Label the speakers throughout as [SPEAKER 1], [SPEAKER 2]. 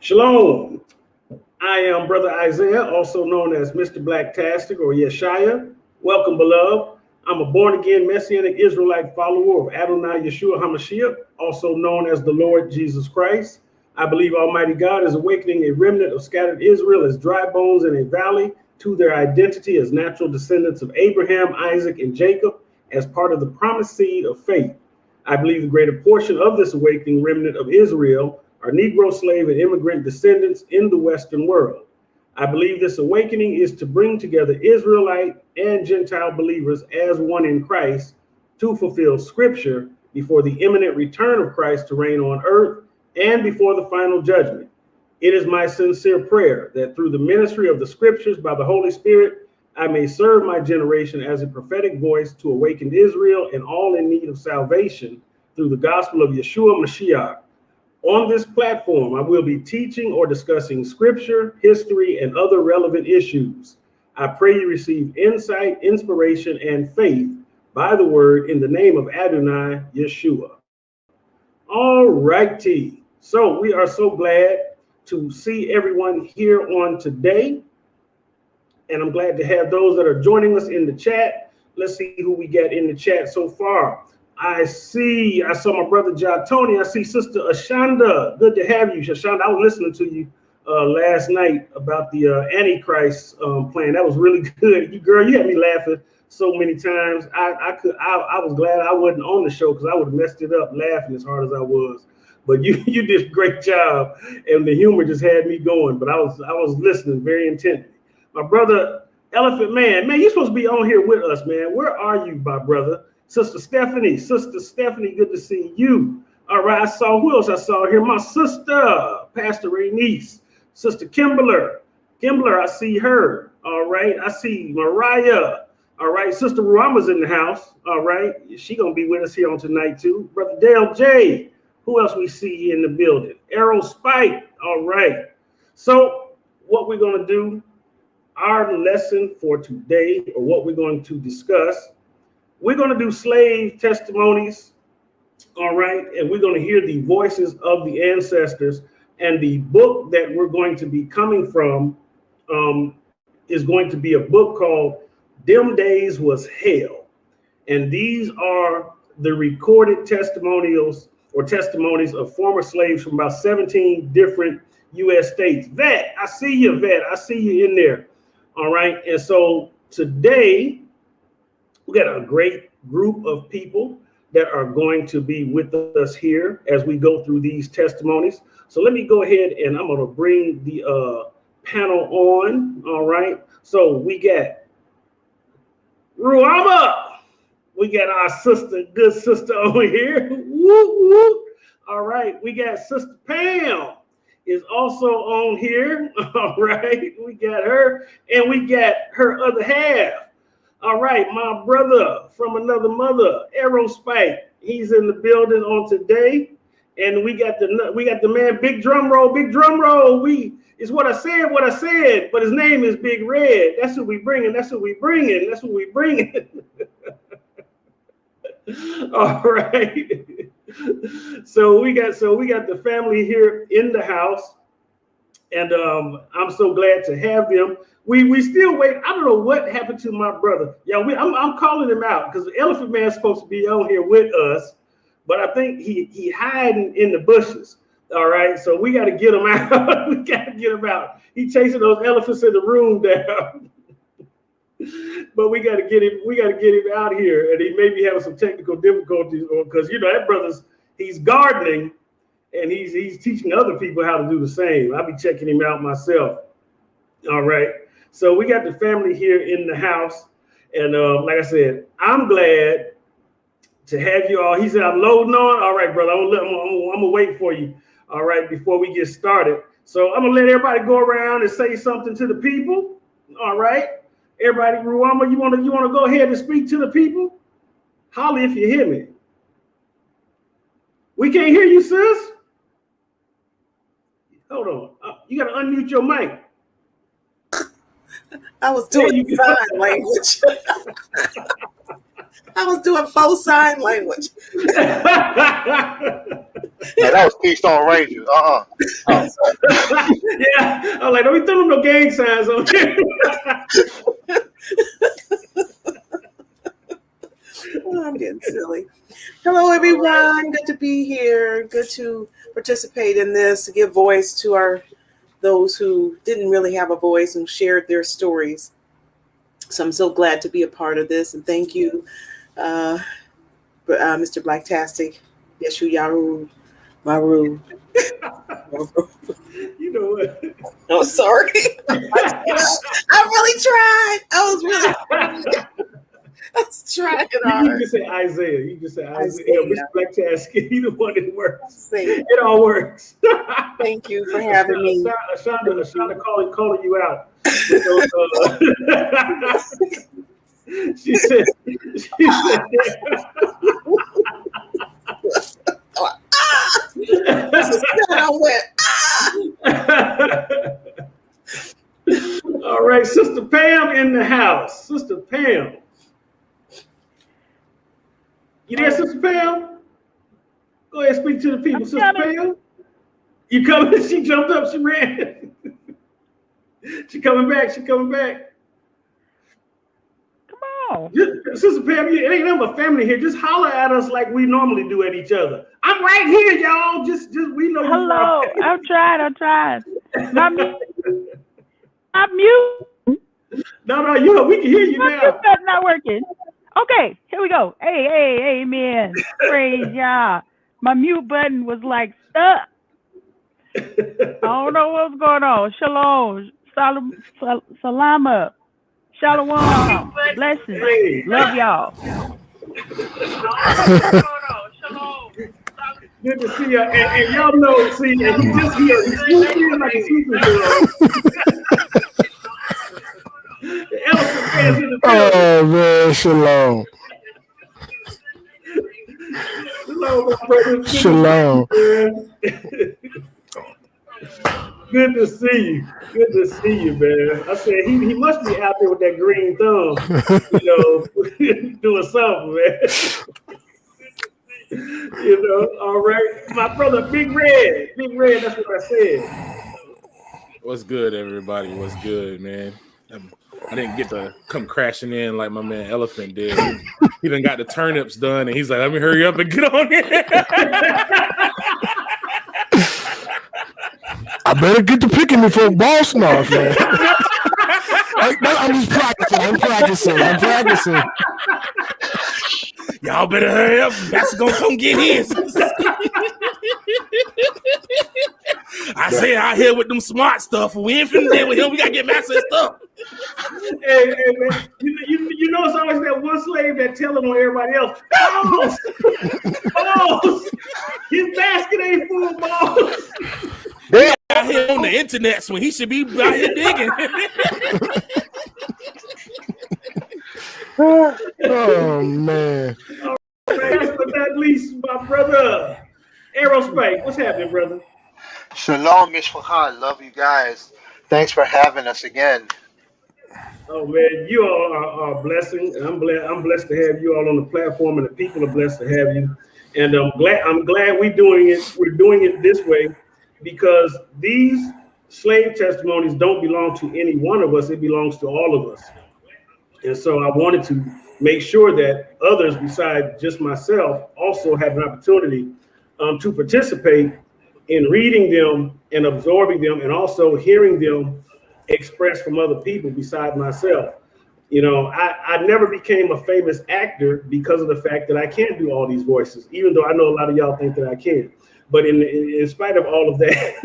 [SPEAKER 1] Shalom. I am Brother Isaiah, also known as Mr. Blacktastic or Yeshaya. Welcome, beloved. I'm a born-again Messianic Israelite follower of Adonai Yeshua HaMashiach, also known as the Lord Jesus Christ. I believe Almighty God is awakening a remnant of scattered Israel as dry bones in a valley to their identity as natural descendants of Abraham, Isaac, and Jacob as part of the promised seed of faith. I believe the greater portion of this awakening remnant of Israel are Negro slave and immigrant descendants in the Western world. I believe this awakening is to bring together Israelite and Gentile believers as one in Christ to fulfill Scripture before the imminent return of Christ to reign on earth and before the final judgment. It is my sincere prayer that through the ministry of the Scriptures by the Holy Spirit, I may serve my generation as a prophetic voice to awaken Israel and all in need of salvation through the gospel of Yeshua Mashiach. On this platform, I will be teaching or discussing scripture, history, and other relevant issues. I pray you receive insight, inspiration, and faith by the word in the name of Adonai Yeshua. All righty. So we are so glad to see everyone here on today. And I'm glad to have those that are joining us in the chat. Let's see who we got in the chat so far. I saw my brother John Tony. I see Sister Ashanda. Good to have you, Ashanda. I was listening to you last night about the Antichrist plan. That was really good. You had me laughing so many times. I was glad I wasn't on the show because I would have messed it up laughing as hard as I was. But you did a great job, and the humor just had me going. But I was listening very intently. My brother Elephant Man, you're supposed to be on here with us, man. Where are you, my brother? Sister Stephanie, good to see you. All right, who else I saw here? My sister, Pastor Raynice, Sister Kimbler, I see her. All right, I see Mariah. All right, Sister Ruama's in the house. All right, she gonna be with us here on tonight too. Brother Dale J. Who else we see in the building? Arrow Spike. All right. So what we're gonna do, our lesson for today, or what we're going to discuss. We're going to do slave testimonies, all right? And we're going to hear the voices of the ancestors. And the book that we're going to be coming from is going to be a book called Them Days Was Hell. And these are the recorded testimonials or testimonies of former slaves from about 17 different U.S. states. Vet, I see you, Vet. I see you in there, all right? And so today, we got a great group of people that are going to be with us here as we go through these testimonies. So let me go ahead and I'm going to bring the panel on. All right. So we got Ruama. We got our good sister over here. Whoop, whoop. All right. We got Sister Pam is also on here. All right. We got her and we got her other half. All right, my brother from another mother, Arrow Spike. He's in the building on today, and we got the man. Big drum roll. It's what I said. But his name is Big Red. That's what we bringing. All right. So we got the family here in the house, and I'm so glad to have them. We still wait. I don't know what happened to my brother. Yeah, I'm calling him out because the Elephant Man's supposed to be on here with us, but I think he hiding in the bushes. All right, so we got to get him out. He chasing those elephants in the room down. But we got to get him out here, and he may be having some technical difficulties because that he's gardening and he's teaching other people how to do the same. I'll be checking him out myself. All right. So we got the family here in the house. And like I said, I'm glad to have you all. He said, I'm loading on. All right, brother, I'm going to wait for you. All right, before we get started. So I'm going to let everybody go around and say something to the people. All right. Everybody, Ruama, you want to go ahead and speak to the people? Holler if you hear me. We can't hear you, sis. Hold on. You got to unmute your mic.
[SPEAKER 2] I was doing sign language. I was doing faux sign language.
[SPEAKER 3] Yeah, that was Keystone Rangers.
[SPEAKER 1] Oh. Yeah, I was like, don't be throwing no gang signs on there.
[SPEAKER 2] Oh, I'm getting silly. Hello, everyone. Good to be here. Good to participate in this, to give voice to those who didn't really have a voice and shared their stories. So I'm so glad to be a part of this, and thank you, Mr. Blacktastic, Yeshu Yaru, Maru.
[SPEAKER 1] You know what?
[SPEAKER 2] Oh, sorry. I really tried. I was trying hard.
[SPEAKER 1] You just say Isaiah. You just say Isaiah. Mr. Blacktastic, you the one that works. It all works.
[SPEAKER 2] Thank you for having me.
[SPEAKER 1] Ashana calling you out. She said. All right, Sister Pam in the house. Sister Pam. You there, Sister Pam? Go ahead and speak to the people, Sister Pam. You coming? She jumped up, she ran. She coming back. Come on. Sister Pam, it ain't nothing but family here. Just holler at us like we normally do at each other. I'm right here, y'all. Just we know.
[SPEAKER 4] Hello. I'm trying. I'm mute.
[SPEAKER 1] No, we can hear you now.
[SPEAKER 4] That's not working. Okay, here we go. Hey, amen. Praise y'all. My mute button was like stuck. I don't know what's going on. Shalom. Salama. Shalom. Blessings.
[SPEAKER 1] Hey.
[SPEAKER 4] Love y'all.
[SPEAKER 1] Good to see you. And y'all know, see, and you just hear like a superhero. The elephant fans in the field.
[SPEAKER 5] Oh man, shalom.
[SPEAKER 1] Hello, my brother.
[SPEAKER 5] Shalom.
[SPEAKER 1] Good to see you, man. I said he must be out there with that green thumb, doing something, man. All right. My brother, Big Red, that's what I said.
[SPEAKER 6] What's good, everybody? What's good, man? I didn't get to come crashing in like my man Elephant did. He done got the turnips done, and he's like, let me hurry up and get on here.
[SPEAKER 5] I better get to picking before boss off, man. I'm just practicing. I'm practicing.
[SPEAKER 6] Y'all better hurry up. That's gonna come get his. I say out here with them smart stuff. We ain't finna deal with him. We gotta get back to his stuff.
[SPEAKER 1] Hey, man. You know it's always that one slave that telling on everybody else. Balls. His basket ain't full of balls.
[SPEAKER 6] They out here on the internet when he should be out here digging.
[SPEAKER 5] Oh man.
[SPEAKER 1] Last but not least, my brother Aerospace. What's happening, brother?
[SPEAKER 3] Shalom, Mishpacha. Love you guys. Thanks for having us again.
[SPEAKER 1] Oh man, you all are a blessing. I'm blessed to have you all on the platform, and the people are blessed to have you. And I'm glad we're doing it. We're doing it this way because these slave testimonies don't belong to any one of us. It belongs to all of us. And so I wanted to make sure that others besides just myself also have an opportunity to participate in reading them and absorbing them and also hearing them expressed from other people besides myself. I never became a famous actor because of the fact that I can't do all these voices, even though I know a lot of y'all think that I can. But in spite of all of that,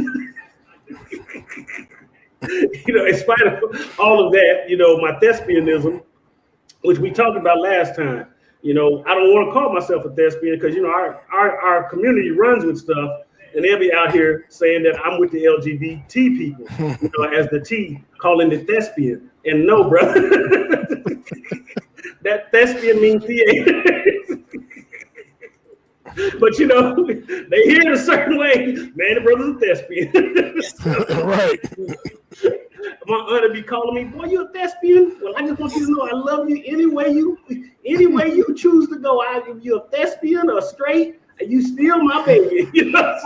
[SPEAKER 1] in spite of all of that, my thespianism, which we talked about last time, I don't want to call myself a thespian because, our community runs with stuff and they'll be out here saying that I'm with the LGBT people, as the T calling it thespian. And no, brother, that thespian means theater. But they hear it a certain way. Man, the brother's a thespian.
[SPEAKER 5] Right.
[SPEAKER 1] My aunt be calling me, boy, you a thespian? Well, I just want you to know I love you any way you choose to go. If you're a thespian or straight, You still my baby. You know?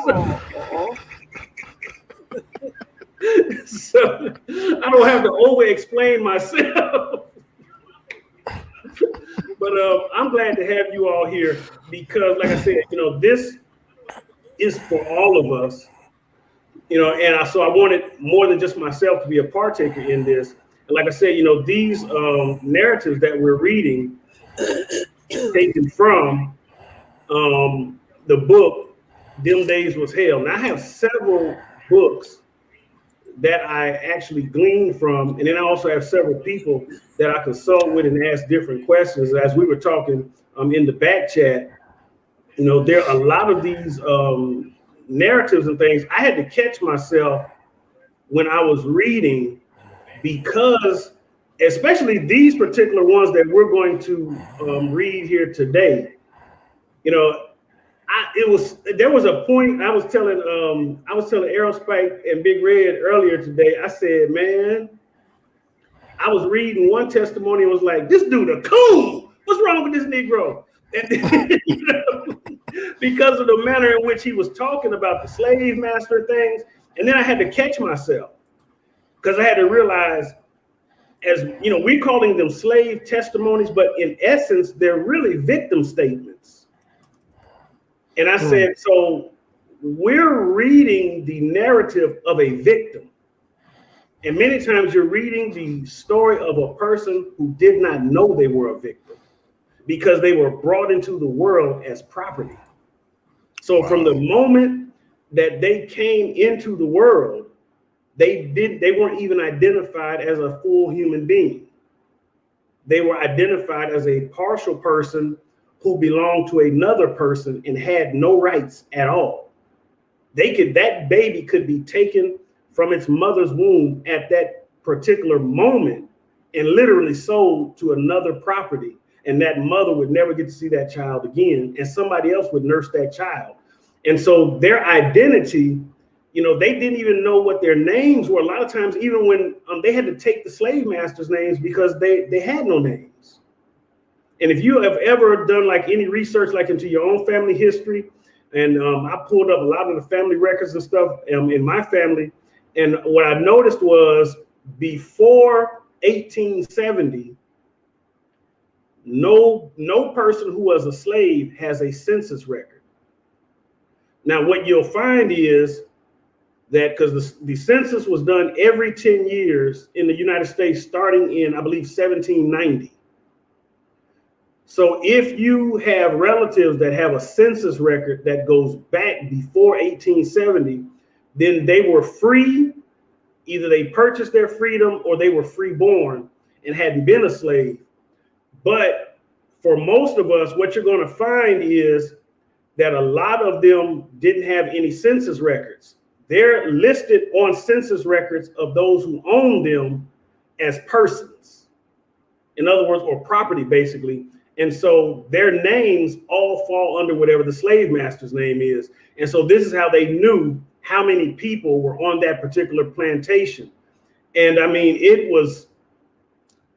[SPEAKER 1] So I don't have to over-explain myself. But I'm glad to have you all here because, like I said, this is for all of us. And so I wanted more than just myself to be a partaker in this. And like I said, these narratives that we're reading, taken from the book, Them Days Was Hell. Now, I have several books that I actually gleaned from, and then I also have several people that I consult with and ask different questions. As we were talking in the back chat, there are a lot of these narratives and things. I had to catch myself when I was reading because, especially these particular ones that we're going to read here today, there was a point I was telling Aerospike and Big Red earlier today. I said, man, I was reading one testimony and was like, this dude a coon. What's wrong with this Negro? And, because of the manner in which he was talking about the slave master things. And then I had to catch myself because I had to realize, as we're calling them slave testimonies, but in essence, they're really victim statements. And I said, so we're reading the narrative of a victim. And many times you're reading the story of a person who did not know they were a victim because they were brought into the world as property. So from the moment that they came into the world, they weren't even identified as a full human being. They were identified as a partial person who belonged to another person and had no rights at all. That baby could be taken from its mother's womb at that particular moment and literally sold to another property. And that mother would never get to see that child again. And somebody else would nurse that child. And so their identity, they didn't even know what their names were. A lot of times, even when they had to take the slave masters' names because they had no names. And if you have ever done like any research, like into your own family history, and I pulled up a lot of the family records and stuff in my family. And what I noticed was before 1870, no person who was a slave has a census record. Now, what you'll find is that because the census was done every 10 years in the United States, starting in, I believe, 1790. So if you have relatives that have a census record that goes back before 1870, then they were free. Either they purchased their freedom or they were freeborn and hadn't been a slave. But for most of us, what you're going to find is that a lot of them didn't have any census records. They're listed on census records of those who own them as persons. In other words, or property, basically. And so their names all fall under whatever the slave master's name is. And so this is how they knew how many people were on that particular plantation. And I mean,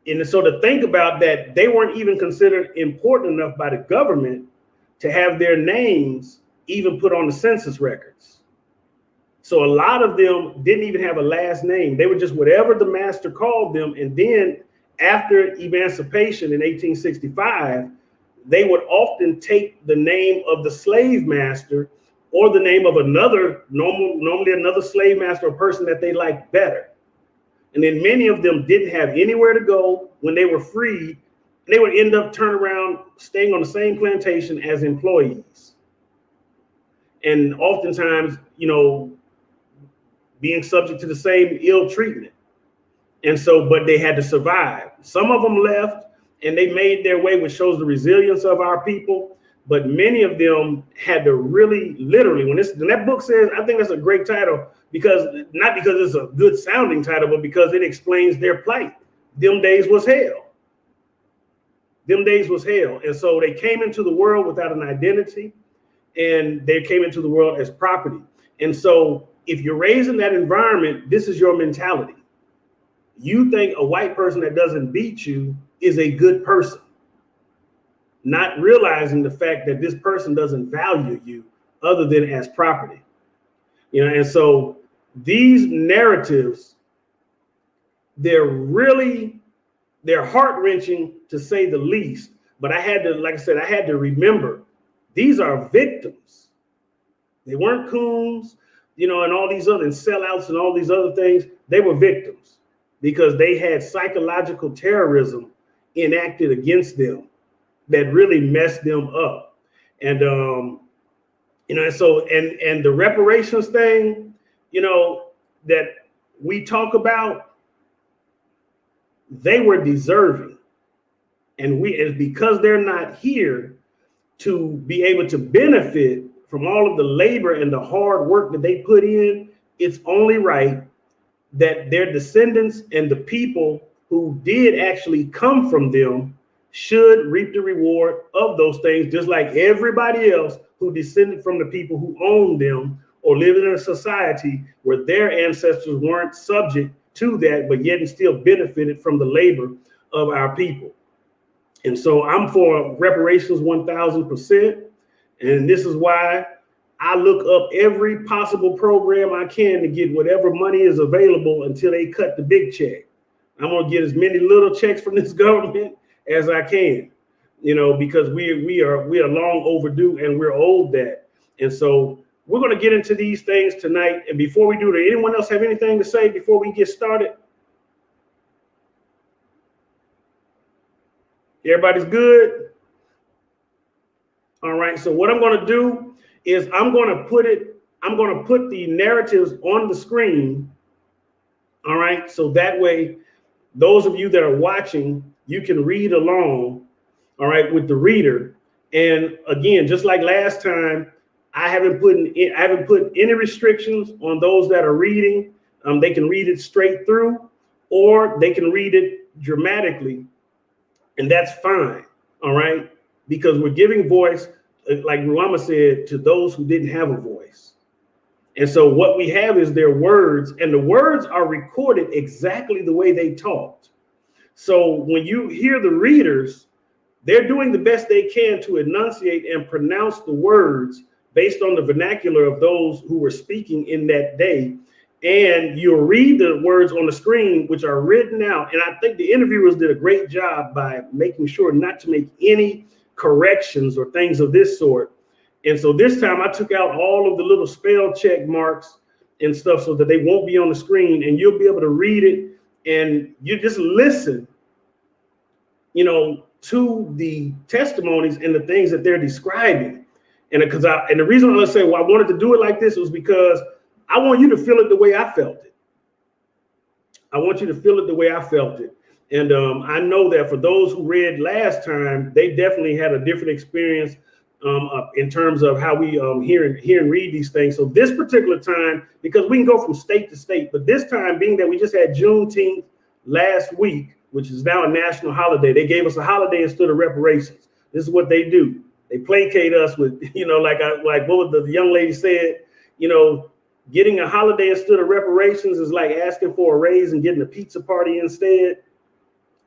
[SPEAKER 1] and so to think about that, they weren't even considered important enough by the government to have their names even put on the census records. So a lot of them didn't even have a last name. They were just whatever the master called them. And then after emancipation in 1865, they would often take the name of the slave master or the name of normally another slave master or person that they liked better. And then many of them didn't have anywhere to go when they were freed. They would end up turning around, staying on the same plantation as employees. And oftentimes, being subject to the same ill treatment. And so, but they had to survive. Some of them left and they made their way, which shows the resilience of our people. But many of them had to really, literally, when that book says, I think that's a great title, not because it's a good sounding title, but because it explains their plight. Them days was hell. Them days was hell. And so they came into the world without an identity, and they came into the world as property. And so if you're raised in that environment, this is your mentality. You think a white person that doesn't beat you is a good person. not realizing the fact that this person doesn't value you other than as property. And so these narratives, they're heart-wrenching to say the least. But I had to, like I said, I had to remember these are victims. They weren't coons, and all these other sellouts and all these other things. They were victims because they had psychological terrorism enacted against them that really messed them up. And so the reparations thing, that we talk about, they were deserving. And because they're not here to be able to benefit from all of the labor and the hard work that they put in, it's only right that their descendants and the people who did actually come from them should reap the reward of those things, just like everybody else who descended from the people who owned them or lived in a society where their ancestors weren't subject to that, but yet and still benefited from the labor of our people. And so I'm for reparations 1,000%. And this is why I look up every possible program I can to get whatever money is available until they cut the big check. I'm going to get as many little checks from this government as I can, because we are long overdue and we're owed that. And so we're going to get into these things tonight. And before we do that, anyone else have anything to say before we get started? Everybody's good? All right. So what I'm going to do is I'm going to put the narratives on the screen. All right. So that way, those of you that are watching, you can read along, all right, with the reader. And again, just like last time, I haven't put any restrictions on those that are reading. They can read it straight through, or they can read it dramatically, and that's fine, all right? Because we're giving voice, like Ruama said, to those who didn't have a voice. And so what we have is their words, and the words are recorded exactly the way they talked. So when you hear the readers, they're doing the best they can to enunciate and pronounce the words based on the vernacular of those who were speaking in that day. And you'll read the words on the screen, which are written out. And I think the interviewers did a great job by making sure not to make any corrections or things of this sort. And so this time I took out all of the little spell check marks and stuff so that they won't be on the screen, and you'll be able to read it and you just listen, to the testimonies and the things that they're describing. And the reason I say, I wanted to do it like this was because I want you to feel it the way I felt it. I want you to feel it the way I felt it. And I know that for those who read last time, they definitely had a different experience in terms of how we hear and read these things. So this particular time, because we can go from state to state, but this time being that we just had Juneteenth last week, which is now a national holiday, they gave us a holiday instead of reparations. This is what they do. They placate us with, like what the young lady said, getting a holiday instead of reparations is like asking for a raise and getting a pizza party instead.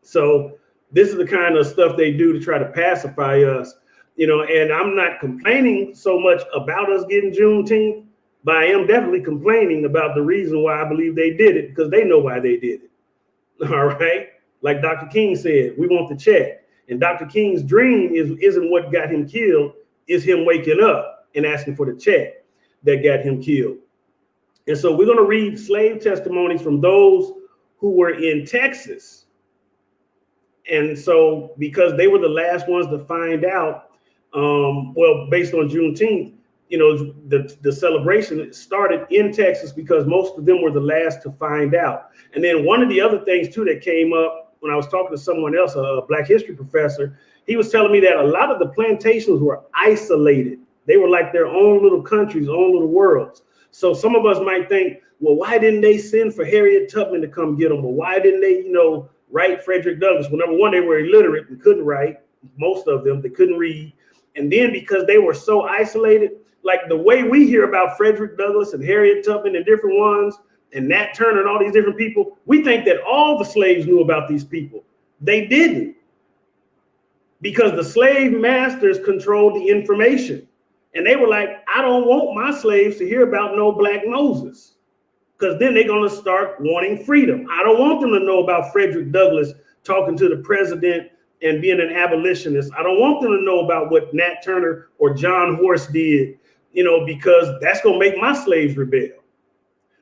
[SPEAKER 1] So this is the kind of stuff they do to try to pacify us, and I'm not complaining so much about us getting Juneteenth, but I am definitely complaining about the reason why I believe they did it, because they know why they did it. All right. Like Dr. King said, we want the check. And Dr. King's dream isn't what got him killed, is him waking up and asking for the check that got him killed. And so we're going to read slave testimonies from those who were in Texas. And so because they were the last ones to find out, based on Juneteenth, the celebration started in Texas because most of them were the last to find out. And then one of the other things, too, that came up when I was talking to someone else, a Black history professor, he was telling me that a lot of the plantations were isolated. They were like their own little countries, own little worlds. So some of us might think, well, why didn't they send for Harriet Tubman to come get them? Or why didn't they, write Frederick Douglass? Well, number one, they were illiterate and couldn't write. Most of them, they couldn't read. And then because they were so isolated, like the way we hear about Frederick Douglass and Harriet Tubman and different ones, and Nat Turner and all these different people, we think that all the slaves knew about these people. They didn't. because the slave masters controlled the information. And they were like, I don't want my slaves to hear about no Black Moses, because then they're going to start wanting freedom. I don't want them to know about Frederick Douglass talking to the president and being an abolitionist. I don't want them to know about what Nat Turner or John Horse did, because that's going to make my slaves rebel.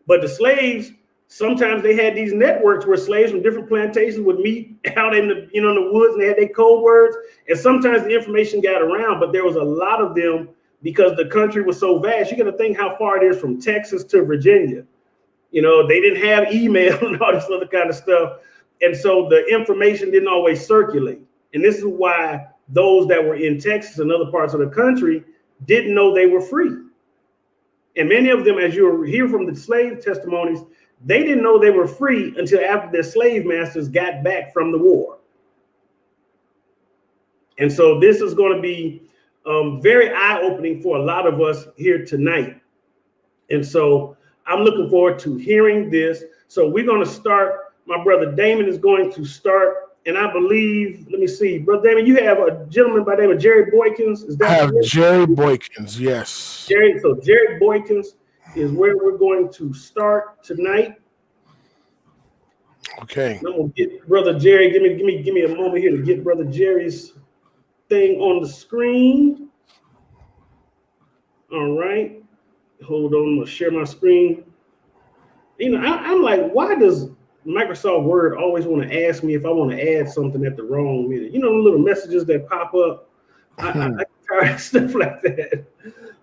[SPEAKER 1] But the slaves, sometimes they had these networks where slaves from different plantations would meet out in the, in the woods, and they had their code words. And sometimes the information got around, but there was a lot of them because the country was so vast. You got to think how far it is from Texas to Virginia. They didn't have email and all this other kind of stuff. And so the information didn't always circulate. And this is why those that were in Texas and other parts of the country didn't know they were free. And many of them, as you hear from the slave testimonies, they didn't know they were free until after their slave masters got back from the war. And so this is going to be very eye-opening for a lot of us here tonight. And so I'm looking forward to hearing this. So we're going to start. My brother Damon is going to start. And I believe, let me see, Brother Damon, you have a gentleman by the name of Jerry Boykins. Is that
[SPEAKER 5] I have
[SPEAKER 1] correct?
[SPEAKER 5] Jerry Boykins, yes.
[SPEAKER 1] So Jerry Boykins is where we're going to start tonight.
[SPEAKER 5] Okay.
[SPEAKER 1] I'm gonna get Brother Jerry. Give me a moment here to get Brother Jerry's thing on the screen. All right. Hold on, I'm gonna share my screen. I'm like, why does Microsoft Word always want to ask me if I want to add something at the wrong minute? The little messages that pop up. I tired of stuff like that.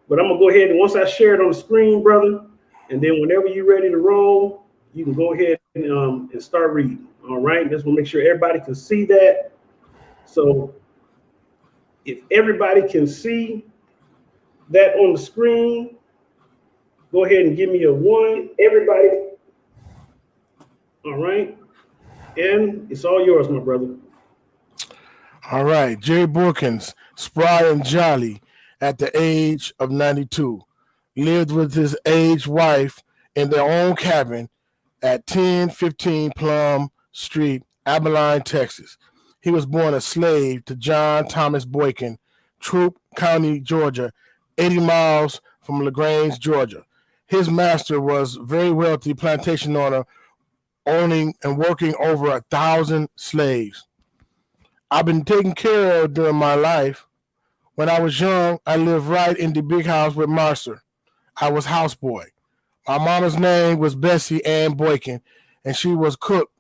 [SPEAKER 1] But I'm gonna go ahead and once I share it on the screen, brother, and then whenever you're ready to roll, you can go ahead and start reading. All right. Just want to make sure everybody can see that. So if everybody can see that on the screen, go ahead and give me a 1. Everybody. All right. And it's all yours, my brother.
[SPEAKER 5] All right. Jerry Boykins, spry and jolly at the age of 92, lived with his aged wife in their own cabin at 1015 Plum Street, Abilene, Texas. He was born a slave to John Thomas Boykin, Troup County, Georgia, 80 miles from LaGrange, Georgia. His master was a very wealthy plantation owner, owning and working over 1,000 slaves. I've been taken care of during my life. When I was young, I lived right in the big house with Martha. I was houseboy. My mama's name was Bessie Ann Boykin, and she was cook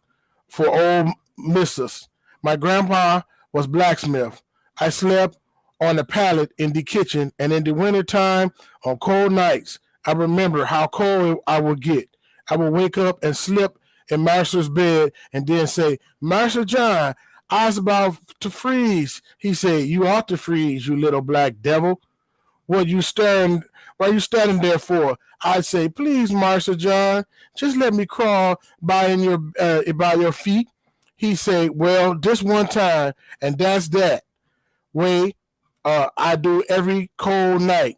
[SPEAKER 5] for old missus. My grandpa was blacksmith. I slept on a pallet in the kitchen, and in the wintertime, on cold nights, I remember how cold I would get. I would wake up and slip in Master's bed and then say, Master John, I was about to freeze. He said, you ought to freeze, you little black devil. What you standing there for? I'd say, please, Master John, just let me crawl by your feet. He said, well, just one time, and that's that way I do every cold night.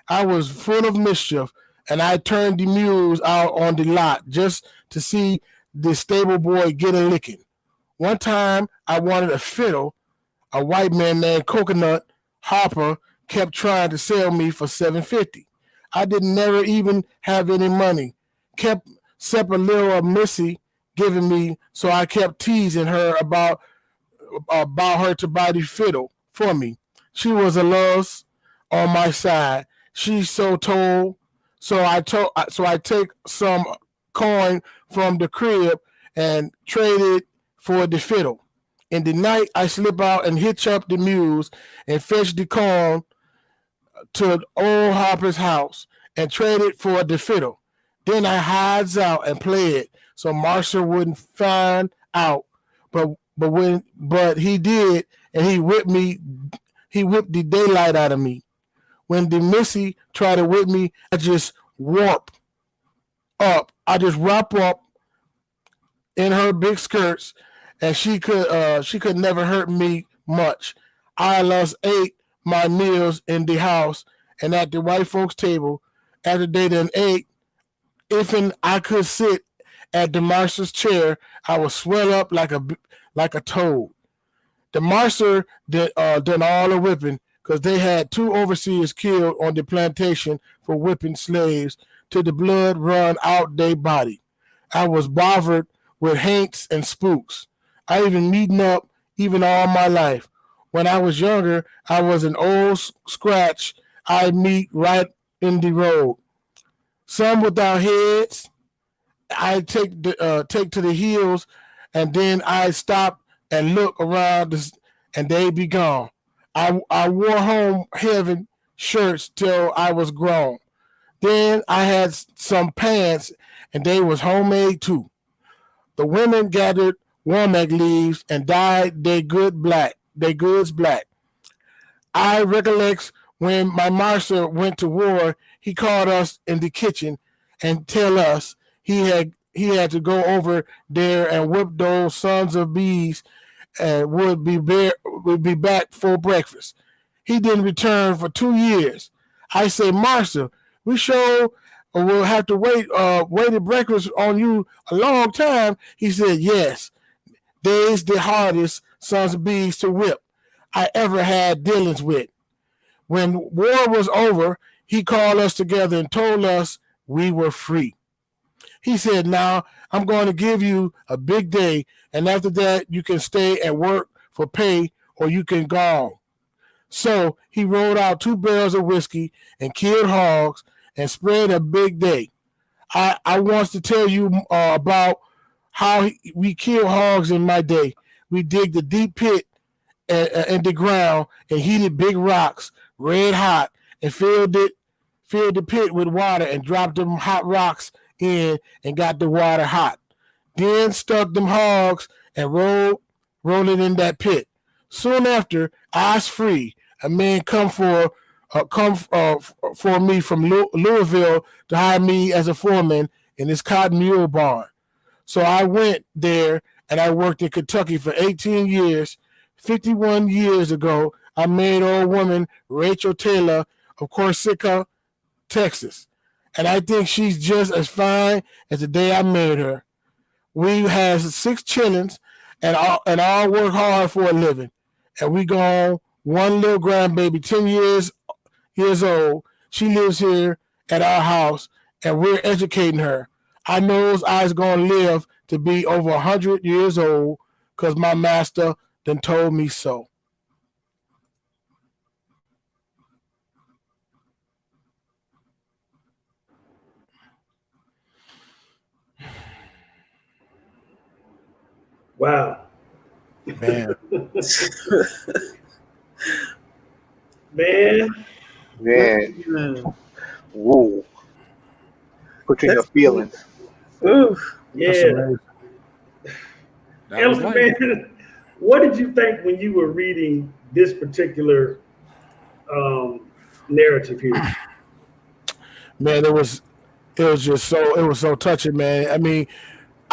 [SPEAKER 5] I was full of mischief, and I turned the mules out on the lot just to see the stable boy get a licking. One time, I wanted a fiddle. A white man named Coconut Harper kept trying to sell me for $7.50. I didn't never even have any money, except a little of Missy giving me, so I kept teasing her about her to buy the fiddle for me. She was a loss on my side. She so told, so I take some coin from the crib and trade it for the fiddle. In the night, I slip out and hitch up the mules and fetch the corn to old Harper's house and trade it for the fiddle. Then I hides out and play it so Marshall wouldn't find out. But he did, and he whipped the daylight out of me. When the Missy tried to whip me, I just wrap up in her big skirts, and she could never hurt me much. I lost 8 my meals in the house and at the white folks' table. After they done ate, if I could sit at the master's chair, I would swell up like a toad. The marshal done all the whipping because they had 2 overseers killed on the plantation for whipping slaves till the blood run out their body. I was bothered with haints and spooks. I even meeting up even all my life. When I was younger, I was an old scratch I meet right in the road. Some without heads, I take to the heels, and then I stop and look around, and they be gone. I wore home heaven shirts till I was grown. Then I had some pants, and they was homemade too. The women gathered walnut leaves and dyed their goods black. I recollect when my master went to war, he called us in the kitchen and tell us he had to go over there and whip those sons of bees and would be back for breakfast. He didn't return for 2 years. I say, Master, we sure will have to wait at breakfast on you a long time. He said, yes, they's the hardest sons of bees to whip I ever had dealings with. When war was over, he called us together and told us we were free. He said, now I'm going to give you a big day, and after that you can stay and work for pay or you can go on. So he rolled out 2 barrels of whiskey and killed hogs and spread a big day. I want to tell you about how we kill hogs in my day. We dig the deep pit in the ground and heated big rocks red hot and filled the pit with water and dropped them hot rocks in and got the water hot. Then stuck them hogs and rolled it in that pit. Soon after, I was free. A man come for me from Louisville to hire me as a foreman in his cotton mule barn. So I went there and I worked in Kentucky for 18 years. 51 years ago, I married old woman Rachel Taylor of Corsica, Texas. And I think she's just as fine as the day I married her. We have 6 children and all work hard for a living. And we go on 1 little grandbaby, 10 years old. She lives here at our house, and we're educating her. I knows I's going to live to be over 100 years old because my master done told me so.
[SPEAKER 1] Wow.
[SPEAKER 5] Man.
[SPEAKER 3] Man. Whoa. Put you in your feelings.
[SPEAKER 2] Oof.
[SPEAKER 1] Yeah.
[SPEAKER 6] That was like,
[SPEAKER 1] Man, what did you think when you were reading this particular narrative here?
[SPEAKER 5] Man, it was so touching, man. I mean,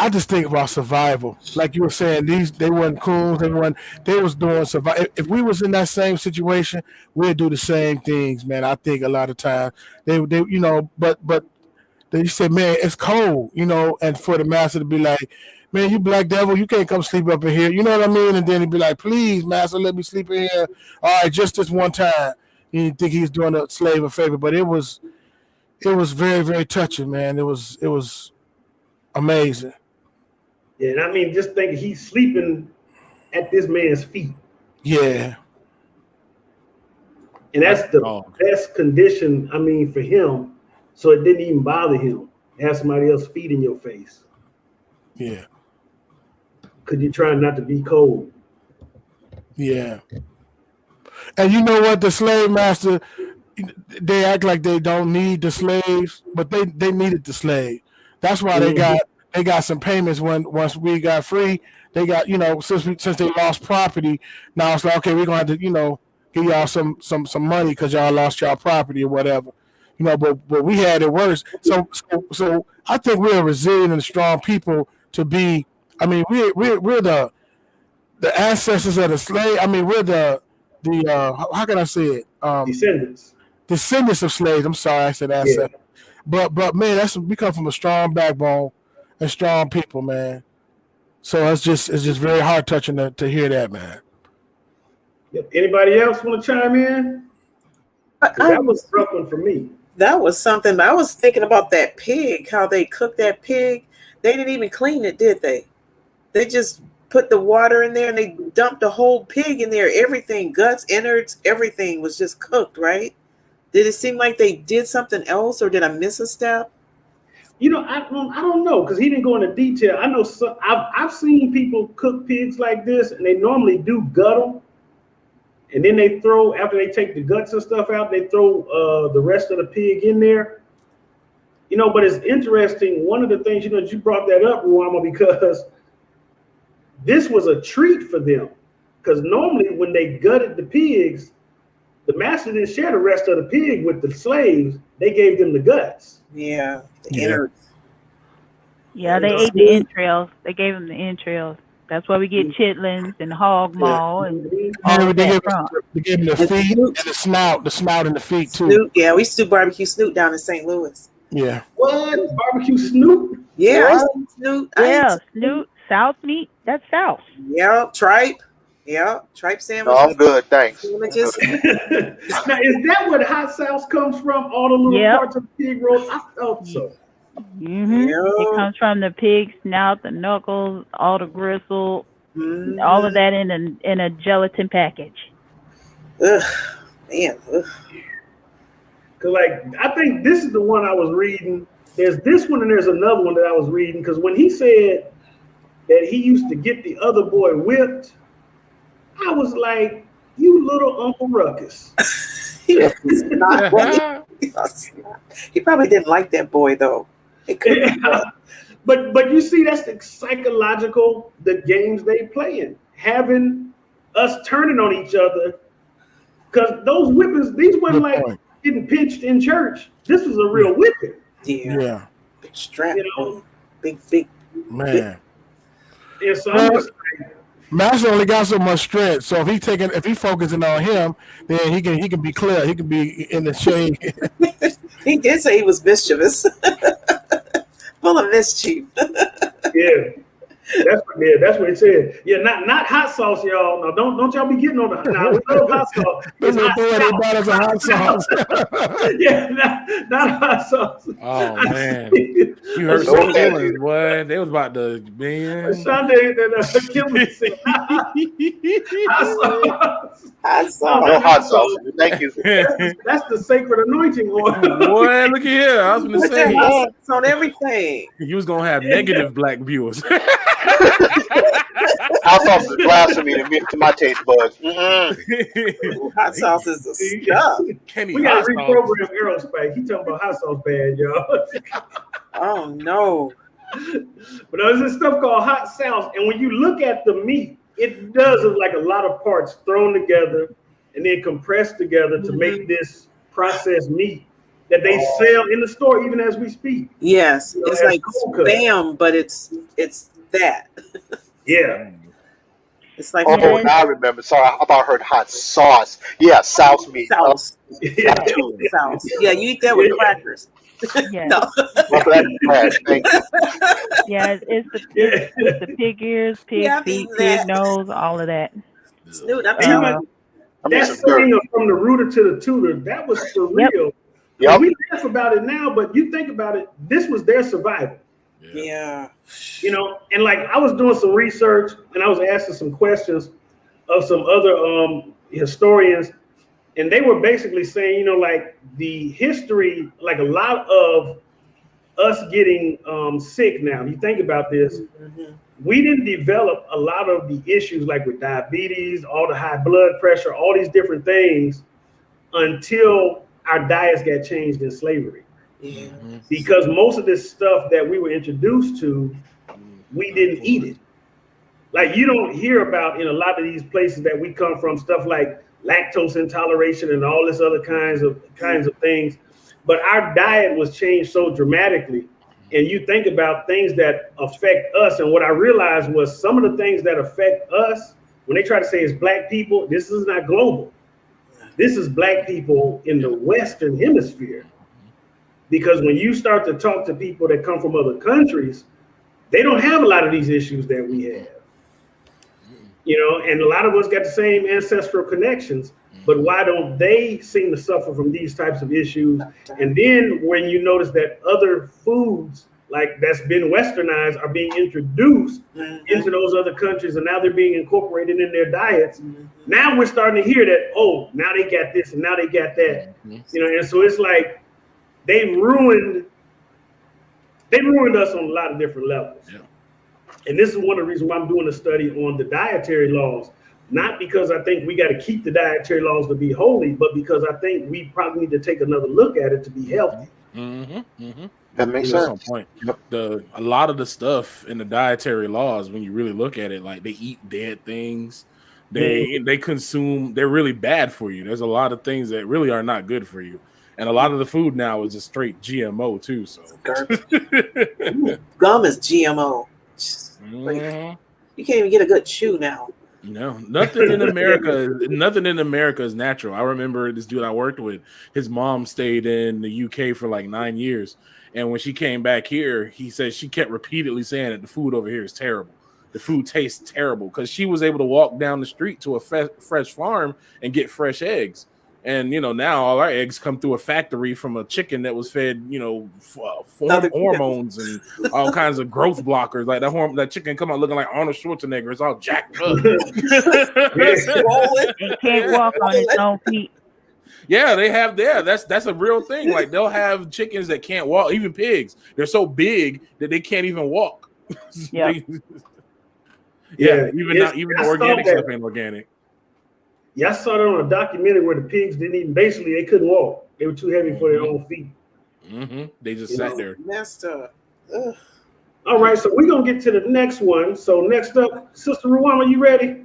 [SPEAKER 5] I just think about survival. Like you were saying, they weren't coons, they was doing survival. If we was in that same situation, we'd do the same things, man. I think a lot of times they but they said, man, it's cold, and for the master to be like, man, you black devil, you can't come sleep up in here. You know what I mean? And then he'd be like, please, master, let me sleep in here. All right, just this one time. You didn't think he's doing a slave a favor, but it was very, very touching, man. It was amazing.
[SPEAKER 1] Yeah, and I mean, just think he's sleeping at this man's feet.
[SPEAKER 5] Yeah.
[SPEAKER 1] And that's the best condition, I mean, for him. So it didn't even bother him to have somebody else feet in your face.
[SPEAKER 5] Yeah.
[SPEAKER 1] Because you're trying not to be cold.
[SPEAKER 5] Yeah. And you know what? The slave master, they act like they don't need the slaves, but they needed the slave. That's why they got some payments once we got free. They got, since they lost property, now it's like, okay, we're going to have to, give y'all some money because y'all lost y'all property or whatever. But we had it worse. So I think we're a resilient and strong people to be. I mean, we're the ancestors of the slave. I mean, we're the how can I say it? Descendants of slaves. I'm sorry, I said ancestors. Yeah. But man, we come from a strong backbone and strong people, man. So it's just very heart touching to hear that, man.
[SPEAKER 1] Yep. Anybody else want to chime in? 'Cause that was a rough one for me.
[SPEAKER 2] That was something. I was thinking about that pig, how they cooked that pig. They didn't even clean it, did they? They just put the water in there and they dumped the whole pig in there. Everything, guts, innards, everything was just cooked, right? Did it seem like they did something else, or did I miss a step?
[SPEAKER 1] You know, I don't know, because he didn't go into detail. I know I've seen people cook pigs like this, and they normally do gut them, and then they throw, after they take the guts and stuff out, they throw the rest of the pig in there. You know, but it's interesting. One of the things, you know, you brought that up, Ruama, because this was a treat for them. Because normally when they gutted the pigs, the master didn't share the rest of the pig with the slaves. They gave them the guts.
[SPEAKER 2] Yeah, the innards.
[SPEAKER 4] Yeah, they ate the entrails. They gave them the entrails. That's why we get chitlins and hog maw and all
[SPEAKER 5] they
[SPEAKER 4] that
[SPEAKER 5] gave
[SPEAKER 4] from.
[SPEAKER 5] them the feet and the snout and the feet too.
[SPEAKER 2] Snoot. Yeah, we used to do barbecue snoot down in St. Louis.
[SPEAKER 5] Yeah.
[SPEAKER 1] What? Barbecue snoot?
[SPEAKER 2] Yeah, I
[SPEAKER 3] What?
[SPEAKER 2] used to eat snoot.
[SPEAKER 4] Yeah, snoot, South meat. That's South.
[SPEAKER 2] Yeah, tripe. Yeah, tripe sandwich.
[SPEAKER 3] No, I'm good, thanks.
[SPEAKER 2] Sandwiches.
[SPEAKER 1] Now, is that where hot sauce comes from? All the little
[SPEAKER 4] Yep.
[SPEAKER 1] parts of the pig roast? I thought so.
[SPEAKER 4] Mm-hmm.
[SPEAKER 2] Yeah.
[SPEAKER 4] It comes from the pig snout, the knuckles, all the gristle,
[SPEAKER 2] Mhm.
[SPEAKER 4] all of that in a gelatin package.
[SPEAKER 2] Ugh, man. Ugh.
[SPEAKER 1] Cause like I think this is the one I was reading. There's this one and there's another one that I was reading. Because when he said that he used to get the other boy whipped, I was like, "You little Uncle Ruckus."
[SPEAKER 2] He was not. He probably didn't like that boy though. It could be.
[SPEAKER 1] But you see, that's the psychological, the games they playing, having us turning on each other. Because those whippings, these weren't like getting pinched in church. This was a real whipping.
[SPEAKER 2] Yeah. Big strap.
[SPEAKER 1] You know?
[SPEAKER 2] Big.
[SPEAKER 5] Man.
[SPEAKER 1] And so I'm just like,
[SPEAKER 5] Master only got so much strength, so if he focusing on him, then he can be clear. He can be in the shade.
[SPEAKER 2] He did say he was mischievous. Full of mischief.
[SPEAKER 1] yeah. That's what it said. Yeah, not hot sauce, y'all. No, don't y'all be getting on the. Now we love hot sauce.
[SPEAKER 5] This
[SPEAKER 1] It's
[SPEAKER 5] is
[SPEAKER 1] hot
[SPEAKER 5] the boy they
[SPEAKER 1] sauce.
[SPEAKER 5] brought us a hot sauce.
[SPEAKER 1] Yeah, not hot sauce.
[SPEAKER 6] Oh man, you hurt
[SPEAKER 3] So
[SPEAKER 6] some
[SPEAKER 3] bad.
[SPEAKER 6] feelings, boy. They was about to, man.
[SPEAKER 1] Sunday that killed me. Said, hot sauce.
[SPEAKER 2] I saw
[SPEAKER 3] No hot sauce. Thank you.
[SPEAKER 1] That's the sacred anointing oil.
[SPEAKER 6] Boy, look here. I was gonna
[SPEAKER 2] Put that
[SPEAKER 6] say
[SPEAKER 2] hot sauce on everything.
[SPEAKER 6] you was gonna have negative black viewers.
[SPEAKER 3] Hot sauce is blasphemy to my taste buds. Mm-mm.
[SPEAKER 2] Hot sauce is the stuff.
[SPEAKER 6] Kenny
[SPEAKER 1] We got
[SPEAKER 6] hot
[SPEAKER 1] to
[SPEAKER 6] sauce.
[SPEAKER 1] reprogram Aerospace. He talking about hot sauce bad, y'all.
[SPEAKER 2] Oh no.
[SPEAKER 1] But there's this stuff called hot sauce, and when you look at the meat, it does look like a lot of parts thrown together and then compressed together to make this processed meat that they sell in the store even as we speak.
[SPEAKER 2] Yes,
[SPEAKER 1] You know,
[SPEAKER 2] it's
[SPEAKER 1] as
[SPEAKER 2] like
[SPEAKER 1] cold cut.
[SPEAKER 2] spam, but it's that.
[SPEAKER 1] Yeah.
[SPEAKER 2] It's like
[SPEAKER 3] Oh, now I remember. Sorry, I thought I heard hot sauce. Yeah, sauce meat.
[SPEAKER 2] sauce.
[SPEAKER 1] Yeah.
[SPEAKER 2] Sauce. Yeah, you eat that with crackers.
[SPEAKER 4] Yeah,
[SPEAKER 2] No.
[SPEAKER 3] Well, that's trash. Thank you.
[SPEAKER 4] yeah, it's the pig ears, pig
[SPEAKER 2] Yeah, I
[SPEAKER 4] feet,
[SPEAKER 2] mean that.
[SPEAKER 4] pig nose, all of that.
[SPEAKER 2] Snoot, I
[SPEAKER 1] And you know,
[SPEAKER 2] mean,
[SPEAKER 3] I mean,
[SPEAKER 1] that
[SPEAKER 3] some
[SPEAKER 1] saying
[SPEAKER 3] dirt.
[SPEAKER 1] of from the rooter to the tutor, that was for
[SPEAKER 4] Yep.
[SPEAKER 1] real.
[SPEAKER 3] Yep.
[SPEAKER 1] We laugh about it now, but you think about it, this was their survival.
[SPEAKER 2] yeah.
[SPEAKER 1] You know, and like I was doing some research and I was asking some questions of some other historians, and they were basically saying, you know, like the history, like a lot of us getting sick now. You think about this,
[SPEAKER 2] Mhm.
[SPEAKER 1] we didn't develop a lot of the issues like with diabetes, all the high blood pressure, all these different things until our diets got changed in slavery.
[SPEAKER 2] Yeah.
[SPEAKER 1] Because most of this stuff that we were introduced to, we didn't eat it. Like you don't hear about in a lot of these places that we come from, stuff like lactose intoleration and all this other kinds of things. But our diet was changed so dramatically. And you think about things that affect us. And what I realized was some of the things that affect us, when they try to say it's black people, this is not global. This is black people in the Western hemisphere. Because when you start to talk to people that come from other countries, they don't have a lot of these issues that we have. And a lot of us got the same ancestral connections, but why don't they seem to suffer from these types of issues? And then when you notice that other foods like that's been westernized are being introduced into those other countries, and now they're being incorporated in their diets. Now we're starting to hear that, oh, now they got this and now they got that. And so it's like they ruined us on a lot of different levels. Yeah. And this is one of the reasons why I'm doing a study on the dietary laws, not because I think we got to keep the dietary laws to be holy, but because I think we probably need to take another look at it to be healthy.
[SPEAKER 3] That makes sense.
[SPEAKER 6] That's on point. A lot of the stuff in the dietary laws, when you really look at it, like they eat dead things, they consume, they're really bad for you. There's a lot of things that really are not good for you. And a lot of the food now is just straight GMO too. So
[SPEAKER 2] gum is GMO. You can't even get a good chew now.
[SPEAKER 6] No, nothing in America is natural. I remember this dude I worked with, his mom stayed in the UK for like 9 years. And when she came back here, he said she kept repeatedly saying that the food over here is terrible. The food tastes terrible, because she was able to walk down the street to a fresh farm and get fresh eggs. And, now all our eggs come through a factory from a chicken that was fed, hormones and all kinds of growth blockers. Like that chicken come out looking like Arnold Schwarzenegger. It's all jacked up.
[SPEAKER 4] He can't walk on his own feet.
[SPEAKER 6] Yeah, they have there. That's a real thing. Like they'll have chickens that can't walk, even pigs. They're so big that they can't even walk.
[SPEAKER 4] Yeah.
[SPEAKER 6] Even the organic stuff ain't organic.
[SPEAKER 1] Yeah, I saw that on a documentary where the pigs they couldn't walk. They were too heavy for their own feet.
[SPEAKER 6] They just sat there.
[SPEAKER 2] Messed up.
[SPEAKER 1] All right, so we're going to get to the next one. So next up, Sister Ruama, you ready?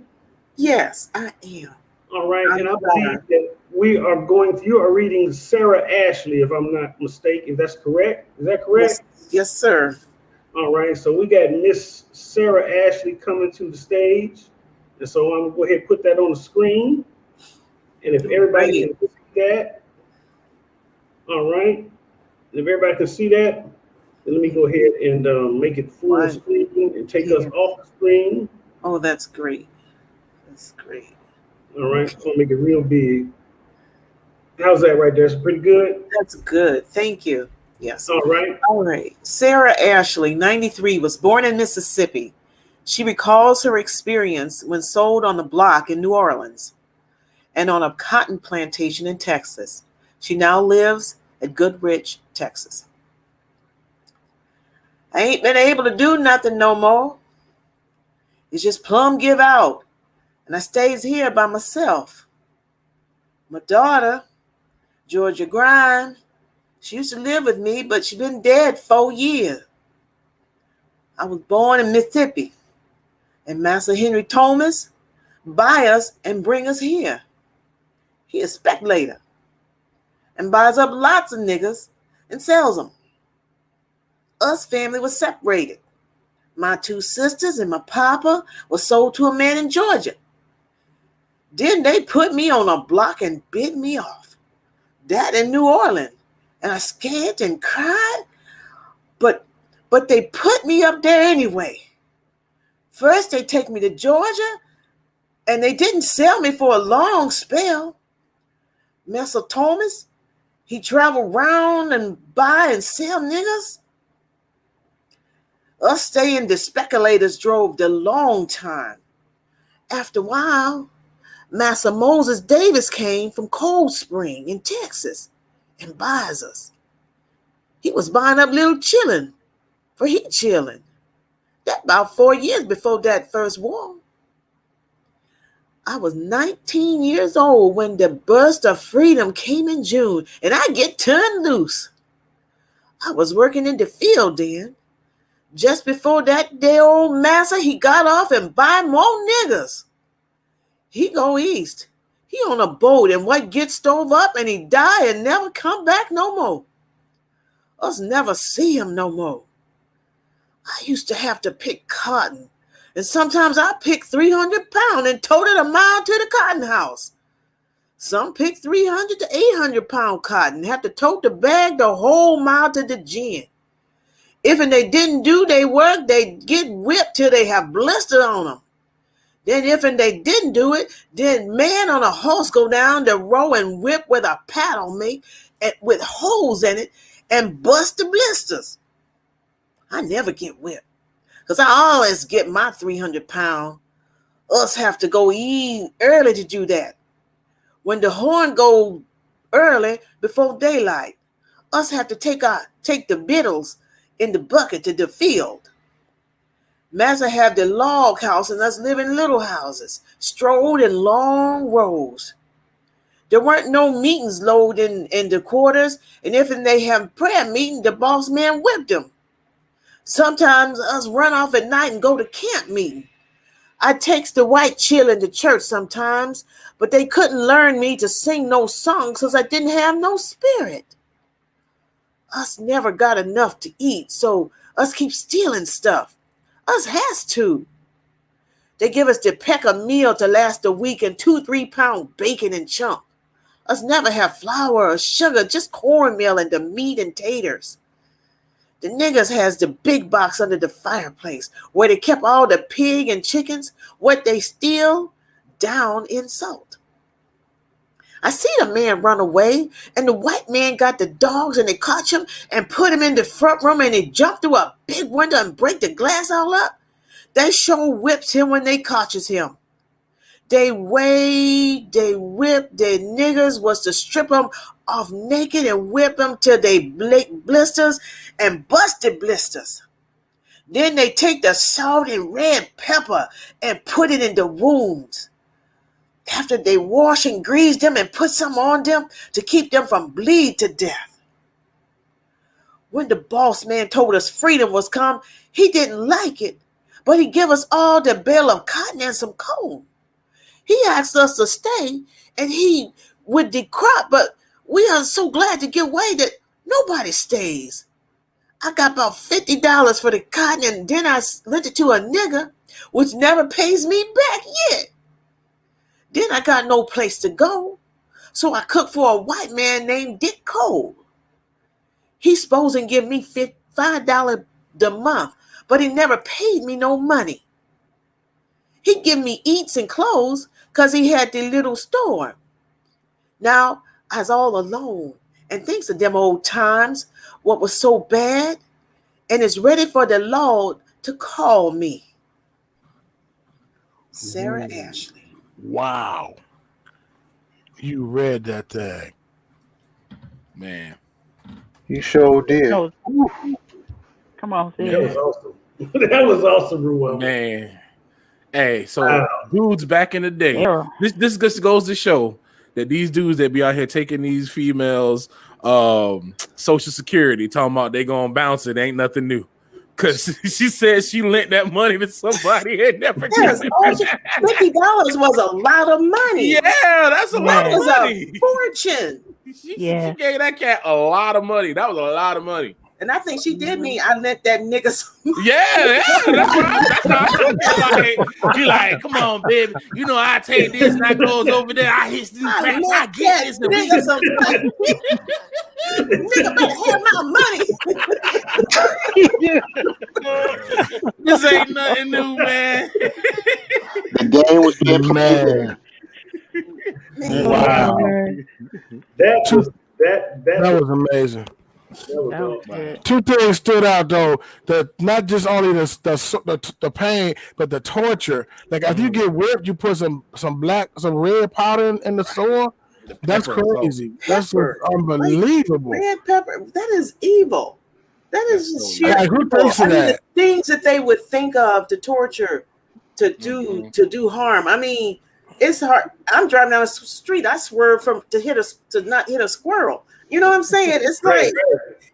[SPEAKER 2] Yes, I am.
[SPEAKER 1] All right, and I believe that you are reading Sarah Ashley, if I'm not mistaken. If that's correct. Is that correct?
[SPEAKER 2] Yes, sir.
[SPEAKER 1] All right, so we got Miss Sarah Ashley coming to the stage. And so I'm going to go ahead and put that on the screen. And if everybody can see that, all right. And if everybody can see that, then let me go ahead and make it full screen and take us off the screen.
[SPEAKER 2] Oh, that's great. That's great.
[SPEAKER 1] All right, so I'll make it real big. How's that right there? It's pretty good?
[SPEAKER 2] That's good. Thank you. Yes.
[SPEAKER 1] All right.
[SPEAKER 2] All right. Sarah Ashley, 93, was born in Mississippi. She recalls her experience when sold on the block in New Orleans and on a cotton plantation in Texas. She now lives at Goodrich, Texas. I ain't been able to do nothing no more. It's just plumb give out, and I stays here by myself. My daughter, Georgia Grind, she used to live with me, but she been dead 4 years. I was born in Mississippi. And Master Henry Thomas buy us and bring us here. He a speculator and buys up lots of niggas and sells them. Us family was separated. My 2 sisters and my papa was sold to a man in Georgia. Then they put me on a block and bid me off. That in New Orleans. And I scanned and cried. But they put me up there anyway. First, they take me to Georgia, and they didn't sell me for a long spell. Master Thomas, he traveled round and buy and sell niggas. Us staying the speculators drove the long time. After a while, Master Moses Davis came from Cold Spring in Texas and buys us. He was buying up little chillin', for he chillin'. That about 4 years before that first war. I was 19 years old when the burst of freedom came in June, and I get turned loose. I was working in the field then. Just before that day, old massa, he got off and buy more niggas. He go east. He on a boat and what get stove up and he die and never come back no more. Us never see him no more. I used to have to pick cotton, and sometimes I pick 300 pounds and tote it a mile to the cotton house. Some pick 300 to 800 pound cotton, have to tote the bag the whole mile to the gin. If and they didn't do their work, they get whipped till they have blister on them. Then if and they didn't do it, then man on a horse go down the row and whip with a paddle mate and with holes in it and bust the blisters. I never get whipped because I always get my 300 pound. Us have to go eat early to do that. When the horn go early before daylight, us have to take the victuals in the bucket to the field. Massa have the log house and us live in little houses, strolled in long rows. There weren't no meetings load in the quarters, and if they have prayer meeting, the boss man whipped them. Sometimes us run off at night and go to camp meeting. I takes the white children to church sometimes, but they couldn't learn me to sing no songs because I didn't have no spirit. Us never got enough to eat, so us keep stealing stuff. Us has to. They give us the peck of meal to last a week and 2-3 pound bacon and chunk. Us never have flour or sugar, just cornmeal and the meat and taters. The niggas has the big box under the fireplace where they kept all the pig and chickens, what they steal, down in salt. I see the man run away, and the white man got the dogs, and they caught him and put him in the front room, and he jumped through a big window and break the glass all up. They sure whips him when they catches him. They weighed, they whipped, their niggas was to strip them off naked and whip them till they blisters and busted blisters. Then they take the salt and red pepper and put it in the wounds. After they wash and grease them and put some on them to keep them from bleed to death. When the boss man told us freedom was come, he didn't like it, but he gave us all the bale of cotton and some coal. He asked us to stay, and he would decrop, but we are so glad to get away that nobody stays. I got about $50 for the cotton, and then I lent it to a nigger, which never pays me back yet. Then I got no place to go, so I cooked for a white man named Dick Cole. He's supposed to give me $5 a month, but he never paid me no money. He give me eats and clothes because he had the little store. Now, I was all alone and thinks of them old times, what was so bad, and is ready for the Lord to call me. Sarah Ashley.
[SPEAKER 5] Wow. You read that thing.
[SPEAKER 6] Man.
[SPEAKER 3] You sure did.
[SPEAKER 4] No. Come on,
[SPEAKER 1] That
[SPEAKER 4] Sid.
[SPEAKER 1] was awesome. That was awesome, Ruel.
[SPEAKER 6] Man. Hey, so
[SPEAKER 1] Wow.
[SPEAKER 6] dudes back in the day.
[SPEAKER 4] Yeah.
[SPEAKER 6] This just goes to show that these dudes that be out here taking these females Social Security, talking about they gonna bounce it, ain't nothing new. Cause she said she lent that money to somebody and never
[SPEAKER 2] Yes,
[SPEAKER 6] got
[SPEAKER 2] also,
[SPEAKER 6] it.
[SPEAKER 2] $50 was a lot of money.
[SPEAKER 6] Yeah, that's a lot
[SPEAKER 2] That
[SPEAKER 6] of
[SPEAKER 2] was
[SPEAKER 6] money.
[SPEAKER 2] a fortune.
[SPEAKER 6] She
[SPEAKER 4] Yeah.
[SPEAKER 6] gave that cat a lot of money. That was a lot of money.
[SPEAKER 2] And I think she did mean I lent that nigga some.
[SPEAKER 6] Yeah, that's how I took it. You like, come on, baby. You know, I take this and I goes over there. I hit these cracks. I
[SPEAKER 2] lent
[SPEAKER 6] get
[SPEAKER 2] that
[SPEAKER 6] this. And
[SPEAKER 2] nigga some. Nigga better have my money.
[SPEAKER 6] this ain't nothing new, man.
[SPEAKER 3] The game was being played.
[SPEAKER 5] Man. Wow. That was amazing.
[SPEAKER 1] That was
[SPEAKER 4] That was
[SPEAKER 1] awesome.
[SPEAKER 4] good.
[SPEAKER 5] Two things stood out though, that not just only the pain, but the torture. Like if you get whipped, you put some red powder in the sore. That's
[SPEAKER 6] Pepper and
[SPEAKER 5] crazy. That's just
[SPEAKER 2] Pepper.
[SPEAKER 5] unbelievable.
[SPEAKER 2] Red pepper. That is evil. That is just sheer
[SPEAKER 5] Like, who
[SPEAKER 2] evil.
[SPEAKER 5] thinks of that?
[SPEAKER 2] The things that they would think of to torture, to do harm. I mean, it's hard. I'm driving down the street. I swerve to not hit a squirrel. You know what I'm saying? It's like,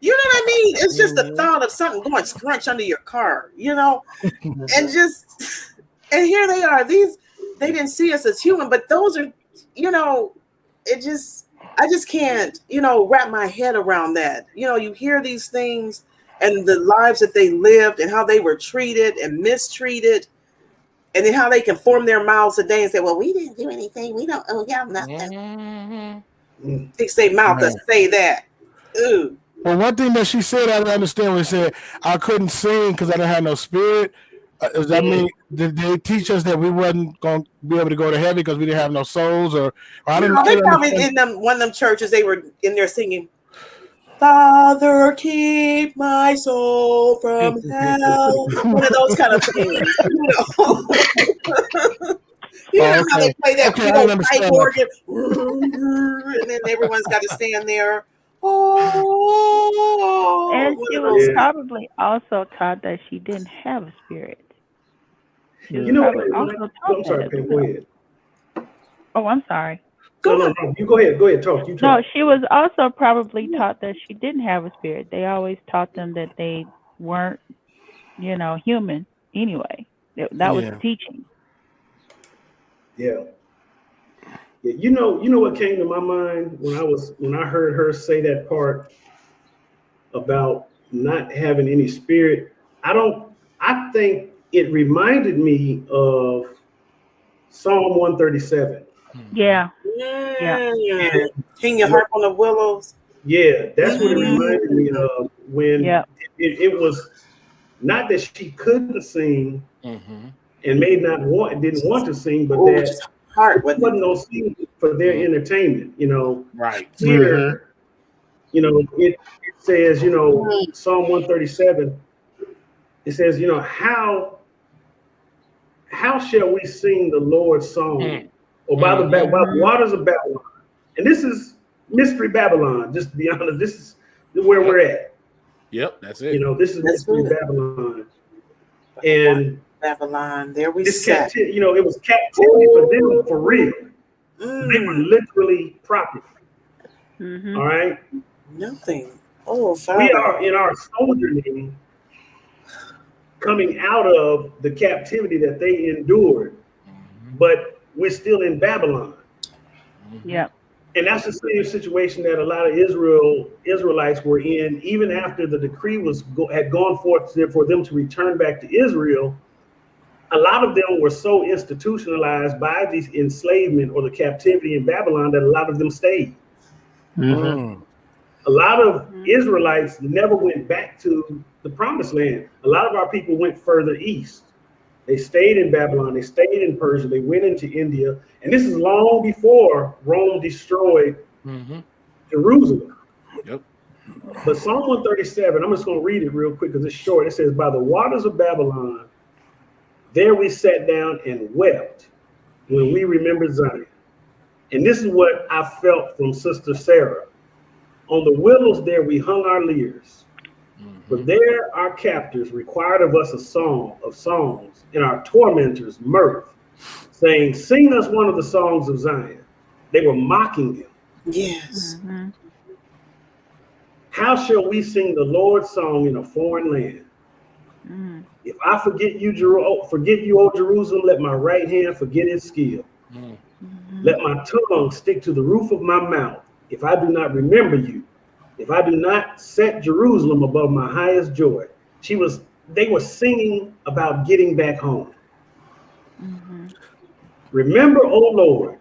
[SPEAKER 2] you know what I mean? It's just the thought of something going scrunch under your car, you know? and here they are. They didn't see us as human, but those are, you know, I just can't, you know, wrap my head around that. You know, you hear these things and the lives that they lived and how they were treated and mistreated, and then how they can form their mouths today and say, well, we didn't do anything. We don't owe y'all nothing. Fix their mouth to say that. Ooh.
[SPEAKER 5] Well, one thing that she said, I didn't understand when she said, I couldn't sing because I didn't have no spirit. Does that mean did they teach us that we wasn't going to be able to go to heaven because we didn't have no souls, or I didn't?
[SPEAKER 2] No,
[SPEAKER 5] I
[SPEAKER 2] they
[SPEAKER 5] didn't
[SPEAKER 2] probably
[SPEAKER 5] understand.
[SPEAKER 2] in one of them churches. They were in there singing, "Father, keep my soul from hell." One of those kind of things, You know
[SPEAKER 5] Oh,
[SPEAKER 2] how they
[SPEAKER 5] okay,
[SPEAKER 2] play that
[SPEAKER 5] okay,
[SPEAKER 2] big
[SPEAKER 5] I didn't
[SPEAKER 2] old pipe
[SPEAKER 5] understand that.
[SPEAKER 2] organ, and then everyone's got to stand there. Oh,
[SPEAKER 4] And
[SPEAKER 2] one
[SPEAKER 4] she
[SPEAKER 2] of
[SPEAKER 4] was
[SPEAKER 2] those.
[SPEAKER 1] Yeah.
[SPEAKER 4] probably also taught that she didn't have a spirit. She was
[SPEAKER 1] You know what?
[SPEAKER 4] probably also taught
[SPEAKER 1] I'm
[SPEAKER 4] that
[SPEAKER 1] sorry,
[SPEAKER 4] as
[SPEAKER 1] Pam. Go
[SPEAKER 4] well.
[SPEAKER 1] ahead.
[SPEAKER 4] Oh, I'm sorry.
[SPEAKER 1] No,
[SPEAKER 2] Go
[SPEAKER 1] no,
[SPEAKER 2] on.
[SPEAKER 1] no. You go ahead. Go ahead. Talk. You
[SPEAKER 4] No,
[SPEAKER 1] talk.
[SPEAKER 4] she was also probably taught that she didn't have a spirit. They always taught them that they weren't, human anyway. That was
[SPEAKER 5] Yeah.
[SPEAKER 4] the teaching.
[SPEAKER 1] Yeah. Yeah. You know what came to my mind when I heard her say that part about not having any spirit. I think it reminded me of Psalm 137.
[SPEAKER 4] Yeah. Yeah.
[SPEAKER 2] Mm. Hang your
[SPEAKER 1] And
[SPEAKER 2] harp on the willows.
[SPEAKER 1] yeah, that's what it reminded me
[SPEAKER 2] Mm.
[SPEAKER 1] of when
[SPEAKER 4] Yeah.
[SPEAKER 1] it was not that she couldn't sing
[SPEAKER 6] Mm-hmm.
[SPEAKER 1] and didn't want to sing, but
[SPEAKER 2] Oh,
[SPEAKER 1] that
[SPEAKER 2] just heart,
[SPEAKER 1] she
[SPEAKER 2] wasn't
[SPEAKER 1] wasn't
[SPEAKER 2] it?
[SPEAKER 1] gonna sing for their entertainment.
[SPEAKER 6] Right.
[SPEAKER 5] Mm-hmm.
[SPEAKER 1] Here, it says,
[SPEAKER 2] Mm.
[SPEAKER 1] Psalm 137, it says, how shall we sing the Lord's song? Or by the
[SPEAKER 4] Mhm.
[SPEAKER 1] waters of Babylon. And this is Mystery Babylon, just to be honest. This is where we're at.
[SPEAKER 6] Yep, that's it.
[SPEAKER 1] This is
[SPEAKER 2] That's
[SPEAKER 1] Mystery
[SPEAKER 2] good.
[SPEAKER 1] Babylon. And
[SPEAKER 2] Babylon, there we
[SPEAKER 1] this
[SPEAKER 2] sat.
[SPEAKER 1] captivity, it was captivity for them for real. They were
[SPEAKER 2] Mm.
[SPEAKER 1] literally property.
[SPEAKER 4] Mhm.
[SPEAKER 1] All right.
[SPEAKER 2] Nothing. Oh,
[SPEAKER 1] We
[SPEAKER 2] Father.
[SPEAKER 1] are in our sojourning coming out of the captivity that they endured, but we're still in Babylon.
[SPEAKER 4] Yep.
[SPEAKER 1] And that's the same situation that a lot of Israelites were in, even after the decree had gone forth for them to return back to Israel. A lot of them were so institutionalized by the enslavement or the captivity in Babylon that a lot of them stayed.
[SPEAKER 5] Mm-hmm.
[SPEAKER 1] A lot of Israelites never went back to the promised land. A lot of our people went further east. They stayed in Babylon, they stayed in Persia, they went into India. And this is long before Rome destroyed Jerusalem.
[SPEAKER 6] Yep.
[SPEAKER 1] But Psalm 137, I'm just going to read it real quick because it's short. It says, by the waters of Babylon, there we sat down and wept when we remembered Zion. And this is what I felt from Sister Sarah. On the willows there we hung our lyres. For there our captors required of us a song of songs, and our tormentors mirth, saying, sing us one of the songs of Zion. They were mocking him.
[SPEAKER 2] Yes.
[SPEAKER 4] Mhm.
[SPEAKER 1] How shall we sing the Lord's song in a foreign land?
[SPEAKER 4] Mhm.
[SPEAKER 1] If I forget you, O Jerusalem, let my right hand forget its skill.
[SPEAKER 4] Mhm.
[SPEAKER 1] Let my tongue stick to the roof of my mouth. If I do not remember you, if I do not set Jerusalem above my highest joy. They were singing about getting back home.
[SPEAKER 4] Mhm.
[SPEAKER 1] Remember, O Lord,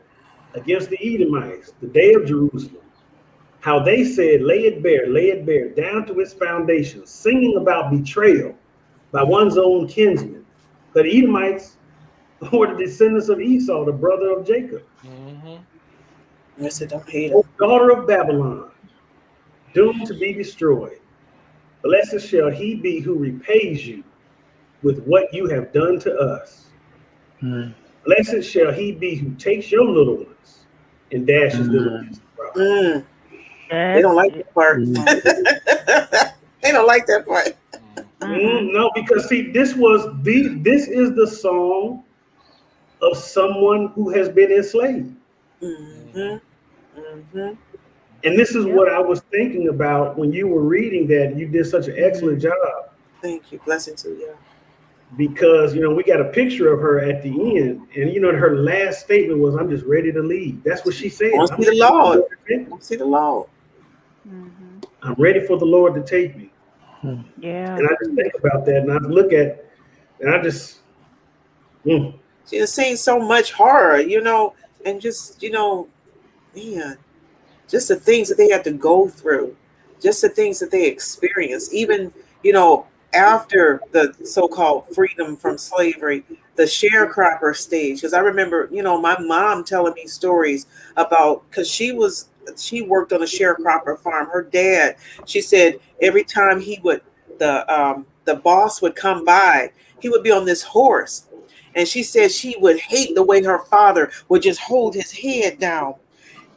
[SPEAKER 1] against the Edomites, the day of Jerusalem, how they said, lay it bare, down to its foundations, singing about betrayal by one's own kinsmen. The Edomites were the descendants of Esau, the brother of Jacob.
[SPEAKER 2] Yes, I don't hate
[SPEAKER 1] O
[SPEAKER 2] him.
[SPEAKER 1] daughter of Babylon, doomed to be destroyed. Blessed shall he be who repays you with what you have done to us. Blessed shall he be who takes your little ones and dashes them against the rock.
[SPEAKER 2] Mm. They
[SPEAKER 4] That's
[SPEAKER 2] don't like
[SPEAKER 4] it.
[SPEAKER 2] that part. They don't like that part.
[SPEAKER 1] No, because see, this is the song of someone who has been enslaved.
[SPEAKER 2] Mm-hmm. Mm-hmm.
[SPEAKER 1] And this is
[SPEAKER 4] Yep.
[SPEAKER 1] what I was thinking about when you were reading that. You did such an excellent job
[SPEAKER 2] Thank you. Blessing to you.
[SPEAKER 1] because, we got a picture of her at the end. And, her last statement was, I'm just ready to leave. That's what she said.
[SPEAKER 2] I want to see the Lord. I want to see the Lord.
[SPEAKER 4] Mhm.
[SPEAKER 1] I'm ready for the Lord to take me.
[SPEAKER 4] Yeah.
[SPEAKER 1] And I just think about that and I look at, and I just,
[SPEAKER 2] She has seen so much horror, and just, man, just the things that they had to go through, just the things that they experienced, even, after the so-called freedom from slavery, the sharecropper stage. Because I remember, my mom telling me stories about, because she worked on a sharecropper farm. Her dad, she said, every time the boss would come by, he would be on this horse. And she said she would hate the way her father would just hold his head down.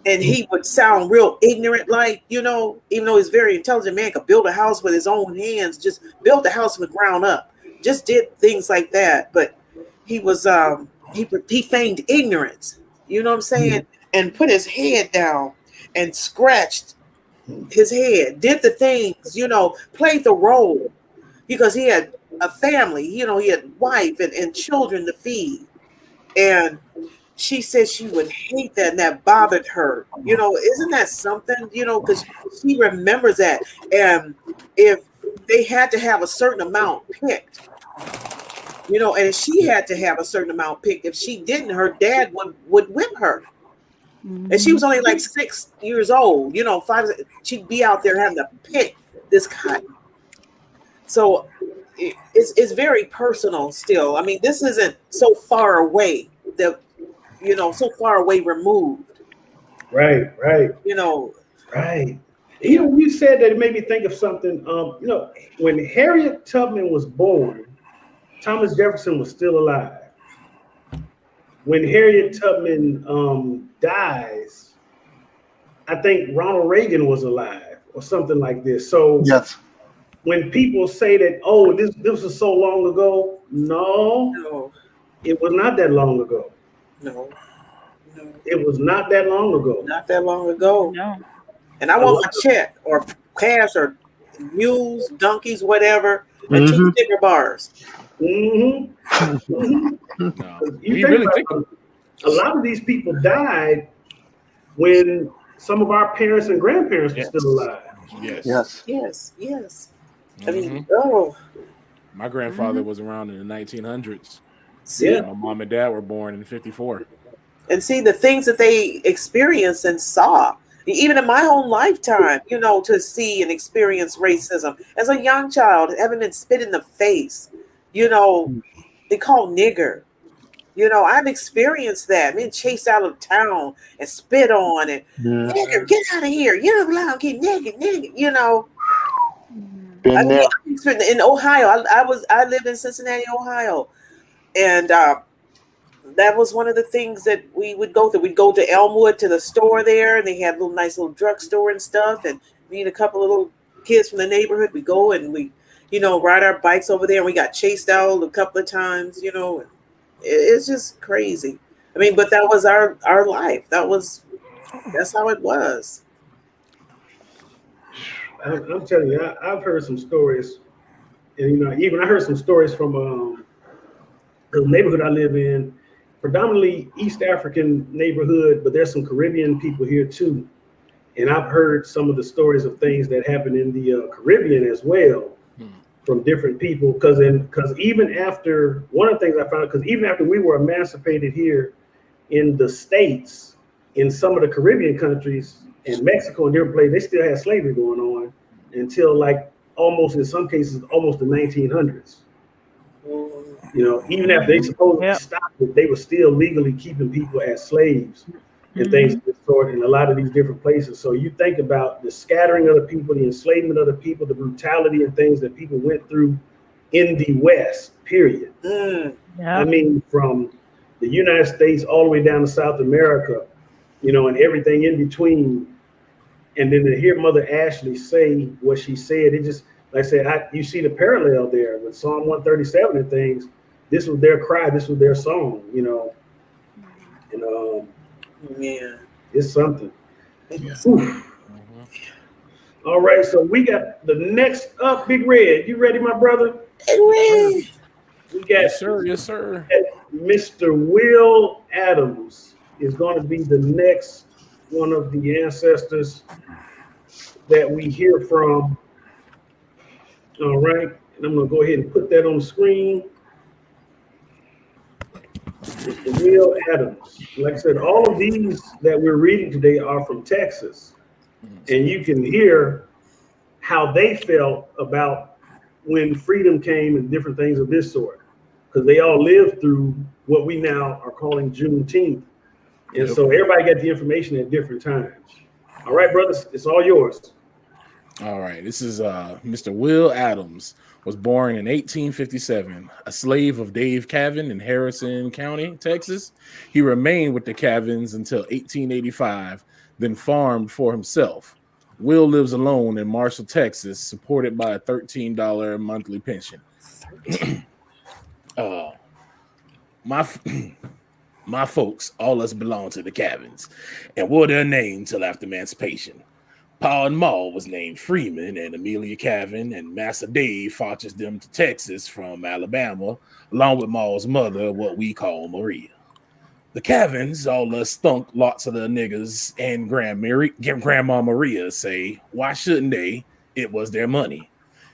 [SPEAKER 2] And he would sound real ignorant, like, even though he's a very intelligent man, could build a house with his own hands, just built the house from the ground up, just did things like that. But he was, he feigned ignorance, you know what I'm saying? And put his head down and scratched his head, did the things, played the role, because he had a family, he had wife and children to feed. And she said she would hate that, and that bothered her. Isn't that something? Because she remembers that. And if they had to have a certain amount picked, and she had to have a certain amount picked. If she didn't, her dad would whip her. And she was only like 6 years old, 5. She'd be out there having to pick this cotton. So it's very personal still. I mean, this isn't so far away that, so far away removed.
[SPEAKER 1] Right.
[SPEAKER 2] Right.
[SPEAKER 1] You said that, it made me think of something. When Harriet Tubman was born, Thomas Jefferson was still alive. When Harriet Tubman dies, I think Ronald Reagan was alive or something like this. So
[SPEAKER 3] yes.
[SPEAKER 1] When people say that, oh, this was so long ago, no, it was not that long ago.
[SPEAKER 2] No.
[SPEAKER 1] It was not that long ago.
[SPEAKER 2] Not that long ago.
[SPEAKER 4] No.
[SPEAKER 2] And I want my check or cash or mules, donkeys, whatever, and 2 sticker bars.
[SPEAKER 1] You think a lot of these people died when some of our parents and grandparents were still alive.
[SPEAKER 2] Yes. I mean,
[SPEAKER 6] my grandfather was around in the 1900s.
[SPEAKER 2] Yeah.
[SPEAKER 6] My mom and dad were born in 54.
[SPEAKER 2] And see the things that they experienced and saw, even in my own lifetime, to see and experience racism as a young child, having been spit in the face, they call nigger. I've experienced that, being chased out of town and spit on and nigger, get out of here. You don't belong here, nigger.
[SPEAKER 3] Been there.
[SPEAKER 2] In Ohio, I lived in Cincinnati, Ohio, and that was one of the things that we would go through. We'd go to Elmwood to the store there, and they had a nice little drugstore and stuff. And me and a couple of little kids from the neighborhood, we go and we, ride our bikes over there. And we got chased out a couple of times. It's just crazy. I mean, but that was our life. That's how it was.
[SPEAKER 1] I'm telling you, I've heard some stories, and even I heard some stories from the neighborhood I live in, predominantly East African neighborhood, but there's some Caribbean people here too. And I've heard some of the stories of things that happened in the Caribbean as well from different people. Because even after, one of the things I found, because even after we were emancipated here in the States, in some of the Caribbean countries, in Mexico and different places, they still had slavery going on until almost, in some cases, almost the 1900s. Even after they supposedly stopped it, they were still legally keeping people as slaves and things of this sort in a lot of these different places. So you think about the scattering of the people, the enslavement of the people, the brutality and things that people went through in the West, period. I mean, from the United States all the way down to South America, and everything in between. And then to hear Mother Ashley say what she said, it just, like I said, you see the parallel there with Psalm 137 and things. This was their cry, this was their song, and it's something. All right, so we got the next up, Big Red. You ready, my brother?
[SPEAKER 2] Hey,
[SPEAKER 1] we got
[SPEAKER 6] Yes, sir.
[SPEAKER 1] Mr. Will Adams is going to be the next one of the ancestors that we hear from. All right, and I'm going to go ahead and put that on the screen. Mr. Will Adams. Like I said, all of these that we're reading today are from Texas. And you can hear how they felt about when freedom came and different things of this sort, because they all lived through what we now are calling Juneteenth. And
[SPEAKER 6] Yep.
[SPEAKER 1] so everybody got the information at different times. All right, brothers, it's all yours.
[SPEAKER 6] All right, this is Mr. Will Adams. Was born in 1857, a slave of Dave Cavin in Harrison County, Texas. He remained with the Cavins until 1885, then farmed for himself. Will lives alone in Marshall, Texas, supported by a $13 monthly pension. My folks, all us belong to the Cavins, and wore their name till after emancipation. Pa and Ma was named Freeman and Amelia Cavin, and Massa Dave fetches them to Texas from Alabama, along with Ma's mother, what we call Maria. The Cavins, all us thunk lots of the niggas, and Grandma Maria say, why shouldn't they? It was their money.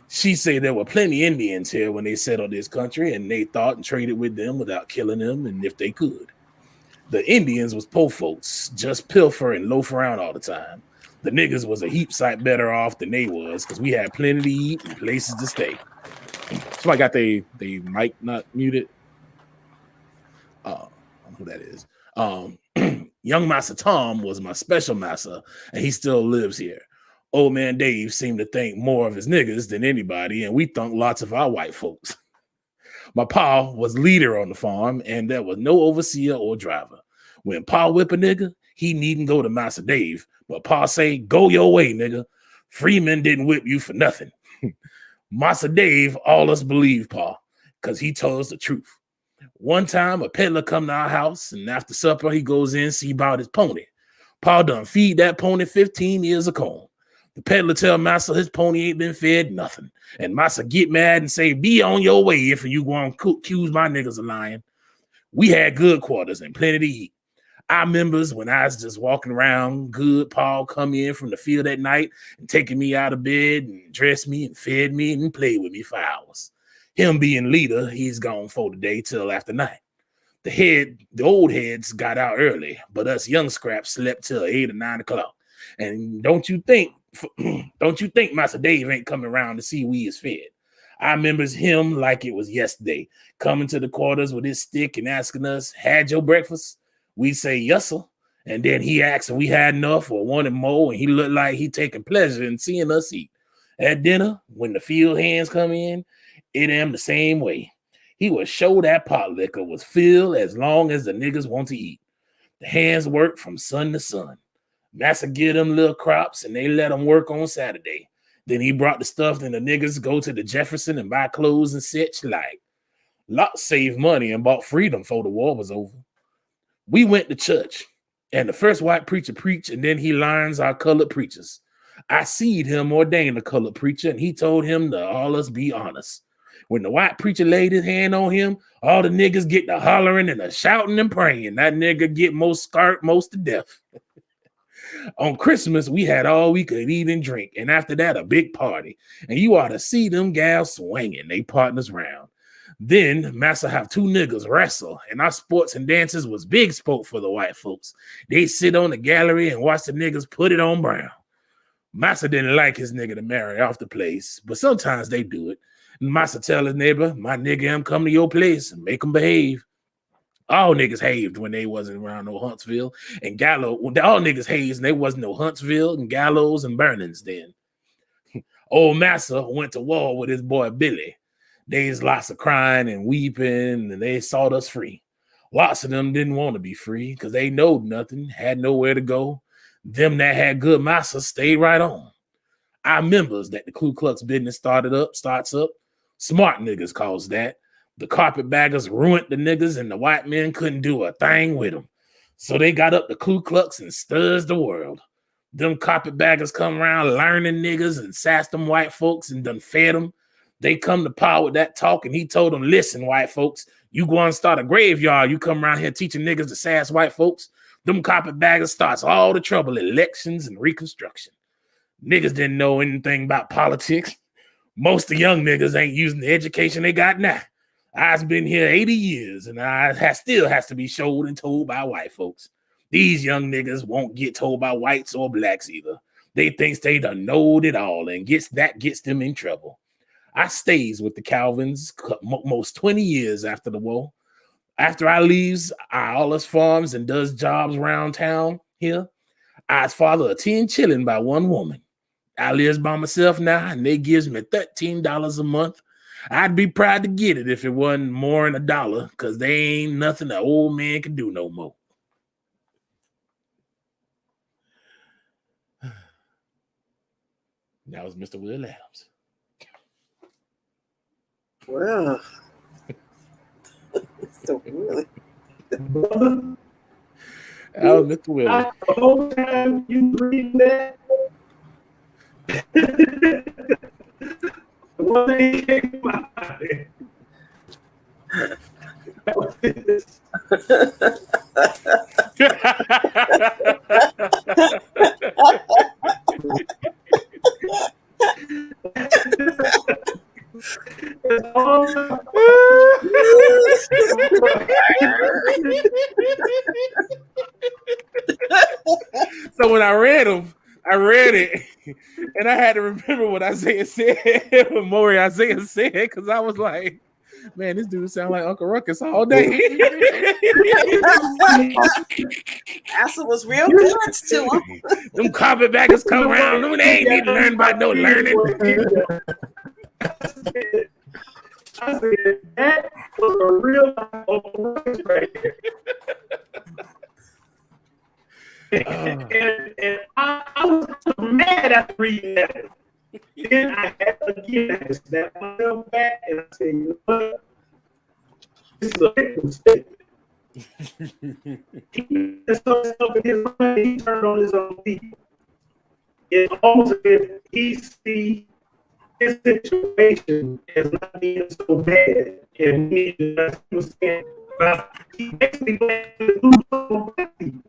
[SPEAKER 6] She say there were plenty Indians here when they settled this country, and they thought and traded with them without killing them, and if they could. The Indians was poor folks, just pilfer and loaf around all the time. The niggas was a heap sight better off than they was, because we had plenty to eat and places to stay. So I got they mic not muted. I don't know who that is. Young Massa Tom was my special massa, and he still lives here. Old man Dave seemed to think more of his niggas than anybody, and we thunk lots of our white folks. My pa was leader on the farm, and there was no overseer or driver. When pa whip a nigga, he needn't go to Massa Dave, but pa say, go your way, nigga. Freeman didn't whip you for nothing. Massa Dave, all us believe pa, because he told us the truth. One time, a peddler come to our house, and after supper, he goes in, see about his pony. Pa done feed that pony 15 years of corn. The peddler tell Massa his pony ain't been fed nothing. And Massa get mad and say, be on your way if you want to accuse my niggas of lying. We had good quarters and plenty to eat. I remembers when I was just walking around good, Paul come in from the field at night and taking me out of bed and dressed me and fed me and played with me for hours. Him being leader, he's gone for the day till after night. The old heads got out early, but us young scraps slept till 8 or 9 o'clock. And don't you think Master Dave ain't coming around to see we is fed. I remembers him like it was yesterday, coming to the quarters with his stick and asking us, had your breakfast? We say, yes, sir. And then he asked if we had enough or wanted more, and he looked like he taking pleasure in seeing us eat. At dinner, when the field hands come in, it am the same way. He would show that pot liquor was filled as long as the niggas want to eat. The hands work from sun to sun. Massa give them little crops, and they let them work on Saturday. Then he brought the stuff, and the niggas go to the Jefferson and buy clothes and such like. Lots saved money and bought freedom before the war was over. We went to church, and the first white preacher preached, and then he learns our colored preachers. I seed him ordain a colored preacher, and he told him to all us be honest. When the white preacher laid his hand on him, all the niggas get the hollering and the shouting and praying. That nigga get most scarred, most to death. On Christmas, we had all we could eat and drink, and after that, a big party. And you ought to see them gals swinging, they partners round. Then Massa have 2 niggas wrestle, and our sports and dances was big sport for the white folks. They sit on the gallery and watch the niggas put it on brown. Massa didn't like his nigga to marry off the place, but sometimes they do it. And Massa tell his neighbor, my nigga, I'm coming to your place and make them behave. All niggas haved when they wasn't around no Huntsville and Gallows. All niggas hazed and there wasn't no Huntsville and Gallows and Burnings then. Old Massa went to war with his boy Billy. There's lots of crying and weeping, and they sought us free. Lots of them didn't want to be free because they knowed nothing, had nowhere to go. Them that had good massa stayed right on. I remembers that the Ku Klux business starts up. Smart niggas calls that. The carpetbaggers ruined the niggas, and the white men couldn't do a thing with them. So they got up the Ku Klux and stirs the world. Them carpetbaggers come around learning niggas and sassed them white folks and done fed them. They come to power with that talk, and he told them, listen, white folks, you go and start a graveyard. You come around here teaching niggas to sass white folks. Them carpetbaggers starts all the trouble, elections and reconstruction. Niggas didn't know anything about politics. Most of young niggas ain't using the education they got now. I've been here 80 years, and I still has to be showed and told by white folks. These young niggas won't get told by whites or blacks either. They thinks they done knowed it all, and gets them in trouble. I stays with the Calvins most 20 years after the war. After I leaves all us farms and does jobs around town here, I's father of 10 children by one woman. I lives by myself now, and they gives me $13 a month. I'd be proud to get it if it wasn't more than $1, because they ain't nothing an old man can do no more. That was Mr. Will Adams.
[SPEAKER 2] Well, so really.
[SPEAKER 1] Brother,
[SPEAKER 6] That was Mr. Will.
[SPEAKER 1] the whole time you read that, the one thing that came to my mind, that was this.
[SPEAKER 6] So when I read it, and I had to remember what Isaiah said, what Maury Isaiah said, because I was like, man, this dude sound like Uncle Ruckus all day.
[SPEAKER 2] Asa was real good to him.
[SPEAKER 6] Them carpetbaggers come around, them, they ain't need to learn about no learning.
[SPEAKER 1] I said, that was a real life Uncle Ruckus right there. And I was mad after reading that. Then I had again snap myself back and I said, you know what? This is a victim statement. He just himself in his mind, he turned on his own feet. It's almost as if he sees his situation as not being so bad. And he was saying, well, he makes me glad to do something black people.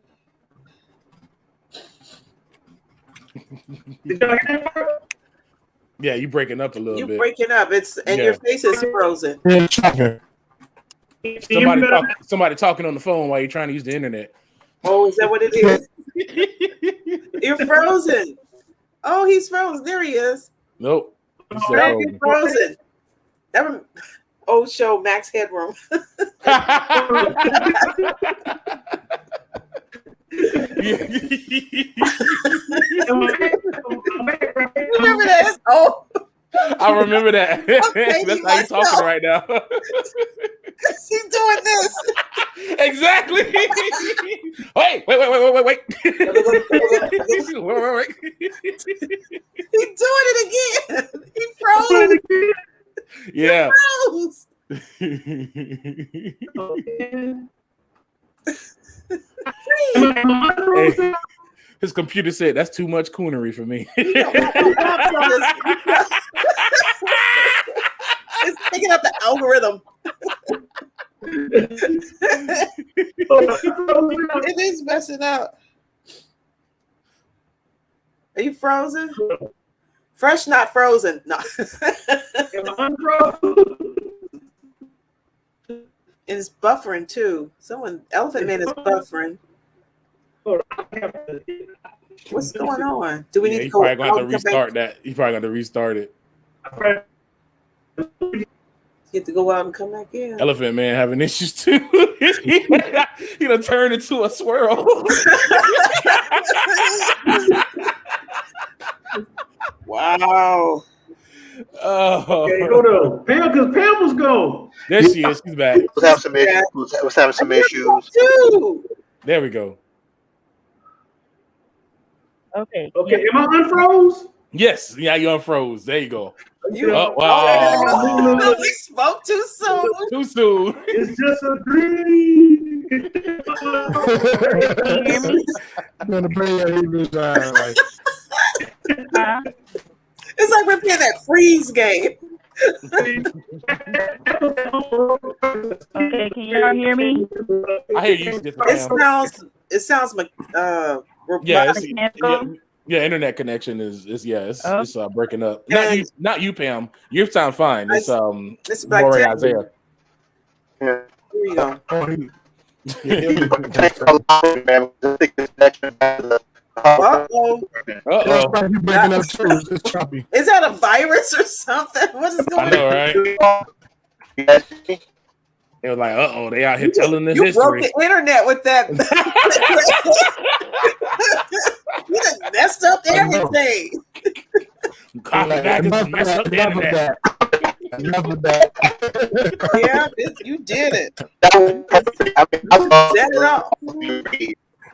[SPEAKER 1] Did y'all hear that?
[SPEAKER 6] Yeah, you breaking up a little bit.
[SPEAKER 2] You breaking up. Your face is frozen.
[SPEAKER 6] Somebody talking on the phone while you're trying to use the internet.
[SPEAKER 2] Oh, is that what it is? You're frozen. Oh, he's frozen. There he is.
[SPEAKER 6] Nope. He's still
[SPEAKER 2] No, he's frozen. That old show, Max Headroom. Remember that? Oh,
[SPEAKER 6] I remember that.
[SPEAKER 2] Okay,
[SPEAKER 6] That's how he's talking right now.
[SPEAKER 2] he's doing this.
[SPEAKER 6] Exactly. Wait. Wait.
[SPEAKER 2] He's doing it again. He froze.
[SPEAKER 6] Yeah.
[SPEAKER 2] He
[SPEAKER 6] Hey, his computer said that's too much coonery for me.
[SPEAKER 2] It's picking up the algorithm. It is messing up. Are you frozen? Fresh, not frozen. No. It's buffering too. Elephant Man is buffering. What's going on? Do we need to go?
[SPEAKER 6] Probably going to restart that. You probably got to restart it.
[SPEAKER 2] You have to go out and come back in.
[SPEAKER 6] Elephant Man having issues too. He done turned into a swirl.
[SPEAKER 2] Wow.
[SPEAKER 6] Oh.
[SPEAKER 1] Okay, hold on. Pam, because Pam was gone.
[SPEAKER 6] There she is. She's back.
[SPEAKER 3] Was having some issues.
[SPEAKER 6] There we go.
[SPEAKER 4] Okay.
[SPEAKER 1] Okay, am I unfroze?
[SPEAKER 6] Yes. Yeah, you unfroze. There you go.
[SPEAKER 2] Wow.
[SPEAKER 6] Wow.
[SPEAKER 2] We spoke too soon.
[SPEAKER 6] Too soon.
[SPEAKER 1] It's just a dream.
[SPEAKER 5] I'm gonna bring your Hebrews down. Like,
[SPEAKER 2] It's like we're playing that freeze game.
[SPEAKER 4] Okay, can y'all hear me?
[SPEAKER 6] I hear you.
[SPEAKER 2] It sounds like
[SPEAKER 6] Yeah,
[SPEAKER 4] Mechanical?
[SPEAKER 6] yeah. Internet connection is breaking up. Not you, Pam. You sound fine. It's
[SPEAKER 2] Black
[SPEAKER 6] Maury
[SPEAKER 2] Tech.
[SPEAKER 6] Isaiah.
[SPEAKER 3] Yeah.
[SPEAKER 2] Here you go.
[SPEAKER 5] oh,
[SPEAKER 3] Thanks a lot, man. I think this connection has
[SPEAKER 2] Uh-oh.
[SPEAKER 6] Uh-oh.
[SPEAKER 5] You breaking up too. It's choppy.
[SPEAKER 2] Is that a virus or something? What is going
[SPEAKER 6] I know,
[SPEAKER 2] on?
[SPEAKER 6] right? It was like, uh-oh, they out here telling the
[SPEAKER 2] You broke
[SPEAKER 6] history.
[SPEAKER 2] the internet with that. You done messed up everything.
[SPEAKER 6] Carpetbaggers done messed up the internet.
[SPEAKER 5] Enough of that.
[SPEAKER 2] Yeah, you did it.
[SPEAKER 3] That was perfect. I mean,
[SPEAKER 2] Set it up.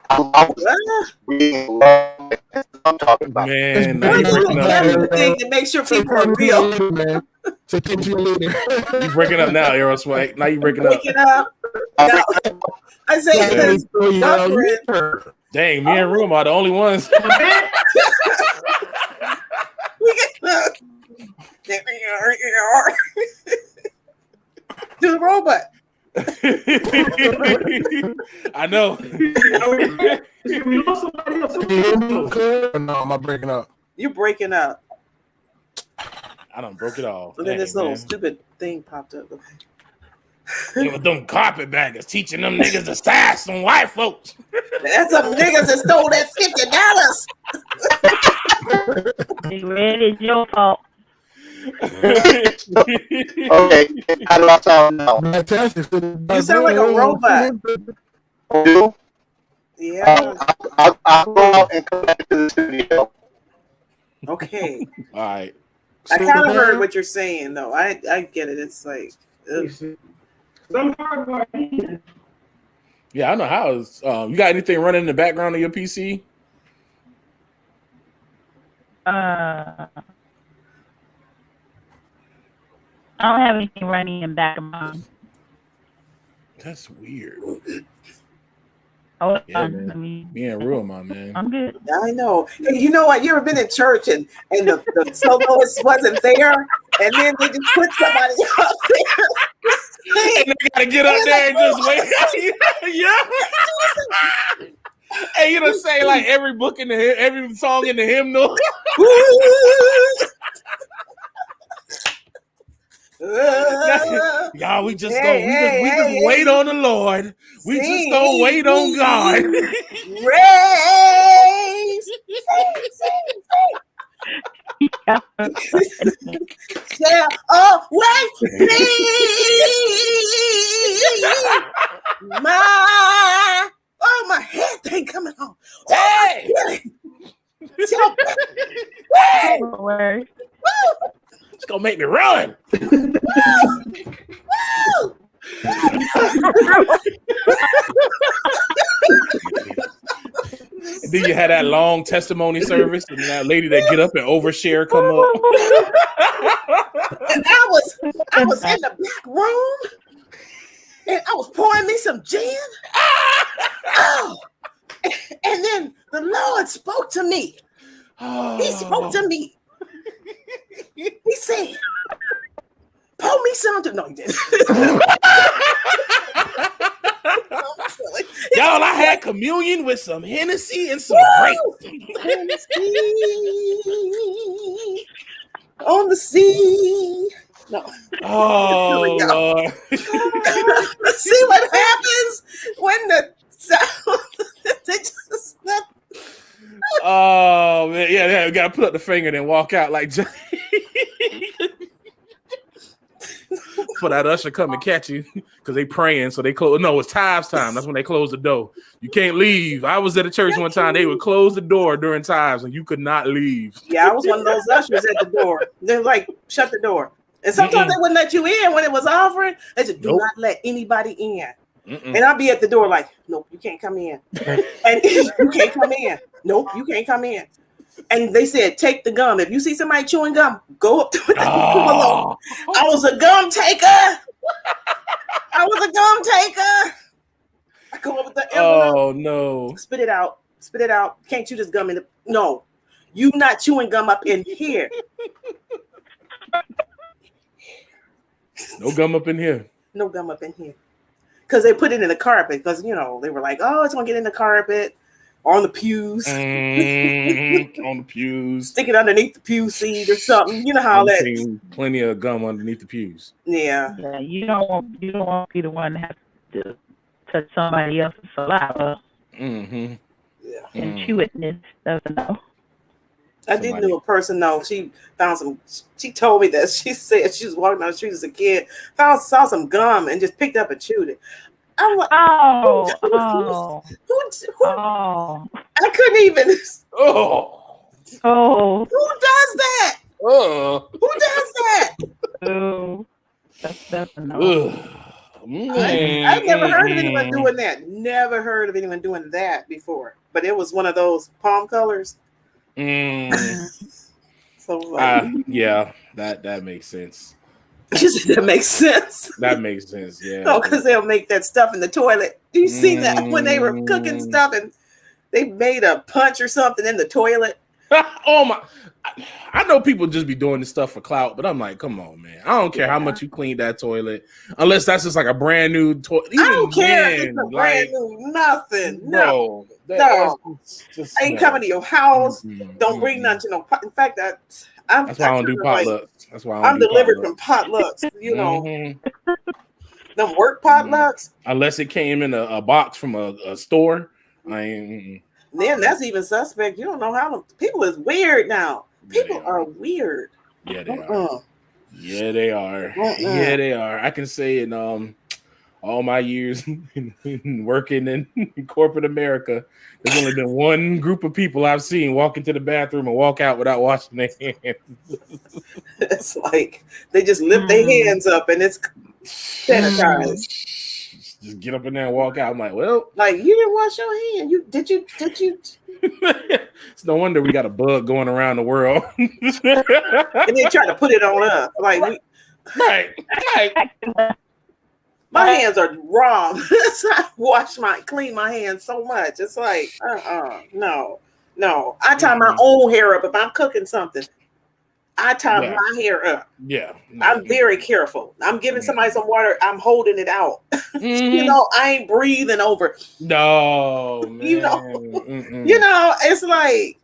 [SPEAKER 3] I was reading love. That's what I'm talking about.
[SPEAKER 6] Man, now
[SPEAKER 2] What
[SPEAKER 6] you
[SPEAKER 2] is
[SPEAKER 6] breaking
[SPEAKER 2] the
[SPEAKER 6] up.
[SPEAKER 2] camera thing to make sure people are real?
[SPEAKER 5] Man. So talk to you later.
[SPEAKER 6] You breaking up now, Aerosmith. Now you breaking up.
[SPEAKER 2] Waking up. No, I say
[SPEAKER 6] Yeah.
[SPEAKER 2] this. Buffering.
[SPEAKER 6] Dang, me and Room are the only ones.
[SPEAKER 2] Do the robot.
[SPEAKER 6] I know.
[SPEAKER 1] We lost somebody else.
[SPEAKER 5] No, am I breaking up?
[SPEAKER 2] You're breaking up.
[SPEAKER 6] I done broke it off.
[SPEAKER 2] And then
[SPEAKER 6] Dang,
[SPEAKER 2] this little
[SPEAKER 6] man.
[SPEAKER 2] stupid thing popped up.
[SPEAKER 6] It was them carpetbaggers teaching them niggas to sass some white folks.
[SPEAKER 2] That's some niggas that stole that $50.
[SPEAKER 4] It's your fault.
[SPEAKER 3] Okay, how do I sound now?
[SPEAKER 5] Fantastic.
[SPEAKER 2] You sound like a robot.
[SPEAKER 3] Do?
[SPEAKER 2] Yeah.
[SPEAKER 3] I'll go out and come back to the studio.
[SPEAKER 2] Okay.
[SPEAKER 6] All right.
[SPEAKER 2] I kind of heard what you're saying, though. I get it. It's like, ugh.
[SPEAKER 1] Some hardware in.
[SPEAKER 6] Yeah, I know how. It's, you got anything running in the background of your PC?
[SPEAKER 4] I don't have anything running in back of mine.
[SPEAKER 6] That's weird.
[SPEAKER 4] Oh,
[SPEAKER 6] Yeah, man. Me and Real, my man.
[SPEAKER 4] I'm good.
[SPEAKER 2] I know. Hey, you know what? You ever been in church and the soloist wasn't there, and then they just put somebody up there.
[SPEAKER 6] And they gotta get up there and just wait. Yeah. Hey, you don't say like every book in the every song in the hymnal. Y'all, we just wait on the Lord. We just don't wait on God.
[SPEAKER 2] Praise. Yeah. Oh, wait, please. My head thing coming home.
[SPEAKER 6] Hey. It's gonna make me run. Then you had that long testimony service, and that lady that get up and overshare come up.
[SPEAKER 2] And I was in the back room, and I was pouring me some gin. Oh. And then the Lord spoke to me. He spoke to me. He said, pour me something. No, he didn't.
[SPEAKER 6] Y'all, I had communion with some Hennessy and some grapes.
[SPEAKER 2] On the sea. No.
[SPEAKER 6] Oh, Lord.
[SPEAKER 2] See what happens when the sound they just
[SPEAKER 6] Oh, man. Yeah, we got to put up the finger and then walk out like Johnny. For that usher come and catch you because they praying, so they close. No, it's tithes time. That's when they close the door. You can't leave. I was at a church one time. They would close the door during tithes, and you could not leave.
[SPEAKER 2] Yeah, I was one of those ushers at the door. They're like, shut the door. And sometimes they wouldn't let you in when it was offering. They said, do not let anybody in. And I'll be at the door like, nope, you can't come in. And you can't come in. Nope, you can't come in. And they said, take the gum. If you see somebody chewing gum, go up to it. I was a gum taker. I go up with the envelope.
[SPEAKER 6] Oh, no.
[SPEAKER 2] Spit it out. Can't chew this gum in the... No, you not chewing gum up in here.
[SPEAKER 6] No gum up in here.
[SPEAKER 2] No gum up in here. Because they put it in the carpet. Because, they were like, oh, it's going to get in the carpet. On the pews.
[SPEAKER 6] On the pews.
[SPEAKER 2] Stick it underneath the pew seat or something. You know how that...
[SPEAKER 6] Plenty of gum underneath the pews.
[SPEAKER 2] Yeah.
[SPEAKER 4] Yeah, you don't want to be the one that has to touch somebody else's saliva.
[SPEAKER 6] Mm-hmm.
[SPEAKER 2] Yeah.
[SPEAKER 4] intuitiveness doesn't know.
[SPEAKER 2] I did know a person though. She found some. She told me that she said she was walking down the street as a kid, saw some gum and just picked up and chewed it. I'm like,
[SPEAKER 4] oh.
[SPEAKER 2] I couldn't even.
[SPEAKER 4] Oh.
[SPEAKER 2] Who does that?
[SPEAKER 6] Oh.
[SPEAKER 2] Who does that?
[SPEAKER 4] Oh. That's a no.
[SPEAKER 2] I've never heard of anyone doing that. Never heard of anyone doing that before. But it was one of those palm colors.
[SPEAKER 6] So yeah, that makes sense.
[SPEAKER 2] That makes sense.
[SPEAKER 6] That makes sense. Yeah.
[SPEAKER 2] Oh, because they'll make that stuff in the toilet. Do you see that when they were cooking stuff and they made a punch or something in the toilet?
[SPEAKER 6] Oh my! I know people just be doing this stuff for clout, but I'm like, come on, man. I don't care how much you clean that toilet, unless that's just like a brand new toilet.
[SPEAKER 2] I don't care if it's a brand new nothing. No.
[SPEAKER 6] Just,
[SPEAKER 2] I ain't coming to your house. Don't bring nothing to no pot. In fact, that's why
[SPEAKER 6] I don't do potlucks. That's why
[SPEAKER 2] I'm delivered from potlucks. You know, them work potlucks.
[SPEAKER 6] Unless it came in a box from a store, I ain't.
[SPEAKER 2] Then that's even suspect. You don't know how people is weird now. People are weird.
[SPEAKER 6] Yeah, they are. Yeah, they are. Yeah, they are. I can say in all my years working in corporate America, there's only been one group of people I've seen walk into the bathroom and walk out without washing their hands.
[SPEAKER 2] It's like they just lift their hands up and it's sanitized.
[SPEAKER 6] Just get up in there and walk out. I'm like, well,
[SPEAKER 2] like you didn't wash your hand. Did you?
[SPEAKER 6] It's no wonder we got a bug going around the world.
[SPEAKER 2] And then try to put it on us. Like,
[SPEAKER 6] right.
[SPEAKER 2] My hands are raw. I clean my hands so much. It's like, no. I tie my own hair up if I'm cooking something. I tie my hair up.
[SPEAKER 6] Yeah.
[SPEAKER 2] I'm very careful. I'm giving somebody some water. I'm holding it out. You know, I ain't breathing over.
[SPEAKER 6] No, man.
[SPEAKER 2] You know, it's like,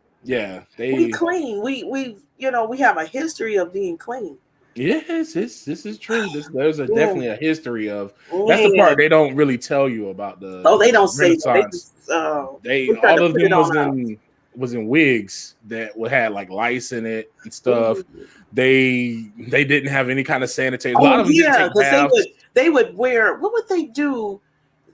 [SPEAKER 2] we clean. We have a history of being clean.
[SPEAKER 6] Yes, this is true. There's definitely a history of. That's the part they don't really tell you about the.
[SPEAKER 2] Oh, they don't say
[SPEAKER 6] that. All of them was in wigs that had like lice in it and stuff. Ooh. They didn't have any kind of sanitation. A lot of them didn't take baths.
[SPEAKER 2] They would wear. What would they do?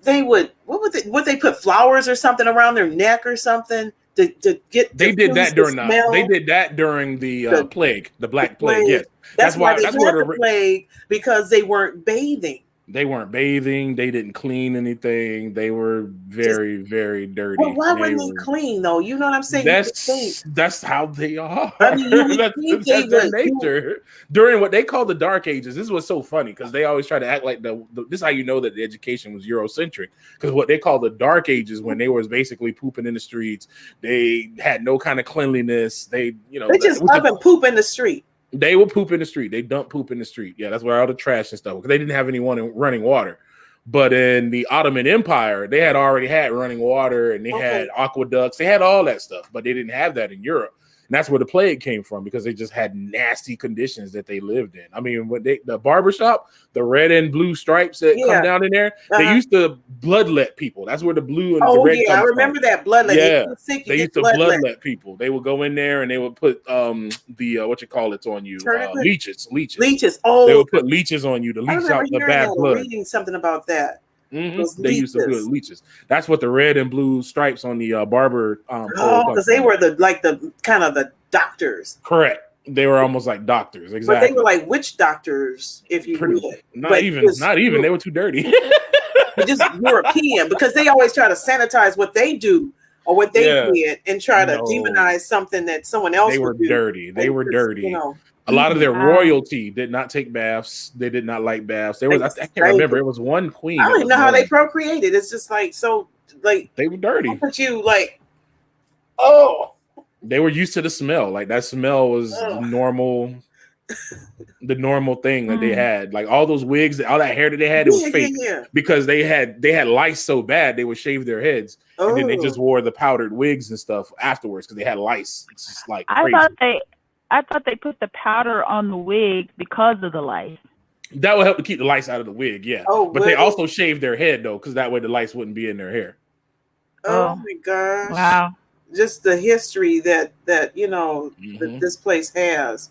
[SPEAKER 2] Would they put flowers or something around their neck or something to get?
[SPEAKER 6] They did that during the plague, the Black Plague. Yes,
[SPEAKER 2] that's why they had the plague, because they weren't bathing.
[SPEAKER 6] They weren't bathing. They didn't clean anything. They were very, very dirty.
[SPEAKER 2] Well, why wouldn't they clean though? You know what I'm saying?
[SPEAKER 6] That's how they are.
[SPEAKER 2] I mean,
[SPEAKER 6] that's their nature. During what they call the Dark Ages, this was so funny because they always try to act like this is how you know that the education was Eurocentric. Because what they call the Dark Ages, when they was basically pooping in the streets, they had no kind of cleanliness. They
[SPEAKER 2] just up and poop in the street.
[SPEAKER 6] They would poop in the street. They dump poop in the street. Yeah, that's where all the trash and stuff. Because they didn't have anyone running water. But in the Ottoman Empire, they had already had running water and they had aqueducts. They had all that stuff, but they didn't have that in Europe. And that's where the plague came from, because they just had nasty conditions that they lived in. I mean, when the barbershop, the red and blue stripes that come down in there, they used to bloodlet people. That's where the blue and the red comes
[SPEAKER 2] I remember
[SPEAKER 6] from.
[SPEAKER 2] that bloodlet.
[SPEAKER 6] Yeah, they used to bloodlet people. They would go in there and they would put on you, leeches. Oh,
[SPEAKER 2] they
[SPEAKER 6] would put leeches on you to leach out the bad blood.
[SPEAKER 2] Reading something about that.
[SPEAKER 6] They used to put leeches. That's what the red and blue stripes on the barber.
[SPEAKER 2] Because they were the kind of the doctors.
[SPEAKER 6] Correct. They were almost like doctors. Exactly.
[SPEAKER 2] But they were like witch doctors, if you would.
[SPEAKER 6] Not even. They were too dirty.
[SPEAKER 2] Just European, because they always try to sanitize what they do or what they did and try to demonize something that someone else would do.
[SPEAKER 6] Dirty. They were dirty. A lot of their royalty did not take baths. They did not like baths. There was I can't remember. It was one queen.
[SPEAKER 2] I don't even know how they procreated. It's just like
[SPEAKER 6] they were dirty.
[SPEAKER 2] But you
[SPEAKER 6] they were used to the smell. Like that smell was normal. The normal thing that they had, like all those wigs, all that hair that they had, it was fake because they had lice so bad they would shave their heads and then they just wore the powdered wigs and stuff afterwards because they had lice. It's just like crazy.
[SPEAKER 4] I thought they put the powder on the wig because of the lice.
[SPEAKER 6] That would help to keep the lice out of the wig, yeah. But they also shaved their head though, because that way the lice wouldn't be in their hair.
[SPEAKER 2] Oh my gosh!
[SPEAKER 4] Wow.
[SPEAKER 2] just the history that that this place has.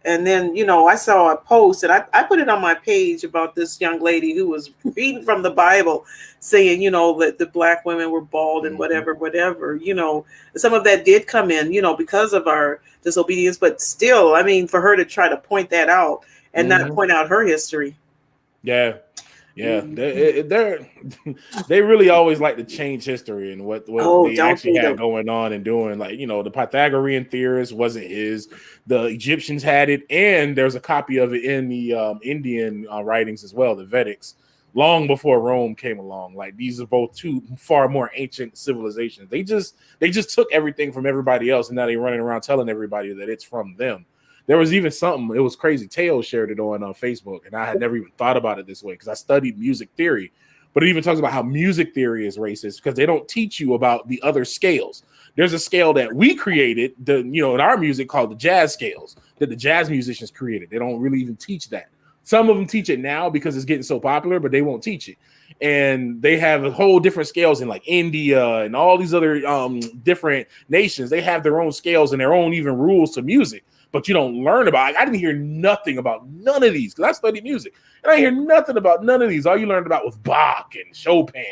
[SPEAKER 2] And then, I saw a post and I put it on my page about this young lady who was reading from the Bible saying, that the black women were bald and whatever. Some of that did come in, because of our disobedience. But still, I mean, for her to try to point that out and not point out her history.
[SPEAKER 6] Yeah. Yeah, they really always like to change history and what they actually had going on and doing. Like, the Pythagorean theorist wasn't his. The Egyptians had it, and there's a copy of it in the Indian writings as well, the Vedics, long before Rome came along. Like, these are both two far more ancient civilizations. They just took everything from everybody else, and now they're running around telling everybody that it's from them. There was even something, it was crazy. Teo shared it on Facebook, and I had never even thought about it this way because I studied music theory. But it even talks about how music theory is racist because they don't teach you about the other scales. There's a scale that we created, in our music called the jazz scales that the jazz musicians created. They don't really even teach that. Some of them teach it now because it's getting so popular, but they won't teach it. And they have a whole different scales in like India and all these other different nations. They have their own scales and their own even rules to music. But you don't learn about it. I didn't hear nothing about none of these because I studied music. And I hear nothing about none of these. All you learned about was Bach and Chopin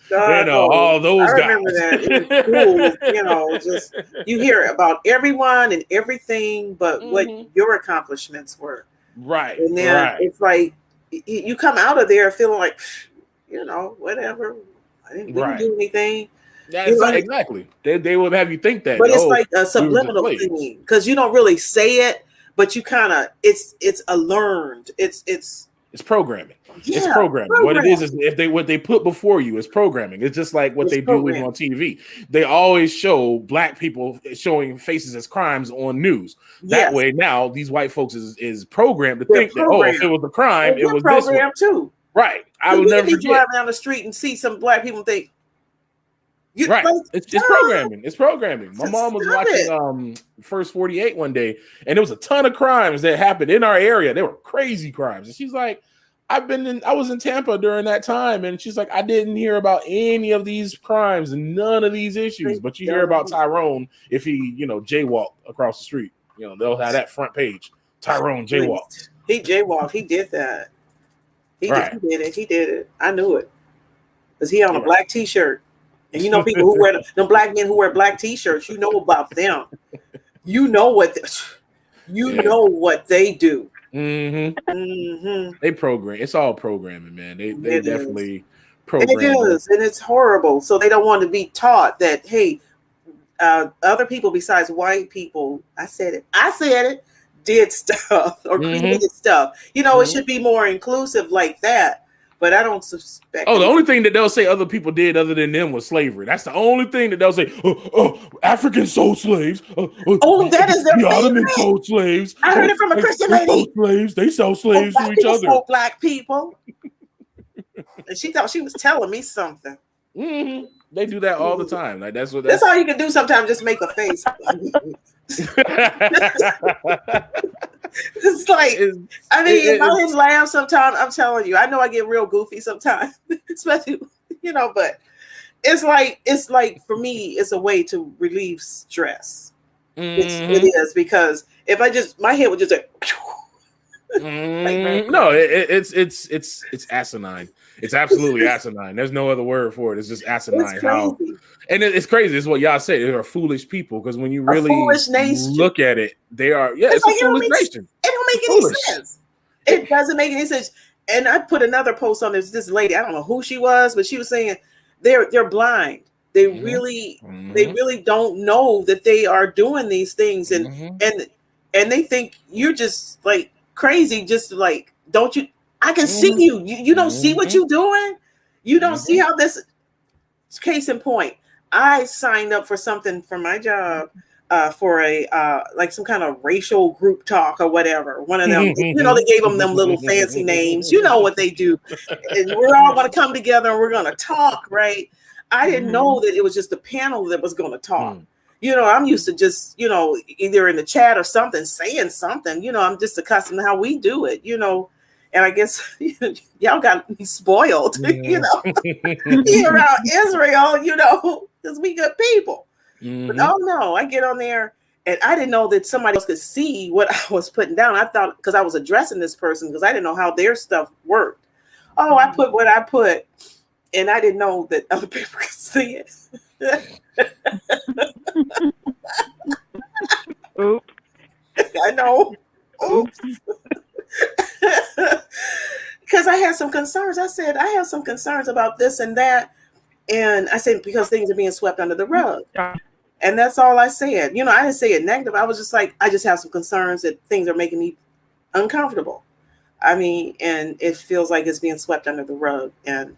[SPEAKER 6] and all those guys.
[SPEAKER 2] I remember that in school, just you hear about everyone and everything but what your accomplishments were.
[SPEAKER 6] Right.
[SPEAKER 2] And then it's like you come out of there feeling like, whatever. I didn't do anything.
[SPEAKER 6] Yeah, exactly. They would have you think that,
[SPEAKER 2] but it's like a subliminal thing because you don't really say it, but you kind of it's a learned. It's
[SPEAKER 6] programming.
[SPEAKER 2] Yeah,
[SPEAKER 6] it's programming. What it is what they put before you is programming. It's just like what they do on TV. They always show black people showing faces as crimes on news. That way, now these white folks is programmed to think that if it was a crime, it was this one
[SPEAKER 2] too.
[SPEAKER 6] Right. I will never forget.
[SPEAKER 2] Drive down the street and see some black people think.
[SPEAKER 6] Right, it's programming. It's programming. My mom was watching First 48 one day, and there was a ton of crimes that happened in our area. They were crazy crimes, and she's like, I was in Tampa during that time, and she's like, I didn't hear about any of these crimes and none of these issues, but you hear about Tyrone if he, jaywalked across the street. They'll have that front page. Tyrone jaywalked.
[SPEAKER 2] He jaywalked. He did that. He did it. I knew it because he on a black T-shirt. And people who wear the black men who wear black T-shirts, you know about them. You know what they do. They
[SPEAKER 6] program. It's all programming, man. They definitely program.
[SPEAKER 2] And it is, and it's horrible. So they don't want to be taught that, hey, other people besides white people, I said it, did stuff or created stuff. It should be more inclusive like that. But I don't suspect.
[SPEAKER 6] The only thing that they'll say other people did other than them was slavery. That's the only thing that they'll say. Africans sold slaves.
[SPEAKER 2] That is their
[SPEAKER 6] the Ottomans sold slaves.
[SPEAKER 2] I heard it from a Christian lady.
[SPEAKER 6] Slaves. They sell slaves to each other.
[SPEAKER 2] Sold black people. And she thought she was telling me something.
[SPEAKER 6] They do that all the time. Like that's
[SPEAKER 2] all you can do sometimes. Just make a face. It's like, if I didn't laugh sometimes, I'm telling you, I know I get real goofy sometimes, especially, but it's like for me, it's a way to relieve stress. It is because if my head would just like,
[SPEAKER 6] no, it's asinine. It's absolutely asinine. There's no other word for it. It's just asinine. And it's crazy. It's what y'all say. They're foolish people because when you really look at it, they are. Yeah, it's a foolish nation.
[SPEAKER 2] It don't make any sense. It doesn't make any sense. And I put another post on this lady. I don't know who she was, but she was saying they're blind. They really don't know that they are doing these things, and they think you're just like crazy. Just like, don't you? I can see you. You don't see what you're doing. You don't see how this. Case in point, I signed up for something for my job for a like some kind of racial group talk or whatever. One of them, they gave them little fancy names. You know what they do. And we're all going to come together and we're going to talk, right? I didn't know that it was just the panel that was going to talk. I'm used to just, either in the chat or something, saying something. I'm just accustomed to how we do it, And I guess y'all got me spoiled, being around Israel, because we good people.
[SPEAKER 6] Mhm.
[SPEAKER 2] But oh no, I get on there and I didn't know that somebody else could see what I was putting down. I thought because I was addressing this person because I didn't know how their stuff worked. Oh, I put what I put, and I didn't know that other people could see it.
[SPEAKER 4] Oops.
[SPEAKER 2] I know. Oops. Because I had some concerns. I said, I have some concerns about this and that. And I said, because things are being swept under the rug. And that's all I said. You know, I didn't say it negative. I was just like, I just have some concerns that things are making me uncomfortable. I mean, and it feels like it's being swept under the rug. And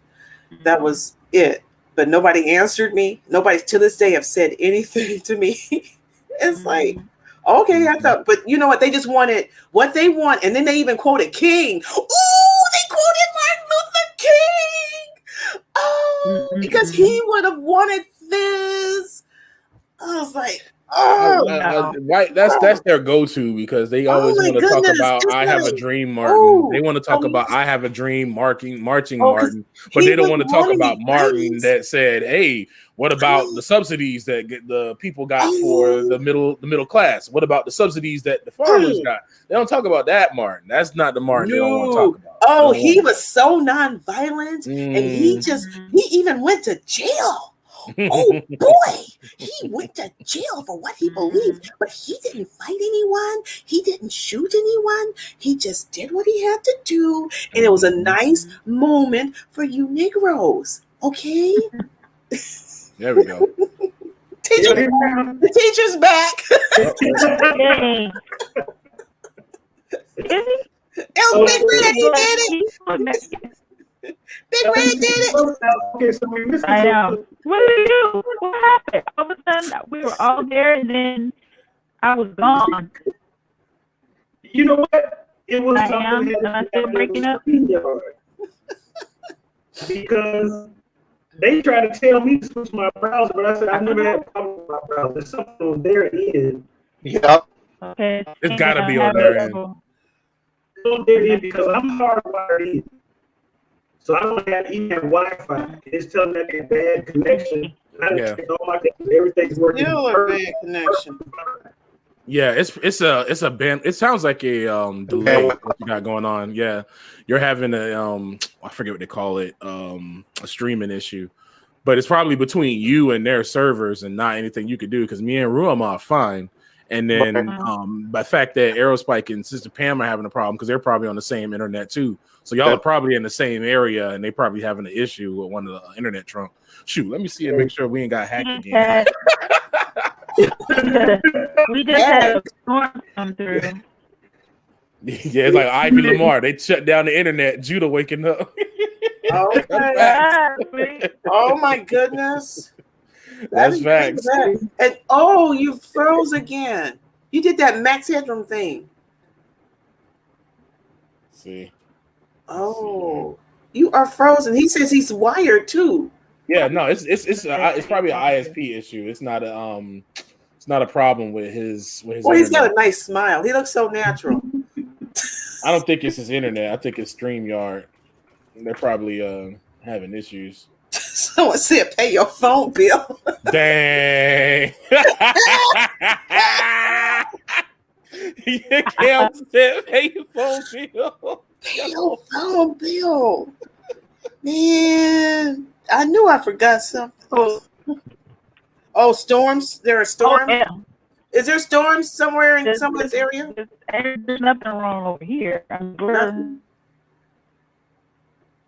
[SPEAKER 2] that was it. But nobody answered me. Nobody to this day have said anything to me. It's like, okay, I thought, but you know what? They just wanted what they want. And then they even quoted King. Ooh, they quoted Martin Luther King. Oh, because he would have wanted this. I was like, oh,
[SPEAKER 6] Right, that's their go-to because they always
[SPEAKER 2] my
[SPEAKER 6] want to talk
[SPEAKER 2] goodness,
[SPEAKER 6] about
[SPEAKER 2] just
[SPEAKER 6] I have a
[SPEAKER 2] like,
[SPEAKER 6] dream, Martin.
[SPEAKER 2] oh,
[SPEAKER 6] They want to talk
[SPEAKER 2] oh,
[SPEAKER 6] about I have a dream, marching
[SPEAKER 2] Oh, 'cause
[SPEAKER 6] Martin, but
[SPEAKER 2] he
[SPEAKER 6] they don't
[SPEAKER 2] was
[SPEAKER 6] want to talk
[SPEAKER 2] wanting
[SPEAKER 6] about
[SPEAKER 2] me
[SPEAKER 6] Martin
[SPEAKER 2] right.
[SPEAKER 6] that said, "Hey, what about the subsidies that the people got for the middle class? What about the subsidies that the farmers got?" They don't talk about that Martin. That's not the Martin they don't want to talk about.
[SPEAKER 2] Oh,
[SPEAKER 6] They don't
[SPEAKER 2] he
[SPEAKER 6] want-
[SPEAKER 2] was so nonviolent, and he even went to jail. Oh boy, he went to jail for what he believed, but he didn't fight anyone. He didn't shoot anyone. He just did what he had to do, and it was a nice moment for you Negroes. Okay,
[SPEAKER 6] There we go.
[SPEAKER 2] teacher, the teacher's back. Oh, Big Red, he did it. Big Red did it.
[SPEAKER 1] Okay, so we missed
[SPEAKER 4] I know. What did you do? What happened? All of a sudden, we were all there, and then I was gone.
[SPEAKER 1] You know what? It was
[SPEAKER 4] I
[SPEAKER 1] something
[SPEAKER 4] am.
[SPEAKER 1] that
[SPEAKER 4] Am I still breaking up?
[SPEAKER 1] Because they tried to tell me to switch my browser, but I said I've never had a problem with my browser. There's something on their end.
[SPEAKER 3] Yep.
[SPEAKER 4] Okay.
[SPEAKER 6] It's got to be
[SPEAKER 4] I
[SPEAKER 6] on
[SPEAKER 4] have
[SPEAKER 6] their end.
[SPEAKER 4] trouble.
[SPEAKER 1] It's on their end because I'm hardwired in. So I don't even have Wi-Fi. It's telling me I get bad connection. I
[SPEAKER 6] Yeah.
[SPEAKER 1] checked all my everything's working.
[SPEAKER 2] Still a bad connection.
[SPEAKER 6] Yeah, it's a band. It sounds like a delay what you got going on. Yeah, you're having a I forget what they call it, a streaming issue, but it's probably between you and their servers and not anything you could do because me and Ruam are fine. And then by the fact that Aerospike and Sister Pam are having a problem because they're probably on the same internet too. So y'all are probably in the same area and they probably having an issue with one of the internet trunk. Shoot, let me see and make sure we ain't got hacked again.
[SPEAKER 4] We just had a storm come through.
[SPEAKER 6] Yeah, it's like Ivy Lamar. They shut down the internet. Judah waking up.
[SPEAKER 2] Okay. Oh my goodness.
[SPEAKER 6] That's facts.
[SPEAKER 2] And oh, you froze again. You did that max headroom thing.
[SPEAKER 6] See.
[SPEAKER 2] Oh, you are frozen. He says he's wired too.
[SPEAKER 6] Yeah, no, it's probably an ISP issue. It's not a problem with his
[SPEAKER 2] Well, he's got a nice smile. He looks so natural.
[SPEAKER 6] I don't think it's his internet. I think it's StreamYard. They're probably having issues.
[SPEAKER 2] Someone said pay your phone bill.
[SPEAKER 6] Dang. Cam said pay your phone bill.
[SPEAKER 2] Pay your phone bill. Man, I knew I forgot something. Oh, storms. There are storms.
[SPEAKER 4] Oh, yeah.
[SPEAKER 2] Is there storms somewhere in someone's area?
[SPEAKER 4] There's nothing wrong over here.
[SPEAKER 2] Nothing.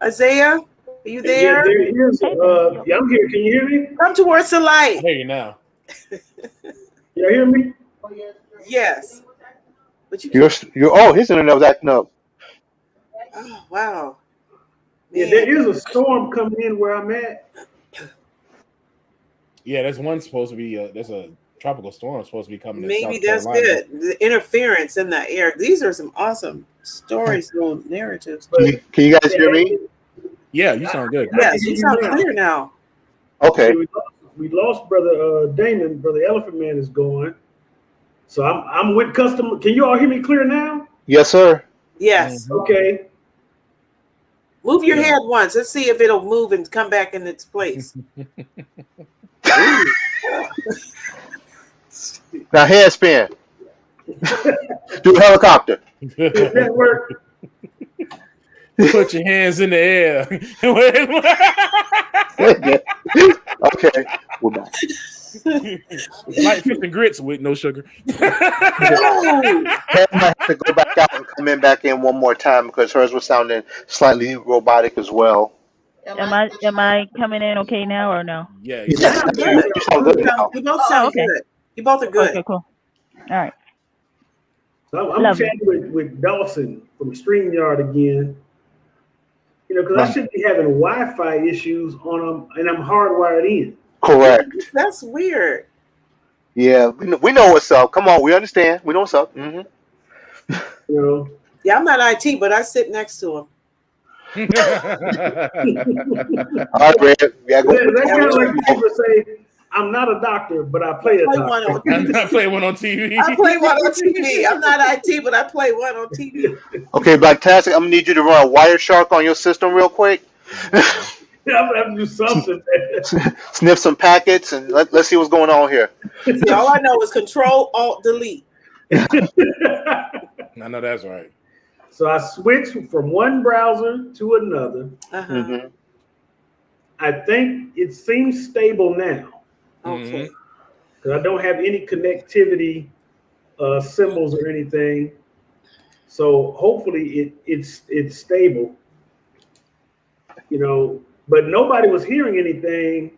[SPEAKER 2] Isaiah, are you there?
[SPEAKER 1] Yeah, there is. Yeah, I'm here. Can you hear me?
[SPEAKER 2] Come towards the light.
[SPEAKER 6] I hear you now.
[SPEAKER 1] You hear me?
[SPEAKER 2] Yes. But
[SPEAKER 3] His internet was acting up.
[SPEAKER 2] Oh wow.
[SPEAKER 1] Yeah, there is a storm coming in where I'm at.
[SPEAKER 6] Yeah, there's one supposed to be. There's a tropical storm supposed to be coming.
[SPEAKER 2] Maybe
[SPEAKER 6] in
[SPEAKER 2] that's
[SPEAKER 6] South Carolina.
[SPEAKER 2] it. The interference in the air. These are some awesome stories, little narratives.
[SPEAKER 3] Can you guys hear me?
[SPEAKER 6] Yeah, you sound good.
[SPEAKER 2] Yes, you sound clear now.
[SPEAKER 3] Okay.
[SPEAKER 1] We lost brother Damon. Brother Elephant Man is gone. So I'm with custom. Can you all hear me clear now?
[SPEAKER 3] Yes, sir.
[SPEAKER 2] Yes.
[SPEAKER 1] Okay.
[SPEAKER 2] Move your head once. Let's see if it'll move and come back in its place.
[SPEAKER 3] Now handspin. Do a helicopter.
[SPEAKER 1] Does that work?
[SPEAKER 6] Put your hands in the air.
[SPEAKER 3] Okay, we're back.
[SPEAKER 6] Light fish and grits with no sugar.
[SPEAKER 3] Pam might have to go back out and come back in one more time because hers was sounding slightly robotic as well.
[SPEAKER 4] Am I coming in okay now or no?
[SPEAKER 6] Yeah.
[SPEAKER 3] You sound good now.
[SPEAKER 2] You both sound
[SPEAKER 4] okay.
[SPEAKER 2] good. You both are good.
[SPEAKER 4] Okay, cool. All right.
[SPEAKER 1] So I'm
[SPEAKER 4] Lovely.
[SPEAKER 1] chatting with Dawson from StreamYard again. You know, because I shouldn't be having Wi-Fi issues on them, and I'm hardwired in.
[SPEAKER 3] Correct.
[SPEAKER 2] That's weird.
[SPEAKER 3] Yeah, we know what's up. Come on, we understand. We know what's up. Mm-hmm.
[SPEAKER 1] You know.
[SPEAKER 2] Yeah, I'm not IT, but I sit next to him.
[SPEAKER 3] All right, Red.
[SPEAKER 1] That's kind of like people say, I'm not a doctor, but I play a doctor.
[SPEAKER 6] I'm not playing one on TV.
[SPEAKER 2] I play one on TV. I'm not IT, but I play one on TV.
[SPEAKER 3] Okay, Blacktastic, I'm gonna need you to run a Wireshark on your system real quick.
[SPEAKER 1] I'm gonna have to do something.
[SPEAKER 3] Sniff some packets and let's see what's going on here.
[SPEAKER 2] See, all I know is Control Alt Delete.
[SPEAKER 6] I know that's right.
[SPEAKER 1] So I switched from one browser to another.
[SPEAKER 2] Uh-huh.
[SPEAKER 3] Mm-hmm.
[SPEAKER 1] I think it seems stable now
[SPEAKER 2] Okay.
[SPEAKER 1] because I don't have any connectivity symbols or anything. So hopefully it's stable. You know, but nobody was hearing anything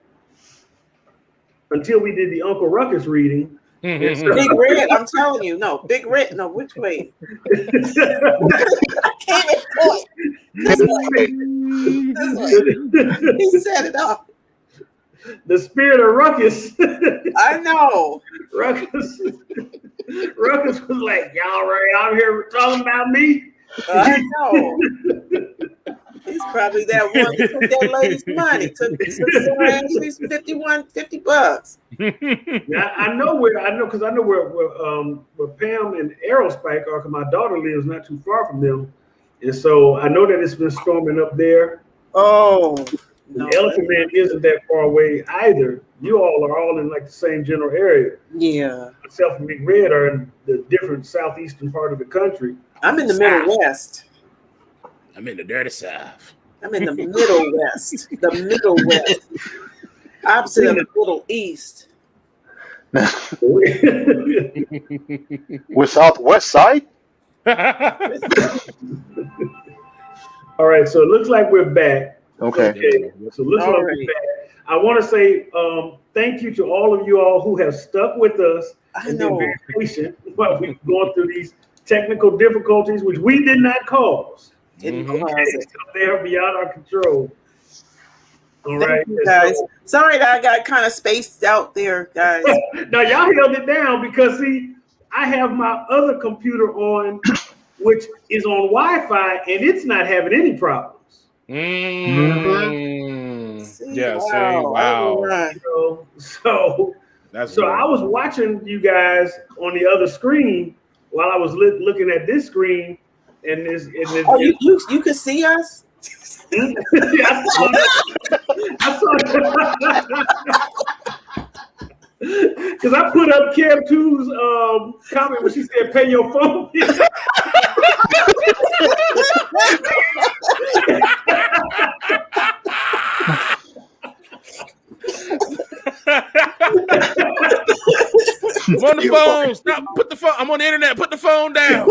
[SPEAKER 1] until we did the Uncle Ruckus reading.
[SPEAKER 2] Big Red, I'm telling you. No, Big Red. No, which way? I can't point. This way. This way. He set it up.
[SPEAKER 1] The spirit of Ruckus.
[SPEAKER 2] I know.
[SPEAKER 1] Ruckus was like, y'all right out here talking about me?
[SPEAKER 2] I know. He's probably that one that took that lady's money. Took she's $50 bucks.
[SPEAKER 1] Now, I know where Pam and Aerospike are, because my daughter lives not too far from them. And so I know that it's been storming up there.
[SPEAKER 2] Oh.
[SPEAKER 1] The Elephant Man isn't that far away either. You all are all in like the same general area.
[SPEAKER 2] Yeah.
[SPEAKER 1] Myself and Big Red are in the different southeastern part of the country.
[SPEAKER 2] I'm in the Middle West.
[SPEAKER 6] I'm in the dirty south.
[SPEAKER 2] I'm in the Middle West. The Middle West. Opposite of the Middle East.
[SPEAKER 3] We're Southwest side?
[SPEAKER 1] All right, so it looks like we're back.
[SPEAKER 3] Okay.
[SPEAKER 1] So it looks like we're back. I want to say thank you to all of you all who have stuck with us and been very patient while we've gone through these technical difficulties, which we did not cause. They're beyond our control. All right,
[SPEAKER 2] you guys. Sorry that I got kind of spaced out there, guys.
[SPEAKER 1] Now y'all held it down because see, I have my other computer on, which is on Wi-Fi, and it's not having any problems.
[SPEAKER 6] Yeah. Wow.
[SPEAKER 2] Right.
[SPEAKER 1] So
[SPEAKER 6] That's
[SPEAKER 1] I was watching you guys on the other screen while I was looking at this screen, and this.
[SPEAKER 2] Oh, you could see us?
[SPEAKER 1] I saw because I put up Kev 2's comment when she said pay your phone bill.
[SPEAKER 6] I'm on the phone. Stop. Put the phone. I'm on the internet. Put the phone down.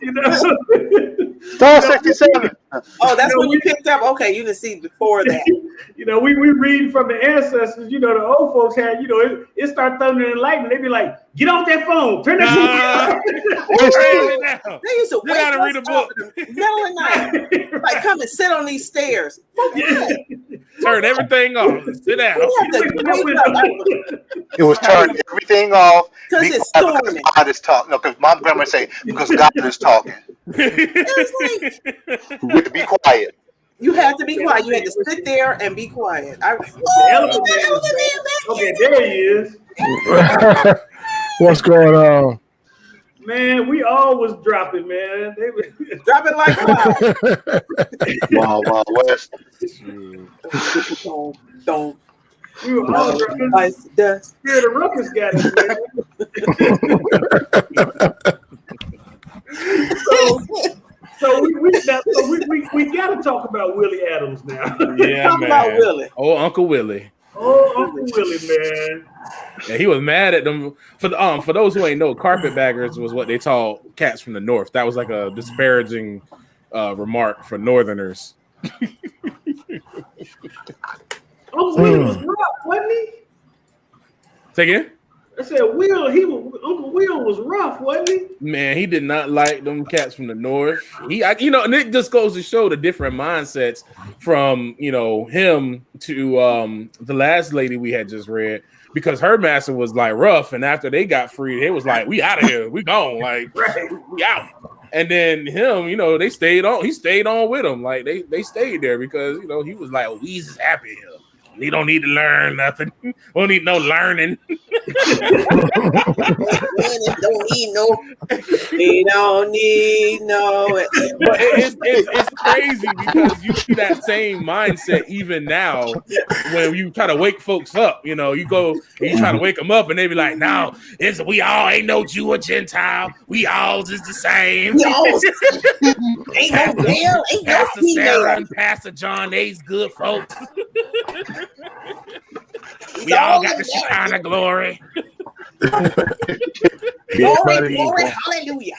[SPEAKER 1] You know?
[SPEAKER 3] Star 67.
[SPEAKER 2] Oh, that's when you picked up. Okay, you didn't see before that.
[SPEAKER 1] You know, we read from the ancestors. You know, the old folks had. You know, it started thundering and lightning. They'd be like, "Get off that phone. Turn that phone
[SPEAKER 2] They used to wake us
[SPEAKER 6] read a book.
[SPEAKER 2] up in the middle of the night. Like, come and sit on these stairs.
[SPEAKER 6] Turn everything off. Sit down.
[SPEAKER 3] It was turn everything off.
[SPEAKER 2] Because it's storming.
[SPEAKER 3] God is talking. No, because my grandma say because God is talking.
[SPEAKER 2] It's like,
[SPEAKER 3] We have to be quiet.
[SPEAKER 2] you had to be quiet. You had to sit there and be quiet.
[SPEAKER 1] Okay, there he is.
[SPEAKER 5] What's going on?
[SPEAKER 1] Man, we all was dropping, man. They were
[SPEAKER 2] Drop it like flies.
[SPEAKER 3] Wow, West.
[SPEAKER 2] Don't.
[SPEAKER 1] We were all drunk.
[SPEAKER 2] Ice dust.
[SPEAKER 1] Spirit of Ruckus got us, man. So we got to talk about Willie Adams now.
[SPEAKER 6] Yeah,
[SPEAKER 2] Talk
[SPEAKER 6] man.
[SPEAKER 2] about Willie.
[SPEAKER 6] Oh, Uncle Willie.
[SPEAKER 1] Oh, Uncle Willie, man.
[SPEAKER 6] Yeah, he was mad at them for those who ain't know, carpetbaggers was what they called cats from the north. That was like a disparaging remark for northerners.
[SPEAKER 1] Uncle Willie was rough, wasn't he?
[SPEAKER 6] Say again?
[SPEAKER 1] I said Uncle Will was rough, wasn't he?
[SPEAKER 6] Man, he did not like them cats from the north. And it just goes to show the different mindsets from him to the last lady we had just read, because her master was like rough, and after they got free, they was like, "We out of here, we gone, like we out." And then him, they stayed on. He stayed on with them, like they stayed there because he was like, "We just happy here. We don't need to learn nothing. We don't need no learning."
[SPEAKER 2] We don't need no.
[SPEAKER 6] But it's crazy because you see that same mindset even now when you try to wake folks up. You go and you try to wake them up, and they be like, "No, we all ain't no Jew or Gentile. We all just the same."
[SPEAKER 2] Ain't no male, ain't no
[SPEAKER 6] Pastor
[SPEAKER 2] female.
[SPEAKER 6] Sarah and Pastor John, they's good folks. We all got the Shekinah glory.
[SPEAKER 2] Glory, hallelujah.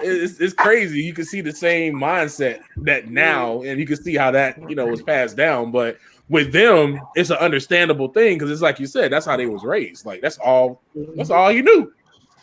[SPEAKER 6] It's crazy. You can see the same mindset that now, and you can see how that was passed down. But with them, it's an understandable thing because it's like you said, that's how they was raised. Like that's all you knew.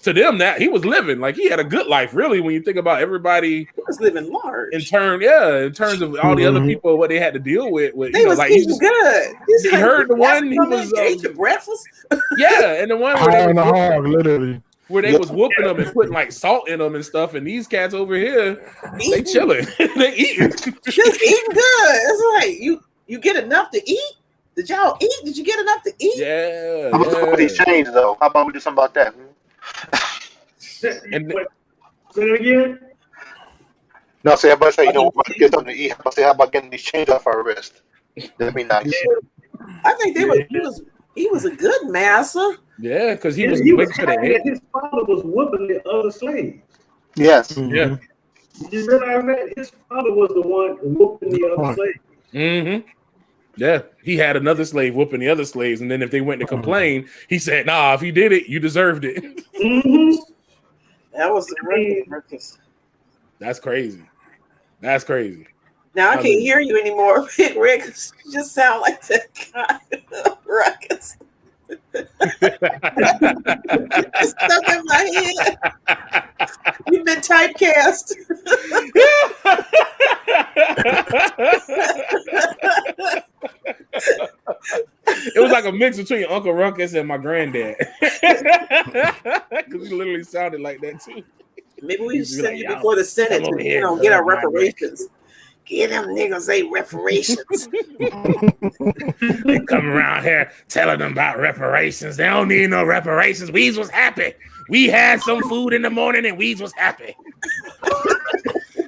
[SPEAKER 6] To them, that he was living like he had a good life. Really, when you think about everybody,
[SPEAKER 2] He was living large.
[SPEAKER 6] in terms of all the other people, what they had to deal with.
[SPEAKER 2] They was eating good.
[SPEAKER 6] He heard the one he was
[SPEAKER 2] ate your breakfast.
[SPEAKER 6] Yeah, and the one
[SPEAKER 5] High on the hog, literally.
[SPEAKER 6] where they was whooping them and putting like salt in them and stuff. And these cats over here, they chilling, they eating,
[SPEAKER 2] just eating good. It's like you get enough to eat. Did y'all eat? Did you get enough to eat?
[SPEAKER 6] Yeah.
[SPEAKER 3] How about these change though? How about we do something about that?
[SPEAKER 6] And
[SPEAKER 1] say it again.
[SPEAKER 3] No, say about say about to get something to eat. How about getting these chains off our wrist? That'd be nice.
[SPEAKER 2] I think he was a good master.
[SPEAKER 6] yeah, because he was
[SPEAKER 1] happy that his father was whooping the other slaves.
[SPEAKER 3] Yes.
[SPEAKER 6] Yeah.
[SPEAKER 1] You realize that his father was the one whooping the other slaves.
[SPEAKER 6] Mm-hmm. Yeah, he had another slave whooping the other slaves, and then if they went to complain, he said, "Nah, if you did it, you deserved it."
[SPEAKER 1] Mm-hmm.
[SPEAKER 2] That was the real purpose.
[SPEAKER 6] That's crazy. That's crazy.
[SPEAKER 2] Now I can't hear you anymore, Big Rick. You just sound like that guy. Ruckus. It's stuck in my head. You've been typecast.
[SPEAKER 6] It was like a mix between Uncle Ruckus and my granddad, because he literally sounded like that too.
[SPEAKER 2] Maybe we should send
[SPEAKER 6] like,
[SPEAKER 2] you before the Senate
[SPEAKER 6] come over
[SPEAKER 2] to
[SPEAKER 6] here,
[SPEAKER 2] get our
[SPEAKER 6] my
[SPEAKER 2] reparations. Get them niggas they reparations.
[SPEAKER 6] They come around here telling them about reparations. They don't need no reparations. Weeds was happy. We had some food in the morning and Weeds was happy.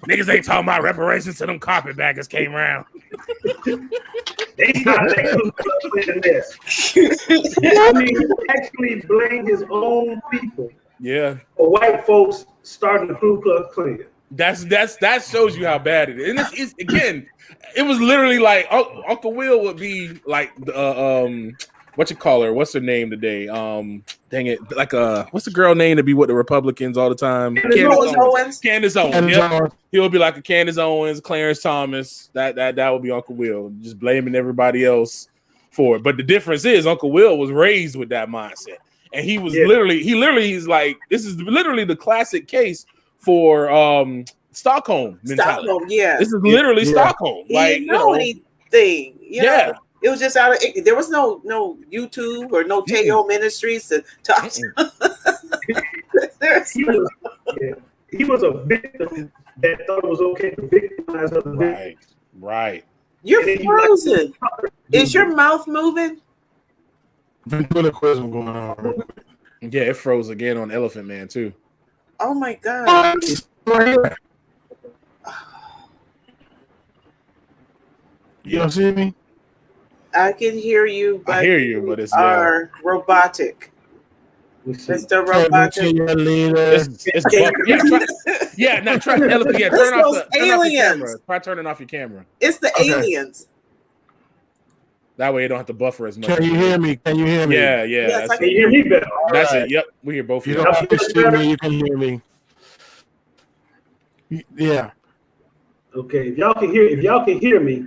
[SPEAKER 6] Niggas ain't talking about reparations till them carpetbaggers came around.
[SPEAKER 1] They this. I mean, he actually blamed his own people.
[SPEAKER 6] Yeah.
[SPEAKER 1] For white folks starting the Ku Klux Klan.
[SPEAKER 6] That shows you how bad it is. And it's again, it was literally like Uncle Will would be like what you call her? What's her name today? Dang it, like what's the girl name to be with the Republicans all the time?
[SPEAKER 2] Candace Owens.
[SPEAKER 6] Candace Owens. Yep. He'll be like a Candace Owens, Clarence Thomas. That would be Uncle Will, just blaming everybody else for it. But the difference is Uncle Will was raised with that mindset, and he was literally he's like, this is literally the classic case for Stockholm mentality.
[SPEAKER 2] Stockholm, yeah.
[SPEAKER 6] This is literally Stockholm.
[SPEAKER 2] He
[SPEAKER 6] like
[SPEAKER 2] didn't know anything. You know?
[SPEAKER 6] Yeah.
[SPEAKER 2] It was just out of there was no YouTube or no Teo Ministries to talk to.
[SPEAKER 1] He was a victim that thought it was okay to victimize other victims.
[SPEAKER 6] Right.
[SPEAKER 2] You're frozen. Is your mouth moving?
[SPEAKER 5] Ventriloquism going on.
[SPEAKER 6] Yeah, it froze again on Elephant Man too.
[SPEAKER 2] Oh my God.
[SPEAKER 5] You don't see me?
[SPEAKER 2] I can hear you, but
[SPEAKER 6] I hear you, but it's
[SPEAKER 2] are robotic. Mr. Robotic.
[SPEAKER 6] It's now try Elephant. Yeah, turn off your camera. Try turning off your camera.
[SPEAKER 2] It's the aliens.
[SPEAKER 6] That way you don't have to buffer as much.
[SPEAKER 5] Can you hear me?
[SPEAKER 6] Yeah.
[SPEAKER 2] Yes, I
[SPEAKER 1] can hear me better.
[SPEAKER 6] That's it. Yep, we hear both.
[SPEAKER 5] You don't have to see me. You can hear me. Yeah.
[SPEAKER 1] Okay. If y'all can hear me.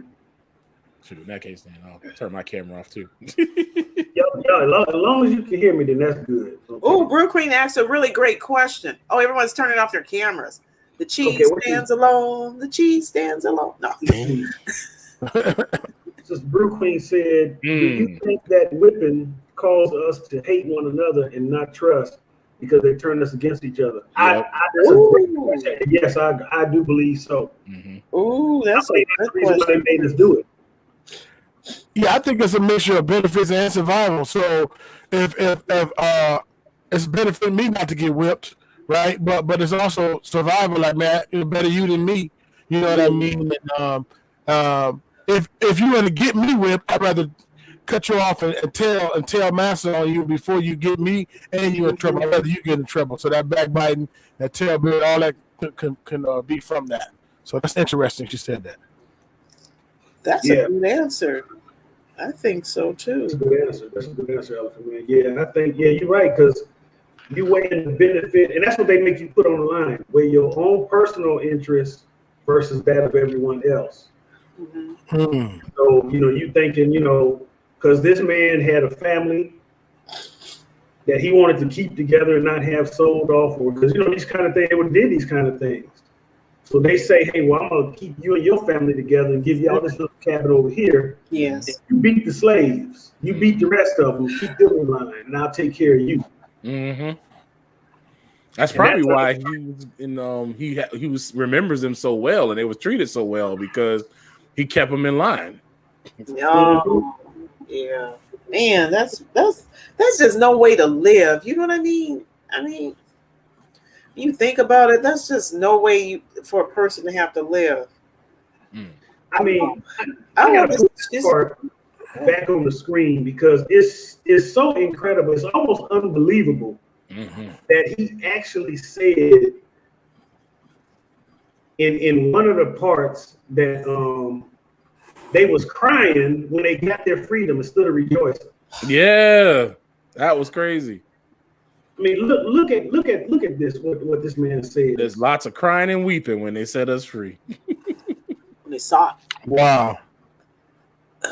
[SPEAKER 6] Shoot, in that case, then I'll turn my camera off too.
[SPEAKER 1] Y'all, as long as you can hear me, then that's good. Okay.
[SPEAKER 2] Oh, Brew Queen asked a really great question. Oh, everyone's turning off their cameras. The cheese stands alone. The cheese stands alone. No.
[SPEAKER 1] Just Brew Queen said, do you think that whipping caused us to hate one another and not trust because they turned us against each other?
[SPEAKER 6] Yep.
[SPEAKER 1] That's a great question. Yes, I do believe so.
[SPEAKER 2] Ooh, that's
[SPEAKER 1] the reason why they made us do it.
[SPEAKER 5] Yeah, I think it's a mixture of benefits and survival. So if it's benefiting me not to get whipped, right? But it's also survival. Like, man, it's better you than me. You know what I mean? And, if you want to get me whipped, I'd rather cut you off and tell massa on you before you get me and you in trouble. I'd rather you get in trouble. So that backbiting, that tailbit, all that can be from that. So that's interesting. She said that.
[SPEAKER 2] That's a good answer. I think so too.
[SPEAKER 1] That's a good answer, Elephant Man. Yeah, and I think you're right, because you weigh in the benefit, and that's what they make you put on the line. Weigh your own personal interest versus that of everyone else. So you thinking, because this man had a family that he wanted to keep together and not have sold off, or because these kind of things, they would did these kind of things. So they say, hey, well, I'm going to keep you and your family together and give you all this little cabin over here.
[SPEAKER 2] Yes.
[SPEAKER 1] You beat the slaves. You beat the rest of them. Keep them in line, and I'll take care of you.
[SPEAKER 6] Mm-hmm. That's probably why he was in. He remembers them so well, and they was treated so well because he kept them in line.
[SPEAKER 2] Oh, yeah, man, that's just no way to live. You know what I mean? You think about it, that's just no way for a person to have to live.
[SPEAKER 1] I got to put this part back on the screen because it's so incredible. It's almost unbelievable that he actually said in one of the parts that they was crying when they got their freedom instead of rejoicing.
[SPEAKER 6] Yeah, that was crazy.
[SPEAKER 1] Look at this. What this man said.
[SPEAKER 6] There's lots of crying and weeping when they set us free.
[SPEAKER 2] When they saw it.
[SPEAKER 5] Wow.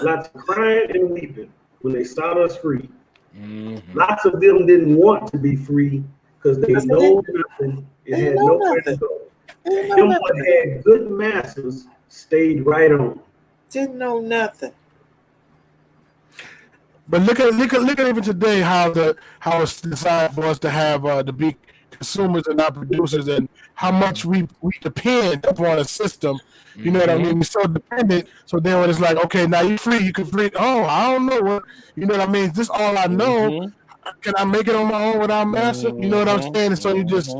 [SPEAKER 1] Lots of crying and weeping when they saw us free. Lots of them didn't want to be free because they know nothing and had nowhere to go. Them what had good masters stayed right on.
[SPEAKER 2] Didn't know nothing.
[SPEAKER 5] But look at even today how it's designed for us to have to be consumers and not producers, and how much we depend upon a system. You know what I mean? We're so dependent. So then when it's like, okay, now you're free, you can free. Oh, I don't know what. You know what I mean? This is all I know. Can I make it on my own without master? You know what I'm saying? And so you just.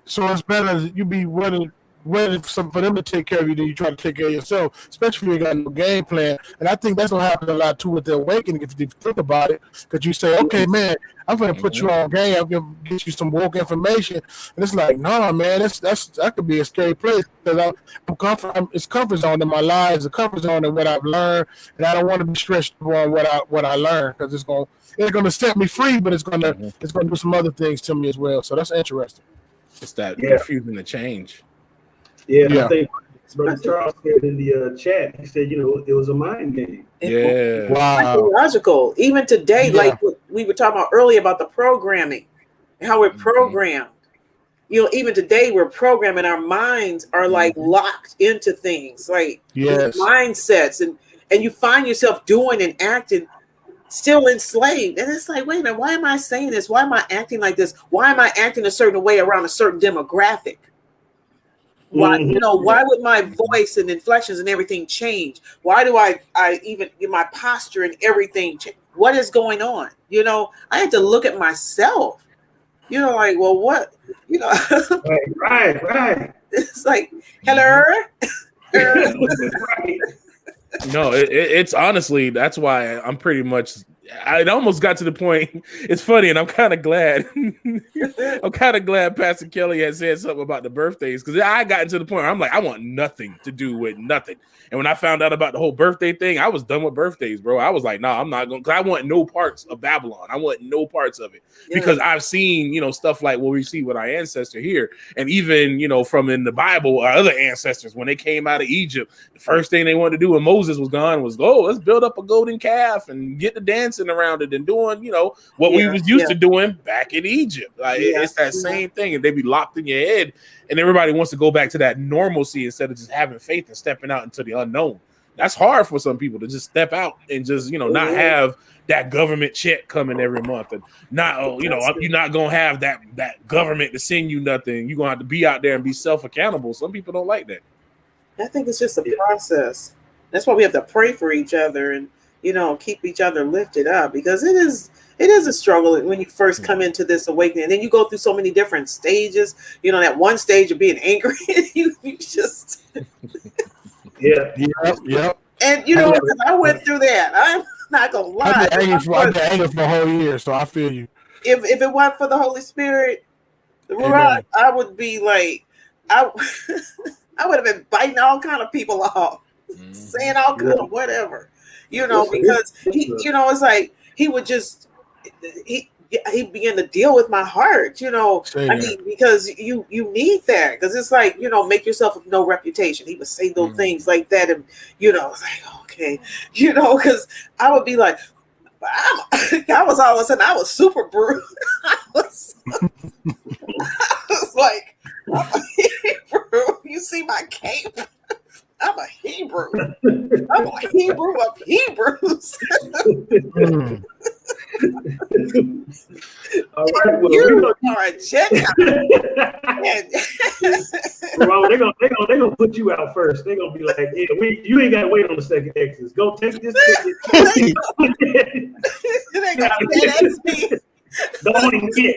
[SPEAKER 5] So it's better you be running for them to take care of you than you try to take care of yourself, especially if you got no game plan. And I think that's what happens a lot too with the awakening, if you think about it, because you say, okay, man, I'm going to put you on game, I'm going to get you some woke information. And it's like, no, man, that could be a scary place, because it's comfort zone in my life, it's a comfort zone in what I've learned, and I don't want to be stressed on what I learned, because it's going to set me free, but it's going to do some other things to me as well. So that's interesting.
[SPEAKER 6] It's that refusing to change.
[SPEAKER 1] Yeah, I think Brother Charles said in the chat, he said, it was a mind game.
[SPEAKER 6] Yeah.
[SPEAKER 5] Wow.
[SPEAKER 2] Psychological. Even today, like we were talking about earlier about the programming, how we're programmed. Even today we're programming. Our minds are like locked into things, like mindsets, and you find yourself doing and acting still enslaved. And it's like, wait a minute, why am I saying this? Why am I acting like this? Why am I acting a certain way around a certain demographic? Why, why would my voice and inflections and everything change? Why do I even my posture and everything change? What is going on? I had to look at myself. Like, well, what?
[SPEAKER 1] Right.
[SPEAKER 2] It's like, hello.
[SPEAKER 1] Right.
[SPEAKER 6] No, it's honestly, that's why I'm pretty much. It almost got to the point. It's funny, and I'm kind of glad. I'm kind of glad Pastor Kelly had said something about the birthdays, because I got into the point where I'm like, I want nothing to do with nothing. And when I found out about the whole birthday thing, I was done with birthdays, bro. I was like, no, I'm not going, because I want no parts of Babylon. I want no parts of it, because I've seen, stuff like what we see with our ancestor here, and even from in the Bible, our other ancestors, when they came out of Egypt, the first thing they wanted to do when Moses was gone was go, let's build up a golden calf and get the dancing around it and doing, what we was used to doing back in Egypt. Like it's that same thing, and they be locked in your head, and everybody wants to go back to that normalcy instead of just having faith and stepping out into the unknown. That's hard for some people to just step out and just, not have that government check coming every month, and not, you're not gonna have that government to send you nothing. You're gonna have to be out there and be self-accountable. Some people don't like that.
[SPEAKER 2] I think it's just a process. That's why we have to pray for each other and keep each other lifted up, because it is a struggle when you first come into this awakening, and then you go through so many different stages. That one stage of being angry, you just
[SPEAKER 5] Yep.
[SPEAKER 2] And because I went through that. I'm not gonna lie.
[SPEAKER 5] I've been angry for a whole year, so I feel you.
[SPEAKER 2] If it weren't for the Holy Spirit, I would be like, I would have been biting all kind of people off, saying all kind of whatever, because he, it's like he would just he began to deal with my heart, because you need that, because it's like, make yourself of no reputation. He would say those things like that, and it's like, okay, because I would be like, I was all of a sudden, I was super bruised. I was like, I'm a Hebrew. You see my cape? I'm a Hebrew. I'm a Hebrew of Hebrews.
[SPEAKER 1] All right, well,
[SPEAKER 2] you are a Gentile.
[SPEAKER 1] Well, they're gonna put you out first. They're gonna be like, yeah, you ain't gotta wait on the second exit. Go take this ticket.
[SPEAKER 2] They got me.
[SPEAKER 1] Don't even get.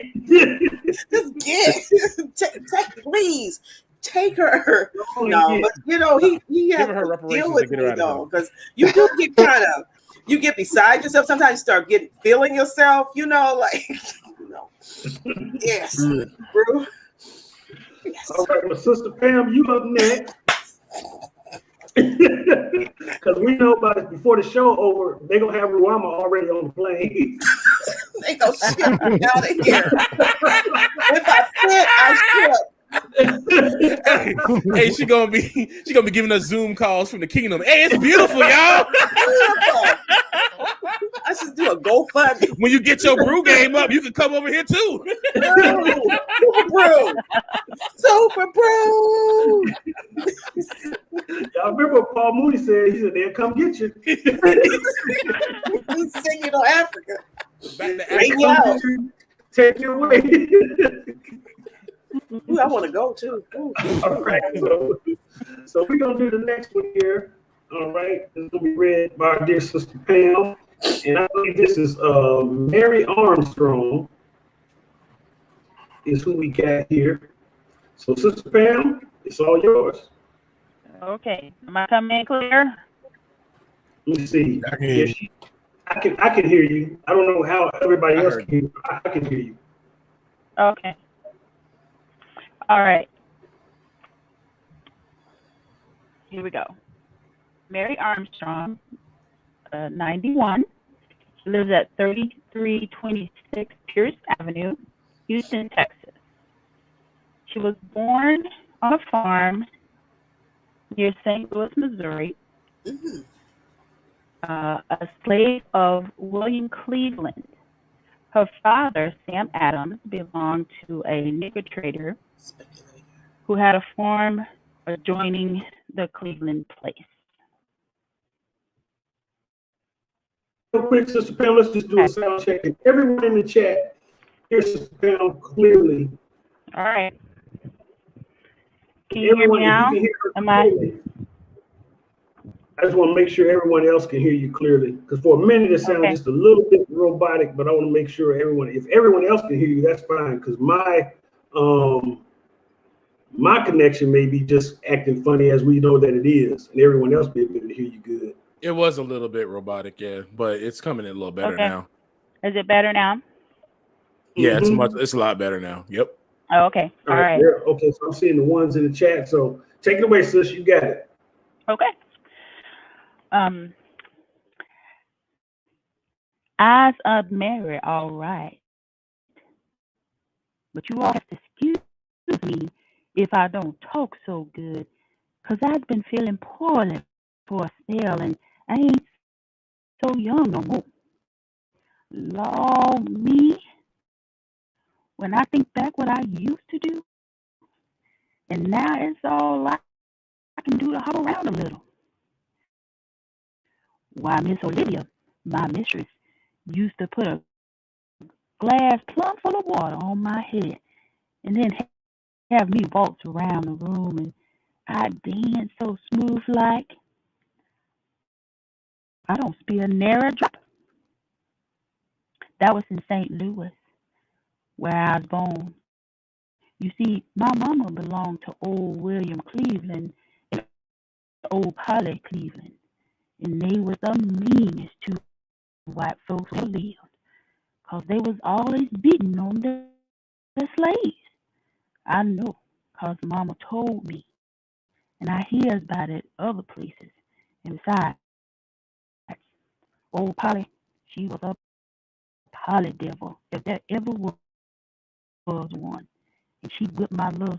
[SPEAKER 2] Just get. Please. Take her. No, but he had to deal with me though, because you do get you get beside yourself. Sometimes you start feeling yourself, like, yes, bro. Yes.
[SPEAKER 1] All right, well, Sister Pam, you up next. Because we know about it before the show over, they're gonna have Ruama already on the plane.
[SPEAKER 2] They gonna ship me out of here. If I fit, I should.
[SPEAKER 6] Hey, she gonna be giving us Zoom calls from the kingdom. Hey, it's beautiful, y'all.
[SPEAKER 2] I should do a GoFundMe.
[SPEAKER 6] When you get your brew game up, you can come over here too.
[SPEAKER 2] Super brew.
[SPEAKER 1] Y'all remember what Paul Mooney said? He said they'll come get you.
[SPEAKER 2] He's singing on Africa.
[SPEAKER 6] Back to
[SPEAKER 2] Africa.
[SPEAKER 1] Take you away.
[SPEAKER 2] Ooh, I want to go too. Ooh.
[SPEAKER 1] All right, so we're gonna do the next one here. All right, it's gonna be read by our dear Sister Pam, and I believe this is Mary Armstrong is who we got here. So, Sister Pam, it's all yours.
[SPEAKER 4] Okay, am I coming in clear?
[SPEAKER 1] Let me see. I can hear you. I don't know how everybody else can hear you. I can hear you.
[SPEAKER 4] Okay. All right. Here we go. Mary Armstrong, 91, lives at 3326 Pierce Avenue, Houston, Texas. She was born on a farm near St. Louis, Missouri, a slave of William Cleveland. Her father, Sam Adams, belonged to a nigger trader who had a farm adjoining the Cleveland place.
[SPEAKER 1] Real quick, Sister Pam, let's just do a sound check. Everyone in the chat, here's Sister Pam clearly.
[SPEAKER 4] All right. Can you hear me now?
[SPEAKER 1] I just want to make sure everyone else can hear you clearly, because for a minute it sounded just a little bit robotic, but I want to make sure if everyone else can hear you, that's fine, because my connection may be just acting funny, as we know that it is, and everyone else may be able to hear you good.
[SPEAKER 6] It was a little bit robotic, yeah, but it's coming in a little better
[SPEAKER 4] Okay.
[SPEAKER 6] now.
[SPEAKER 4] Is it better now?
[SPEAKER 6] Yeah,
[SPEAKER 1] Mhm.
[SPEAKER 6] it's a lot better now. Yep.
[SPEAKER 4] Oh, okay.
[SPEAKER 1] All
[SPEAKER 4] All
[SPEAKER 1] right,
[SPEAKER 4] right.
[SPEAKER 1] there. Okay, so I'm seeing the ones in the chat. So take it away, sis. You got it.
[SPEAKER 4] Okay. Um, eyes up, Mary. All right. But you all have to excuse me if I don't talk so good, 'cause I've been feeling poorly for a spell, and I ain't so young no more. Lord, me, when I think back what I used to do, and now it's all I can do to hop around a little. Why, Miss Olivia, my mistress, used to put a glass plumb full of water on my head and then have me waltz around the room, and I dance so smooth like I don't spill near a drop. That was in St. Louis, where I was born. You see, my mama belonged to old William Cleveland and old Polly Cleveland, and they was the meanest two white folks who lived, 'cause they was always beating on the slaves. I know, 'cause mama told me, and I hears about it other places. And besides, old Polly, she was a Polly devil, if there ever was one. And she whipped my little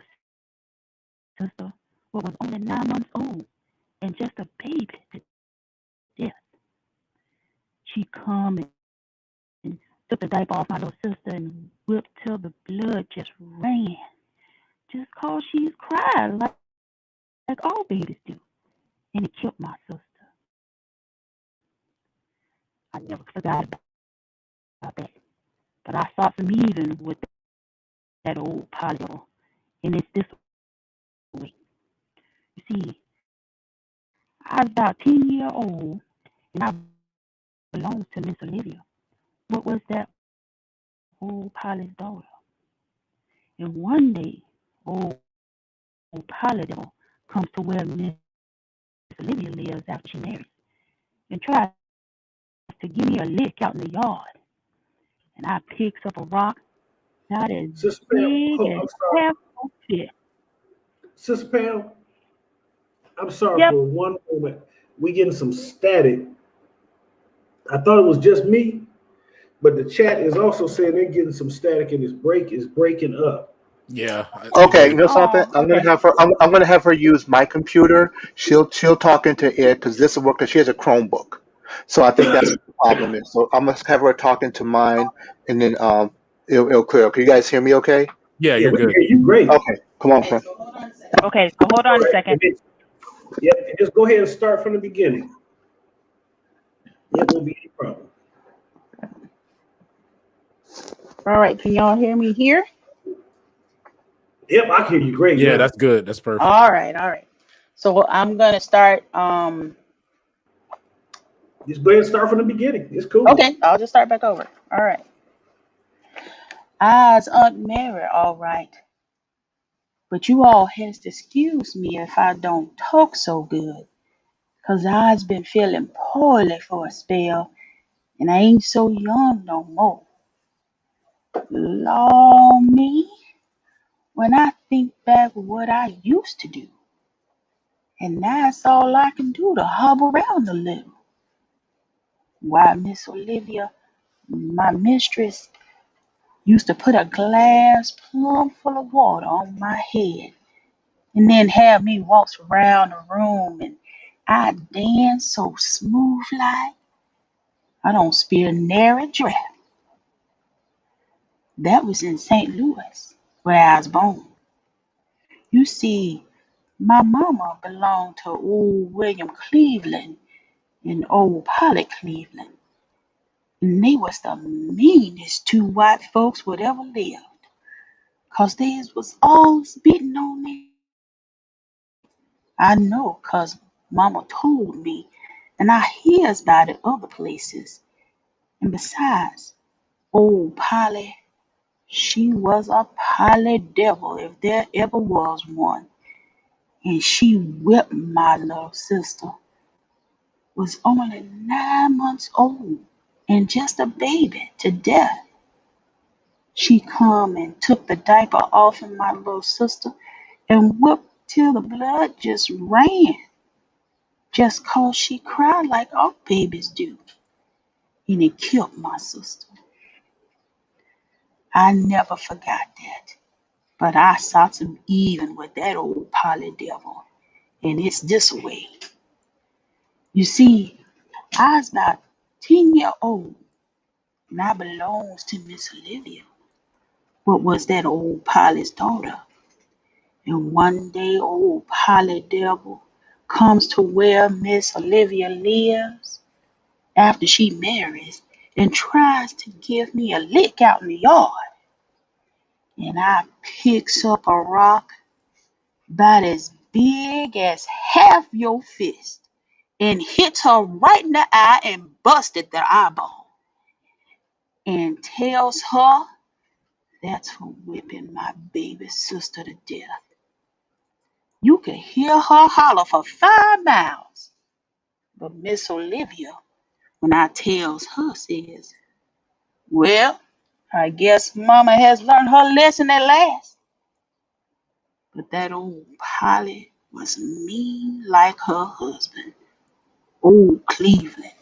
[SPEAKER 4] sister, what was only 9 months old, and just a baby to death. She come and took the diaper off my little sister and whipped till the blood just ran, just 'cause she's cried like all babies do. And it killed my sister. I never forgot about that. But I saw some even with that old Polly, and it's this way. You see, I was about 10 years old, and I belonged to Miss Olivia. What was that old Polly's daughter? And one day, old Polly devil comes to where Miss Olivia lives after she marries, and tries to give me a lick out in the yard. And I picks up a rock not as
[SPEAKER 1] Sister Pam,
[SPEAKER 4] big as
[SPEAKER 1] I'm sorry.
[SPEAKER 4] half a fist.
[SPEAKER 1] Sister Pam, I'm sorry
[SPEAKER 4] Yep.
[SPEAKER 1] for one moment. We getting some static. I thought it was just me, but the chat is also saying they're getting some static and it's breaking up.
[SPEAKER 6] Yeah.
[SPEAKER 3] Okay, you know something?
[SPEAKER 4] Oh, okay.
[SPEAKER 3] I'm gonna have her use my computer. She'll talk into it because this will work. Because she has a Chromebook, so I think that's what the problem is. So I'm gonna have her talking to mine, and then it'll clear. Can you guys hear me? Okay.
[SPEAKER 6] Yeah,
[SPEAKER 1] Yeah,
[SPEAKER 6] you're
[SPEAKER 1] we can
[SPEAKER 6] good.
[SPEAKER 1] hear you great.
[SPEAKER 3] Okay. Come on, friend.
[SPEAKER 4] Okay, so hold
[SPEAKER 1] All
[SPEAKER 4] on a
[SPEAKER 1] right.
[SPEAKER 4] second.
[SPEAKER 1] Yep, just go ahead and start from the beginning. It won't be any problem.
[SPEAKER 4] All right, can y'all hear me here?
[SPEAKER 1] Yep, I can hear you great
[SPEAKER 6] Yeah,
[SPEAKER 1] now.
[SPEAKER 6] that's good. That's perfect.
[SPEAKER 4] All right, all right. So I'm gonna start.
[SPEAKER 1] Just go ahead and start from the beginning. It's cool.
[SPEAKER 4] Okay, I'll just start back over. All right. I's Aunt Mary, all right. But you all has to excuse me if I don't talk so good, 'cause I's been feeling poorly for a spell, and I ain't so young no more. Law me, when I think back what I used to do, and that's all I can do to hobble around a little. Why, Miss Olivia, my mistress, used to put a glass plumb full of water on my head and then have me waltz around the room, and I dance so smooth like I don't spill nary drop. That was in St. Louis, where I was born. You see, my mama belonged to old William Cleveland and old Polly Cleveland, and they was the meanest two white folks would ever live, 'cause they was always beating on me. I know 'cause mama told me, and I hears about it other places. And besides, old Polly, she was a Polly devil if there ever was one. And she whipped my little sister.
[SPEAKER 7] was only 9 months old and just a baby to death. She come and took the diaper off of my little sister and whipped till the blood just ran, just 'cause she cried like all babies do. And it killed my sister. I never forgot that. But I saw some even with that old Polly devil. And it's this way. You see, I was about 10-year old and I belongs to Miss Olivia, what was that old Polly's daughter. And one day old Polly devil comes to where Miss Olivia lives after she marries and tries to give me a lick out in the yard. And I picks up a rock about as big as half your fist and hits her right in the eye and busted the eyeball and tells her that's for whipping my baby sister to death. You could hear her holler for 5 miles. But Miss Olivia, when I tells her, says, well, I guess Mama has learned her lesson at last. But that old Polly was mean like her husband, old Cleveland,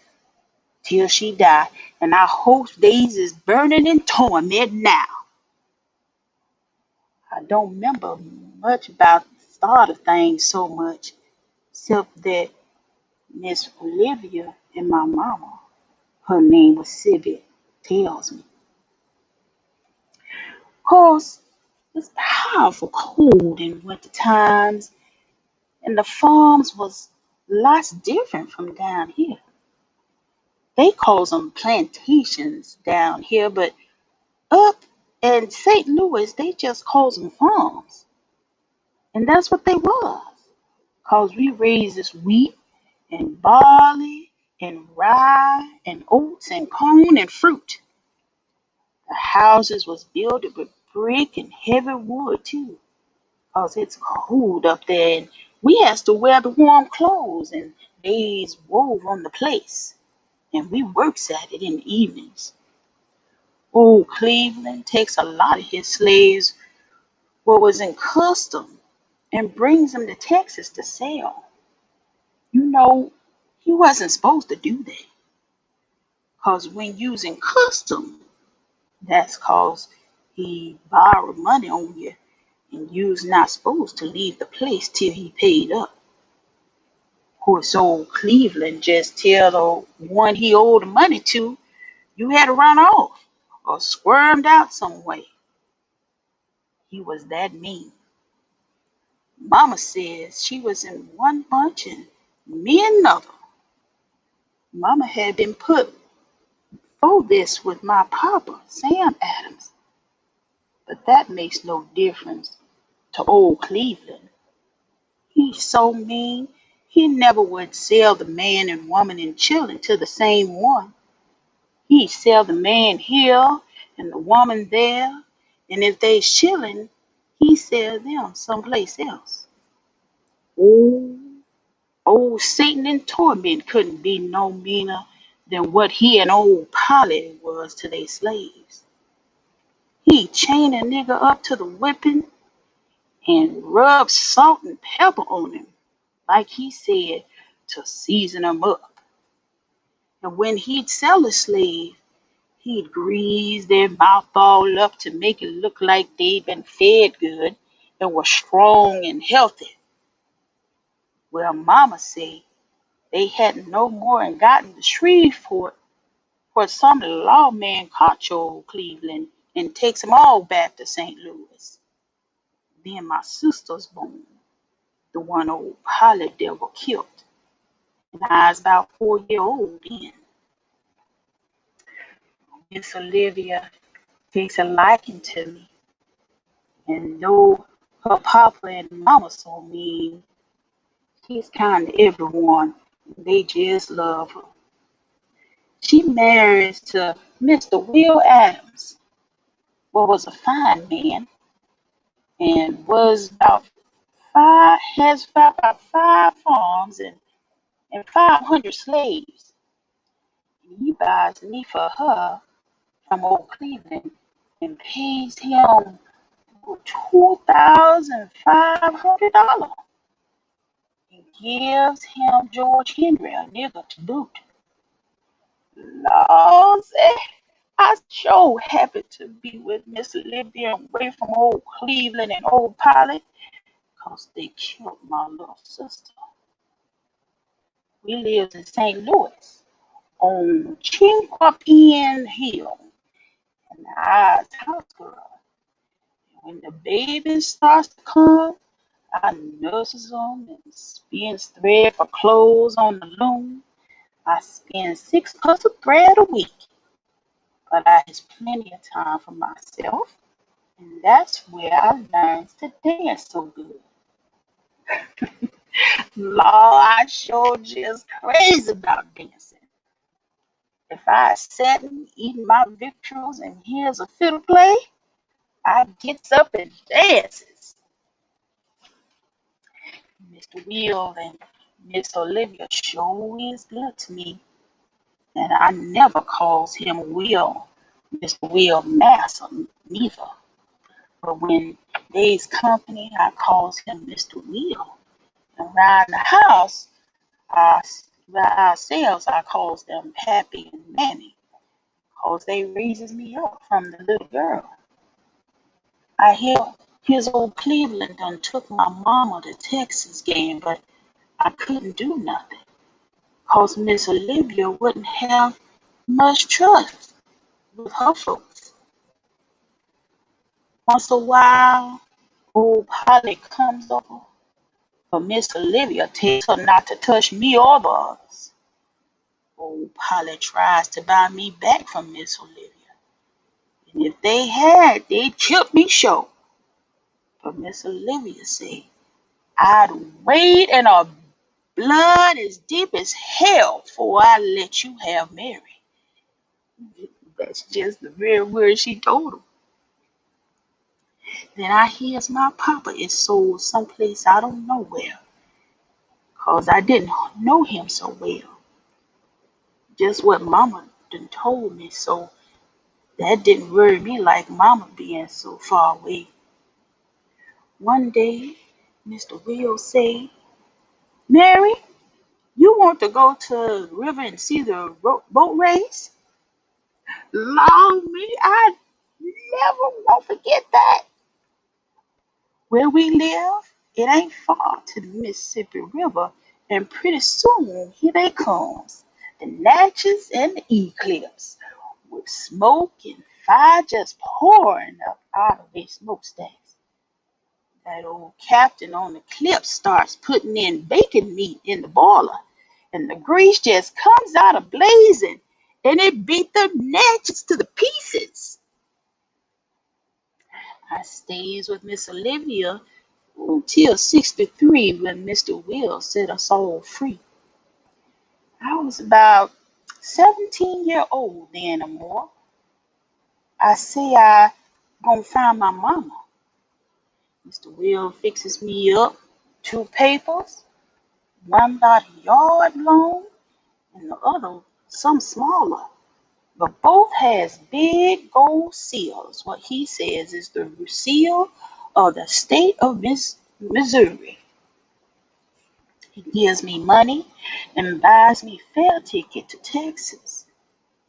[SPEAKER 7] till she died, and our host days is burning in torment now. I don't remember much about the start of things so much, except that Miss Olivia and my mama, her name was Sibby, tells me. Of course, it's powerful cold in winter times, and the farms was lots different from down here. They calls them plantations down here, but up in St. Louis, they just calls them farms. And that's what they was. 'Cause we raised wheat and barley and rye and oats and corn and fruit. The houses was built with brick and heavy wood too. 'Cause it's cold up there and we has to wear the warm clothes and days wove on the place. And we works at it in the evenings. Old Cleveland takes a lot of his slaves what was in custom and brings them to Texas to sell. You know, he wasn't supposed to do that. 'Cause when using custom, that's 'cause he borrowed money on you and you's not supposed to leave the place till he paid up. Of course, old Cleveland just tell the one he owed the money to, you had to run off or squirmed out some way. He was that mean. Mama says she was in one bunch and me another. Mama had been put through this with my papa, Sam Adams. But that makes no difference to old Cleveland. He's so mean, he never would sell the man and woman and children to the same one. He'd sell the man here and the woman there, and if they's children, he'd sell them someplace else. Old Satan in torment couldn't be no meaner than what he and old Polly was to their slaves. He'd chain a nigger up to the whipping and rub salt and pepper on him, like he said, to season him up. And when he'd sell a slave, he'd grease their mouth all up to make it look like they'd been fed good and were strong and healthy. Well, Mama said they hadn't no more and gotten to Shreveport where some lawman caught old Cleveland and takes them all back to St. Louis. Then my sister's born, the one old Polly devil killed. And I was about 4 years old then. Miss Olivia takes a liking to me. And though her papa and mama so mean, she's kind to everyone. They just love her. She marries to Mr. Will Adams, what was a fine man, and was about five farms and and 500 slaves. He buys me for her from old Cleveland and pays him $2,500 and gives him George Henry, a nigger, to boot. Lord, I sure happy to be with Miss Olivia away from old Cleveland and old Polly, 'cause they killed my little sister. We lived in St. Louis on Chinquapin Hill, and I was house girl. When the baby starts to come, I nurses them and spins thread for clothes on the loom. I spend 6 cups of bread a week, but I has plenty of time for myself, and that's where I learned to dance so good. Lord, I sure just crazy about dancing. If I sat and eating my victuals and hears a fiddle play, I gets up and dances. Mr. Will and Miss Olivia sure is good to me, and I never calls him Will, Mr. Will Massa, neither. But when they's company, I calls him Mr. Will. And around the house, by ourselves, I calls them Pappy and Mammy, 'cause they raises me up from the little girl. I hear his old Cleveland done took my mama to Texas game, but I couldn't do nothing, 'cause Miss Olivia wouldn't have much trust with her folks. Once a while, old Polly comes over, but Miss Olivia tells her not to touch me or the others. Old Polly tries to buy me back from Miss Olivia, and if they had, they'd killed me sure. But Miss Olivia said, I'd wait in a blood as deep as hell before I let you have Mary. That's just the very word she told him. Then I hears my papa is sold someplace I don't know where, 'cause I didn't know him so well. Just what mama done told me, so that didn't worry me like mama being so far away. One day, Mr. Will said, Mary, you want to go to the river and see the boat race? Lord me, I never won't forget that. Where we live, it ain't far to the Mississippi River, and pretty soon here they comes, the Natchez and the Eclipse, with smoke and fire just pouring up out of their smokestacks. That old captain on the cliff starts putting in bacon meat in the boiler, and the grease just comes out of blazing, and it beat the Natchez to the pieces. I stays with Miss Olivia until 63 when Mr. Will set us all free. I was about 17-year old then or more. I say I gonna find my mama. Mr. Will fixes me up 2 papers, one about a yard long and the other some smaller. But both has big gold seals. What he says is the seal of the state of Missouri. He gives me money and buys me fare ticket to Texas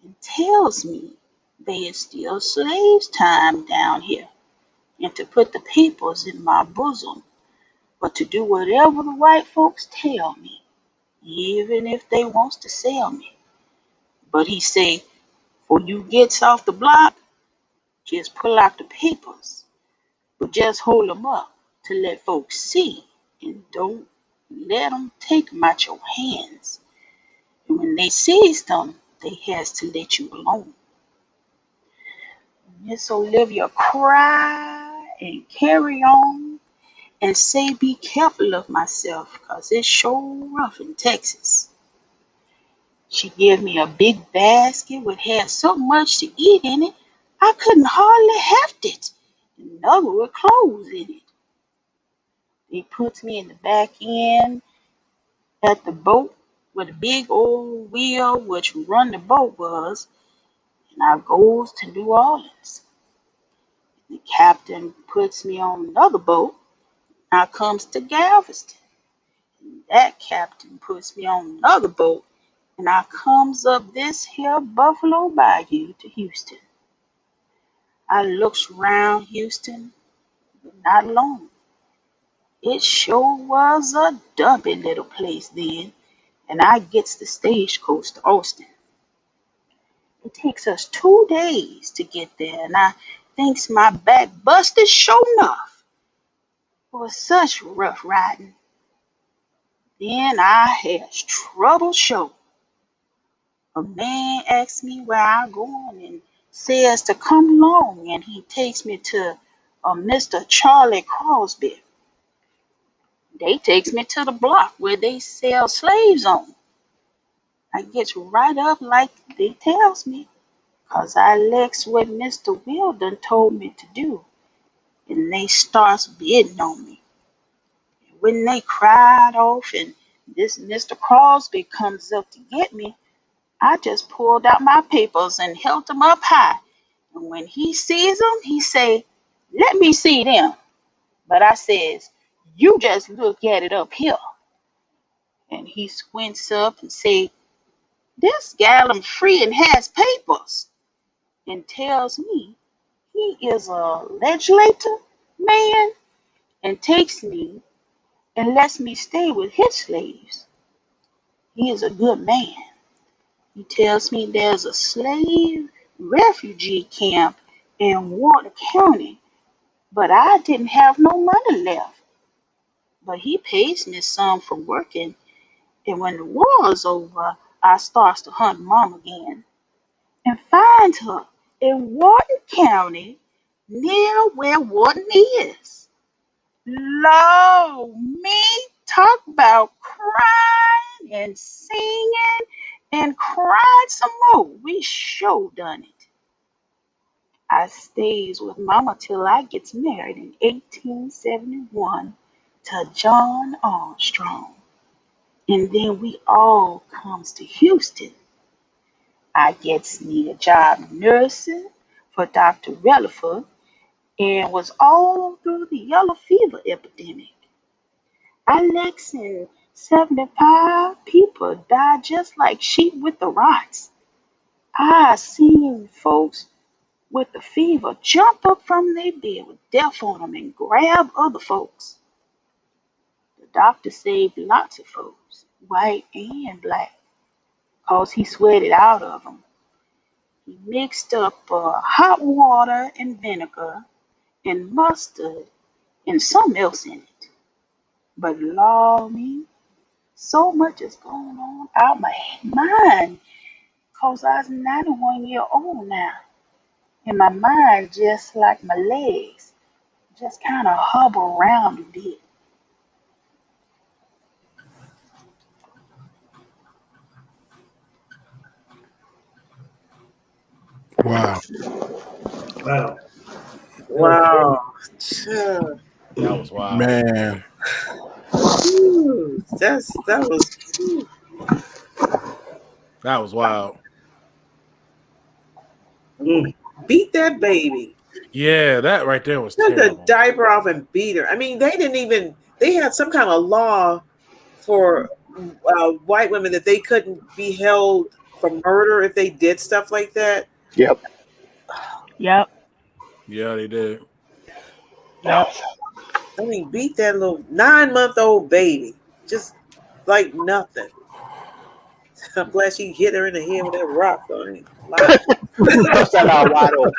[SPEAKER 7] and tells me there is still slaves time down here and to put the papers in my bosom, but to do whatever the white folks tell me, even if they wants to sell me. But he say, before you gets off the block, just pull out the papers, but just hold 'em up to let folks see, and don't let 'em take 'em out your hands. And when they seize them, they has to let you alone. Miss Olivia cry and carry on and say be careful of myself, 'cause it's sure rough in Texas. She gave me a big basket which had so much to eat in it, I couldn't hardly heft it, and another with clothes in it. They puts me in the back end at the boat where the big old wheel which run the boat was, and I goes to New Orleans. The captain puts me on another boat. I comes to Galveston. That captain puts me on another boat, and I comes up this here Buffalo Bayou to Houston. I looks around Houston, but not alone. It sure was a dumpy little place then, and I gets the stagecoach to Austin. It takes us 2 days to get there, and I thinks my back busted sure enough. It was such rough riding. Then I has trouble show. A man asks me where I going and says to come along, and he takes me to Mr. Charlie Crosby. They takes me to the block where they sell slaves on. I gets right up like they tells me, 'cause I likes what Mr. Wilden told me to do, and they starts bidding on me. And when they cried off and this Mr. Crosby comes up to get me, I just pulled out my papers and held them up high. And when he sees them, he say, "Let me see them." But I says, "You just look at it up here." And he squints up and say, "This gal I'm free and has papers," and tells me he is a legislator man and takes me and lets me stay with his slaves. He is a good man. He tells me there's a slave refugee camp in Warden County, but I didn't have no money left. But he pays me some for working, and when the war's over, I starts to hunt Mom again and find her in Warden County near where Warden is. Lord, me talk about crying and singing and crying some more. We sure done it. I stays with Mama till I gets married in 1871 to John Armstrong. And then we all comes to Houston. I gets me a job nursing for Dr. Relaford and was all through the yellow fever epidemic. I looks in 75 people died just like sheep with the rots. I seen folks with the fever jump up from their bed with death on them and grab other folks. The doctor saved lots of folks, white and black, 'cause he sweated out of them. He mixed up hot water and vinegar and mustard and something else in it. But Lord me, so much is going on out my mind, 'cause I was 91 years old now. And my mind, just like my legs, just kind of hobble around a bit.
[SPEAKER 5] Wow.
[SPEAKER 1] Wow.
[SPEAKER 2] Wow.
[SPEAKER 6] That was wild.
[SPEAKER 5] Man.
[SPEAKER 2] Ooh, that was.
[SPEAKER 6] That was wild.
[SPEAKER 2] Beat that baby.
[SPEAKER 6] Yeah, that right there was
[SPEAKER 2] Took the
[SPEAKER 6] terrible.
[SPEAKER 2] diaper off and beat her. I mean, they had some kind of law for white women that they couldn't be held for murder if they did stuff like that.
[SPEAKER 3] Yep.
[SPEAKER 4] Yep.
[SPEAKER 6] Yeah, they did.
[SPEAKER 4] Yep.
[SPEAKER 2] I mean, beat that little 9-month-old baby. Just like nothing. I'm glad she hit her in the head with that rock. Though. I mean,
[SPEAKER 3] Bust that out wide open.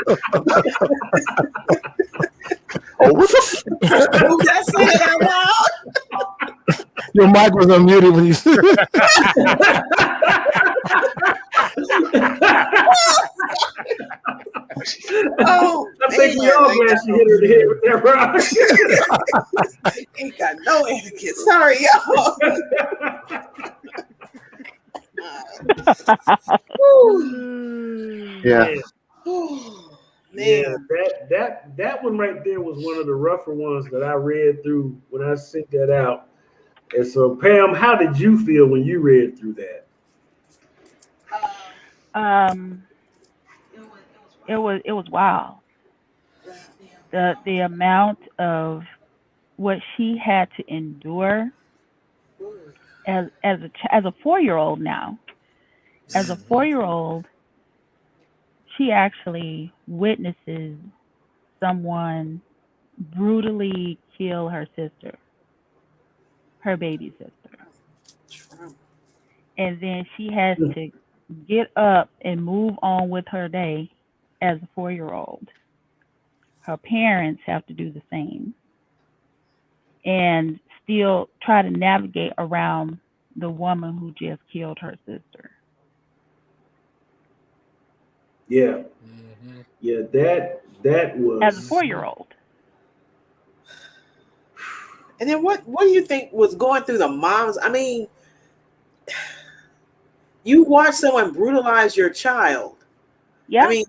[SPEAKER 3] Oh, what the?
[SPEAKER 2] oh, that's it out loud.
[SPEAKER 5] Your mic was unmuted when you said
[SPEAKER 2] Oh,
[SPEAKER 1] I think we all glad she hit her in the head with that rock.
[SPEAKER 2] Ain't got no etiquette. Sorry, y'all.
[SPEAKER 3] Yeah.
[SPEAKER 1] Yeah, that one right there was one of the rougher ones that I read through when I sent that out. And so, Pam, how did you feel when you read through that?
[SPEAKER 4] Um, it was wild. The amount of what she had to endure as a 4-year-old now. As a 4-year-old, she actually witnesses someone brutally kill her sister, her baby sister. And then she has to get up and move on with her day as a 4-year-old. Her parents have to do the same and still try to navigate around the woman who just killed her sister.
[SPEAKER 1] Yeah, yeah, that
[SPEAKER 4] As a
[SPEAKER 1] was
[SPEAKER 4] 4-year-old.
[SPEAKER 2] And then what do you think was going through the moms? I mean, you watch someone brutalize your child.
[SPEAKER 4] Yeah.
[SPEAKER 2] I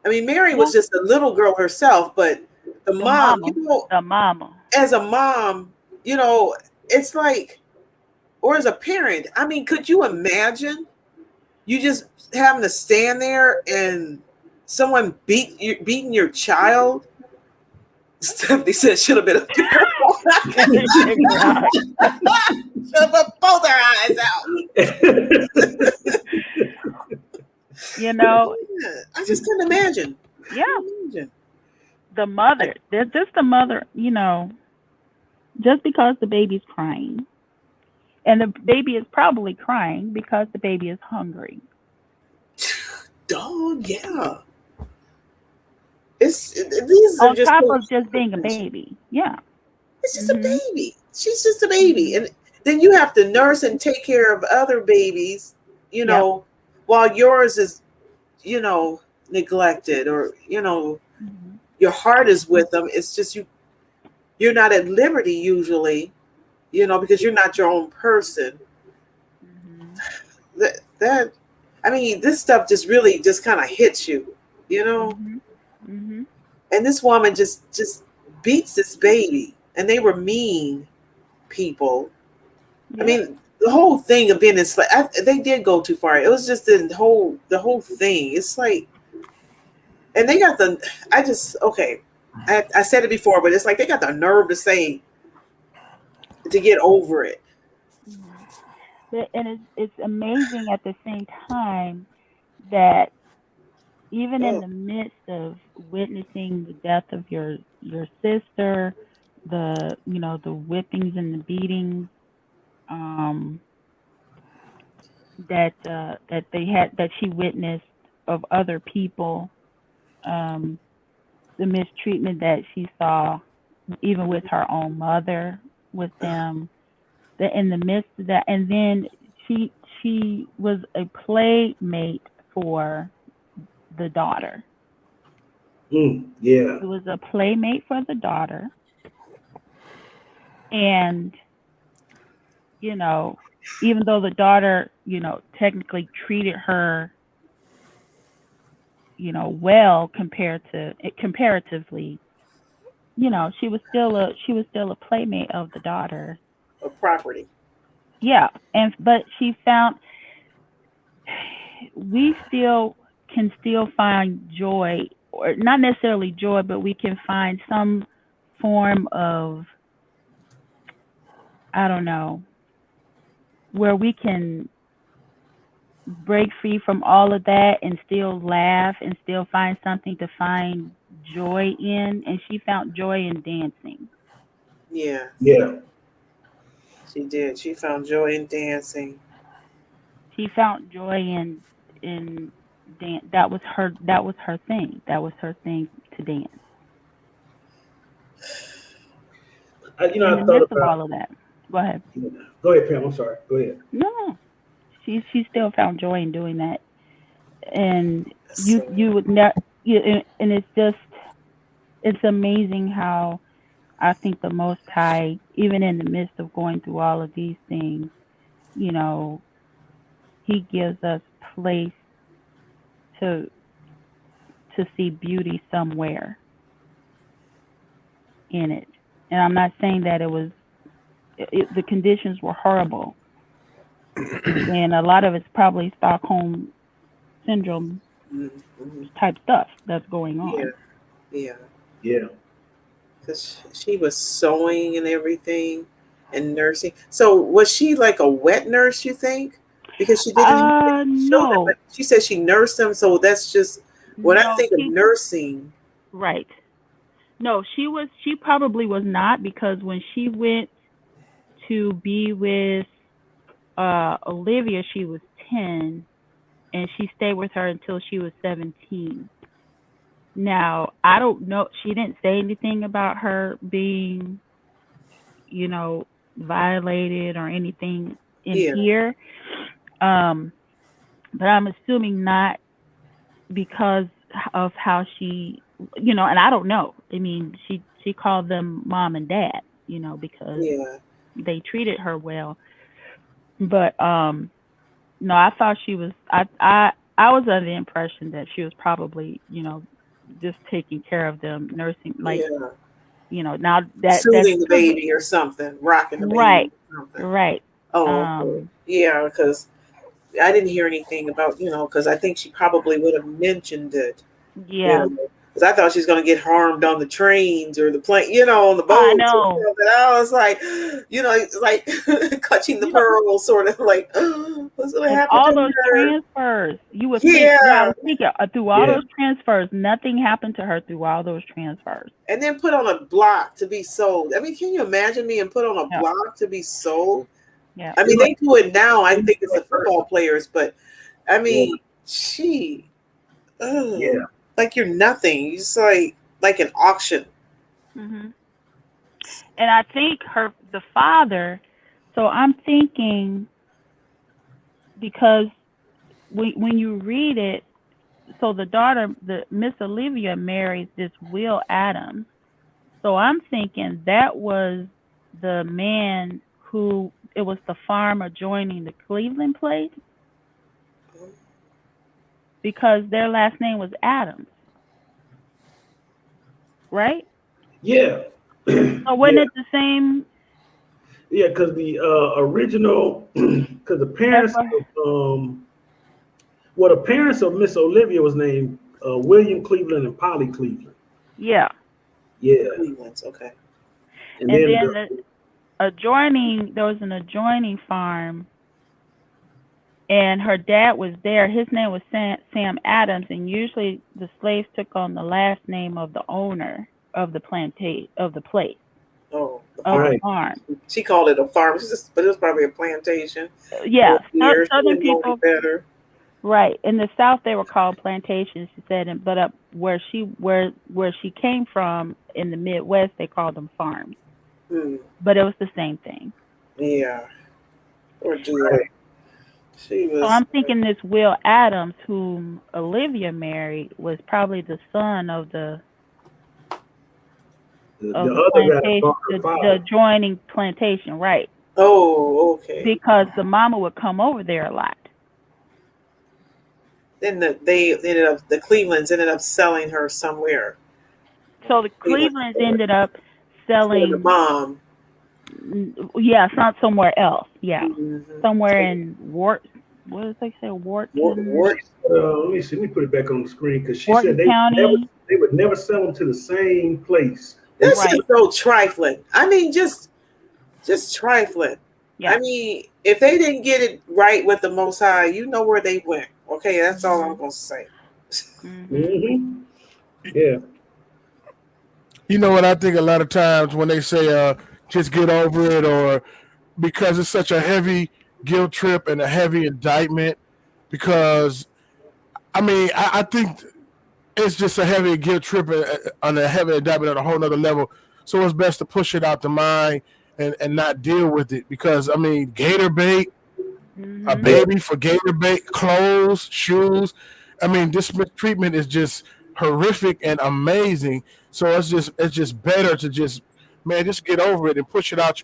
[SPEAKER 2] mean, Mary was
[SPEAKER 4] Yeah.
[SPEAKER 2] just a little girl herself, but the mom,
[SPEAKER 4] The mama.
[SPEAKER 2] as a mom, it's like, or as a parent, I mean, could you imagine you just having to stand there and someone beating your child? Stephanie said should have been a girl. Should have put both our eyes out. I just couldn't imagine.
[SPEAKER 4] Yeah. The mother. There's just the mother, just because the baby's crying. And the baby is probably crying because the baby is hungry.
[SPEAKER 2] Dog, yeah. These are
[SPEAKER 4] on
[SPEAKER 2] just
[SPEAKER 4] top of just being a baby. Yeah.
[SPEAKER 2] It's just a baby. She's just a baby. And then you have to nurse and take care of other babies, while yours is, neglected or, your heart is with them. It's just you're not at liberty usually, because you're not your own person. That I mean, this stuff just really just kind of hits you, And this woman just beats this baby, and they were mean people. Yeah. I mean, the whole thing of being enslaved, they did go too far. It was just the whole thing. It's like, and they got I said it before, but it's like they got the nerve to get over it.
[SPEAKER 4] And it's amazing at the same time that even in the midst of witnessing the death of your sister, the whippings and the beatings, that she witnessed of other people, the mistreatment that she saw even with her own mother, with them, that in the midst of that, and then she was a playmate for the daughter.
[SPEAKER 1] Yeah.
[SPEAKER 4] It was a playmate for the daughter. And, even though the daughter, technically treated her, well comparatively, she was still a playmate of the daughter.
[SPEAKER 2] Of property.
[SPEAKER 4] Yeah. But she found we can still find joy, or not necessarily joy, but we can find some form of, I don't know, where we can break free from all of that and still laugh and still find something to find joy in. And she found joy in dancing.
[SPEAKER 2] Yeah.
[SPEAKER 1] Yeah.
[SPEAKER 2] She did. She found joy in dancing.
[SPEAKER 4] She found joy in dance. That was her thing. That was her thing, to dance.
[SPEAKER 1] I
[SPEAKER 4] in the
[SPEAKER 1] thought
[SPEAKER 4] midst
[SPEAKER 1] about
[SPEAKER 4] of all of that. Go ahead.
[SPEAKER 1] Go ahead, Pam. I'm sorry. Go ahead.
[SPEAKER 4] No, she still found joy in doing that, and you would not. And it's amazing how I think the Most High, even in the midst of going through all of these things, He gives us place to see beauty somewhere in it. And I'm not saying that it was the conditions were horrible, and a lot of it's probably Stockholm syndrome
[SPEAKER 2] Mhm.
[SPEAKER 4] type stuff that's going
[SPEAKER 2] Yeah,
[SPEAKER 4] on.
[SPEAKER 2] yeah.
[SPEAKER 1] Yeah.
[SPEAKER 2] Because she was sewing and everything and nursing. So was she like a wet nurse, you think? Because she didn't show that,
[SPEAKER 4] No,
[SPEAKER 2] but she said she nursed them. So that's just when I
[SPEAKER 4] no,
[SPEAKER 2] think of nursing.
[SPEAKER 4] right. No, she probably was not, because when she went to be with Olivia, she was 10, and she stayed with her until she was 17. Now, I don't know, she didn't say anything about her being, you know, violated or anything in
[SPEAKER 2] Yeah,
[SPEAKER 4] here. Um, but I'm assuming not, because of how she, and I don't know. I mean, she called them mom and dad, because
[SPEAKER 2] yeah,
[SPEAKER 4] they treated her well. But no, I thought she was. I was under the impression that she was probably, just taking care of them, nursing, like,
[SPEAKER 2] yeah.
[SPEAKER 4] now that's
[SPEAKER 2] Soothing the baby or something, rocking the baby
[SPEAKER 4] right,
[SPEAKER 2] or something.
[SPEAKER 4] right.
[SPEAKER 2] Oh, okay.
[SPEAKER 4] Um,
[SPEAKER 2] Yeah, because I didn't hear anything about, because I think she probably would have mentioned it.
[SPEAKER 4] yeah,
[SPEAKER 2] Because I thought she was going to get harmed on the trains or the plane, on the
[SPEAKER 4] I
[SPEAKER 2] boats or
[SPEAKER 4] know.
[SPEAKER 2] something. I was like, it's like clutching the
[SPEAKER 4] You know,
[SPEAKER 2] pearl, sort of like, what's going to
[SPEAKER 4] and
[SPEAKER 2] happen
[SPEAKER 4] all
[SPEAKER 2] to
[SPEAKER 4] those
[SPEAKER 2] her?
[SPEAKER 4] transfers, you would think. Yeah, I
[SPEAKER 2] Yeah.
[SPEAKER 4] was thinking, through all
[SPEAKER 1] Yeah.
[SPEAKER 4] those transfers, nothing happened to her through all those transfers.
[SPEAKER 2] And then put on a block to be sold. I mean, can you imagine being put on a
[SPEAKER 4] Yeah,
[SPEAKER 2] block to be sold?
[SPEAKER 4] yeah.
[SPEAKER 2] I mean, they do it now. I think it's the
[SPEAKER 1] Person.
[SPEAKER 2] football players, but I
[SPEAKER 1] Yeah.
[SPEAKER 2] mean, she, ugh,
[SPEAKER 1] Yeah.
[SPEAKER 2] like you're nothing. You're just like an auction.
[SPEAKER 4] hmm And I think the father. So I'm thinking, because when you read it, so the daughter, the Miss Olivia, marries this Will Adams. So I'm thinking that was the man who, it was the farm adjoining the Cleveland place, because their last name was Adams, right?
[SPEAKER 1] Yeah.
[SPEAKER 4] So wasn't
[SPEAKER 1] Yeah.
[SPEAKER 4] it the same?
[SPEAKER 1] Yeah. Because the original, because the
[SPEAKER 4] That's
[SPEAKER 1] parents,
[SPEAKER 4] what,
[SPEAKER 1] the parents of Miss Olivia was named William Cleveland and Polly Cleveland.
[SPEAKER 4] yeah.
[SPEAKER 1] Yeah.
[SPEAKER 2] Cleveland's okay.
[SPEAKER 1] And
[SPEAKER 4] And
[SPEAKER 1] then
[SPEAKER 4] then there was an adjoining farm, and her dad was there. His name was Sam Adams, and usually the slaves took on the last name of the owner of the of the place,
[SPEAKER 2] Oh, the
[SPEAKER 4] of
[SPEAKER 2] farm.
[SPEAKER 4] the
[SPEAKER 1] right.
[SPEAKER 4] farm.
[SPEAKER 2] She called it a farm, but it was probably a plantation.
[SPEAKER 4] Yeah,
[SPEAKER 2] Years. She
[SPEAKER 4] Southern
[SPEAKER 2] didn't know any
[SPEAKER 4] people,
[SPEAKER 2] better.
[SPEAKER 4] right? In the South, they were called plantations. She said, but up where she came from in the Midwest, they called them farms.
[SPEAKER 2] Hmm.
[SPEAKER 4] But it was the same thing.
[SPEAKER 2] Yeah. Poor dear.
[SPEAKER 1] Right.
[SPEAKER 2] She
[SPEAKER 4] So
[SPEAKER 2] was.
[SPEAKER 4] I'm thinking this Will Adams, whom Olivia married, was probably the son of the
[SPEAKER 1] The
[SPEAKER 4] of the
[SPEAKER 1] other guy
[SPEAKER 4] plantation,
[SPEAKER 1] bought her
[SPEAKER 4] the
[SPEAKER 1] father.
[SPEAKER 4] adjoining plantation, right?
[SPEAKER 2] Oh, okay.
[SPEAKER 4] Because the mama would come over there a lot.
[SPEAKER 2] Then the Clevelands ended up selling her somewhere.
[SPEAKER 4] So the
[SPEAKER 2] Cleveland
[SPEAKER 4] Clevelands ended up
[SPEAKER 2] for the
[SPEAKER 4] selling,
[SPEAKER 2] mom.
[SPEAKER 4] yeah, it's not somewhere else, yeah,
[SPEAKER 2] Mm-hmm.
[SPEAKER 4] somewhere in what did they say, Wharton,
[SPEAKER 2] Wart.
[SPEAKER 1] Let me see. Let me put it back on the screen because she said
[SPEAKER 4] Wharton County,
[SPEAKER 1] they would never sell them to the same place.
[SPEAKER 2] That's
[SPEAKER 4] right?
[SPEAKER 2] just so trifling. I mean, just trifling.
[SPEAKER 4] Yeah.
[SPEAKER 2] I mean, if they didn't get it right with the Most High, you know where they went. Okay, that's all I'm gonna say.
[SPEAKER 4] Mm-hmm.
[SPEAKER 1] Mm-hmm. Yeah.
[SPEAKER 5] You know what I think a lot of times when they say just get over it, or because it's such a heavy guilt trip and a heavy indictment, because I think it's just a heavy guilt trip on a heavy indictment on a whole nother level. So it's best to push it out the mind and not deal with it, because gator bait, a
[SPEAKER 4] Mm-hmm.
[SPEAKER 5] baby for gator bait, clothes, shoes. This mistreatment is just horrific and amazing. So it's just better to just get over it and push it out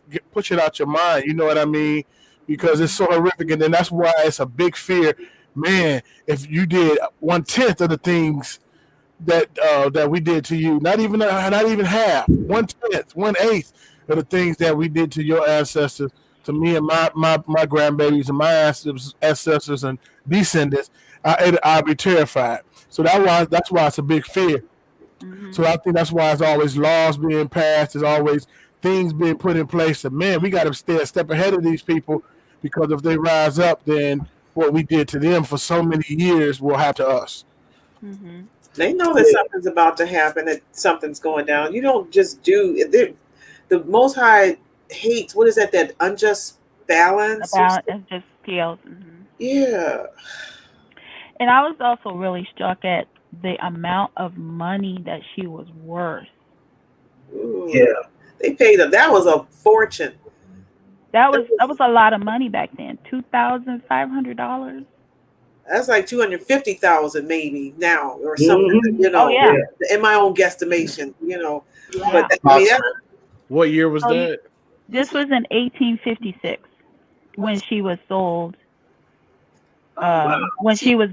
[SPEAKER 5] your mind. You know what I mean? Because it's so horrific, and then that's why it's a big fear. Man, if you did 1/10 of the things that we did to you, not even half, 1/10, 1/8, of the things that we did to your ancestors, to me and my grandbabies and my ancestors and descendants, I'd be terrified. So that's why it's a big fear. So I think that's why it's always laws being passed. There's always things being put in place. And man, we got to stay a step ahead of these people, because if they rise up, then what we did to them for so many years will happen to us.
[SPEAKER 2] They know that something's about to happen, that something's going down. You don't just do the Most High hates, what is that unjust balance?
[SPEAKER 4] It just feels.
[SPEAKER 2] Yeah.
[SPEAKER 4] And I was also really struck at the amount of money that she was worth.
[SPEAKER 2] Ooh.
[SPEAKER 1] Yeah.
[SPEAKER 2] They paid her. That was a fortune.
[SPEAKER 4] That was a lot of money back then. $2,500.
[SPEAKER 2] That's like 250,000 maybe now or something. You know, in my own guesstimation. You know, but
[SPEAKER 6] what year was that?
[SPEAKER 4] This was in 1856 when she was sold. When she was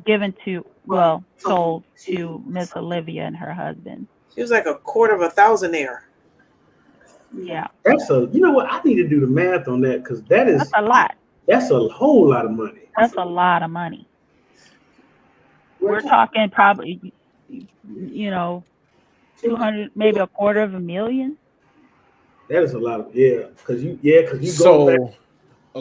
[SPEAKER 4] sold to Miss Olivia and her husband.
[SPEAKER 2] She was like $250,000 there.
[SPEAKER 4] Yeah.
[SPEAKER 1] That's you know what? I need to do the math on that, because that's
[SPEAKER 4] a lot.
[SPEAKER 1] That's a whole lot of money.
[SPEAKER 4] That's a lot of money. We're talking probably, 200, maybe $250,000.
[SPEAKER 1] That is a lot of because you go back,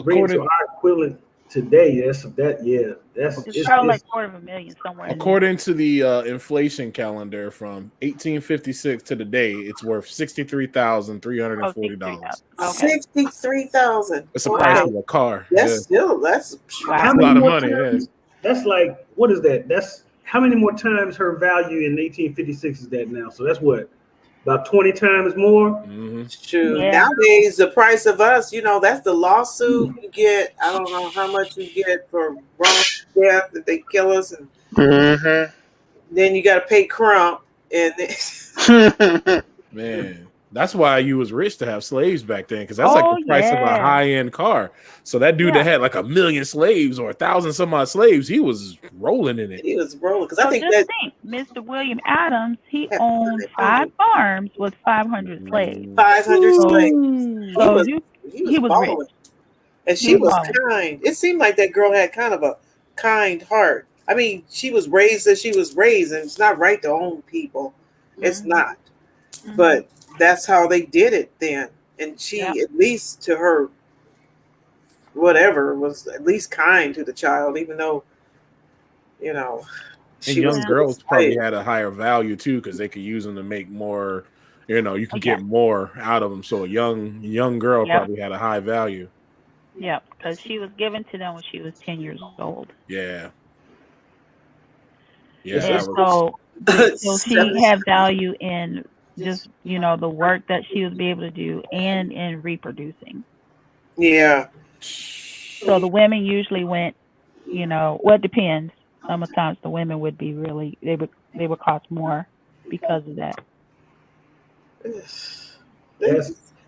[SPEAKER 1] bring it to our equivalent today. It's
[SPEAKER 4] probably like $250,000 somewhere.
[SPEAKER 6] According to the inflation calendar from 1856 to today, it's worth $63,340.
[SPEAKER 2] $63,000.
[SPEAKER 6] It's the price of a car.
[SPEAKER 2] That's
[SPEAKER 6] a lot of money.
[SPEAKER 1] That's like, what is that? That's how many more times her value in 1856 is that now? So that's what, about 20 times more.
[SPEAKER 2] True. Yeah. Nowadays, the price of us, that's the lawsuit you get. I don't know how much you get for wrong death if they kill us, and then you got to pay Crump. And
[SPEAKER 6] man, that's why you was rich to have slaves back then, because that's like the price of a high-end car. So that dude that had like 1 million slaves or 1,000 some odd slaves, he was rolling in it.
[SPEAKER 2] He was rolling, because I think
[SPEAKER 4] Mr. William Adams, he owned 5 farms with 500 slaves.
[SPEAKER 2] 500 slaves.
[SPEAKER 4] So
[SPEAKER 2] he was rich. And she was kind. It seemed like that girl had kind of a kind heart. I mean, she was raised as she was raised, and it's not right to own people. It's not. But that's how they did it then. And she, at least to her, whatever, was at least kind to the child, even though,
[SPEAKER 6] and young girls probably had a higher value too, because they could use them to make more, you can get more out of them. So a young girl probably had a high value.
[SPEAKER 4] Yeah, because she was given to them when she was 10 years old.
[SPEAKER 6] Yeah.
[SPEAKER 4] And so she had value in just, the work that she was able to do and in reproducing.
[SPEAKER 2] Yeah.
[SPEAKER 4] So the women usually went, it depends. Sometimes the women would be they would cost more because of that.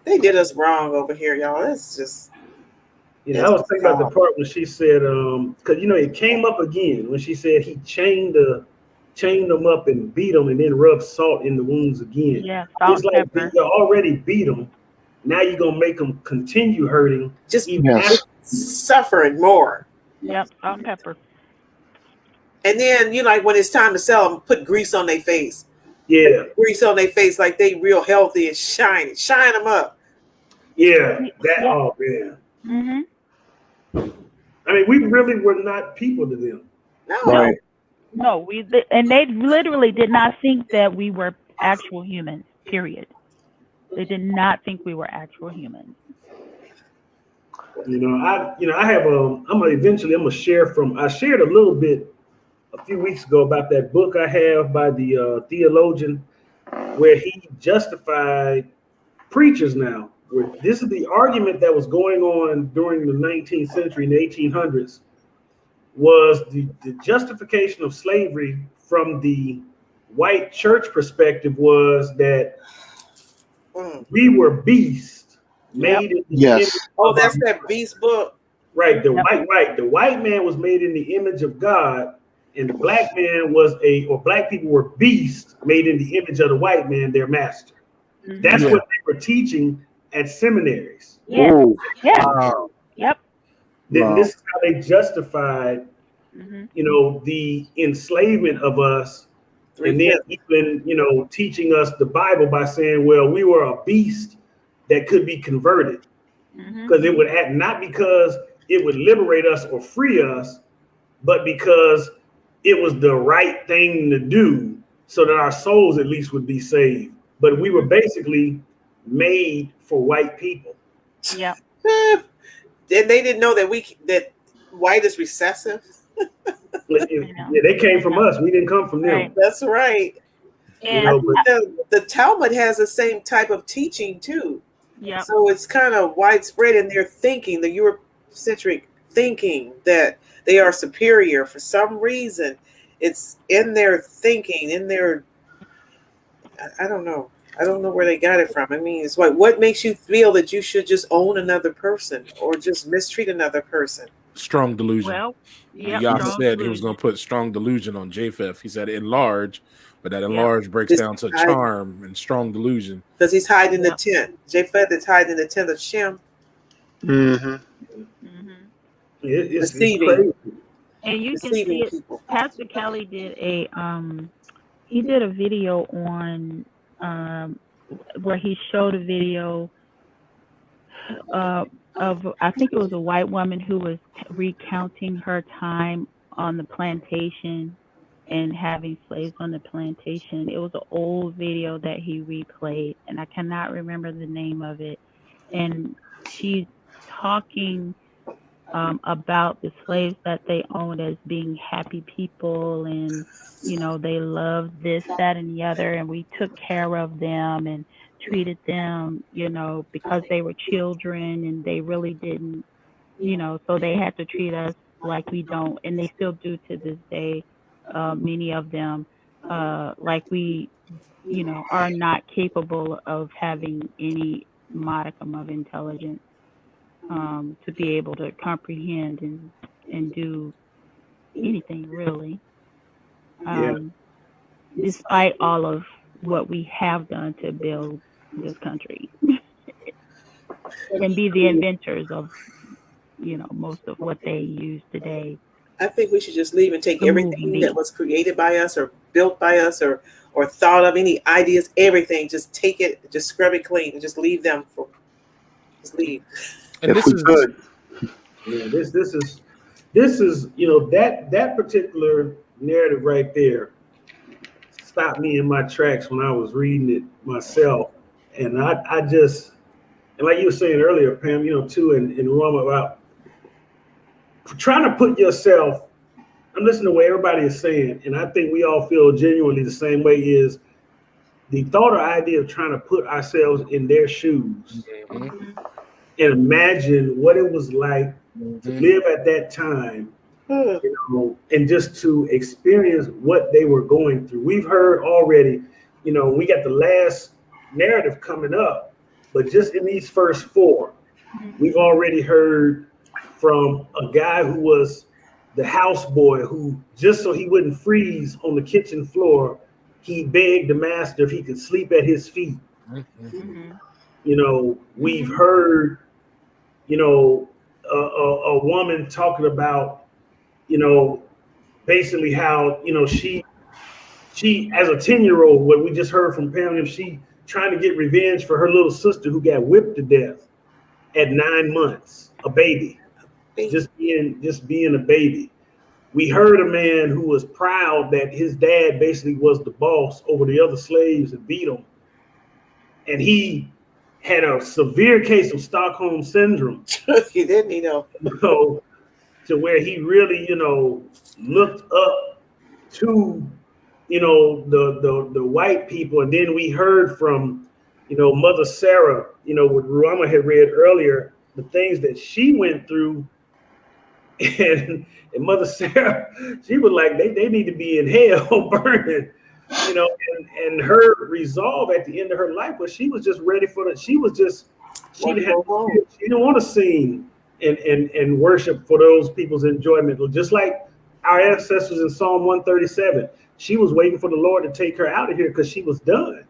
[SPEAKER 2] They did us wrong over here, y'all. It's just.
[SPEAKER 1] I was thinking about the part when she said, because it came up again when she said he chained them up and beat them and then rubbed salt in the wounds again.
[SPEAKER 4] Yeah,
[SPEAKER 1] it's like you already beat them. Now you're gonna make them continue hurting,
[SPEAKER 2] just suffering more.
[SPEAKER 4] Yep, salt and pepper.
[SPEAKER 2] And then when it's time to sell them, put grease on their face.
[SPEAKER 1] Yeah,
[SPEAKER 2] grease on their face like they real healthy and shine them up.
[SPEAKER 1] Yeah, oh man. I mean, we really were not people to them.
[SPEAKER 2] No.
[SPEAKER 3] Right.
[SPEAKER 4] No, and they literally did not think that we were actual humans. Period. They did not think we were actual humans.
[SPEAKER 1] I have I'm gonna share I shared a little bit a few weeks ago about that book I have by the theologian, where he justified preachers now. Where this is the argument that was going on during the 19th century and the 1800s, was the justification of slavery from the white church perspective was that we were beasts made in the image of
[SPEAKER 2] that's that beast book.
[SPEAKER 1] Right. The white man was made in the image of God, and the black man black people were beasts made in the image of the white man, their master. That's what they were teaching at seminaries.
[SPEAKER 4] Yes.
[SPEAKER 3] Ooh,
[SPEAKER 4] Yes.
[SPEAKER 5] Wow.
[SPEAKER 4] Yep.
[SPEAKER 1] Then
[SPEAKER 3] wow.
[SPEAKER 1] this is how they justified,
[SPEAKER 4] Hmm.
[SPEAKER 1] the enslavement of us, and then
[SPEAKER 2] 3/5.
[SPEAKER 1] even, teaching us the Bible by saying, well, we were a beast that could be converted,
[SPEAKER 4] Hmm.
[SPEAKER 1] because it would act, not because it would liberate us or free us, but because it was the right thing to do so that our souls at least would be saved. But we were basically made for white people.
[SPEAKER 4] Yep.
[SPEAKER 2] And they didn't know that white is recessive.
[SPEAKER 4] I know.
[SPEAKER 1] Yeah, they came
[SPEAKER 4] I
[SPEAKER 1] from
[SPEAKER 4] know.
[SPEAKER 1] us. We didn't come from them.
[SPEAKER 4] Right.
[SPEAKER 2] That's right.
[SPEAKER 4] And
[SPEAKER 1] But
[SPEAKER 2] The Talmud has the same type of teaching too.
[SPEAKER 4] yep.
[SPEAKER 2] So it's kind of widespread in their thinking, the Eurocentric thinking that they are superior for some reason. It's in their thinking, in their, I don't know. I don't know where they got it from. I mean, it's like, what makes you feel that you should just own another person or just mistreat another person?
[SPEAKER 6] Strong delusion.
[SPEAKER 4] Well, yep.
[SPEAKER 6] Yah
[SPEAKER 4] Strong
[SPEAKER 6] said he was going
[SPEAKER 4] delusion.
[SPEAKER 6] to put strong delusion on Japheth. He said enlarge, but that
[SPEAKER 4] Yep.
[SPEAKER 6] enlarge breaks
[SPEAKER 2] This
[SPEAKER 6] down to
[SPEAKER 2] hide-
[SPEAKER 6] charm and strong delusion.
[SPEAKER 2] Because he's hiding in the
[SPEAKER 4] Yep.
[SPEAKER 2] tent. Japheth is hiding in the tent of Shem,
[SPEAKER 3] Mm-hmm.
[SPEAKER 4] Hmm.
[SPEAKER 1] it's
[SPEAKER 2] deceiving,
[SPEAKER 1] crazy.
[SPEAKER 4] And you can
[SPEAKER 2] deceiving
[SPEAKER 4] see it.
[SPEAKER 2] people.
[SPEAKER 4] Pastor Kelly did he did a video on where he showed a video of, I think it was a white woman who was recounting her time on the plantation and having slaves on the plantation. It was an old video that he replayed, and I cannot remember the name of it. And she's talking about the slaves that they owned as being happy people, and they loved this, that, and the other, and we took care of them and treated them, because they were children, and they really didn't, so they had to treat us like we don't, and they still do to this day. Many of them, like we, are not capable of having any modicum of intelligence, to be able to comprehend and do anything really,
[SPEAKER 1] Yeah.
[SPEAKER 4] despite all of what we have done to build this country and be the inventors of most of what they use today
[SPEAKER 2] I think we should just leave and take
[SPEAKER 4] to move and
[SPEAKER 2] everything that
[SPEAKER 4] be.
[SPEAKER 2] was created by us or built by us or thought of, any ideas, everything, just take it, just scrub it clean and just leave them for, just leave.
[SPEAKER 6] And
[SPEAKER 3] If
[SPEAKER 6] this
[SPEAKER 3] we
[SPEAKER 6] is
[SPEAKER 3] could.
[SPEAKER 1] Yeah, this is that particular narrative right there stopped me in my tracks when I was reading it myself. And I just, and like you were saying earlier, Pam, too, in Rome, about trying to put yourself, I'm listening to what everybody is saying, and I think we all feel genuinely the same way, is the thought or idea of trying to put ourselves in their shoes
[SPEAKER 4] Mhm.
[SPEAKER 1] and imagine what it was like to live at that time, and just to experience what they were going through. We've heard already, we got the last narrative coming up, but just in these first four, we've already heard from a guy who was the houseboy who, just so he wouldn't freeze on the kitchen floor, he begged the master if he could sleep at his feet.
[SPEAKER 4] Mhm.
[SPEAKER 1] We've heard, a woman talking about, basically how, she as a 10-year-old, what we just heard from Pam, she trying to get revenge for her little sister who got whipped to death at 9 months, a baby, just being a baby. We heard a man who was proud that his dad basically was the boss over the other slaves and beat them. And he had a severe case of Stockholm syndrome.
[SPEAKER 2] He didn't,
[SPEAKER 1] To where he really, looked up to, the white people. And then we heard from, Mother Sarah, what Ruama had read earlier, the things that she went through. And Mother Sarah, she was like, they need to be in hell burning, and her resolve at the end of her life was she was just ready for it. She didn't want to sing and worship for those people's enjoyment. Just like our ancestors in Psalm 137, she was waiting for the Lord to take her out of here because she was done.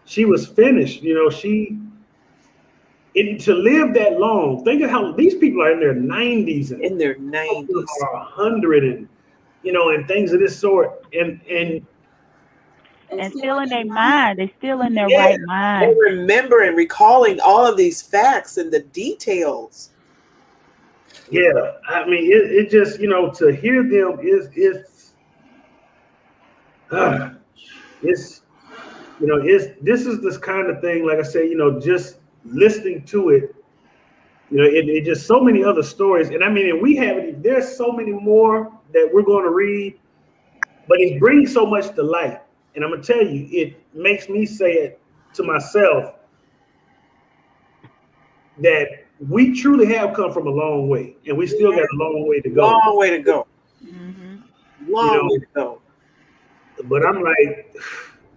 [SPEAKER 1] She was finished. And to live that long, think of how these people are in their 90s and
[SPEAKER 2] In their
[SPEAKER 1] some of them
[SPEAKER 2] 90s.
[SPEAKER 1] are 100 and and things of this sort. And
[SPEAKER 4] And still in their mind. They still in their
[SPEAKER 1] yeah,
[SPEAKER 4] right
[SPEAKER 2] They
[SPEAKER 4] mind.
[SPEAKER 2] remember and recalling all of these facts and the details.
[SPEAKER 1] yeah. I mean, it just to hear them it's this is this kind of thing. Like I say, just listening to it. It just so many other stories, and I mean, and we haven't. There's so many more that we're going to read, but it brings so much to light. And I'm gonna tell you, it makes me say it to myself that we truly have come from a long way, and we still got a long way to go.
[SPEAKER 2] Long way to go.
[SPEAKER 4] Mm-hmm.
[SPEAKER 2] Long way to go.
[SPEAKER 1] But I'm like,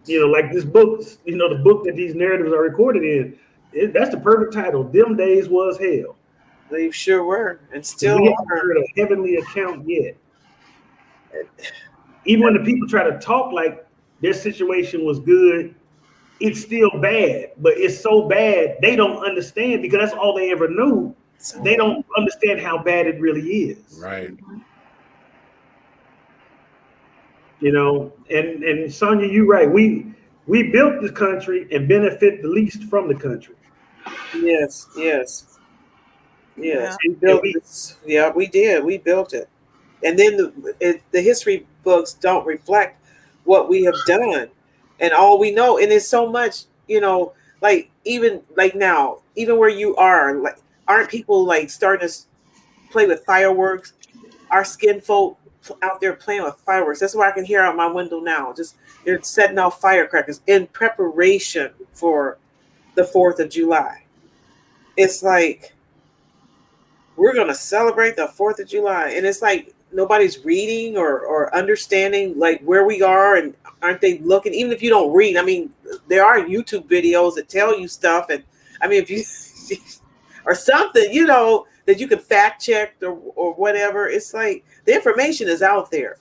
[SPEAKER 1] like this book, the book that these narratives are recorded in, that's the perfect title. Them days was hell.
[SPEAKER 2] They sure were, and
[SPEAKER 1] 'Cause
[SPEAKER 2] still
[SPEAKER 1] we haven't
[SPEAKER 2] are.
[SPEAKER 1] heard a heavenly account yet. Even when the people try to talk like their situation was good, it's still bad. But it's so bad they don't understand because that's all they ever knew. They don't understand how bad it really is.
[SPEAKER 6] Right.
[SPEAKER 1] And Sonia, you're right. We built this country and benefit the least from the country.
[SPEAKER 2] Yes, yes. Yes,
[SPEAKER 4] Yeah.
[SPEAKER 2] we built this. Yeah, we did. We built it, and then the history books don't reflect what we have done, and all we know. And it's so much, like even like now, even where you are, like, aren't people like starting to play with fireworks? Our skin folk out there playing with fireworks. That's what I can hear out my window now. Just they're setting off firecrackers in preparation for the 4th of July. It's like, we're going to celebrate the 4th of July. And it's like nobody's reading or understanding like where we are, and aren't they looking, even if you don't read, I mean, there are YouTube videos that tell you stuff. And I mean, if you, or something, that you can fact check or whatever, it's like the information is out there.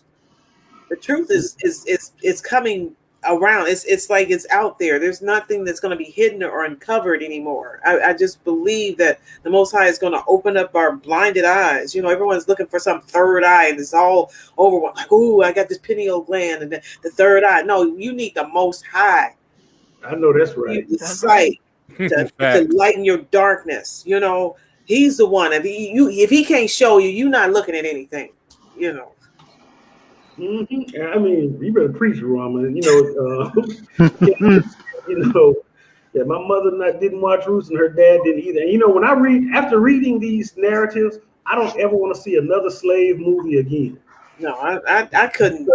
[SPEAKER 2] The truth is coming around. It's like it's out there. There's nothing that's going to be hidden or uncovered anymore. I just believe that the Most High is going to open up our blinded eyes. Everyone's looking for some third eye, and it's all over. Like, ooh, I got this pineal gland and the third eye. No, you need the Most High.
[SPEAKER 1] I know that's right.
[SPEAKER 2] The sight to lighten your darkness. He's the one. If he can't show you, you're not looking at anything.
[SPEAKER 1] Mm-hmm. I mean, you better preach, Rama. Yeah, my mother didn't watch Roots, and her dad didn't either. And when I after reading these narratives, I don't ever want to see another slave movie again.
[SPEAKER 2] No, I couldn't.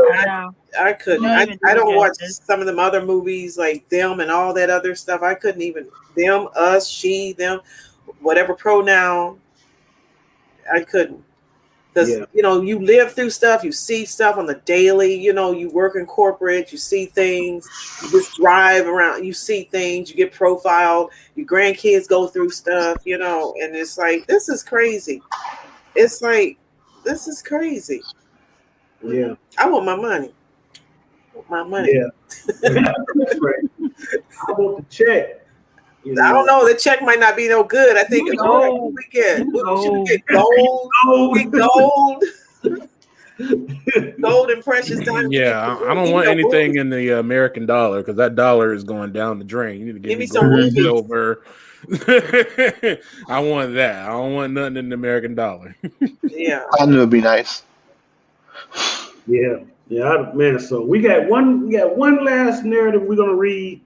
[SPEAKER 2] I couldn't. I don't watch some of them other movies like them and all that other stuff. I couldn't even them, us, she, them, whatever pronoun. I couldn't. Because you live through stuff, you see stuff on the daily, you work in corporate, you see things, you just drive around, you see things, you get profiled, your grandkids go through stuff, and it's like, this is crazy. It's like, this is crazy.
[SPEAKER 1] Yeah.
[SPEAKER 2] I want my money.
[SPEAKER 1] Yeah. That's right. I want the check.
[SPEAKER 2] I don't know. The check might not be no good. I think what we get? Should we get gold? Gold. Gold and precious diamonds.
[SPEAKER 6] Yeah, I don't want anything in the American dollar, because that dollar is going down the drain. You need to give me
[SPEAKER 2] some
[SPEAKER 6] gold and silver. I want that. I don't want nothing in the American dollar.
[SPEAKER 2] Yeah,
[SPEAKER 3] I knew it'd be nice.
[SPEAKER 1] Yeah, man. So we got one last narrative we're gonna read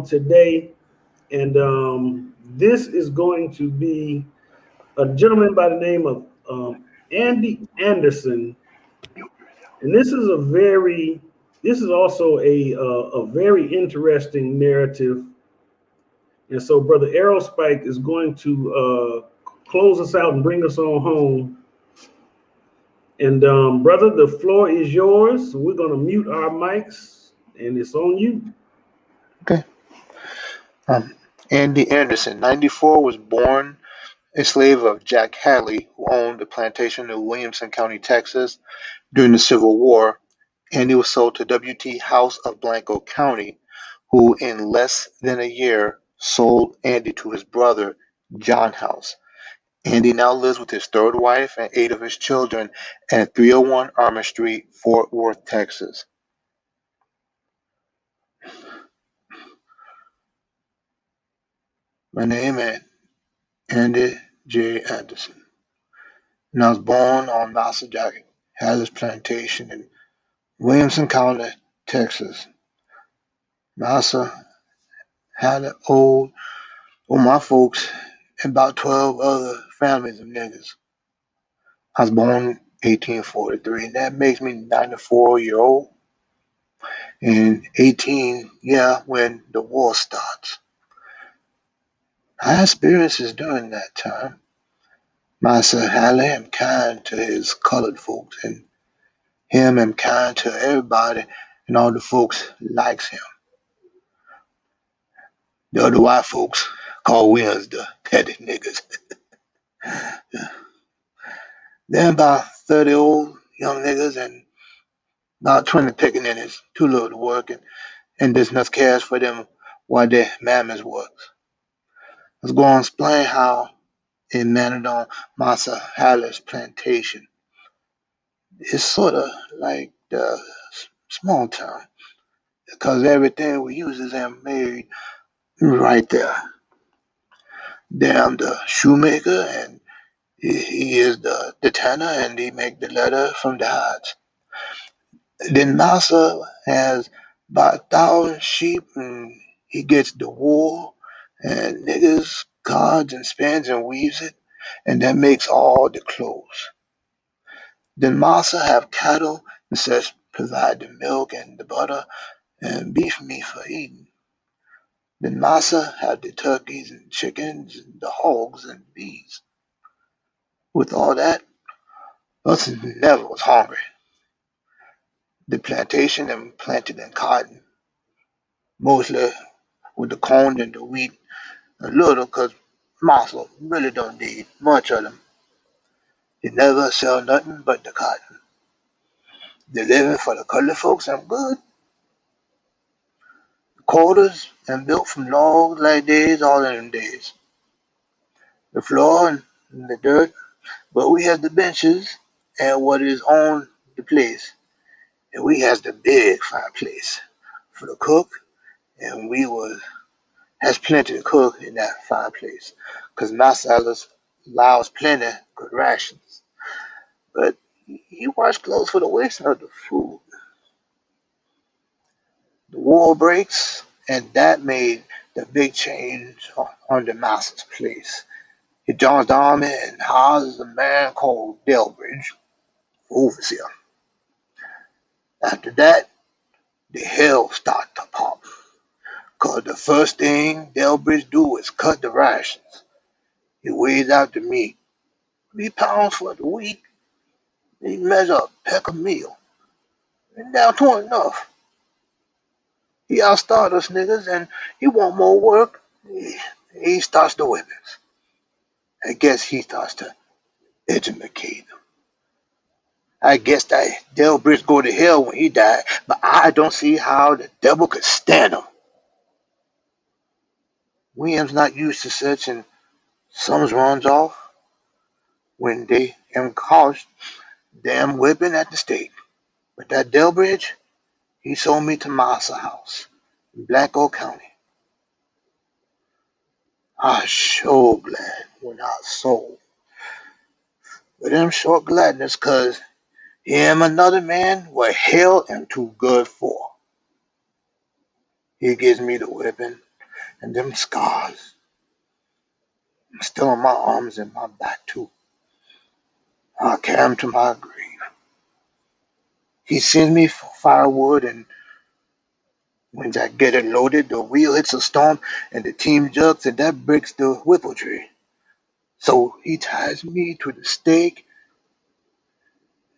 [SPEAKER 1] today, and this is going to be a gentleman by the name of Andy Anderson, and this is also a very interesting narrative. And so Brother Aerospike is going to close us out and bring us on home. And brother, the floor is yours. So we're going to mute our mics, and it's on you.
[SPEAKER 3] Okay. Andy Anderson, 94, was born a slave of Jack Hadley, who owned a plantation in Williamson County, Texas, during the Civil War. Andy was sold to W.T. House of Blanco County, who in less than a year sold Andy to his brother, John House. Andy now lives with his third wife and 8 of his children at 301 Armour Street, Fort Worth, Texas. My name is Andy J. Anderson, and I was born on Massa Jack Hallis Plantation in Williamson County, Texas. Massa had my folks and about 12 other families of niggas. I was born in 1843, and that makes me 94-year-old. And 18, when the war starts. I had experiences during that time. Massa Halle am kind to his colored folks, and him am kind to everybody, and all the folks likes him. The other white folks call we us the petty niggas. Then about 30 old young niggas and about 20 pickaninnies, too little to work, and there's enough cash for them while their mammies works. I was going to explain how it managed on Massa Haller's plantation. It's sort of like the small town because everything we use is made right there. Damn the shoemaker, and he is the tanner, and he make the leather from the hides. Then Massa has about 1,000 sheep, and he gets the wool, and niggas cards and spins and weaves it, and that makes all the clothes. Then Massa have cattle and says provide the milk and the butter and beef meat for eating. Then Massa have the turkeys and chickens and the hogs and bees. With all that, us never was hungry. The plantation and planted in cotton, mostly with the corn and the wheat, a little because Massa really don't need much of them. They never sell nothing but the cotton. The living for the colored folks, I'm good. Quarters and built from logs like days, all in them days. The floor and the dirt, but we has the benches and what is on the place. And we has the big fireplace for the cook, and we has plenty to cook in that fireplace. Cause Master allows plenty good rations. But he wash clothes for the waste of the food. The war breaks, and that made the big change on the master's place. He joins the army and hires a man called Delbridge, overseer. After that, the hell start to pop. Cause the first thing Delbridge do is cut the rations. He weighs out the meat. 3 pounds for the week. He measure a peck of meal. And now 20 enough. He outstarts us niggas and he want more work. He starts the weapons. I guess he starts to educate them. I guess that Delbridge go to hell when he died, but I don't see how the devil could stand him. William's not used to such, and some runs off when they am caught damn whipping at the stake. But that Delbridge, he sold me to Massa House in Black Oak County. I was sure glad when I sold. But I'm short gladness cause him another man were hell and too good for. He gives me the whipping and them scars. Still on my arms and my back too. I carry him to my grave. He sends me for firewood, and when I get it loaded, the wheel hits a stump and the team jerks and that breaks the whipple tree. So he ties me to the stake,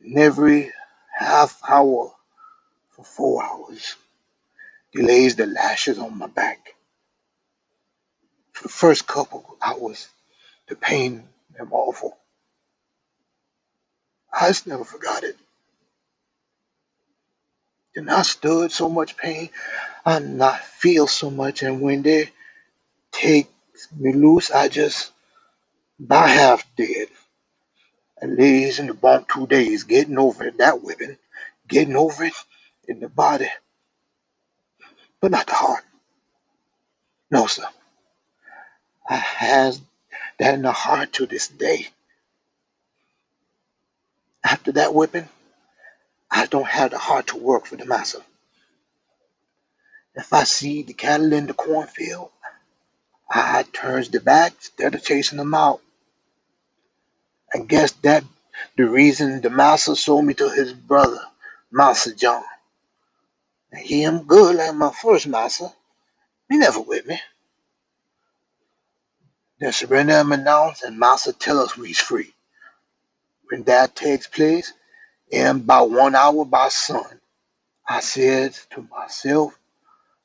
[SPEAKER 3] and every half hour for 4 hours, he lays the lashes on my back. For the first couple hours, the pain am awful. I just never forgot it. Then I stood so much pain, I not feel so much, and when they takes me loose, I just about half dead. I lays in the bunk 2 days, getting over it, that whipping, getting over it in the body, but not the heart. No, sir. I has that in the heart to this day. After that whipping, I don't have the heart to work for the master. If I see the cattle in the cornfield, I turns the back instead of chasing them out. I guess that the reason the master sold me to his brother, Master John. And he am good like my first master. He never with me. Then surrender him announced and master tell us we's free. When that takes place, in about 1 hour by sun, I said to myself,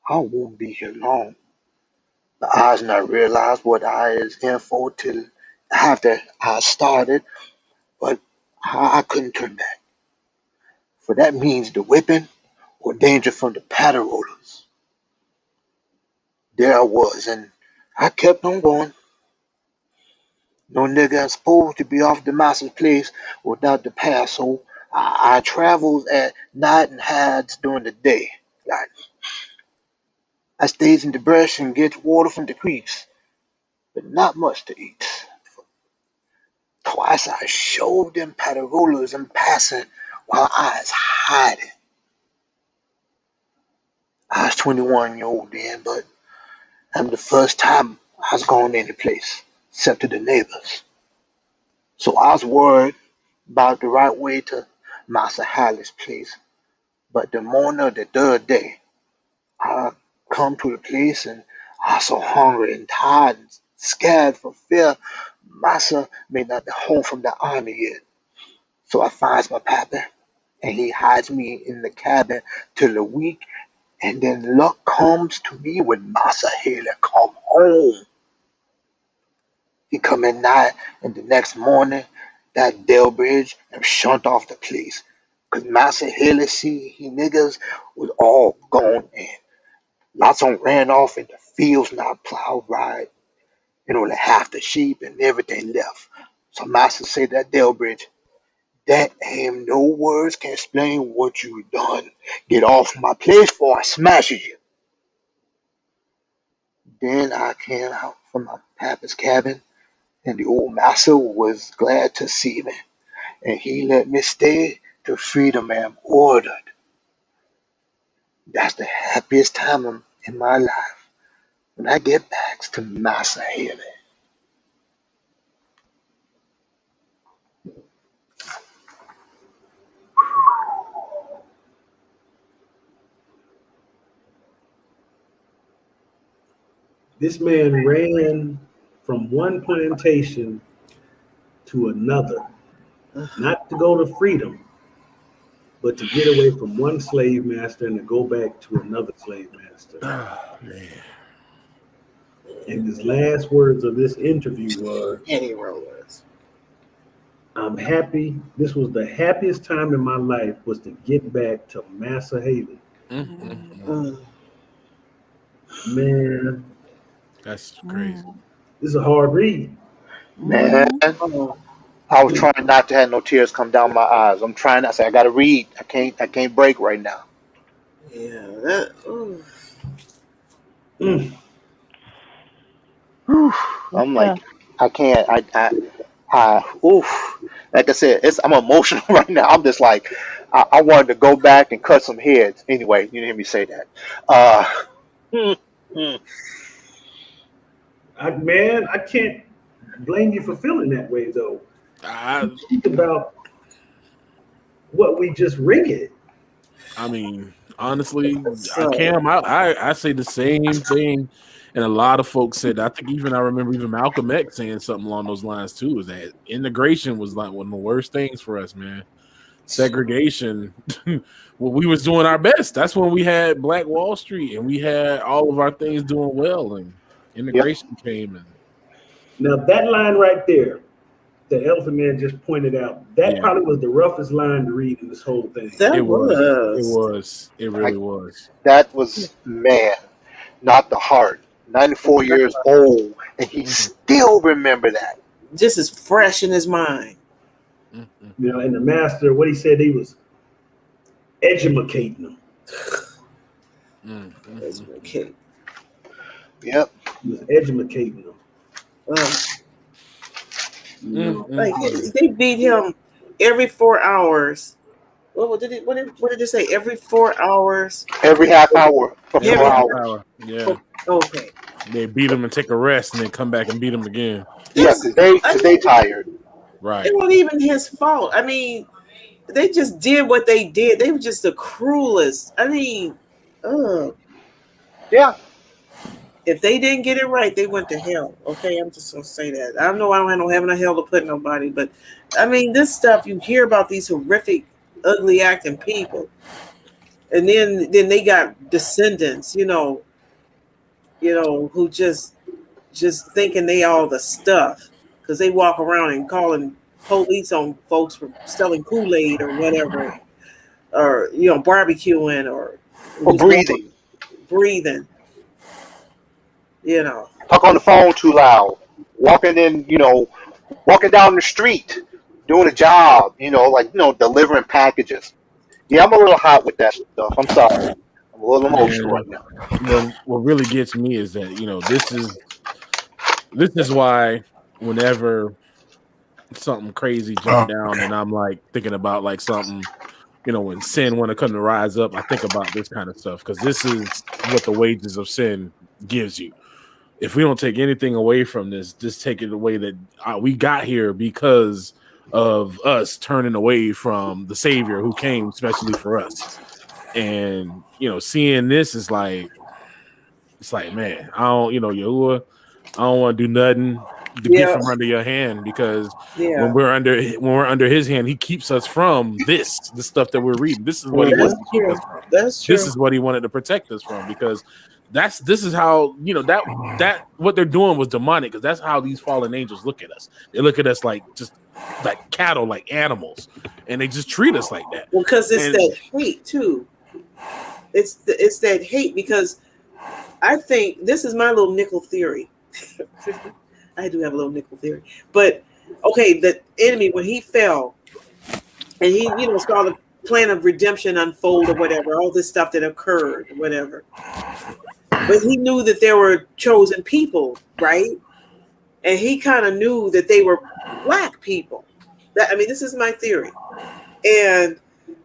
[SPEAKER 3] I won't be here long. But I has not realized what I is in for till after I started, but I couldn't turn back. For that means the whipping or danger from the paddle rollers. There I was, and I kept on going. No nigga is supposed to be off the master's place without the pass, so I travels at night and hides during the day. Like, I stays in the brush and gets water from the creeks, but not much to eat. Twice I showed them paterolas and passing while I was hiding. I was 21-year-old then, but I'm the first time I was going any place, except to the neighbors. So I was worried about the right way to Master Hallie's place. But the morning of the third day, I come to the place and I was so hungry and tired and scared for fear Massa may not be home from the army yet. So I finds my pappy and he hides me in the cabin till a week, and then luck comes to me when Massa Haley come home. He come at night and the next morning that Delbridge and shunt off the place. Cause Massa Haley see he niggas was all gone and lots on ran off and the fields not plowed right and only half the sheep and everything left. So Master said that Delbridge, that ain't no words can explain what you done. Get off my place before I smash you. Then I came out from my papa's cabin and the old master was glad to see me and he let me stay till freedom am ordered. That's the happiest time in my life when I get back to Master Haley.
[SPEAKER 1] This man ran from one plantation to another, not to go to freedom, but to get away from one slave master and to go back to another slave master.
[SPEAKER 5] Oh, man.
[SPEAKER 1] And his last words of this interview were,
[SPEAKER 2] Penny rollers.
[SPEAKER 1] I'm happy. This was the happiest time in my life was to get back to Massa Haley. Man,
[SPEAKER 6] That's crazy.
[SPEAKER 1] this is a hard read.
[SPEAKER 3] Man,
[SPEAKER 2] Oh,
[SPEAKER 3] I was trying not to have no tears come down my eyes. I'm trying. I said I gotta read. I can't break right now.
[SPEAKER 2] yeah. That. Ooh.
[SPEAKER 1] Mm.
[SPEAKER 3] Whew. I'm like, I can't. Oof. Like I said, I'm emotional right now. I'm just like, I wanted to go back and cut some heads. Anyway, you didn't hear me say that. Hmm, hmm.
[SPEAKER 1] Man, I can't blame you for feeling that way, though.
[SPEAKER 6] I
[SPEAKER 1] Think about what we just read.
[SPEAKER 6] mean, honestly,
[SPEAKER 2] So-
[SPEAKER 6] I say the same thing, and a lot of folks said. I think I remember even Malcolm X saying something along those lines too. Is that integration was like one of the worst things for us, man. Segregation. Well, we was doing our best. That's when we had Black Wall Street and we had all of our things doing well, and integration came in.
[SPEAKER 1] Now, that line right there, the Elephant Man just pointed out, that
[SPEAKER 6] Yeah.
[SPEAKER 1] probably was the roughest line to read in this whole thing.
[SPEAKER 2] That
[SPEAKER 6] It
[SPEAKER 2] was.
[SPEAKER 6] was. It really was.
[SPEAKER 3] That was man, not the heart. 94 years old, and he still remember that.
[SPEAKER 2] Just as fresh in his mind.
[SPEAKER 1] You know, and the master, what he said, he was educating them.
[SPEAKER 2] Okay.
[SPEAKER 3] Yep.
[SPEAKER 1] He was educating them.
[SPEAKER 2] Like they beat him every 4 hours. What did it say? Every 4 hours.
[SPEAKER 3] Every half hour for 4
[SPEAKER 2] Every
[SPEAKER 3] hours.
[SPEAKER 6] Yeah.
[SPEAKER 2] Okay.
[SPEAKER 6] They beat him and take a rest, and then come back and beat him again.
[SPEAKER 3] Yeah, because they tired.
[SPEAKER 6] Right.
[SPEAKER 2] It wasn't even his fault. I mean, they just did what they did. They were just the cruelest. I mean,
[SPEAKER 3] Yeah.
[SPEAKER 2] if they didn't get it right, they went to hell. Okay, I'm just gonna say that. I know I don't have no heaven or hell to put nobody, but I mean, this stuff you hear about these horrific, ugly acting people, and then they got descendants, you know, who just thinking they all the stuff because they walk around and calling police on folks for selling Kool-Aid or whatever, or barbecuing or breathing. You know,
[SPEAKER 3] Talk on the phone too loud. Walking down the street, doing a job, delivering packages. Yeah, I'm a little hot with that stuff. I'm sorry. I'm a little emotional right now.
[SPEAKER 6] What really gets me is that this is why whenever something crazy jump down and I'm like thinking about like something, when sin want to come to rise up, I think about this kind of stuff because this is what the wages of sin gives you. If we don't take anything away from this, just take it away that we got here because of us turning away from the Savior who came especially for us. And seeing this is like, it's like, man, I don't, Yahuwah, I don't want to do nothing to get from under your hand because when we're under His hand, He keeps us from the stuff that we're reading. This is what He wants to keep us from.
[SPEAKER 2] That's true.
[SPEAKER 6] This is what He wanted to protect us from because this is how that what they're doing was demonic because that's how these fallen angels look at us. They look at us like just like cattle, like animals, and they just treat us like that.
[SPEAKER 2] Well, because it's that hate too. It's that hate because I think this is my little nickel theory. I do have a little nickel theory, but okay, the enemy when he fell and he saw the plan of redemption unfold or whatever, all this stuff that occurred, whatever. But he knew that there were chosen people, right? And he kind of knew that they were black people. This is my theory.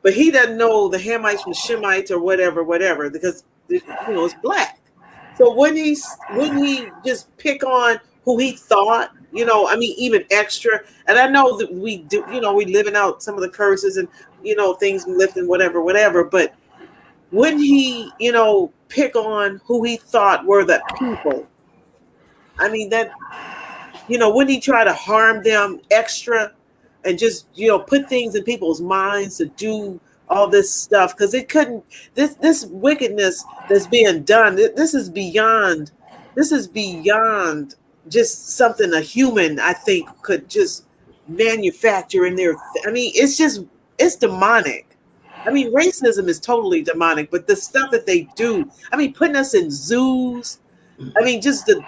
[SPEAKER 2] But he doesn't know the Hamites from Shemites or whatever, because it's black. So wouldn't he just pick on who he thought, even extra? And I know that we do, we living out some of the curses and things lifting whatever, but wouldn't he, pick on who he thought were the people? Wouldn't he try to harm them extra and just, put things in people's minds to do all this stuff? Because it couldn't, this wickedness that's being done, this is beyond just something a human, I think, could just manufacture in their, it's demonic. Racism is totally demonic, but the stuff that they do, putting us in zoos, just the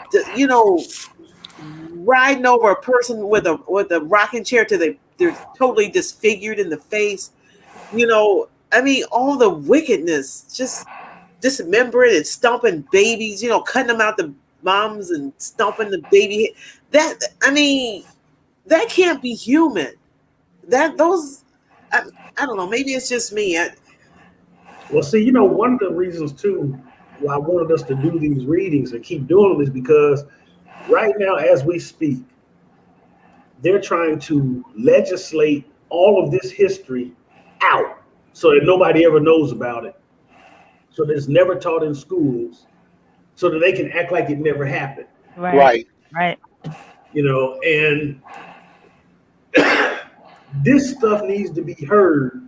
[SPEAKER 2] riding over a person with a rocking chair till they're totally disfigured in the face, all the wickedness, just dismembering and stomping babies, cutting them out the moms and stomping the baby. That can't be human. I don't know. Maybe it's just me.
[SPEAKER 1] Well, see, one of the reasons too why I wanted us to do these readings and keep doing them is because right now, as we speak, they're trying to legislate all of this history out so that nobody ever knows about it. So that it's never taught in schools, so that they can act like it never happened.
[SPEAKER 3] Right.
[SPEAKER 1] And this stuff needs to be heard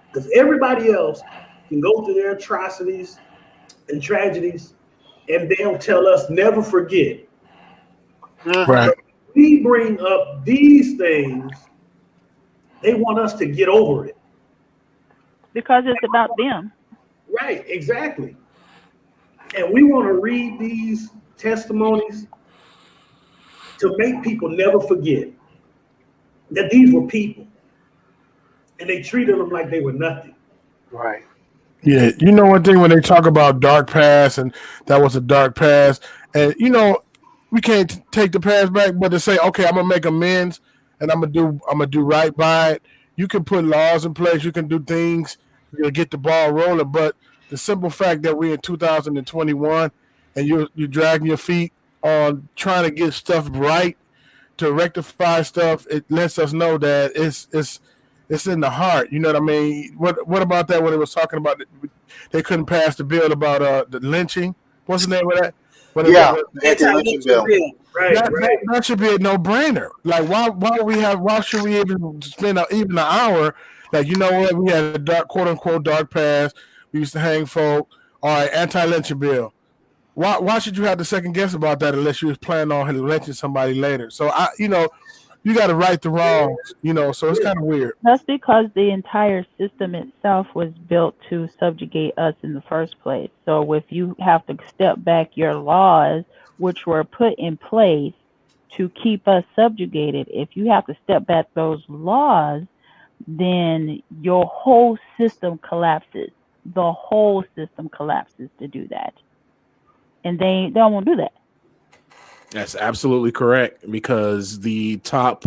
[SPEAKER 1] because everybody else can go through their atrocities and tragedies and they'll tell us never forget.
[SPEAKER 5] Right.
[SPEAKER 1] So we bring up these things, they want us to get over it.
[SPEAKER 4] Because it's about them.
[SPEAKER 1] Right, exactly. And we want to read these testimonies to make people never forget that these were people and they treated them like they were nothing.
[SPEAKER 3] Right.
[SPEAKER 5] Yeah, you know one thing when they talk about dark past and that was a dark past, and we can't take the past back, but to say okay, I'm gonna make amends and I'm gonna do right by it. You can put laws in place, you can do things, get the ball rolling, but the simple fact that we're in 2021 and you're dragging your feet on trying to get stuff right to rectify stuff, it lets us know that it's in the heart. You know what I mean? What about that when it was talking about they couldn't pass the bill about the lynching? What's the name of that?
[SPEAKER 3] Yeah, the anti-lynching bill.
[SPEAKER 1] Right,
[SPEAKER 5] that should be a no-brainer. Like why should we even spend even an hour? Like you know what? We had a dark quote unquote dark past. We used to hang folk. All right, anti-lynching bill. Why should you have to second guess about that unless you was planning on lynching somebody later? So you got to right the wrongs, so it's kind of weird.
[SPEAKER 4] That's because the entire system itself was built to subjugate us in the first place. So if you have to step back your laws, which were put in place to keep us subjugated, if you have to step back those laws, then your whole system collapses. The whole system collapses to do that. And they won't do that.
[SPEAKER 6] That's absolutely correct, because the top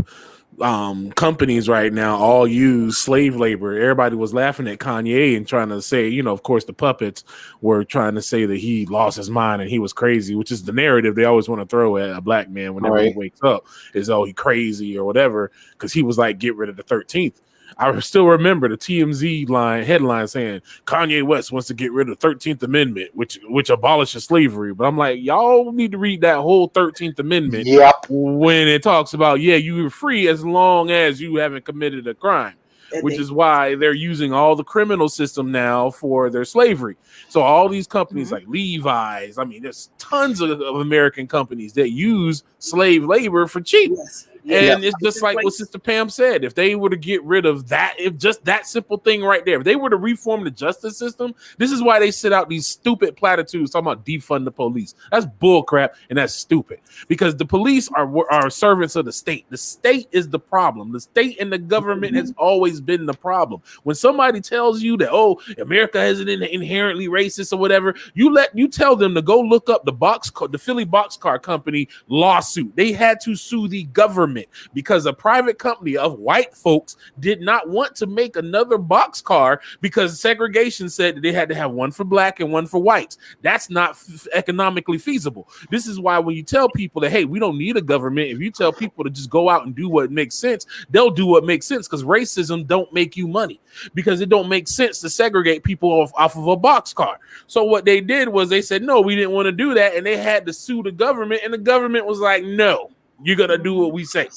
[SPEAKER 6] companies right now all use slave labor. Everybody was laughing at Kanye and trying to say, of course, the puppets were trying to say that he lost his mind and he was crazy, which is the narrative they always want to throw at a black man whenever he wakes up, is, oh, he crazy or whatever, because he was like, get rid of the 13th. I still remember the TMZ headline saying Kanye West wants to get rid of the 13th Amendment, which abolishes slavery. But I'm like, y'all need to read that whole 13th Amendment when it talks about, you are free as long as you haven't committed a crime, which is why they're using all the criminal system now for their slavery. So all these companies like Levi's, I mean, there's tons of American companies that use slave labor for cheap.
[SPEAKER 2] Yes.
[SPEAKER 6] And it's just like what Sister Pam said. If they were to get rid of that, if just that simple thing right there, if they were to reform the justice system, this is why they sit out these stupid platitudes talking about defund the police. That's bullcrap and that's stupid, because the police are servants of the state. The state is the problem. The state and the government has always been the problem. When somebody tells you that, oh, America isn't inherently racist or whatever, you tell them to go look up the Philly Boxcar Company lawsuit. They had to sue the government because a private company of white folks did not want to make another boxcar because segregation said that they had to have one for black and one for whites. That's not economically feasible. This is why when you tell people that, hey, we don't need a government, if you tell people to just go out and do what makes sense, they'll do what makes sense, because racism don't make you money, because it don't make sense to segregate people off of a boxcar. So what they did was they said, no, we didn't want to do that, and they had to sue the government, and the government was like, no, you're going to do what we say.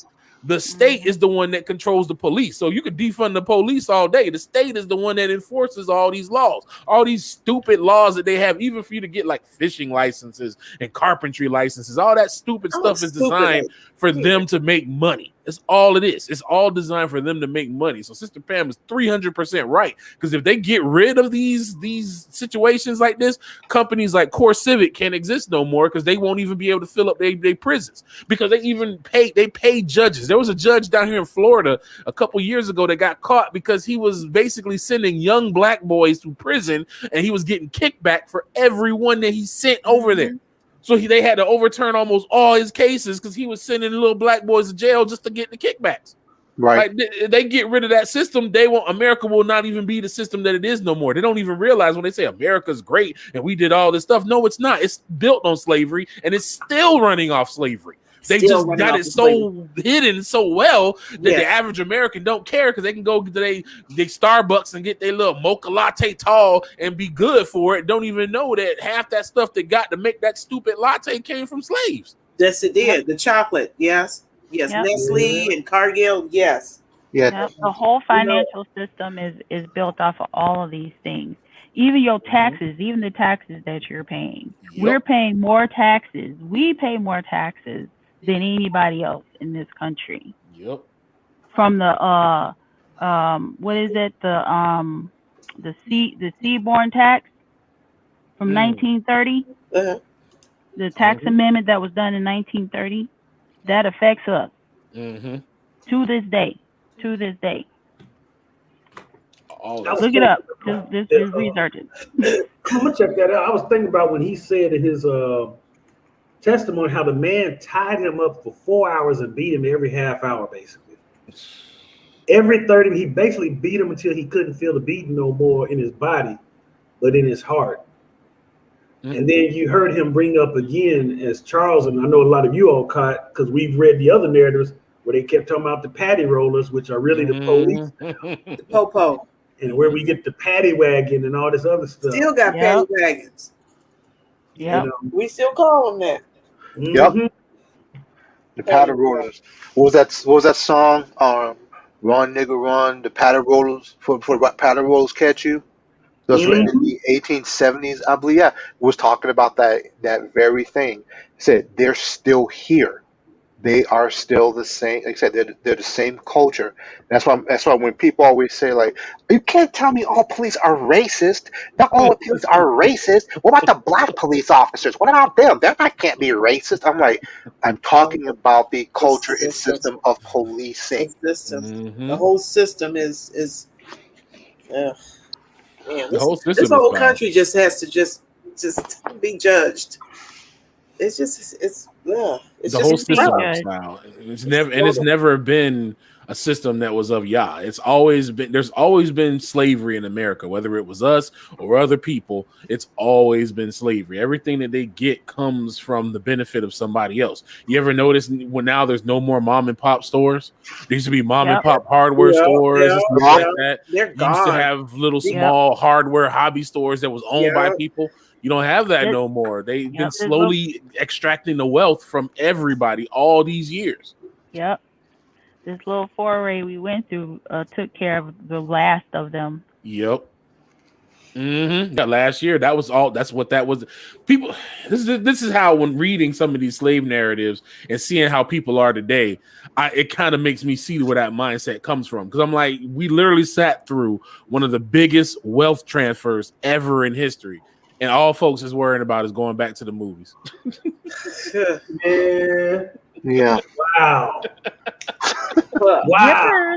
[SPEAKER 6] The state is the one that controls the police. So you could defund the police all day. The state is the one that enforces all these laws, all these stupid laws that they have, even for you to get like fishing licenses and carpentry licenses. All that stupid stuff is designed for them to make money. That's all it is. It's all designed for them to make money. So Sister Pam is 300% right, because if they get rid of these situations like this, companies like Core Civic can't exist no more, because they won't even be able to fill up their prisons, because they pay judges. There was a judge down here in Florida a couple years ago that got caught because he was basically sending young black boys to prison, and he was getting kickback for everyone that he sent over there. So they had to overturn almost all his cases because he was sending little black boys to jail just to get the kickbacks. Right. Like, they get rid of that system, America will not even be the system that it is no more. They don't even realize when they say America's great and we did all this stuff. No, it's not. It's built on slavery, and it's still running off slavery. They just got it so hidden so well that the average American don't care, because they can go to their Starbucks and get their little mocha latte tall and be good for it. Don't even know that half that stuff they got to make that stupid latte came from slaves.
[SPEAKER 2] Yes, it did. The chocolate, yes. Nestle and Cargill, yes.
[SPEAKER 4] The whole financial system is built off of all of these things. Even your taxes, even the taxes that you're paying. We're paying more taxes. We pay more taxes than anybody else in this country. From the what is it? The seaborne tax from 1930. The tax amendment that was done in 1930, that affects us to this day. To this day. Look it up. Just research it.
[SPEAKER 1] I'm gonna check that out. I was thinking about when he said in his testimony how the man tied him up for 4 hours and beat him every half hour, basically. Every 30, he basically beat him until he couldn't feel the beating no more in his body, but in his heart. And then you heard him bring up again, as Charles, and I know a lot of you all caught, because we've read the other narratives where they kept talking about the patty rollers, which are really the police.
[SPEAKER 2] The popo.
[SPEAKER 1] And where we get the paddy wagon and all this other stuff.
[SPEAKER 2] Still got paddy wagons.
[SPEAKER 4] Yeah.
[SPEAKER 1] You know?
[SPEAKER 2] We still call them that.
[SPEAKER 3] Yep. The paddle rollers. What was that song? Run, nigga, run. The paddle rollers for paddle rollers catch you. Those written in the 1870s, I believe. Yeah, was talking about that very thing. It said they're still here. They are still the same. Like I said, they're the same culture. That's why when people always say, like, you can't tell me all police are racist. Not all police are racist. What about the black police officers? What about them? They can't be racist. I'm like, I'm talking about the culture and system of policing.
[SPEAKER 2] The whole system is man,
[SPEAKER 6] The whole system
[SPEAKER 2] this whole
[SPEAKER 6] is
[SPEAKER 2] country just has to just be judged. It's
[SPEAKER 6] the whole system is foul. It's never been a system that was of Yah. There's always been slavery in America, whether it was us or other people. It's always been slavery. Everything that they get comes from the benefit of somebody else. You ever notice when now there's no more mom and pop stores? There used to be mom and pop hardware stores and stuff like that.
[SPEAKER 2] They're
[SPEAKER 6] you used to have little small hardware hobby stores that was owned by people. You don't have that no more. They've been slowly extracting the wealth from everybody all these years.
[SPEAKER 4] Yep. This little foray we went through took care of the last of them.
[SPEAKER 6] Yep. Yeah, last year, that was all. That's what that was. People, this is how, when reading some of these slave narratives and seeing how people are today, it kind of makes me see where that mindset comes from. Because I'm like, we literally sat through one of the biggest wealth transfers ever in history. And all folks is worrying about is going back to the movies.
[SPEAKER 1] Yeah. Wow.
[SPEAKER 2] Wow.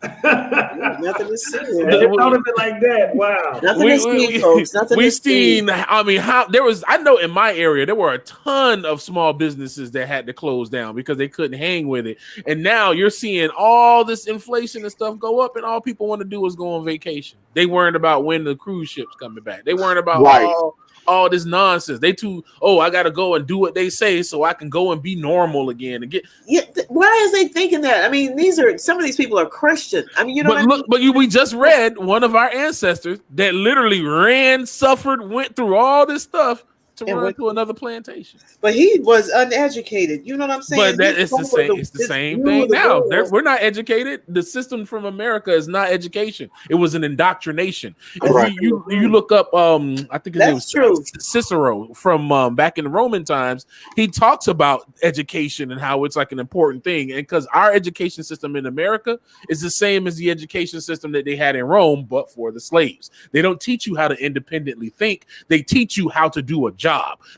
[SPEAKER 2] Nothing to see.
[SPEAKER 1] I thought of it like that. Wow.
[SPEAKER 2] Nothing to see, folks. Nothing
[SPEAKER 6] We've
[SPEAKER 2] to see.
[SPEAKER 6] seen, I mean, how there was, I know in my area, there were a ton of small businesses that had to close down because they couldn't hang with it. And now you're seeing all this inflation and stuff go up, and all people want to do is go on vacation. They weren't about when the cruise ship's coming back. They weren't about all this nonsense. I got to go and do what they say so I can go and be normal again and get.
[SPEAKER 2] Yeah, why is they thinking that? I mean, some of these people are Christian. I mean, you know.
[SPEAKER 6] We just read one of our ancestors that literally suffered, went through all this stuff to run to another plantation.
[SPEAKER 2] But he was uneducated. You know what I'm saying?
[SPEAKER 6] But it's the same thing now. We're not educated. The system from America is not education. It was an indoctrination. If you look up, I think his name was Cicero from back in the Roman times. He talks about education and how it's like an important thing. And because our education system in America is the same as the education system that they had in Rome, but for the slaves. They don't teach you how to independently think. They teach you how to do a job.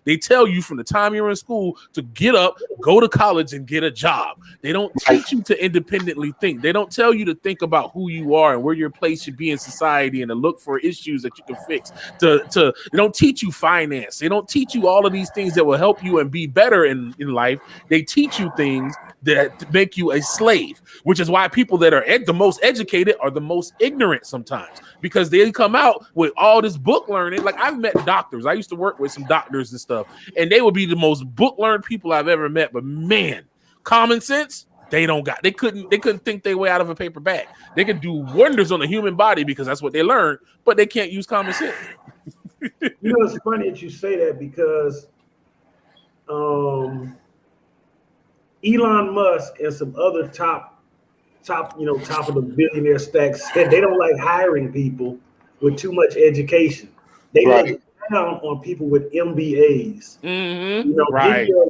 [SPEAKER 6] They tell you from the time you're in school to get up, go to college, and get a job. They don't teach you to independently think. They don't tell you to think about who you are and where your place should be in society and to look for issues that you can fix. They don't teach you finance. They don't teach you all of these things that will help you and be better in life. They teach you things that make you a slave, which is why people that are the most educated are the most ignorant sometimes, because they come out with all this book learning. Like, I've met doctors. I used to work with some doctors and stuff, and they would be the most book learned people I've ever met. But man, common sense, they couldn't think their way out of a paper bag. They could do wonders on the human body because that's what they learned, but they can't use common sense.
[SPEAKER 1] You know, it's funny that you say that because Elon Musk and some other top of the billionaire stacks said they don't like hiring people with too much education. They look down on people with MBAs.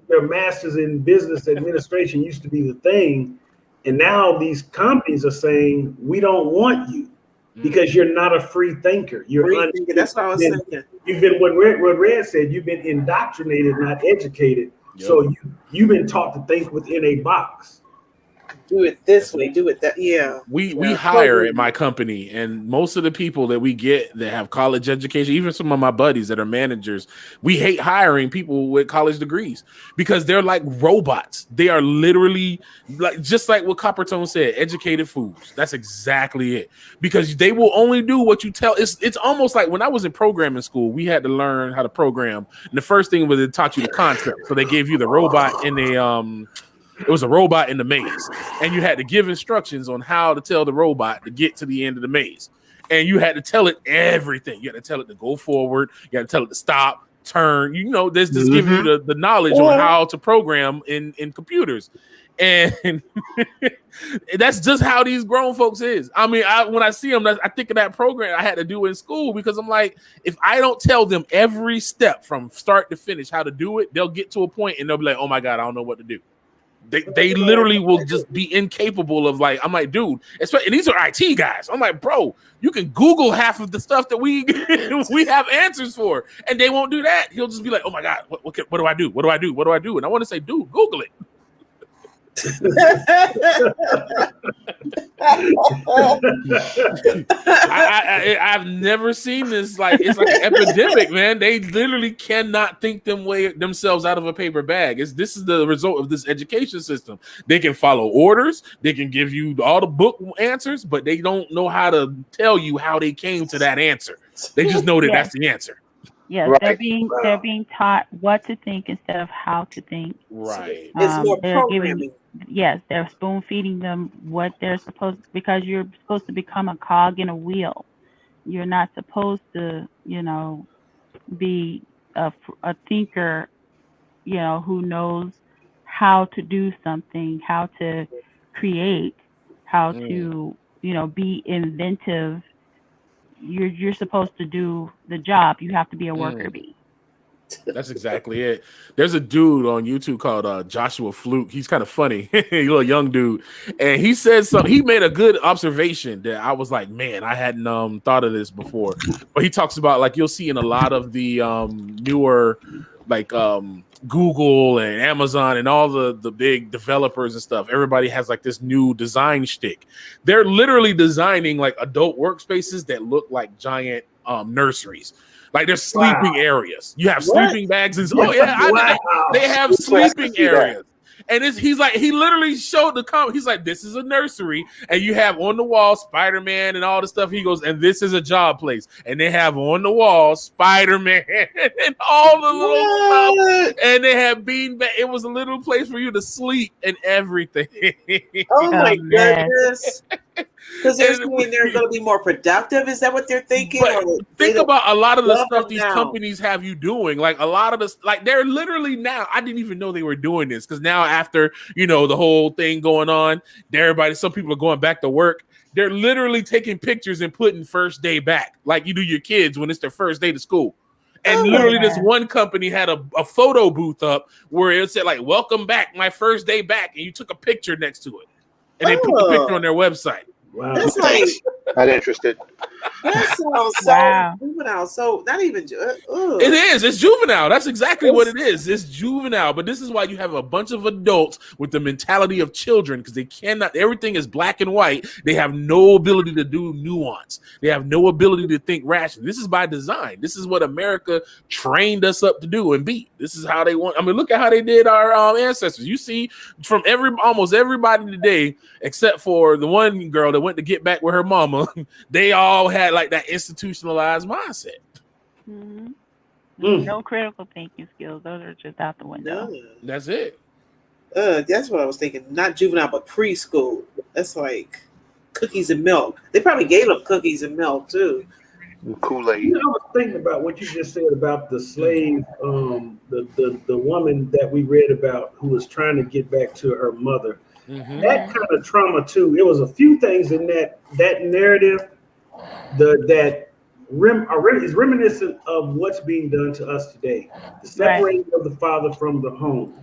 [SPEAKER 1] Their masters in business administration used to be the thing, and now these companies are saying we don't want you. because you're not a free thinker. You're
[SPEAKER 2] Free thinker. That's what I was thinking.
[SPEAKER 1] You've been what Red said. You've been indoctrinated, not educated.
[SPEAKER 6] Yep.
[SPEAKER 1] So you've been taught to think within a box.
[SPEAKER 2] Do it this way, do it that. Yeah.
[SPEAKER 6] We hire at my company, and most of the people that we get that have college education, even some of my buddies that are managers, we hate hiring people with college degrees because they're like robots. They are literally like, just like what Coppertone said, educated fools. That's exactly it. Because they will only do what you tell. It's almost like when I was in programming school, we had to learn how to program. And the first thing was it taught you the concept. So they gave you the robot in it was a robot in the maze, and you had to give instructions on how to tell the robot to get to the end of the maze. And you had to tell it everything. You had to tell it to go forward. You had to tell it to stop, turn. You know, there's just giving you the knowledge on how to program in computers. And that's just how these grown folks is. I mean, when I see them, I think of that program I had to do in school, because I'm like, if I don't tell them every step from start to finish how to do it, they'll get to a point and they'll be like, oh my God, I don't know what to do. They literally will just be incapable of, like, I'm like, dude, especially, and these are IT guys. I'm like, bro, you can Google half of the stuff that we have answers for, and they won't do that. He'll just be like, oh my God, what do I do? What do I do? What do I do? And I want to say, dude, Google it. I've never seen this. Like, it's like an epidemic, man. They literally cannot think themselves out of a paper bag. This is the result of this education system. They can follow orders, they can give you all the book answers, but they don't know how to tell you how they came to that answer. They just know that that's the answer.
[SPEAKER 4] Yes,
[SPEAKER 3] Right.
[SPEAKER 4] they're being taught what to think instead of how to think.
[SPEAKER 6] Right.
[SPEAKER 2] It's more
[SPEAKER 4] They're
[SPEAKER 2] programming.
[SPEAKER 4] Yes, they're spoon feeding them what they're supposed, because you're supposed to become a cog in a wheel. You're not supposed to, be a thinker, who knows how to do something, how to create, how to, be inventive. You're supposed to do the job. You have to be a worker bee.
[SPEAKER 6] That's exactly it. There's a dude on YouTube called Joshua Fluke. He's kind of funny. He's a little young dude. And he said something. He made a good observation that I was like, man, I hadn't thought of this before. But he talks about, like, you'll see in a lot of the newer, like, Google and Amazon and all the big developers and stuff, everybody has like this new design shtick. They're literally designing like adult workspaces that look like giant nurseries. Like, there's sleeping areas. You have sleeping bags. And they have sleeping areas. And he's like, he literally showed the comment. He's like, this is a nursery, and you have on the wall Spider-Man and all the stuff. He goes, and this is a job place, and they have on the wall Spider-Man and all the little stuff, and they have beanbag. It was a little place for you to sleep and everything.
[SPEAKER 2] Oh my goodness. Because they're saying they're going to be more productive. Is that what they're thinking?
[SPEAKER 6] Think about a lot of the stuff these companies have you doing. Like, a lot of this, like, they're literally now, I didn't even know they were doing this, because now after, the whole thing going on, some people are going back to work. They're literally taking pictures and putting first day back, like you do your kids when it's their first day to school. And literally this one company had a photo booth up where it said, like, welcome back, my first day back. And you took a picture next to it. And they put the picture on their website.
[SPEAKER 1] Wow.
[SPEAKER 2] That's like,
[SPEAKER 3] Not interested.
[SPEAKER 2] that sounds so juvenile. So not even.
[SPEAKER 6] It is. It's juvenile. That's exactly what it is. It's juvenile. But this is why you have a bunch of adults with the mentality of children, because they cannot. Everything is black and white. They have no ability to do nuance. They have no ability to think rationally. This is by design. This is what America trained us up to do and be. This is how they want. I mean, look at how they did our ancestors. You see, from almost everybody today, except for the one girl that went to get back with her mama, they all had like that institutionalized mindset.
[SPEAKER 4] Mm-hmm. No critical thinking skills. Those are just out the window.
[SPEAKER 2] No.
[SPEAKER 6] That's it.
[SPEAKER 2] That's what I was thinking. Not juvenile, but preschool. That's like cookies and milk. They probably gave them cookies and milk too.
[SPEAKER 3] Kool-Aid.
[SPEAKER 1] I was thinking about what you just said about the slave, the woman that we read about who was trying to get back to her mother.
[SPEAKER 6] Mm-hmm.
[SPEAKER 1] That kind of trauma too. It was a few things in that narrative that is reminiscent of what's being done to us today. The separating of the father from the home,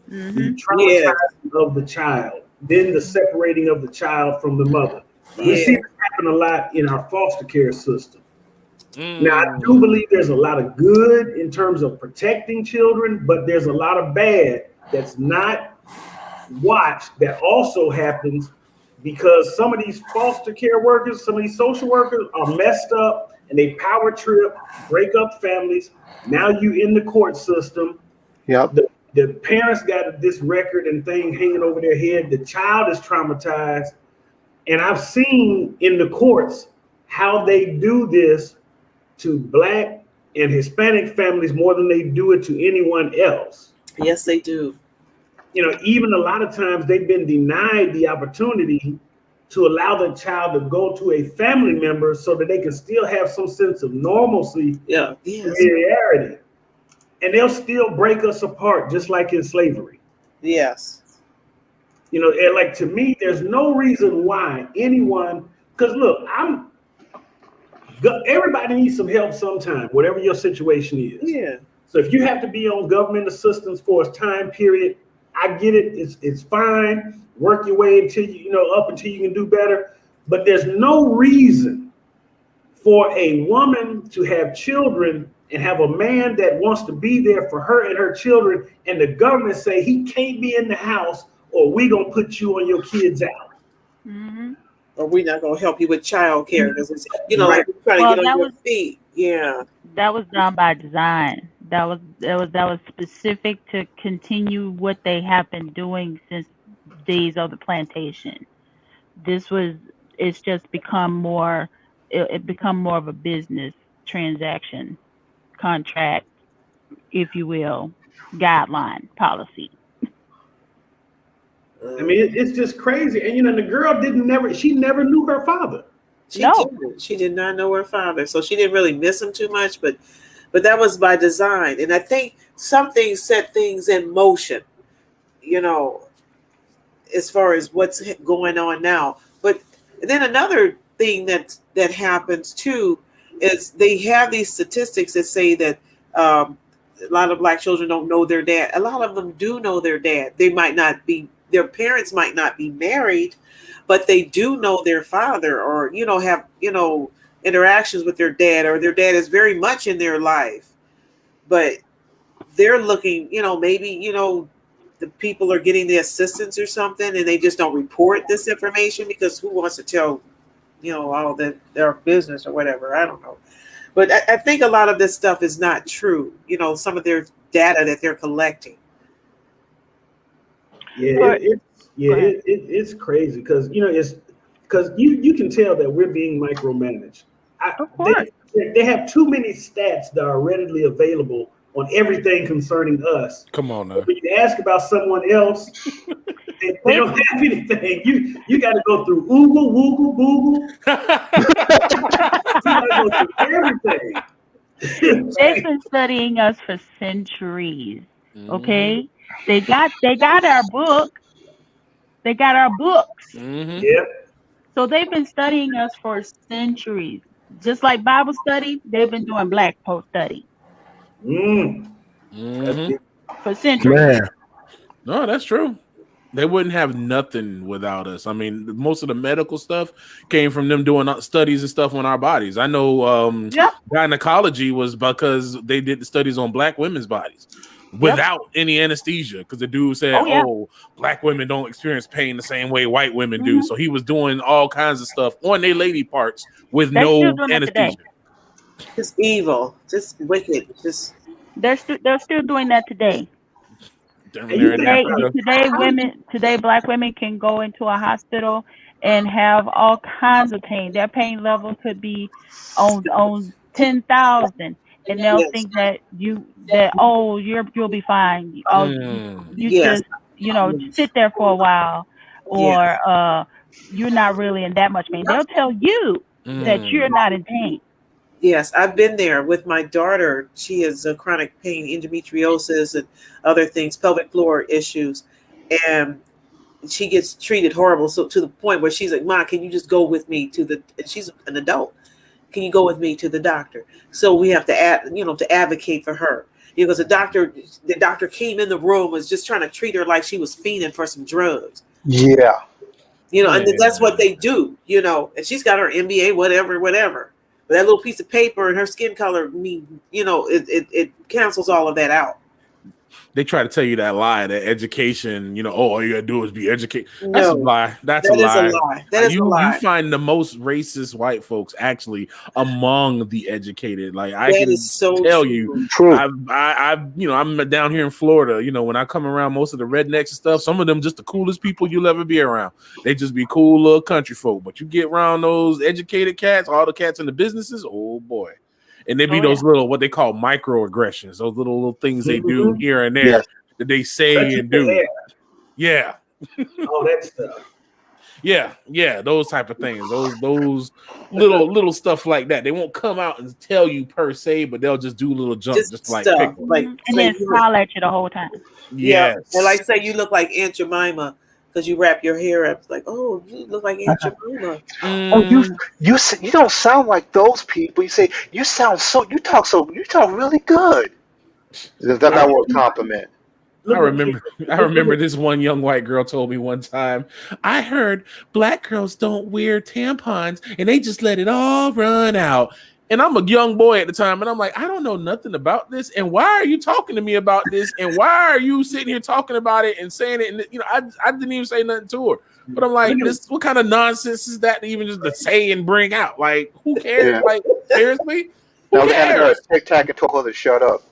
[SPEAKER 1] the traumatizing of the child, then the separating of the child from the mother. We see this happen a lot in our foster care system. Now, I do believe there's a lot of good in terms of protecting children, but there's a lot of bad that's not watched that also happens because some of these foster care workers, some of these social workers are messed up and they power trip, break up families. Now you in the court system.
[SPEAKER 3] Yep.
[SPEAKER 1] The parents got this record and thing hanging over their head. The child is traumatized. And I've seen in the courts how they do this to Black and Hispanic families more than they do it to anyone else.
[SPEAKER 2] Yes, they do.
[SPEAKER 1] Even a lot of times they've been denied the opportunity to allow the child to go to a family member so that they can still have some sense of normalcy, familiarity. And they'll still break us apart just like in slavery.
[SPEAKER 2] Yes.
[SPEAKER 1] And like to me, there's no reason why anyone, because look, everybody needs some help sometime, whatever your situation is.
[SPEAKER 2] Yeah.
[SPEAKER 1] So if you have to be on government assistance for a time period, I get it. It's fine. Work your way until up until you can do better. But there's no reason for a woman to have children and have a man that wants to be there for her and her children, and the government say he can't be in the house, or we gonna put you on your kids out.
[SPEAKER 4] Mm-hmm.
[SPEAKER 2] Or we're not gonna help you with child care because it's
[SPEAKER 1] Right.
[SPEAKER 2] like you're trying to get on your feet. Yeah.
[SPEAKER 4] That was done by design. That was specific to continue what they have been doing since days of the plantation. It's just become more. It become more of a business transaction, contract, if you will, guideline, policy.
[SPEAKER 1] I mean, it's just crazy. And the girl she never knew her father.
[SPEAKER 2] She did not know her father, so she didn't really miss him too much. But that was by design, and I think something set things in motion. As far as what's going on now. But then another thing that happens too is they have these statistics that say that a lot of Black children don't know their dad. A lot of them do know their dad. Their parents might not be married, but they do know their father, or have interactions with their dad, or their dad is very much in their life. But they're looking, maybe the people are getting the assistance or something, and they just don't report this information because who wants to tell all their business or whatever? I don't know. But I think a lot of this stuff is not true. Some of their data that they're collecting.
[SPEAKER 1] Yeah, it's crazy because you can tell that we're being micromanaged.
[SPEAKER 4] Of course.
[SPEAKER 1] They have too many stats that are readily available on everything concerning us.
[SPEAKER 6] Come on now.
[SPEAKER 1] When you ask about someone else, they don't have anything. You got to go through Oogle, Woogle, Boogle. You got to go through everything.
[SPEAKER 4] They've been studying us for centuries. Okay, they got our book. They got our books.
[SPEAKER 6] Mm-hmm.
[SPEAKER 1] Yeah.
[SPEAKER 4] So they've been studying us for centuries. Just like Bible study, they've been doing Black post study for centuries.
[SPEAKER 5] Man.
[SPEAKER 6] No, that's true. They wouldn't have nothing without us. I mean, most of the medical stuff came from them doing studies and stuff on our bodies. I know gynecology was because they did the studies on Black women's bodies without any anesthesia, because the dude said, Black women don't experience pain the same way white women do. So he was doing all kinds of stuff on their lady parts with no anesthesia.
[SPEAKER 2] Just evil, just wicked, just
[SPEAKER 4] they're still doing that today. Today, Black women can go into a hospital and have all kinds of pain. Their pain level could be on 10,000, and they'll think that you'll be fine. Just sit there for a while, or you're not really in that much pain. They'll tell you that you're not in pain.
[SPEAKER 2] Yes, I've been there with my daughter. She has chronic pain, endometriosis, and other things, pelvic floor issues, and she gets treated horrible. So to the point where she's like, "Ma, can you just go with me to the?" And she's an adult. Can you go with me to the doctor? So we have to advocate for her, because the doctor came in the room, was just trying to treat her like she was fiending for some drugs.
[SPEAKER 3] Yeah.
[SPEAKER 2] You know, and that's what they do, you know. And she's got her MBA, whatever. But that little piece of paper and her skin color, you know, it cancels all of that out.
[SPEAKER 6] They try to tell you that lie, that education, you know, all you gotta do is be educated.
[SPEAKER 2] No,
[SPEAKER 6] that's a lie. That's
[SPEAKER 2] that
[SPEAKER 6] a
[SPEAKER 2] is
[SPEAKER 6] lie.
[SPEAKER 2] a lie. That is a lie.
[SPEAKER 6] You find the most racist white folks actually among the educated. Like I
[SPEAKER 2] that
[SPEAKER 6] can
[SPEAKER 2] is so
[SPEAKER 6] tell
[SPEAKER 2] true.
[SPEAKER 6] you,
[SPEAKER 3] True.
[SPEAKER 6] I've, you know, I'm down here in Florida. You know, when I come around most of the rednecks and stuff, some of them just the coolest people you'll ever be around. They just be cool little country folk. But you get around those educated cats, all the cats in the businesses, oh boy. And they be those little what they call microaggressions, those little things they do here and there that they say and do. Yeah.
[SPEAKER 1] All that stuff.
[SPEAKER 6] Yeah, those type of things. Those little stuff like that. They won't come out and tell you per se, but they'll just do little jumps, just like
[SPEAKER 2] stuff,
[SPEAKER 6] pickle.
[SPEAKER 2] like
[SPEAKER 4] and then smile at you the whole time.
[SPEAKER 6] Yes.
[SPEAKER 2] And like say you look like Aunt Jemima because you wrap your hair up. It's like, oh, you look like Aunt Jemima.
[SPEAKER 3] Oh, you don't sound like those people. You say you talk really good. That's not what a compliment.
[SPEAKER 6] I remember this one young white girl told me one time, I heard black girls don't wear tampons and they just let it all run out. And I'm a young boy at the time, and I'm like, I don't know nothing about this. And why are you talking to me about this? And why are you sitting here talking about it and saying it? And you know, I didn't even say nothing to her. But I'm like, what kind of nonsense is that to even just to say and bring out? Like, who cares?
[SPEAKER 3] Yeah.
[SPEAKER 6] Like, seriously?
[SPEAKER 3] Now,
[SPEAKER 6] Who cares?
[SPEAKER 3] Tic-tac and told her to shut up.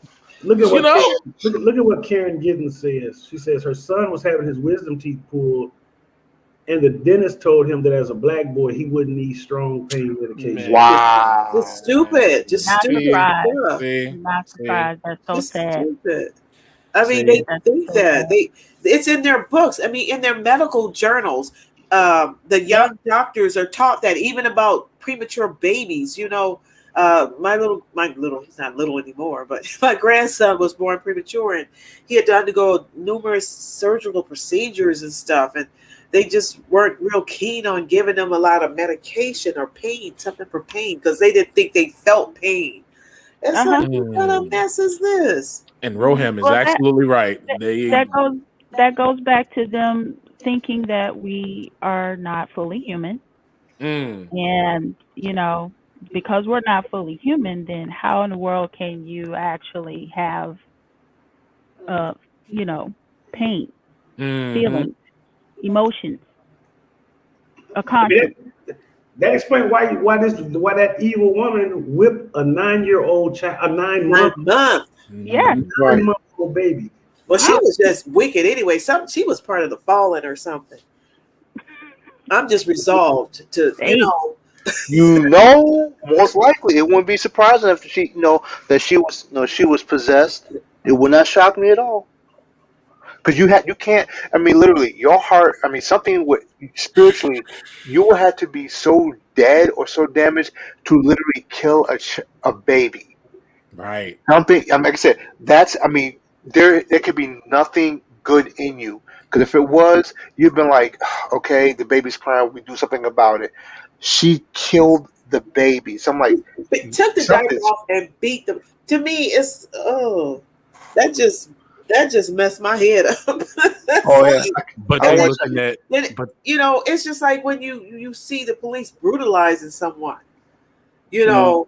[SPEAKER 1] Look at what
[SPEAKER 6] You know?
[SPEAKER 1] look at what Karen Giddens says. She says her son was having his wisdom teeth pulled, and the dentist told him that as a black boy he wouldn't need strong pain medication.
[SPEAKER 3] Wow.
[SPEAKER 2] Just stupid. Just
[SPEAKER 4] Not
[SPEAKER 2] stupid.
[SPEAKER 4] surprised.
[SPEAKER 2] Yeah.
[SPEAKER 4] Not surprised. That's so
[SPEAKER 2] Just
[SPEAKER 4] sad.
[SPEAKER 2] stupid. I mean, they think
[SPEAKER 4] so
[SPEAKER 2] that it's in their books. I mean, in their medical journals, the young doctors are taught that even about premature babies. You know, my little, he's not little anymore, but my grandson was born premature, and he had to undergo numerous surgical procedures and stuff, and they just weren't real keen on giving them a lot of medication or something for pain, because they didn't think they felt pain. It's like, what kind of mess is this?
[SPEAKER 6] And Roham is absolutely right.
[SPEAKER 4] That goes back to them thinking that we are not fully human. And, you know, because we're not fully human, then how in the world can you actually have, you know, pain, feelings, emotions, a conscience?
[SPEAKER 1] That explains why that evil woman whipped a 9-year-old child, a 9-month
[SPEAKER 4] Yeah.
[SPEAKER 1] 9-month-old baby.
[SPEAKER 2] Well, she was just wicked anyway. She was part of the fallen or something. I'm just resolved to,
[SPEAKER 3] you know, most likely it wouldn't be surprising if she was possessed. It would not shock me at all. Because you can't. I mean, literally, your heart. I mean, something with spiritually, you will have to be so dead or so damaged to literally kill a baby.
[SPEAKER 6] Right.
[SPEAKER 3] Something. I mean, like I said, that's. I mean, there could be nothing good in you. Because if it was, you've been like, okay, the baby's crying. We do something about it. She killed the baby. So I'm like,
[SPEAKER 2] took the diaper off and beat them. To me, it's that just messed my head up.
[SPEAKER 3] Oh yeah.
[SPEAKER 6] But
[SPEAKER 2] you know, it's just like when you see the police brutalizing someone, you know,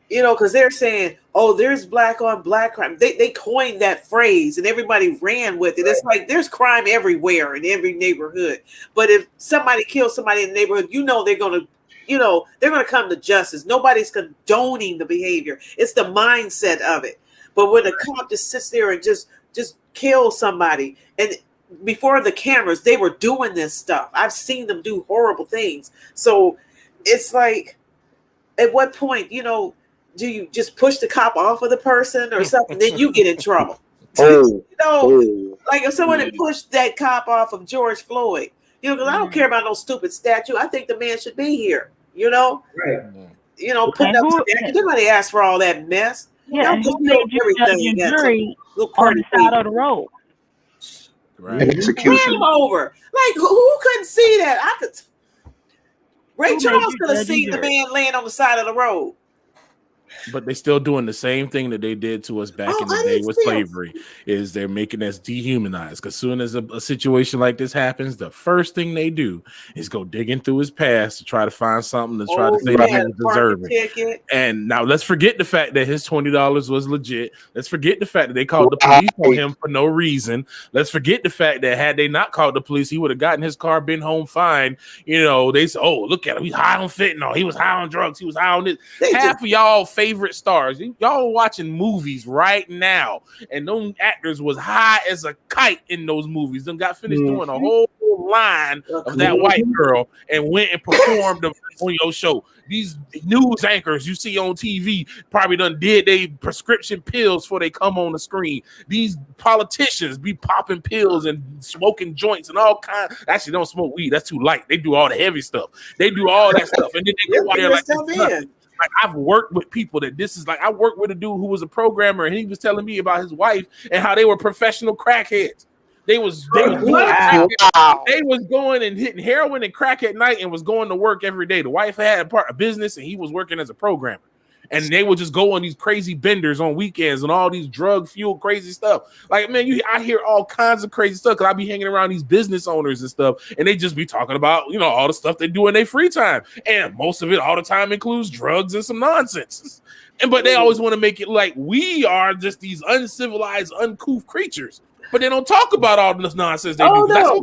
[SPEAKER 2] because they're saying, "Oh, there's black on black crime." They coined that phrase, and everybody ran with it. It's like there's crime everywhere in every neighborhood. But if somebody kills somebody in the neighborhood, they're gonna come to justice. Nobody's condoning the behavior. It's the mindset of it. But when a cop just sits there and just kills somebody, and before the cameras, they were doing this stuff. I've seen them do horrible things. So it's like, at what point, do you just push the cop off of the person or something? Then you get in trouble. Like if someone had pushed that cop off of George Floyd, because I don't care about no stupid statue. I think the man should be here.
[SPEAKER 1] Right.
[SPEAKER 2] Putting up a statue. Nobody asked for all that mess.
[SPEAKER 4] Yeah, and who made you judge and jury on the side of the road?
[SPEAKER 3] Right. Execution.
[SPEAKER 2] Ran him over. Like who couldn't see that? I could. Ray Charles could have seen the man laying on the side of the road.
[SPEAKER 6] But they're still doing the same thing that they did to us back in the day with slavery. Is they're making us dehumanized. Because soon as a situation like this happens, the first thing they do is go digging through his past to try to find something to try to say that he was deserving. And now let's forget the fact that his $20 was legit. Let's forget the fact that they called the police on him for no reason. Let's forget the fact that had they not called the police, he would have gotten his car, been home fine. You know, they say, oh, look at him. He's high on fentanyl. He was high on drugs. He was high on this. Half of y'all favorite stars. Y'all watching movies right now, and those actors was high as a kite in those movies. Them got finished doing a whole line of that white girl and went and performed on your show. These news anchors you see on TV probably done did they prescription pills before they come on the screen. These politicians be popping pills and smoking joints and all kinds. Actually, don't smoke weed. That's too light. They do all the heavy stuff. They do all that stuff, and then they go out there like this. Like I've worked with people that this is like I worked with a dude who was a programmer and he was telling me about his wife and how they were professional crackheads. They was going and hitting heroin and crack at night and was going to work every day. The wife had a business and he was working as a programmer. And they would just go on these crazy benders on weekends and all these drug-fueled crazy stuff. Like, man, I hear all kinds of crazy stuff because I be hanging around these business owners and stuff, and they just be talking about, you know, all the stuff they do in their free time. And most of it all the time includes drugs and some nonsense. But they always want to make it like we are just these uncivilized, uncouth creatures. But they don't talk about all this nonsense they do.
[SPEAKER 2] No,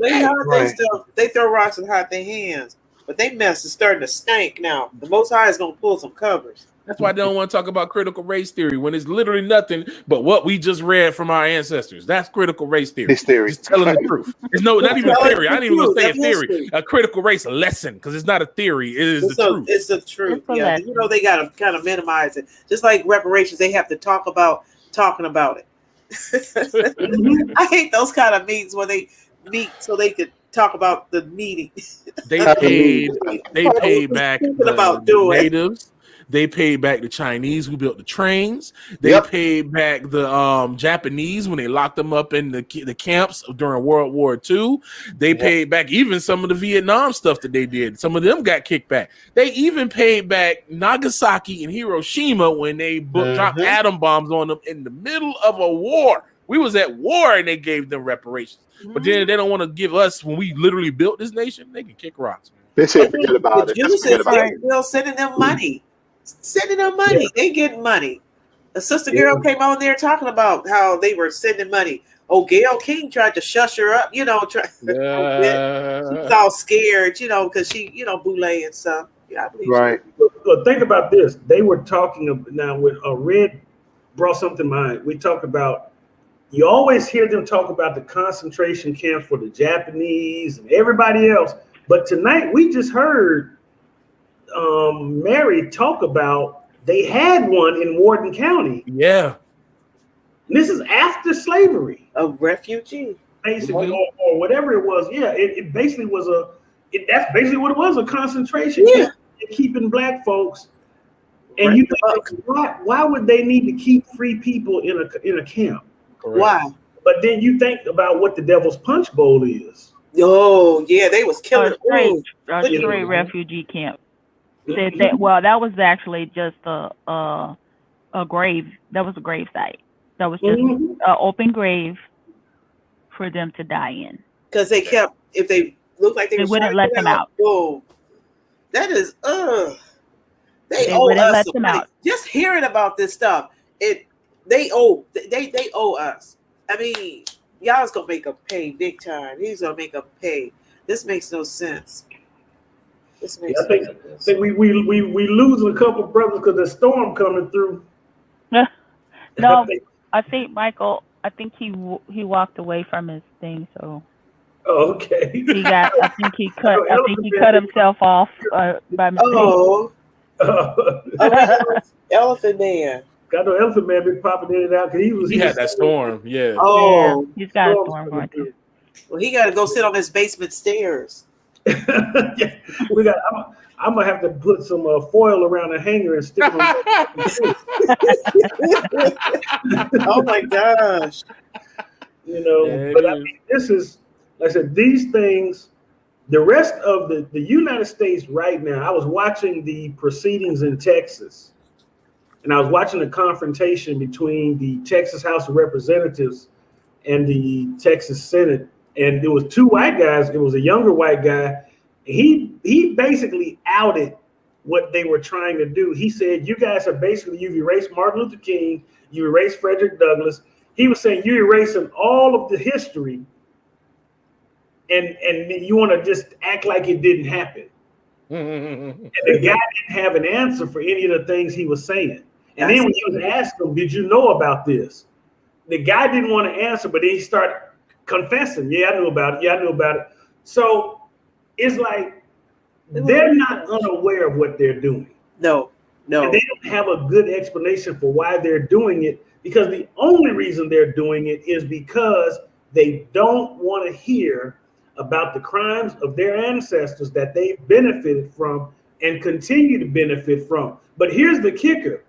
[SPEAKER 2] they throw rocks and hide their hands. But they mess is starting to stink now. The Most High is going to pull some covers.
[SPEAKER 6] That's why they don't want to talk about critical race theory when it's literally nothing but what we just read from our ancestors. That's critical race theory.
[SPEAKER 3] This theory.
[SPEAKER 6] Just telling the truth. There's not even a theory. I didn't even want to say a theory. A critical race lesson because it's not a theory. It is the truth.
[SPEAKER 2] It's the truth. Yeah, you know they got to kind of minimize it. Just like reparations, they have to talk about talking about it. I hate those kind of meetings where they meet so they could talk about the meeting.
[SPEAKER 6] They paid back the natives. They paid back the Chinese who built the trains. They paid back the Japanese when they locked them up in the camps during World War II. They paid back even some of the Vietnam stuff that they did. Some of them got kicked back. They even paid back Nagasaki and Hiroshima when they dropped atom bombs on them in the middle of a war. We was at war and they gave them reparations. But then they don't want to give us, when we literally built this nation, they can kick rocks.
[SPEAKER 3] They said forget about it.
[SPEAKER 2] They're still sending them money. They getting money. A sister girl came on there talking about how they were sending money. Oh, Gayle King tried to shush her up, you know. She's all scared, you know, because she, you know, boule and stuff. Yeah, I believe
[SPEAKER 3] right.
[SPEAKER 1] But think about this. They were talking now with Red brought something to mind. We talk about. You always hear them talk about the concentration camps for the Japanese and everybody else. But tonight we just heard Mary talk about they had one in Warden County.
[SPEAKER 6] Yeah.
[SPEAKER 1] And this is after slavery.
[SPEAKER 2] A refugee.
[SPEAKER 1] Basically, or whatever it was. Yeah, it basically was that's basically what it was, a concentration camp keeping black folks. And you think, why would they need to keep free people in a camp?
[SPEAKER 6] Correct.
[SPEAKER 2] Why?
[SPEAKER 1] But then you think about what the Devil's Punch Bowl is.
[SPEAKER 2] Oh, yeah, they was killing
[SPEAKER 4] a straight refugee camp. Well, that was actually just a grave. That was a grave site. That was just an open grave for them to die in.
[SPEAKER 2] Because they kept, if they looked like they
[SPEAKER 4] wouldn't let them out.
[SPEAKER 2] Oh, that is, they owe
[SPEAKER 4] wouldn't
[SPEAKER 2] us
[SPEAKER 4] let
[SPEAKER 2] some
[SPEAKER 4] them
[SPEAKER 2] money.
[SPEAKER 4] out.
[SPEAKER 2] Just hearing about this stuff, they owe us. I mean, y'all's gonna make them pay big time. He's gonna make them pay. This makes no sense.
[SPEAKER 1] I think we losing a couple brothers because the storm coming through.
[SPEAKER 4] No, I think Michael. I think he walked away from his thing. So.
[SPEAKER 1] Oh, okay.
[SPEAKER 4] I think he cut himself off by mistake.
[SPEAKER 2] Elephant Man.
[SPEAKER 1] Got no Elephant Man been popping in and out because he had
[SPEAKER 6] that storm. Yeah.
[SPEAKER 2] Oh,
[SPEAKER 4] yeah, he's got a storm going too.
[SPEAKER 2] Well, he got to go sit on his basement stairs.
[SPEAKER 1] Yeah, I'm gonna have to put some foil around the hanger and stick them.
[SPEAKER 2] Oh my gosh!
[SPEAKER 1] You know, but I mean, this is, like I said, these things. The rest of the United States right now. I was watching the proceedings in Texas, and I was watching a confrontation between the Texas House of Representatives and the Texas Senate, and there was two white guys. It was a younger white guy. He basically outed what they were trying to do. He said, "You guys are basically, you've erased Martin Luther King, you erased Frederick Douglass." He was saying you're erasing all of the history, and you want to just act like it didn't happen. And the guy didn't have an answer for any of the things he was saying. And then when he was asked him, "Did you know about this?" The guy didn't want to answer, but then he started confessing. "Yeah, I knew about it. Yeah, I knew about it." So it's like they're not unaware of what they're doing.
[SPEAKER 2] No.
[SPEAKER 1] And they don't have a good explanation for why they're doing it, because the only reason they're doing it is because they don't want to hear about the crimes of their ancestors that they've benefited from and continue to benefit from. But here's the kicker.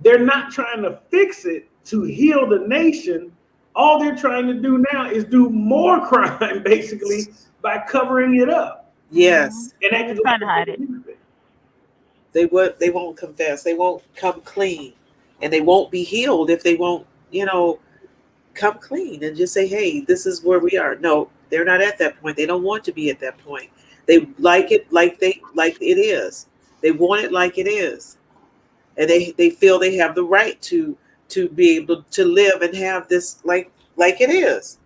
[SPEAKER 1] They're not trying to fix it to heal the nation. All they're trying to do now is do more crime, basically, by covering it up.
[SPEAKER 2] Yes.
[SPEAKER 1] And
[SPEAKER 4] They're trying to hide it.
[SPEAKER 2] They won't confess. They won't come clean. And they won't be healed if they won't, come clean and just say, "Hey, this is where we are." No, they're not at that point. They don't want to be at that point. They like it like it is. They want it like it is. And they feel they have the right to be able to live and have this like it is.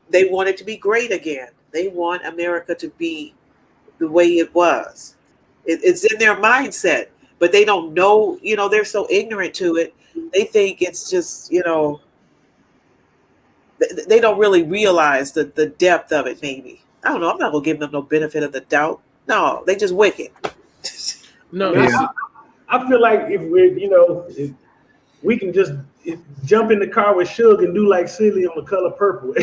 [SPEAKER 2] They want it to be great again. They want America to be the way it was. It's in their mindset, but they don't know, they're so ignorant to it. They think it's just, they don't really realize the depth of it, maybe. I don't know. I'm not going to give them no benefit of the doubt. No, they just wicked.
[SPEAKER 6] No,
[SPEAKER 1] I feel like if if we can just jump in the car with Suge and do like Silly on The Color Purple.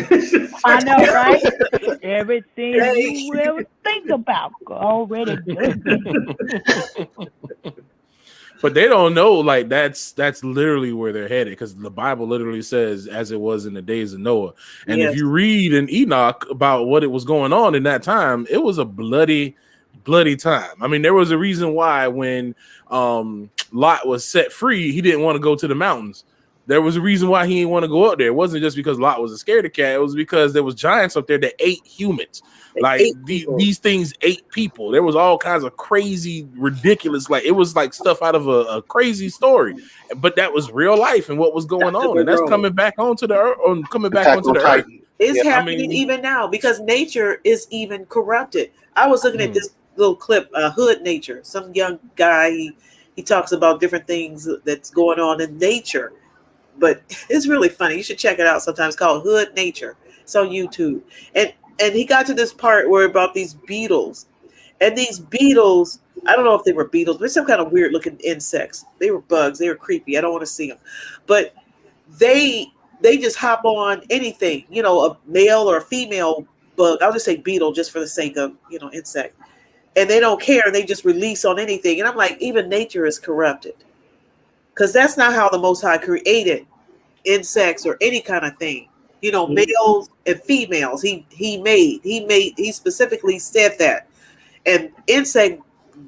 [SPEAKER 4] I know, right? Everything you ever think about already done.
[SPEAKER 6] But they don't know, like that's literally where they're headed, because the Bible literally says, "As it was in the days of Noah." And if you read in Enoch about what it was going on in that time, it was a bloody time. I mean, there was a reason why when Lot was set free, he didn't want to go to the mountains. There was a reason why he didn't want to go up there. It wasn't just because Lot was a scaredy cat. It was because there was giants up there that ate humans. These things ate people. There was all kinds of crazy, ridiculous, like it was like stuff out of a crazy story. But that was real life and what was going on. And that's coming back onto the earth, onto the earth.
[SPEAKER 2] It's happening even now because nature is even corrupted. I was looking at this little clip, Hood Nature. Some young guy, he talks about different things that's going on in nature. But it's really funny. You should check it out sometime. It's called Hood Nature. It's on YouTube. And he got to this part where about these beetles. And these beetles, I don't know if they were beetles, but some kind of weird looking insects. They were bugs. They were creepy. I don't want to see them. But they just hop on anything, a male or a female bug. I'll just say beetle just for the sake of, insect. And they don't care. They just release on anything. And I'm like, even nature is corrupted. Because that's not how the Most High created insects or any kind of thing. Males and females. He specifically said that. And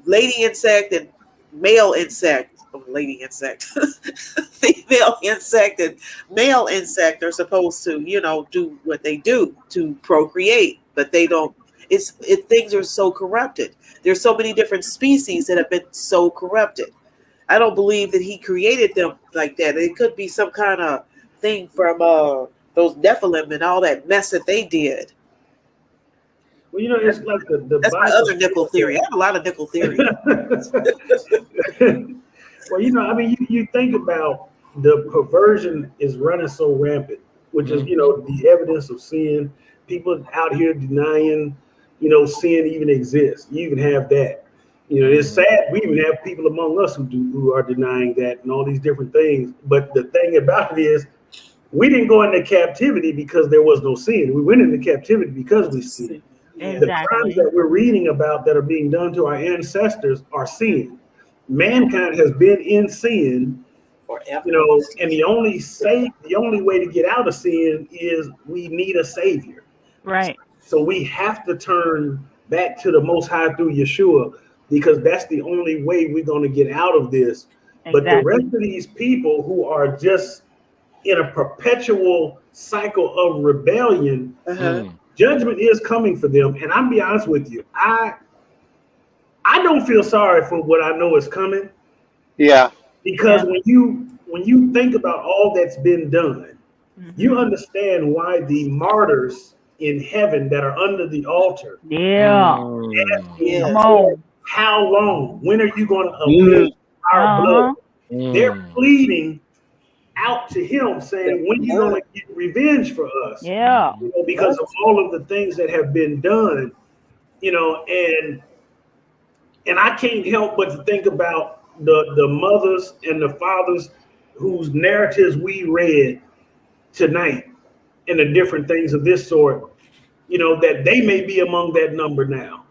[SPEAKER 2] lady insect and male insect, female insect and male insect are supposed to, do what they do to procreate, but they don't. Things are so corrupted. There's so many different species that have been so corrupted. I don't believe that he created them like that. It could be some kind of thing from those Nephilim and all that mess that they did.
[SPEAKER 1] Well, it's like the
[SPEAKER 2] that's my other nickel theory. I have a lot of nickel theories.
[SPEAKER 1] Well, you think about the perversion is running so rampant, which is, the evidence of sin. People out here denying, sin even exists. You even have that. It's sad. We even have people among us who are denying that and all these different things. But the thing about it is, we didn't go into captivity because there was no sin. We went into captivity because we sinned.
[SPEAKER 4] Exactly.
[SPEAKER 1] The crimes that we're reading about that are being done to our ancestors are sin. Mankind has been in sin forever. And the only way to get out of sin is we need a savior.
[SPEAKER 4] Right.
[SPEAKER 1] So we have to turn back to the Most High through Yeshua, because that's the only way we're going to get out of this. But the rest of these people who are just in a perpetual cycle of rebellion, judgment is coming for them. And I'll be honest with you, I don't feel sorry for what I know is coming.
[SPEAKER 3] Yeah.
[SPEAKER 1] Because when you think about all that's been done, you understand why the martyrs in heaven that are under the altar.
[SPEAKER 4] Come on.
[SPEAKER 1] How long? When are you going to avenge our blood? They're pleading out to him, saying, when are you going to get revenge for us? Because of all of the things that have been done, and I can't help but to think about the mothers and the fathers whose narratives we read tonight and the different things of this sort, that they may be among that number now.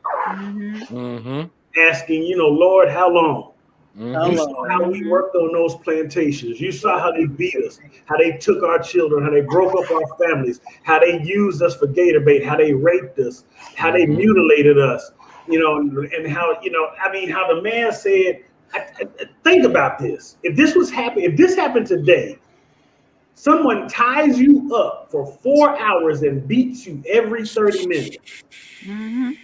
[SPEAKER 1] Asking, Lord, how long? You saw how we worked on those plantations. You saw how they beat us, how they took our children, how they broke up our families, how they used us for gator bait, how they raped us, how they mutilated us, and how, how the man said, think about this. If this happened today, someone ties you up for 4 hours and beats you every 30 minutes. And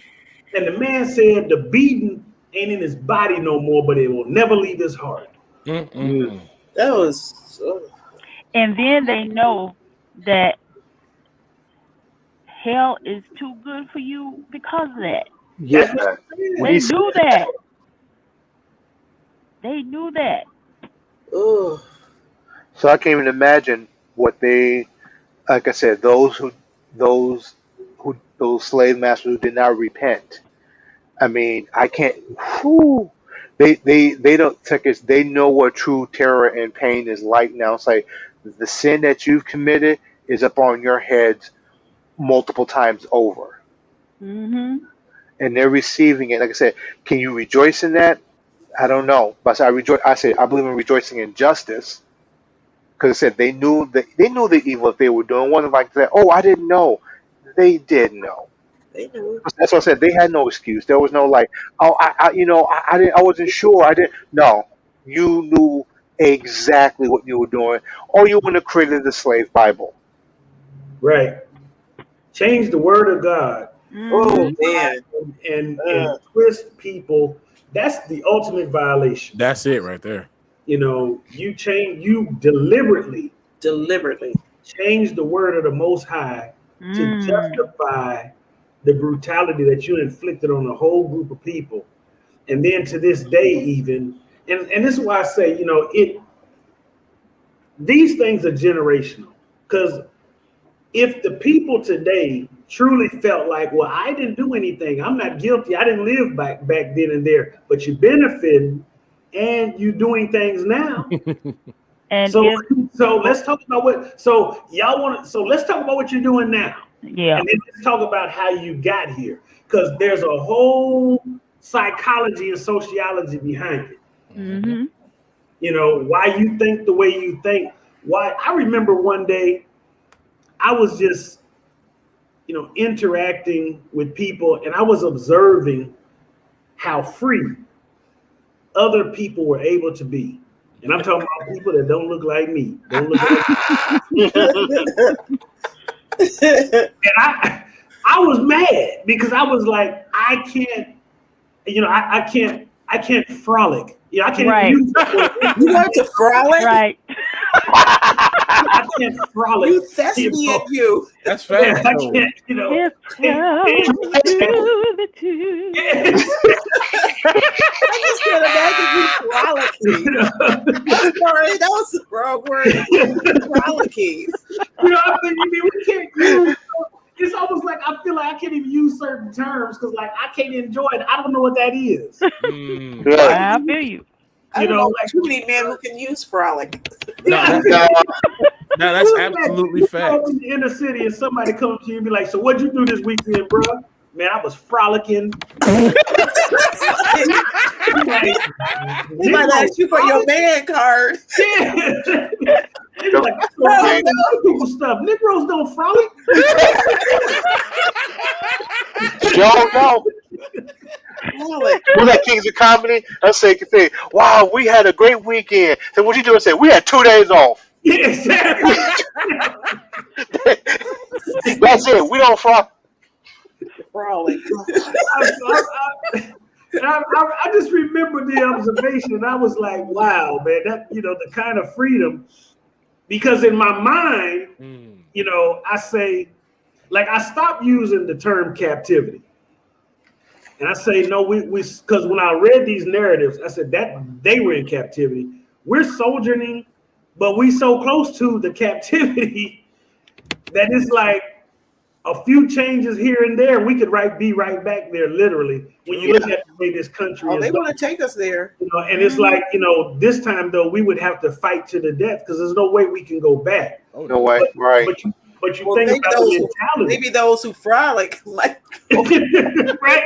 [SPEAKER 1] the man said the beating ain't in his body no more, but it will never leave his heart.
[SPEAKER 2] That was.
[SPEAKER 4] And then they know that hell is too good for you because of that.
[SPEAKER 3] Yeah.
[SPEAKER 4] They knew that. They knew that.
[SPEAKER 2] Oh.
[SPEAKER 3] So I can't even imagine what they, like I said, those slave masters who did not repent. I mean, I can't. Whew, they don't take us. They know what true terror and pain is like now. It's like the sin that you've committed is up on your heads multiple times over, and they're receiving it. Like I said, can you rejoice in that? I don't know, but I rejoice. I believe in rejoicing in justice, because I said they knew the evil that they were doing. It wasn't like that. Oh, I didn't know. They did know.
[SPEAKER 2] They knew.
[SPEAKER 3] That's what I said. They had no excuse. There was no like, oh, I didn't. I wasn't sure. I didn't. No, you knew exactly what you were doing, or you wouldn't have created the slave Bible.
[SPEAKER 1] Right. Change the word of God.
[SPEAKER 2] Oh man.
[SPEAKER 1] And twist people. That's the ultimate violation.
[SPEAKER 6] That's it right there.
[SPEAKER 1] You deliberately change the word of the Most High to justify the brutality that you inflicted on a whole group of people. And then to this day, even, and this is why I say, these things are generational. Because if the people today truly felt like, well, I didn't do anything, I'm not guilty, I didn't live back then and there, but you benefited and you doing things now.
[SPEAKER 4] And
[SPEAKER 1] so let's talk about let's talk about what you're doing now.
[SPEAKER 4] Yeah.
[SPEAKER 1] And then let's talk about how you got here. Because there's a whole psychology and sociology behind it. Why you think the way you think. Why I remember one day I was just, interacting with people, and I was observing how free other people were able to be. And I'm talking about people that don't look like me. Don't look like me. And I was mad because I was like, I can't, I can't frolic. I can't use that.
[SPEAKER 2] You want to frolic?
[SPEAKER 4] Right.
[SPEAKER 1] I can't frolic.
[SPEAKER 2] You thespian, you.
[SPEAKER 6] That's fast.
[SPEAKER 1] I can't,
[SPEAKER 2] I just can't imagine you frolicking. Sorry, that was the wrong word. Frolicking.
[SPEAKER 1] We can't use. It's almost like I feel like I can't even use certain terms because, like, I can't enjoy it. I don't know what that is.
[SPEAKER 4] I feel you.
[SPEAKER 2] I don't know like, too many men who can use frolic.
[SPEAKER 6] No, that's absolutely fact.
[SPEAKER 1] In the inner city, and somebody comes to you and be like, "So what'd you do this weekend, bro?" Man, I was frolicking.
[SPEAKER 2] He might ask you for your man card.
[SPEAKER 1] Like, people stuff. Negroes don't frolic.
[SPEAKER 2] Frolic.
[SPEAKER 3] Was that Kings of Comedy? I say, wow, we had a great weekend. So what you do is say, we had 2 days off.
[SPEAKER 1] Yeah, exactly.
[SPEAKER 3] That's it. We don't frolic.
[SPEAKER 2] Frolic.
[SPEAKER 1] I just remember the observation, and I was like, wow, man, that, the kind of freedom, because in my mind, I say, like, I stopped using the term captivity. And I say, no, we because when I read these narratives, I said that they were in captivity. We're sojourning, but we so close to the captivity that it's like a few changes here and there. We could be right back there, literally, when you look at the way this country is.
[SPEAKER 2] They want to take us there.
[SPEAKER 1] And it's like, this time, though, we would have to fight to the death because there's no way we can go back.
[SPEAKER 3] No way, right.
[SPEAKER 1] But you think about the mentality.
[SPEAKER 2] Maybe those who frolic, like,
[SPEAKER 1] right?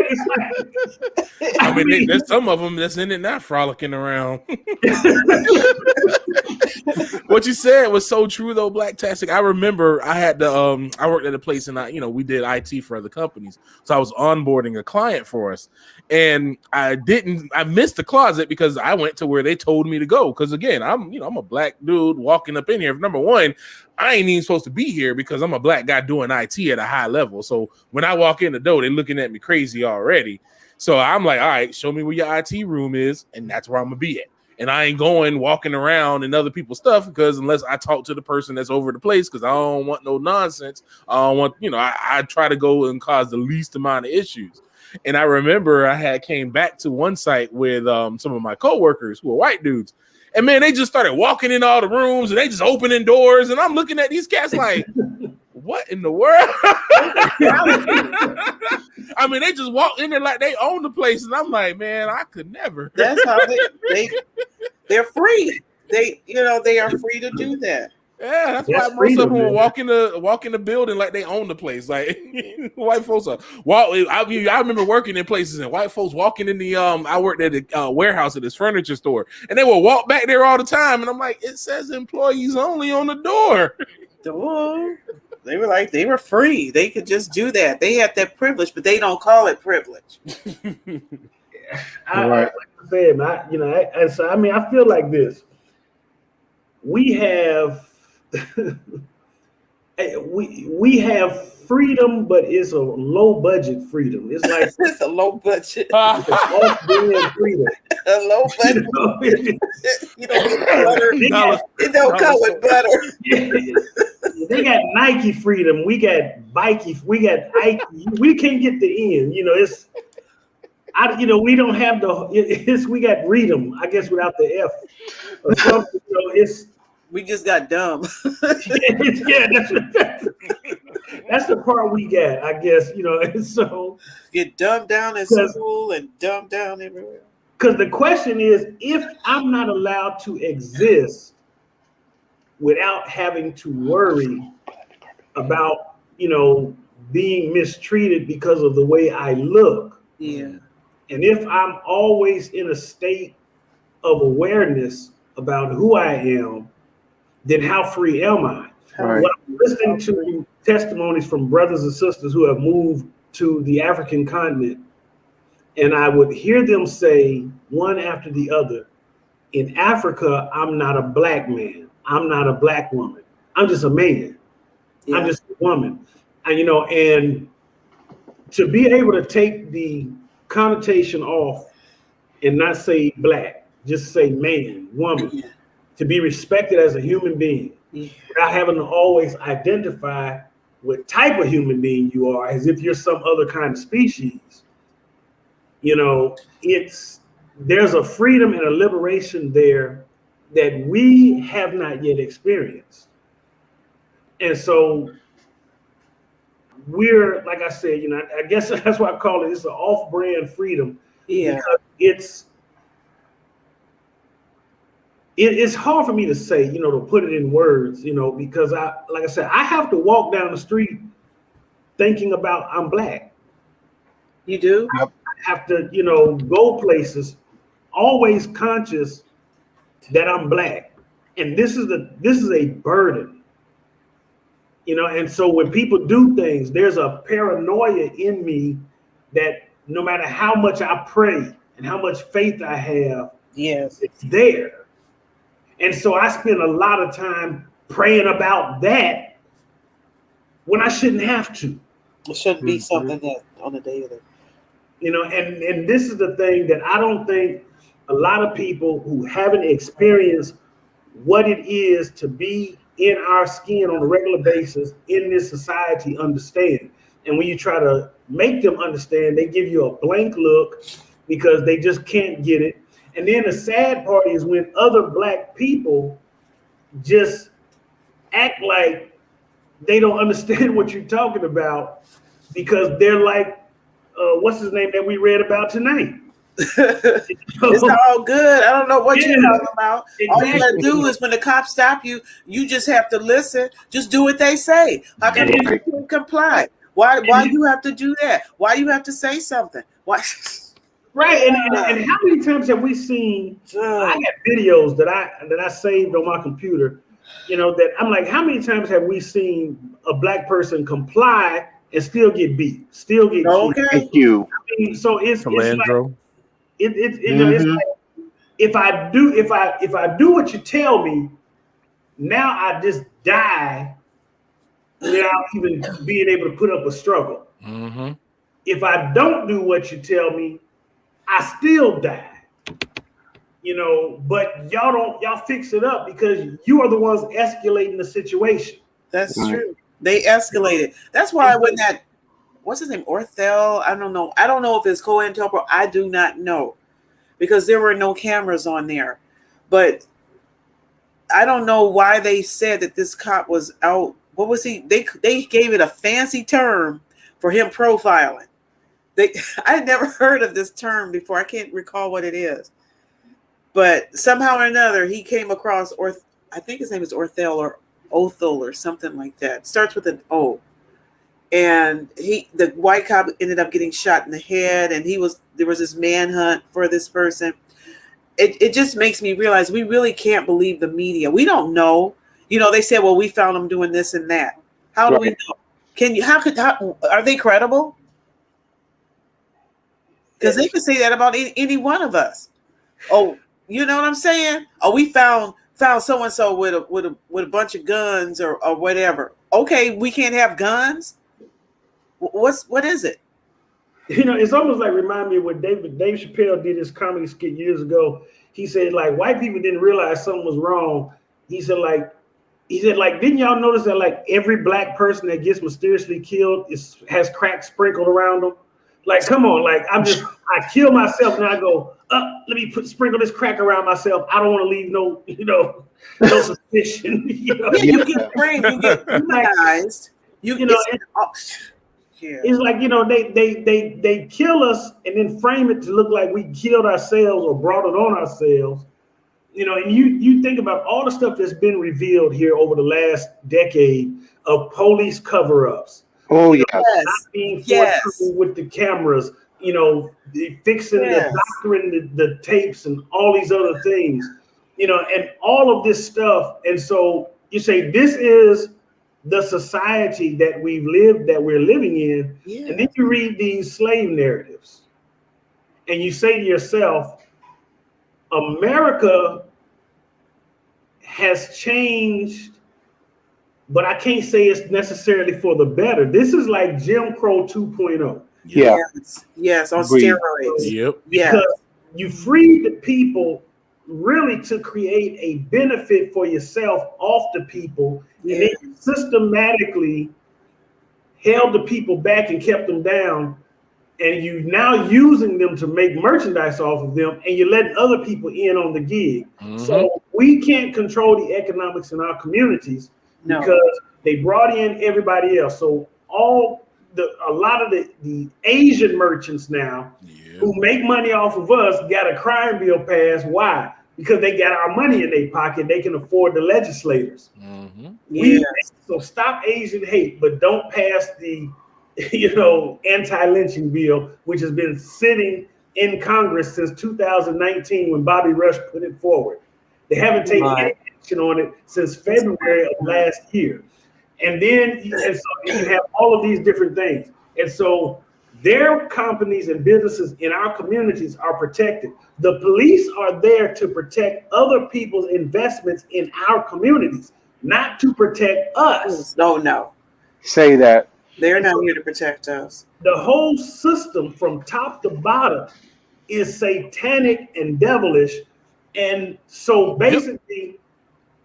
[SPEAKER 6] I mean, there's some of them that's in it not frolicking around. What you said was so true, though, Blacktastic. I remember I had to, I worked at a place and we did IT for other companies. So I was onboarding a client for us. And I missed the closet because I went to where they told me to go. Because again, I'm a black dude walking up in here. Number one, I ain't even supposed to be here because I'm a black guy doing IT at a high level. So when I walk in the door, they're looking at me crazy already. So I'm like, all right, show me where your IT room is. And that's where I'm going to be at. And I ain't going walking around in other people's stuff because unless I talk to the person that's over the place, because I don't want no nonsense. I don't want, I try to go and cause the least amount of issues. And I remember I came back to one site with some of my coworkers who are white dudes. And man, they just started walking in all the rooms and they just opening doors. And I'm looking at these cats like, what in the world? I mean, they just walk in there like they own the place. And I'm like, man, I could never.
[SPEAKER 2] That's how they're free. They are free to do that.
[SPEAKER 6] Yeah, that's why most of them will walk in the building like they own the place. Like white folks are. I remember working in places and white folks walking in the I worked at a warehouse at this furniture store, and they will walk back there all the time. And I'm like, it says employees only on the door.
[SPEAKER 2] They were free. They could just do that. They had that privilege, but they don't call it privilege.
[SPEAKER 1] Like I said, I feel like this. We have. we have freedom, but it's a low budget freedom. It's like
[SPEAKER 2] it's a low budget.
[SPEAKER 1] Freedom.
[SPEAKER 2] A low budget. You don't get butter. It don't come with butter.
[SPEAKER 1] They got Nike freedom. We got Bikey. We got Ike. We can't get the end. We don't have we got freedom. I guess without the F. Or something,
[SPEAKER 2] we just got dumb.
[SPEAKER 1] Yeah, that's the part we got, I guess, and so
[SPEAKER 2] get dumbed down in school and dumbed down everywhere.
[SPEAKER 1] Because the question is, if I'm not allowed to exist without having to worry about, being mistreated because of the way I look.
[SPEAKER 2] Yeah.
[SPEAKER 1] And if I'm always in a state of awareness about who I am, then how free am I?
[SPEAKER 3] Right.
[SPEAKER 1] When I'm listening to testimonies from brothers and sisters who have moved to the African continent, and I would hear them say one after the other, in Africa, I'm not a black man. I'm not a black woman. I'm just a man. Yeah. I'm just a woman. And, and to be able to take the connotation off and not say black, just say man, woman. Yeah. To be respected as a human being, without having to always identify what type of human being you are, as if you're some other kind of species. There's a freedom and a liberation there that we have not yet experienced. And so we're, like I said, I guess that's why I call it's an off-brand freedom.
[SPEAKER 2] Yeah.
[SPEAKER 1] Because it's hard for me to say, to put it in words, because I have to walk down the street thinking about I'm black.
[SPEAKER 2] You do?
[SPEAKER 1] I have to, go places always conscious that I'm black. And this is a burden. And so when people do things, there's a paranoia in me that no matter how much I pray and how much faith I have,
[SPEAKER 2] Yes.
[SPEAKER 1] it's there. And so I spend a lot of time praying about that when I shouldn't have to.
[SPEAKER 2] It shouldn't be something that on a daily.
[SPEAKER 1] You know, and this is the thing that I don't think a lot of people who haven't experienced what it is to be in our skin on a regular basis in this society understand. And when you try to make them understand, they give you a blank look because they just can't get it. And then the sad part is when other Black people just act like they don't understand what you're talking about because they're like, what's his name that we read about tonight?
[SPEAKER 2] It's all good. I don't know what you're talking about.
[SPEAKER 1] Exactly.
[SPEAKER 2] All you gotta do is when the cops stop you, you just have to listen. Just do what they say. How come you can't comply? Why you have to do that? Why you have to say something? Why?
[SPEAKER 1] Right. And how many times have we seen? I got videos that I saved on my computer. You know, that I'm like, how many times have we seen a Black person comply and still get beat, still get killed?
[SPEAKER 3] Thank you.
[SPEAKER 1] I mean, so it's like
[SPEAKER 6] Landro.
[SPEAKER 1] it's like if I do what you tell me, now I just die without even being able to put up a struggle.
[SPEAKER 6] Mm-hmm.
[SPEAKER 1] If I don't do what you tell me, I still die. You know, but y'all fix it up because you are the ones escalating the situation.
[SPEAKER 2] That's true. They escalated. That's why when that, what's his name, Orthel? I don't know if it's COINTELPRO. I do not know because there were no cameras on there. But I don't know why they said that this cop was out. What was he? They gave it a fancy term for him profiling. I had never heard of this term before. I can't recall what it is. But somehow or another, he came across, I think his name is Orthel or Othel or something like that. It starts with an O. And the white cop ended up getting shot in the head, and there was this manhunt for this person. It just makes me realize we really can't believe the media. We don't know. You know, they said, well, we found them doing this and that. How do we know? How are they credible? Because they could say that about any one of us. Oh, you know what I'm saying? Oh, we found so and so with a bunch of guns or whatever. Okay, we can't have guns. What is it?
[SPEAKER 1] You know, it's almost like remind me of what Dave Chappelle did his comedy skit years ago. He said like white people didn't realize something was wrong. He said like didn't y'all notice that like every Black person that gets mysteriously killed has crack sprinkled around them? Like, come on, like I kill myself and I go, let me sprinkle this crack around myself. I don't want to leave no suspicion. You know?
[SPEAKER 2] Yeah, you get framed, you get demonized.
[SPEAKER 1] It's like, you know, they kill us and then frame it to look like we killed ourselves or brought it on ourselves. You know, and you think about all the stuff that's been revealed here over the last decade of police cover-ups.
[SPEAKER 3] Oh, yes.
[SPEAKER 1] Not being forthcoming with the cameras, you know, fixing the doctoring the tapes and all these other things, you know, and all of this stuff. And so you say this is the society that we're living in. Yeah. And then you read these slave narratives and you say to yourself, America has changed, but I can't say it's necessarily for the better. This is like Jim Crow 2.0.
[SPEAKER 3] Yeah.
[SPEAKER 2] Yes, on steroids.
[SPEAKER 6] Yep.
[SPEAKER 1] Because you freed the people really to create a benefit for yourself off the people. And then you systematically held the people back and kept them down. And you now using them to make merchandise off of them, and you're letting other people in on the gig. Mm-hmm. So we can't control the economics in our communities because they brought in everybody else. So a lot of the Asian merchants now who make money off of us got a crime bill passed. Why? Because they got our money in their pocket. They can afford the legislators. Mm-hmm. So stop Asian hate, but don't pass the anti-lynching bill, which has been sitting in Congress since 2019 when Bobby Rush put it forward. They haven't taken any action on it since February of last year. And then you have all of these different things. And so Their companies and businesses in our communities are protected. The police are there to protect other people's investments in our communities, not to protect us.
[SPEAKER 2] No.
[SPEAKER 3] Say that.
[SPEAKER 2] They're not here to protect us.
[SPEAKER 1] The whole system from top to bottom is satanic and devilish. And so basically,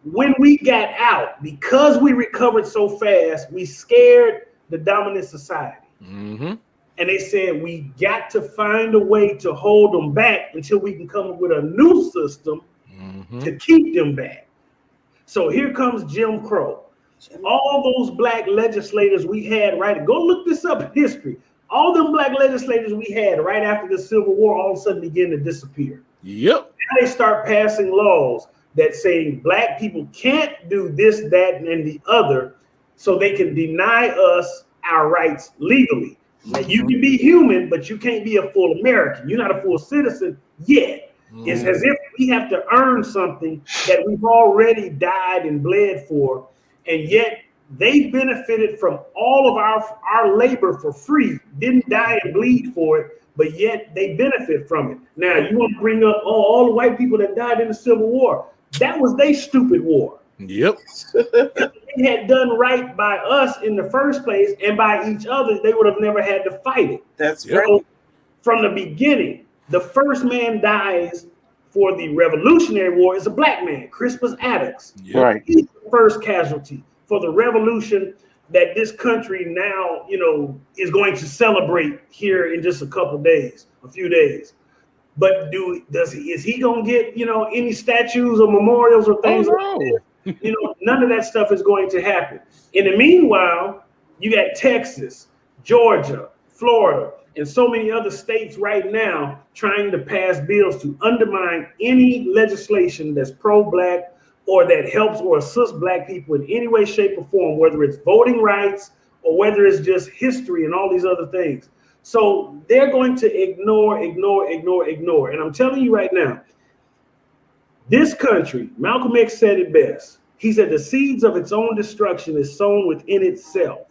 [SPEAKER 1] when we got out, because we recovered so fast, we scared the dominant society.
[SPEAKER 6] Mm-hmm.
[SPEAKER 1] And they said, we got to find a way to hold them back until we can come up with a new system to keep them back. So here comes Jim Crow. All those black legislators we had, right? Go look this up in history. All them black legislators we had right after the Civil War all of a sudden began to disappear.
[SPEAKER 6] Yep.
[SPEAKER 1] Now they start passing laws that say black people can't do this, that, and the other, so they can deny us our rights legally. Now you can be human, but you can't be a full American. You're not a full citizen yet. It's as if we have to earn something that we've already died and bled for, and yet they benefited from all of our labor for free, didn't die and bleed for it, but yet they benefit from it. Now, you want to bring up all the white people that died in the Civil War. That was their stupid war.
[SPEAKER 6] Yep.
[SPEAKER 1] If they had done right by us in the first place and by each other, they would have never had to fight it.
[SPEAKER 2] That's
[SPEAKER 1] So,
[SPEAKER 2] right.
[SPEAKER 1] from the beginning, the first man dies for the Revolutionary War is a black man, Crispus Attucks.
[SPEAKER 6] Yep.
[SPEAKER 3] Right.
[SPEAKER 1] He's the first casualty for the revolution that this country now, is going to celebrate here in just a few days. But is he gonna get, any statues or memorials or things like that? None of that stuff is going to happen. In the meanwhile, you got Texas, Georgia, Florida, and so many other states right now trying to pass bills to undermine any legislation that's pro-black or that helps or assists black people in any way, shape, or form, whether it's voting rights or whether it's just history and all these other things. So they're going to ignore. And I'm telling you right now, this country, Malcolm X said it best. He said the seeds of its own destruction is sown within itself.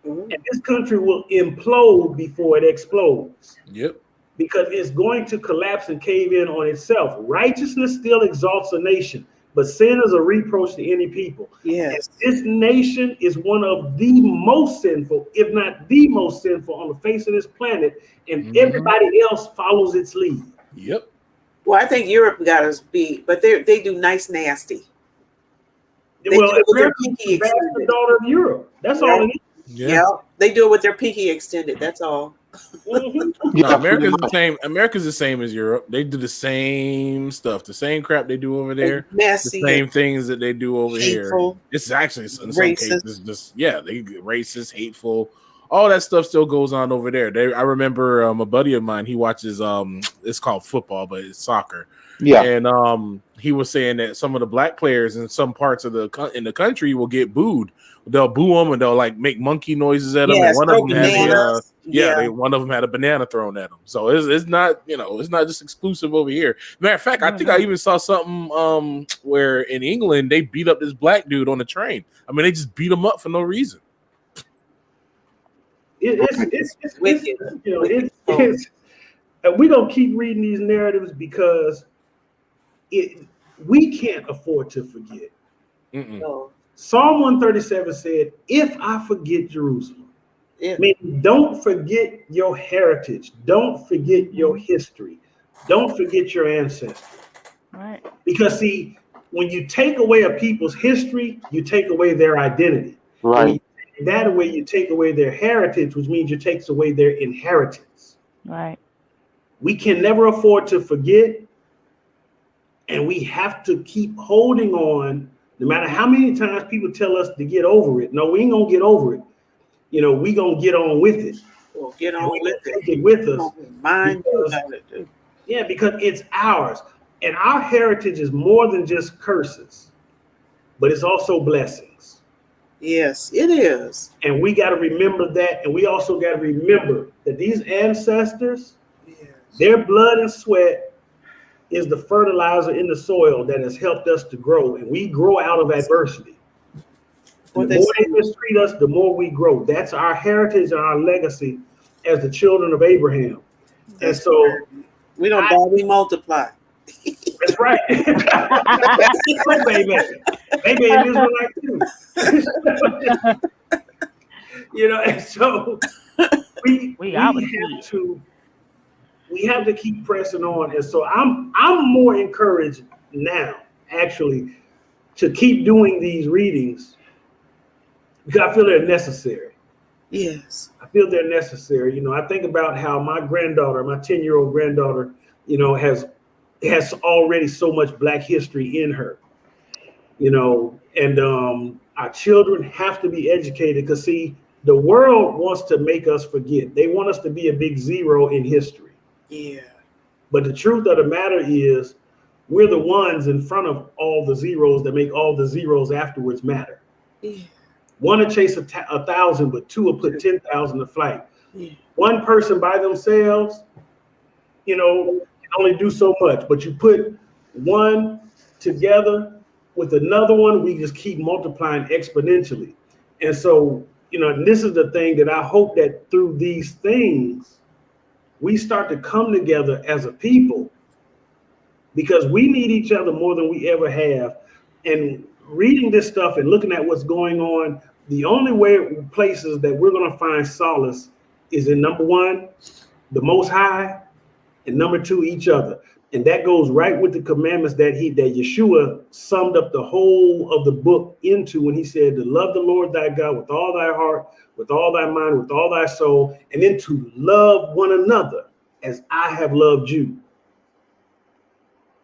[SPEAKER 1] And this country will implode before it explodes.
[SPEAKER 6] Yep.
[SPEAKER 1] Because it's going to collapse and cave in on itself. Righteousness still exalts a nation, but sin is a reproach to any people.
[SPEAKER 2] Yes.
[SPEAKER 1] And this nation is one of the most sinful, if not the most sinful on the face of this planet, and everybody else follows its lead.
[SPEAKER 6] Yep.
[SPEAKER 2] Well, I think Europe got us beat, but they do nice nasty. They
[SPEAKER 1] Well,
[SPEAKER 2] do it with their
[SPEAKER 1] America's
[SPEAKER 2] pinky
[SPEAKER 1] the bastard
[SPEAKER 2] extended.
[SPEAKER 1] daughter of Europe. That's all it is.
[SPEAKER 2] Yeah, they do it with their pinky extended. That's all.
[SPEAKER 6] No,
[SPEAKER 3] Yeah,
[SPEAKER 6] America's
[SPEAKER 3] pretty
[SPEAKER 6] the
[SPEAKER 3] much.
[SPEAKER 6] same. America's the same as Europe. They do the same stuff, the same crap they do over there.
[SPEAKER 2] Messy,
[SPEAKER 6] The same things that they do over
[SPEAKER 2] hateful,
[SPEAKER 6] here. It's actually in some
[SPEAKER 2] racist.
[SPEAKER 6] cases just they racist, hateful. All that stuff still goes on over there. I remember a buddy of mine. He watches it's called football, but it's soccer.
[SPEAKER 3] Yeah.
[SPEAKER 6] And he was saying that some of the black players in some parts of the country will get booed. They'll boo them and they'll like make monkey noises at them.
[SPEAKER 2] Yes,
[SPEAKER 6] and one of them
[SPEAKER 2] bananas.
[SPEAKER 6] one of them had a banana thrown at them. So it's not it's not just exclusive over here. Matter of fact, I think I even saw something where in England they beat up this black dude on the train. I mean, they just beat him up for no reason.
[SPEAKER 1] It's wicked. We don't keep reading these narratives because we can't afford to forget.
[SPEAKER 2] No.
[SPEAKER 1] Psalm 137 said, if I forget Jerusalem,
[SPEAKER 2] Yeah.
[SPEAKER 1] I mean, don't forget your heritage. Don't forget your history. Don't forget your ancestry.
[SPEAKER 4] Right.
[SPEAKER 1] Because see, when you take away a people's history, you take away their identity. When
[SPEAKER 3] Right.
[SPEAKER 1] you take that away, you take away their heritage, which means you take away their inheritance.
[SPEAKER 4] Right.
[SPEAKER 1] We can never afford to forget, and we have to keep holding on. No matter how many times people tell us to get over it, no, we ain't gonna get over it. We gonna get on with it.
[SPEAKER 2] Well, get
[SPEAKER 1] And
[SPEAKER 2] on
[SPEAKER 1] we
[SPEAKER 2] with
[SPEAKER 1] gonna
[SPEAKER 2] it.
[SPEAKER 1] take it with us.
[SPEAKER 2] Mind you
[SPEAKER 1] Because-
[SPEAKER 2] about it, too.
[SPEAKER 1] Yeah, because it's ours. And our heritage is more than just curses, but it's also blessings.
[SPEAKER 2] Yes, it is.
[SPEAKER 1] And we got to remember that. And we also got to remember that these ancestors,
[SPEAKER 2] Yes.
[SPEAKER 1] their blood and sweat is the fertilizer in the soil that has helped us to grow. And we grow out of adversity.
[SPEAKER 2] What
[SPEAKER 1] The
[SPEAKER 2] they
[SPEAKER 1] more
[SPEAKER 2] say.
[SPEAKER 1] they mistreat us, the more we grow. That's our heritage and our legacy. as the children of Abraham.
[SPEAKER 2] That's
[SPEAKER 1] and so
[SPEAKER 2] we don't buy, we multiply.
[SPEAKER 1] that's right. Oh, baby. Baby an Israelite too. And so we have to keep pressing on. And so I'm more encouraged now, actually, to keep doing these readings because I feel they're necessary.
[SPEAKER 2] Yes.
[SPEAKER 1] I feel they're necessary. I think about how my granddaughter, my 10-year-old granddaughter, has already so much Black history in her. And our children have to be educated because, see, the world wants to make us forget. They want us to be a big zero in history.
[SPEAKER 2] Yeah.
[SPEAKER 1] But the truth of the matter is, we're the ones in front of all the zeros that make all the zeros afterwards matter.
[SPEAKER 2] Yeah.
[SPEAKER 1] One to chase 1,000, but two will put 10,000 to flight.
[SPEAKER 2] Yeah.
[SPEAKER 1] One person by themselves, can only do so much. But you put one together with another one, we just keep multiplying exponentially. And so, this is the thing that I hope that through these things, we start to come together as a people, because we need each other more than we ever have. And reading this stuff and looking at what's going on, the only places that we're going to find solace is in, number one, the Most High, and number two, each other. And that goes right with the commandments that Yeshua summed up the whole of the book into when he said to love the Lord thy God with all thy heart, with all thy mind, with all thy soul, and then to love one another as I have loved you.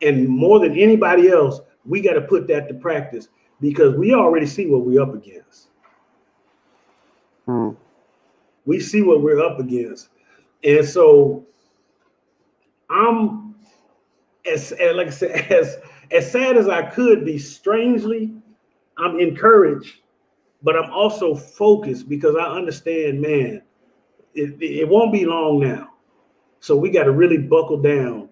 [SPEAKER 1] And more than anybody else, we got to put that to practice because we already see what we're up against. We see what we're up against. And so I'm, like I said, as sad as I could be, strangely, I'm encouraged, but I'm also focused because I understand, man, it won't be long now. So we got to really buckle down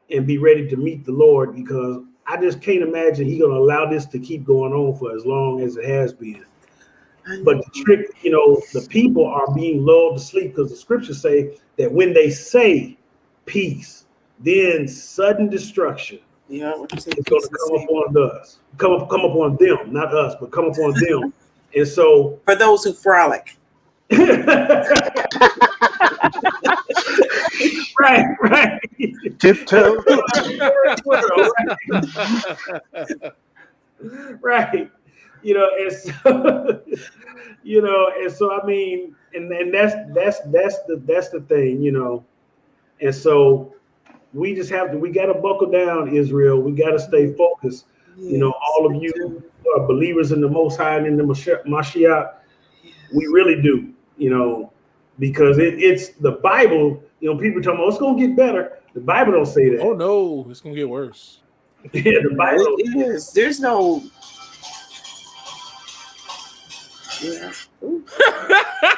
[SPEAKER 1] and be ready to meet the Lord, because I just can't imagine he's going to allow this to keep going on for as long as it has been. But the trick, the people are being lulled to sleep because the scriptures say that when they say peace, then sudden destruction is going to come upon us. Come upon them, not us, but come upon them. And so
[SPEAKER 2] for those who frolic.
[SPEAKER 1] Right.
[SPEAKER 3] Tiptoe.
[SPEAKER 1] Right. And so I mean, and that's the thing, And so we just we got to buckle down, Israel. We got to stay focused.
[SPEAKER 2] Yes,
[SPEAKER 1] all of you who are believers in the Most High and in the Mashiach, we really do, because it's the Bible. People talking about it's going to get better. The Bible don't say that.
[SPEAKER 6] Oh no, it's going to get worse.
[SPEAKER 1] Yeah, the Bible.
[SPEAKER 2] It is. There's no. Yeah.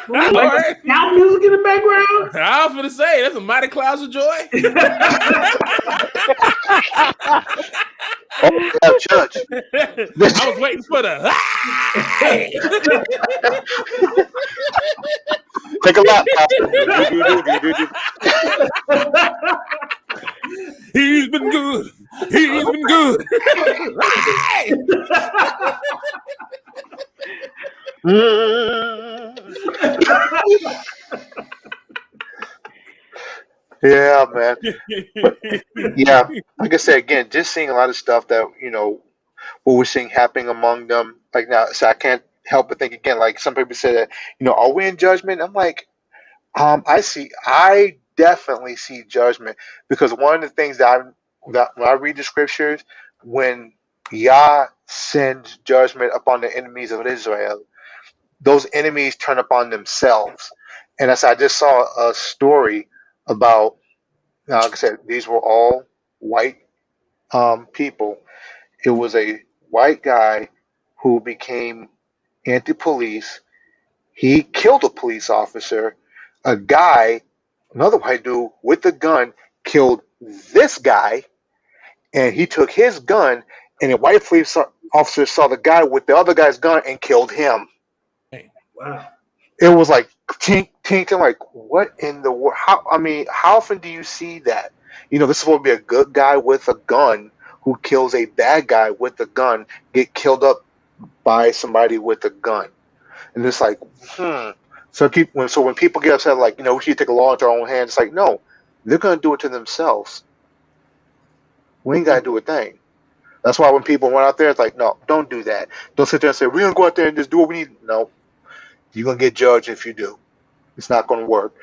[SPEAKER 1] Like now music in the background.
[SPEAKER 6] I was gonna say that's a mighty clouds of joy.
[SPEAKER 3] Oh, yeah, church.
[SPEAKER 6] I was waiting for the.
[SPEAKER 3] Take a lap,
[SPEAKER 6] He's been good. He's been good.
[SPEAKER 3] Yeah, man. But, yeah, like I said again, just seeing a lot of stuff that what we're seeing happening among them. Like now, so I can't help but think again. Like some people say that are we in judgment? I'm like, I definitely see judgment, because one of the things that when I read the scriptures, when Yah sends judgment upon the enemies of Israel, those enemies turn upon themselves. And as I just saw a story about, like I said, these were all white people. It was a white guy who became anti-police. He killed a police officer. Another white dude with a gun killed this guy, and he took his gun, and a white police officer saw the guy with the other guy's gun and killed him.
[SPEAKER 1] Wow.
[SPEAKER 3] It was like tink, tink. I'm like, what in the world? How? I mean, how often do you see that? This is supposed to be a good guy with a gun who kills a bad guy with a gun, get killed up by somebody with a gun, and it's like, So when people get upset, like, we should take a law into our own hands. It's like, no, they're gonna do it to themselves. We ain't gotta do a thing. That's why when people went out there, it's like, no, don't do that. Don't sit there and say, we're going to go out there and just do what we need. No, you're going to get judged if you do. It's not going to work.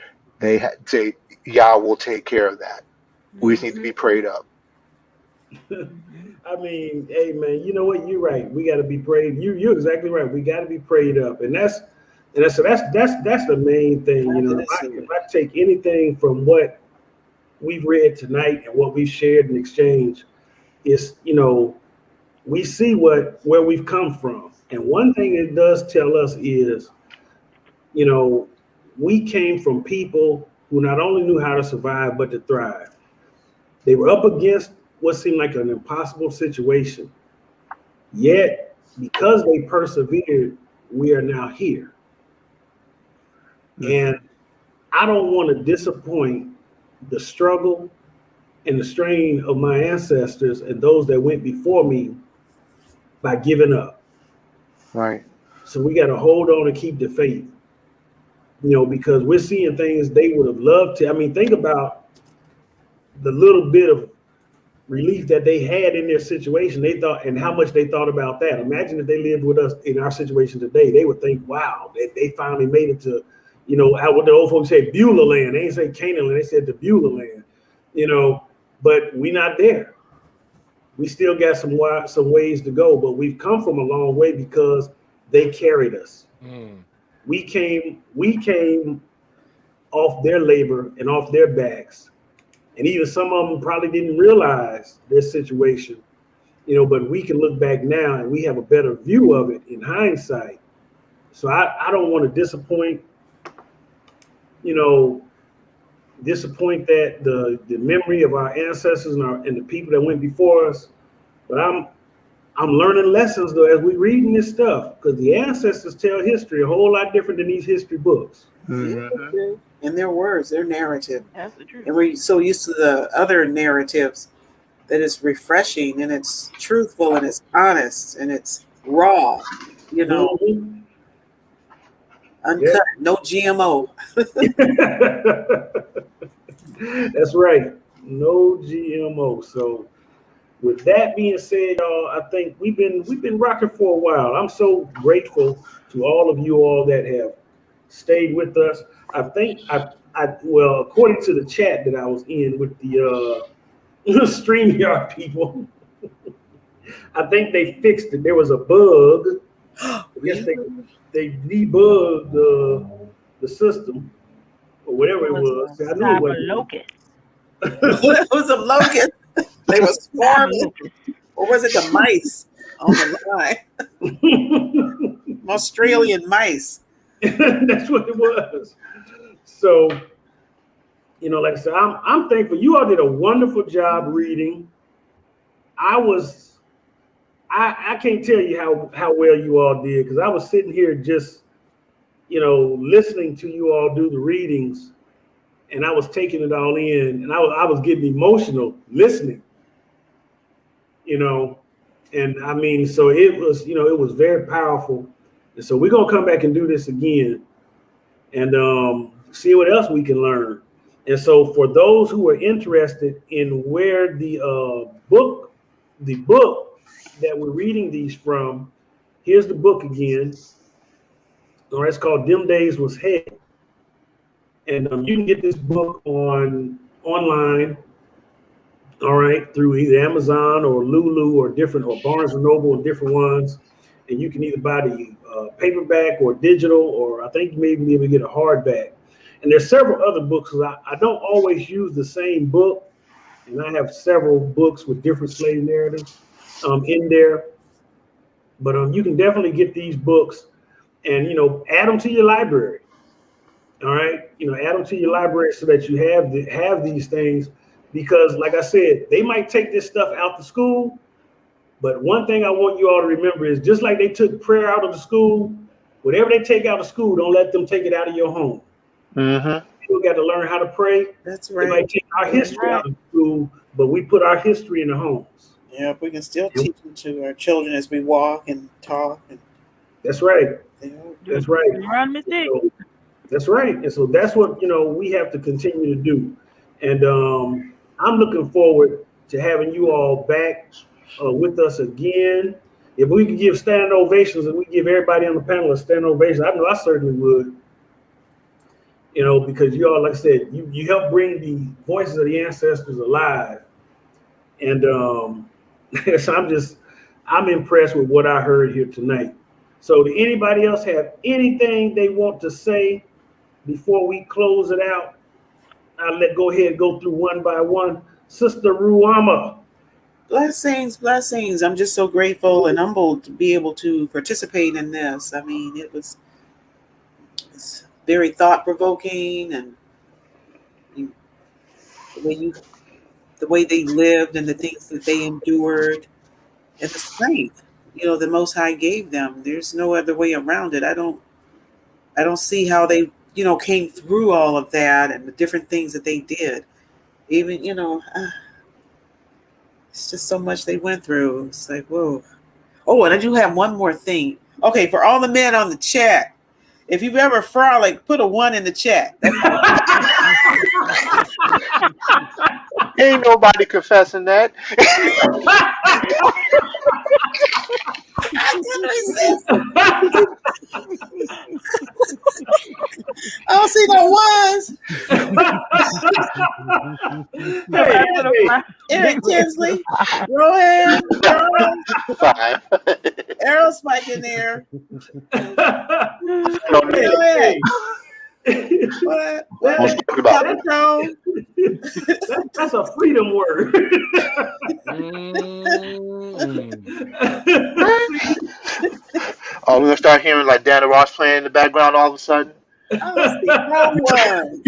[SPEAKER 3] They say, Yah will take care of that. We just need to be prayed up.
[SPEAKER 1] I mean, hey, man, you know what? You're right. We got to be prayed. You're exactly right. We got to be prayed up. And that's the main thing. If I take anything from what we've read tonight and what we've shared and exchanged, is, we see where we've come from. And one thing it does tell us is, we came from people who not only knew how to survive, but to thrive. They were up against what seemed like an impossible situation. Yet, because they persevered, we are now here. And I don't want to disappoint the struggle and the strain of my ancestors and those that went before me by giving up.
[SPEAKER 3] Right.
[SPEAKER 1] So we got to hold on and keep the faith, because we're seeing things they would have loved to. I mean, think about the little bit of relief that they had in their situation. They thought, and how much they thought about that. Imagine if they lived with us in our situation today. They would think, wow, they finally made it to, what the old folks say, Beulah land. They didn't say Canaan land, they said the Beulah land, but we're not there. We still got some ways to go, but we've come from a long way because they carried us. We came off their labor and off their backs. And even some of them probably didn't realize their situation, but we can look back now and we have a better view of it in hindsight. So I don't want to disappoint that the memory of our ancestors and the people that went before us. But I'm learning lessons though as we reading this stuff, because the ancestors tell history a whole lot different than these history books.
[SPEAKER 2] Mm-hmm. And their words, their narrative.
[SPEAKER 4] That's the truth.
[SPEAKER 2] And we're so used to the other narratives that it's refreshing and it's truthful and it's honest and it's raw,
[SPEAKER 1] Mm-hmm.
[SPEAKER 2] Uncut, no GMO.
[SPEAKER 1] That's right. No GMO. So with that being said, y'all, I think we've been rocking for a while. I'm so grateful to all of you all that have stayed with us. I think well, according to the chat that I was in with the StreamYard people, I think they fixed it. There was a bug. I guess they debugged the system or whatever it was. I knew it was
[SPEAKER 4] locust.
[SPEAKER 2] It was a locust. They were swarming. Or was it the mice on the line? Australian mice.
[SPEAKER 1] That's what it was. So, like I said, I'm thankful. You all did a wonderful job reading. I can't tell you how well you all did, because I was sitting here just, listening to you all do the readings, and I was taking it all in, and I was getting emotional listening, and I mean, so it was, it was very powerful. And so we're going to come back and do this again and see what else we can learn. And so for those who are interested in where the book that we're reading these from, here's the book again. All right, it's called Them Days Was Hell. And you can get this book online, all right, through either Amazon or Lulu or Barnes & Noble and different ones. And you can either buy the paperback or digital, or I think you may even be able to get a hardback. And there's several other books. I don't always use the same book, and I have several books with different slave narratives in there. But you can definitely get these books and, add them to your library. All right, add them to your library so that you have these things, because like I said, they might take this stuff out to school. But one thing I want you all to remember is, just like they took prayer out of the school, Whatever they take out of school, don't let them take it out of your home.
[SPEAKER 3] Mm-hmm.
[SPEAKER 1] People got to learn how to pray.
[SPEAKER 2] That's
[SPEAKER 1] They
[SPEAKER 2] right.
[SPEAKER 1] might take our history out of school, but we put our history in the homes.
[SPEAKER 2] Yeah, we can still teach them to our children as we walk and talk. And
[SPEAKER 1] That's right. That's right.
[SPEAKER 4] Run mistake.
[SPEAKER 1] So, that's right. And so that's what we have to continue to do. And I'm looking forward to having you all back with us again. If we could give standing ovations and we give everybody on the panel a standing ovation, I know I certainly would. Because you all, like I said, you help bring the voices of the ancestors alive. And so I'm impressed with what I heard here tonight. So do anybody else have anything they want to say before we close it out? I'll go ahead and go through one by one. Sister Ruama.
[SPEAKER 2] Blessings. I'm just so grateful and humbled to be able to participate in this. I mean, it's very thought-provoking, and the way they lived and the things that they endured and the strength, the Most High gave them. There's no other way around it. I don't see how they, came through all of that and the different things that they did. Even, it's just so much they went through. It's like, whoa. Oh, and I do have one more thing. Okay, for all the men on the chat, if you've ever frolicked, put a 1 in the chat.
[SPEAKER 3] Ain't nobody confessing that.
[SPEAKER 2] I couldn't resist. I don't see no ones. Eric Tinsley, Rohan,
[SPEAKER 3] Fine.
[SPEAKER 2] Arrow Spike in there. What?
[SPEAKER 1] That's a freedom word.
[SPEAKER 3] Oh, we're gonna start hearing like Dana Ross playing in the background all of a sudden.
[SPEAKER 2] I don't see no one.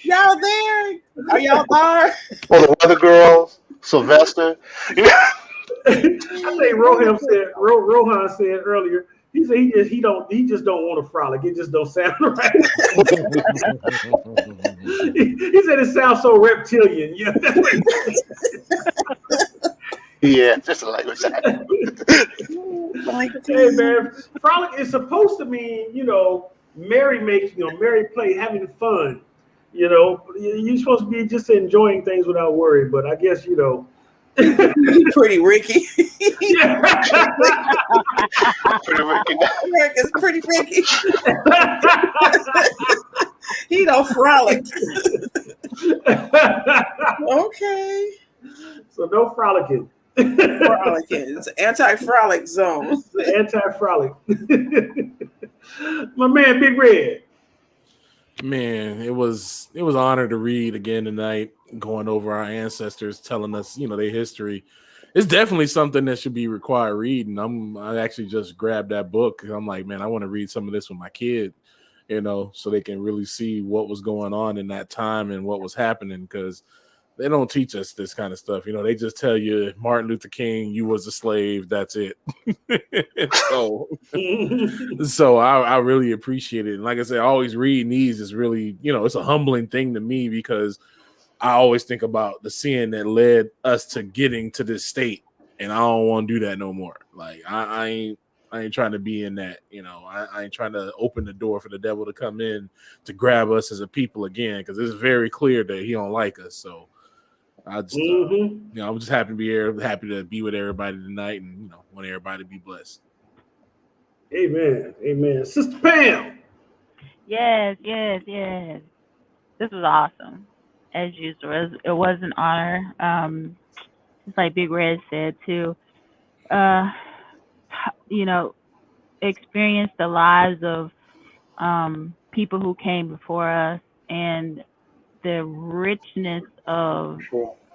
[SPEAKER 2] Y'all there? Are y'all there?
[SPEAKER 3] Or the Weather Girls, Sylvester.
[SPEAKER 1] I think Rohan said earlier. He said he just don't want to frolic. It just don't sound right. He said it sounds so reptilian. Yeah.
[SPEAKER 3] Yeah, just a language.
[SPEAKER 1] Hey man, frolic is supposed to mean merry play, having fun. You're supposed to be just enjoying things without worry. But I guess
[SPEAKER 2] pretty Ricky.
[SPEAKER 3] Pretty Ricky.
[SPEAKER 2] America's pretty Ricky. He don't frolic. Okay.
[SPEAKER 1] So no frolicking.
[SPEAKER 2] Frolicking. It's an anti-frolic zone.
[SPEAKER 1] It's an anti-frolic. My man, Big Red.
[SPEAKER 6] Man, it was an honor to read again tonight, going over our ancestors, telling us, their history. It's definitely something that should be required reading. I actually just grabbed that book. I'm like, man, I want to read some of this with my kid, so they can really see what was going on in that time and what was happening, because they don't teach us this kind of stuff. They just tell you, Martin Luther King, you was a slave. That's it. So I really appreciate it. And like I said, always reading these is really, it's a humbling thing to me, because I always think about the sin that led us to getting to this state. And I don't want to do that no more. Like I ain't trying to be in that, I ain't trying to open the door for the devil to come in to grab us as a people again, because it's very clear that he don't like us. So I just, I'm just happy to be here, happy to be with everybody tonight, and want everybody to be blessed.
[SPEAKER 1] Amen. Sister Pam.
[SPEAKER 4] Yes. This was awesome, as usual. It was an honor. Just like Big Red said too. Experience the lives of people who came before us, and the richness of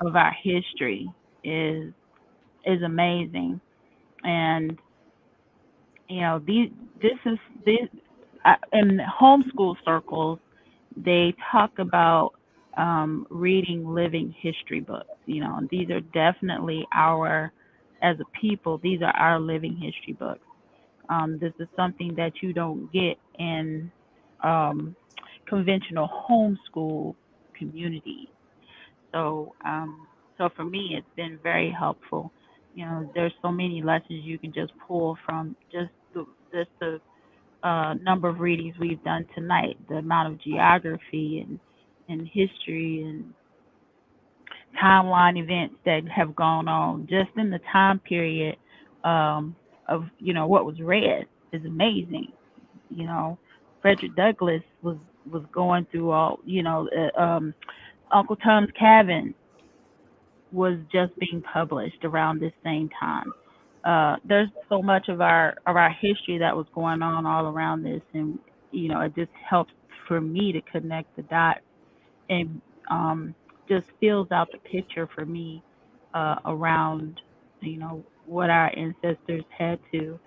[SPEAKER 4] our history is amazing. And this in homeschool circles, they talk about reading living history books. And these are definitely as a people, these are our living history books. This is something that you don't get in um, conventional homeschool communities. So, so for me, it's been very helpful. You know, there's so many lessons you can just pull from just the number of readings we've done tonight, the amount of geography and history and timeline events that have gone on just in the time period of what was read is amazing. You know, Frederick Douglass was going through all. Uncle Tom's Cabin was just being published around this same time. There's so much of our history that was going on all around this, and it just helps for me to connect the dots and just fills out the picture for me around what our ancestors had to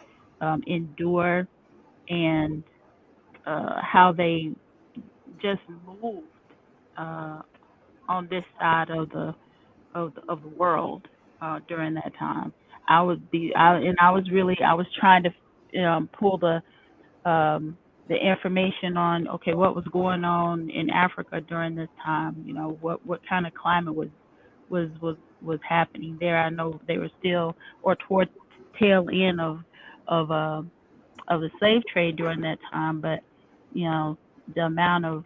[SPEAKER 4] endure and how they just moved uh, on this side of the world during that time. I was trying to pull the information on okay what was going on in Africa during this time. What kind of climate was happening there. I know they were still or toward tail end of uh, of the slave trade during that time, but the amount of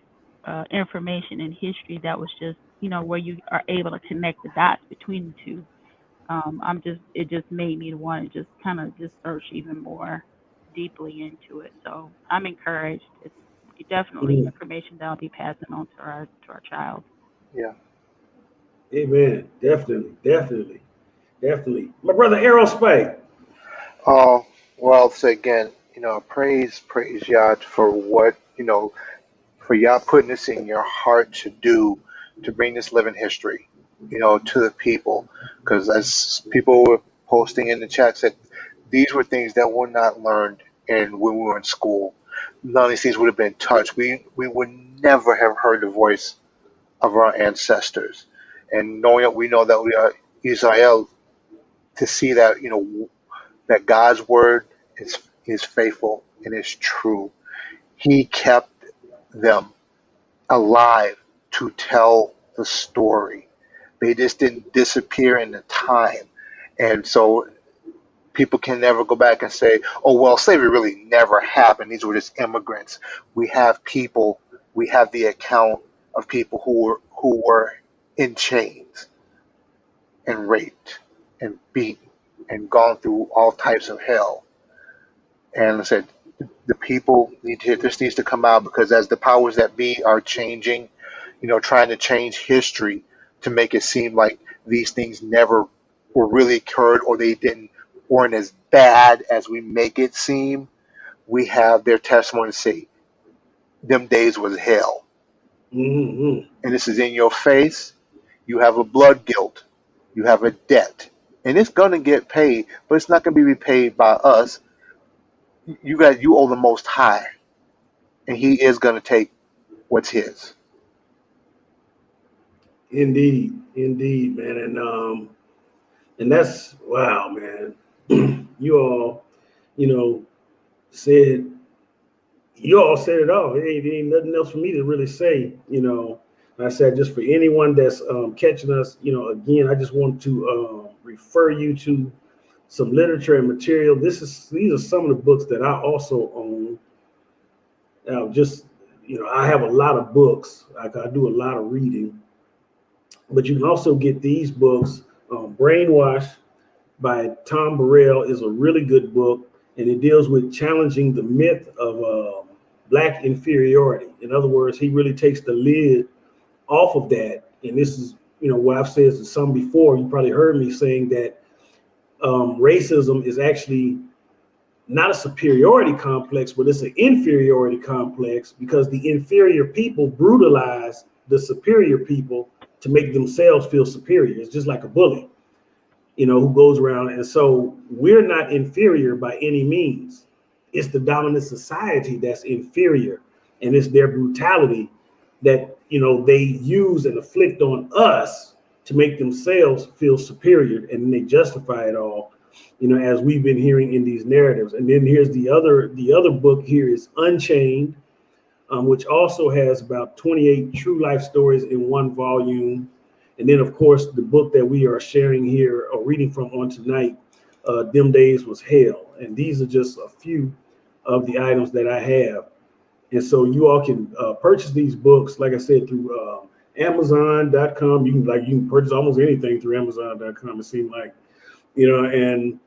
[SPEAKER 4] information and history that was just where you are able to connect the dots between the two. It just made me want to just kind of just search even more deeply into it. So I'm encouraged. It's definitely
[SPEAKER 1] Mhm.
[SPEAKER 4] information that I'll be passing on to our child.
[SPEAKER 3] Yeah.
[SPEAKER 1] Amen. Definitely, definitely, definitely. My brother Aerospace.
[SPEAKER 3] Oh, well, so again, praise Yah for what, for Yah putting this in your heart to do, to bring this living history, to the people. Because as people were posting in the chat said, these were things that were not learned when we were in school. None of these things would have been touched. We would never have heard the voice of our ancestors. And knowing that we know that we are Israel, to see that, that God's word is faithful and is true. He kept them alive to tell the story. They just didn't disappear in the time. And so people can never go back and say, oh, well, slavery really never happened. These were just immigrants. We have people, we have the account of people who were in chains and raped and beaten and gone through all types of hell. And I said, the people need to hear this needs to come out because as the powers that be are changing, trying to change history to make it seem like these things never were really occurred or they weren't as bad as we make it seem, we have their testimony to say, them days was hell.
[SPEAKER 1] Mm-hmm.
[SPEAKER 3] And this is in your face. You have a blood guilt. You have a debt. And it's going to get paid, but it's not going to be repaid by us. You owe the Most High, and He is going to take what's His.
[SPEAKER 1] Indeed, indeed, man, and that's wow, man. You all, you know, said you all said it all. It ain't nothing else for me to really say. I said just for anyone that's catching us, again, I just want to refer you to some literature and material. These are some of the books that I also own. Just I have a lot of books. Like I do a lot of reading, but you can also get these books. Brainwash by Tom Burrell is a really good book, and it deals with challenging the myth of Black inferiority. In other words, he really takes the lid off of that. And this is, what I've said to some before. You probably heard me saying that racism is actually not a superiority complex, but it's an inferiority complex because the inferior people brutalize the superior people to make themselves feel superior. It's just like a bully, who goes around. And so we're not inferior by any means. It's the dominant society that's inferior. And it's their brutality that, they use and afflict on us to make themselves feel superior. And they justify it all. as we've been hearing in these narratives. And then here's the other book here is Unchained, which also has about 28 true life stories in one volume. And then, of course, the book that we are sharing here or reading from on tonight, Them Days Was Hell. And these are just a few of the items that I have. And so you all can purchase these books, like I said, through Amazon.com. You can purchase almost anything through Amazon.com, it seems like, and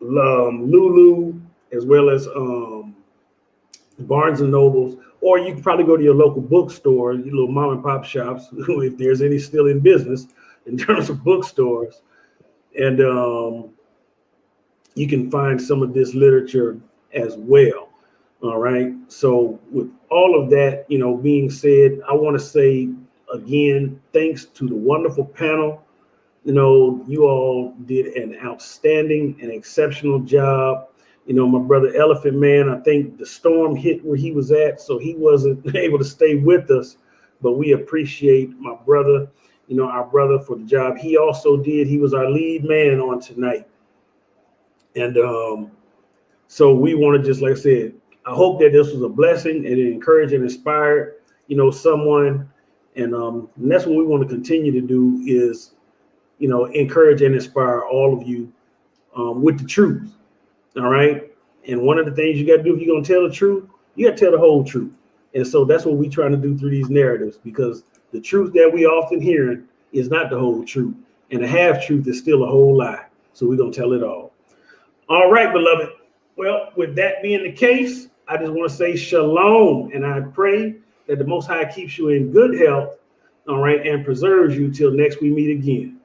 [SPEAKER 1] Lulu, as well as Barnes and Nobles, or you can probably go to your local bookstore, your little mom and pop shops, if there's any still in business in terms of bookstores. And you can find some of this literature as well. All right. So with all of that, being said, I want to say again, thanks to the wonderful panel. You all did an outstanding and exceptional job. My brother Elephant Man, I think the storm hit where he was at, so he wasn't able to stay with us, but we appreciate my brother, our brother, for the job he also did. He was our lead man on tonight. And so we want to just, like I said, I hope that this was a blessing and it encouraged and inspired, someone. And that's what we want to continue to do is, encourage and inspire all of you with the truth. All right. And one of the things you got to do if you're going to tell the truth, you got to tell the whole truth. And so that's what we're trying to do through these narratives, because the truth that we often hear is not the whole truth. And the half truth is still a whole lie. So we're going to tell it all. All right, beloved. Well, with that being the case, I just want to say shalom. And I pray that the Most High keeps you in good health, all right, and preserves you till next we meet again.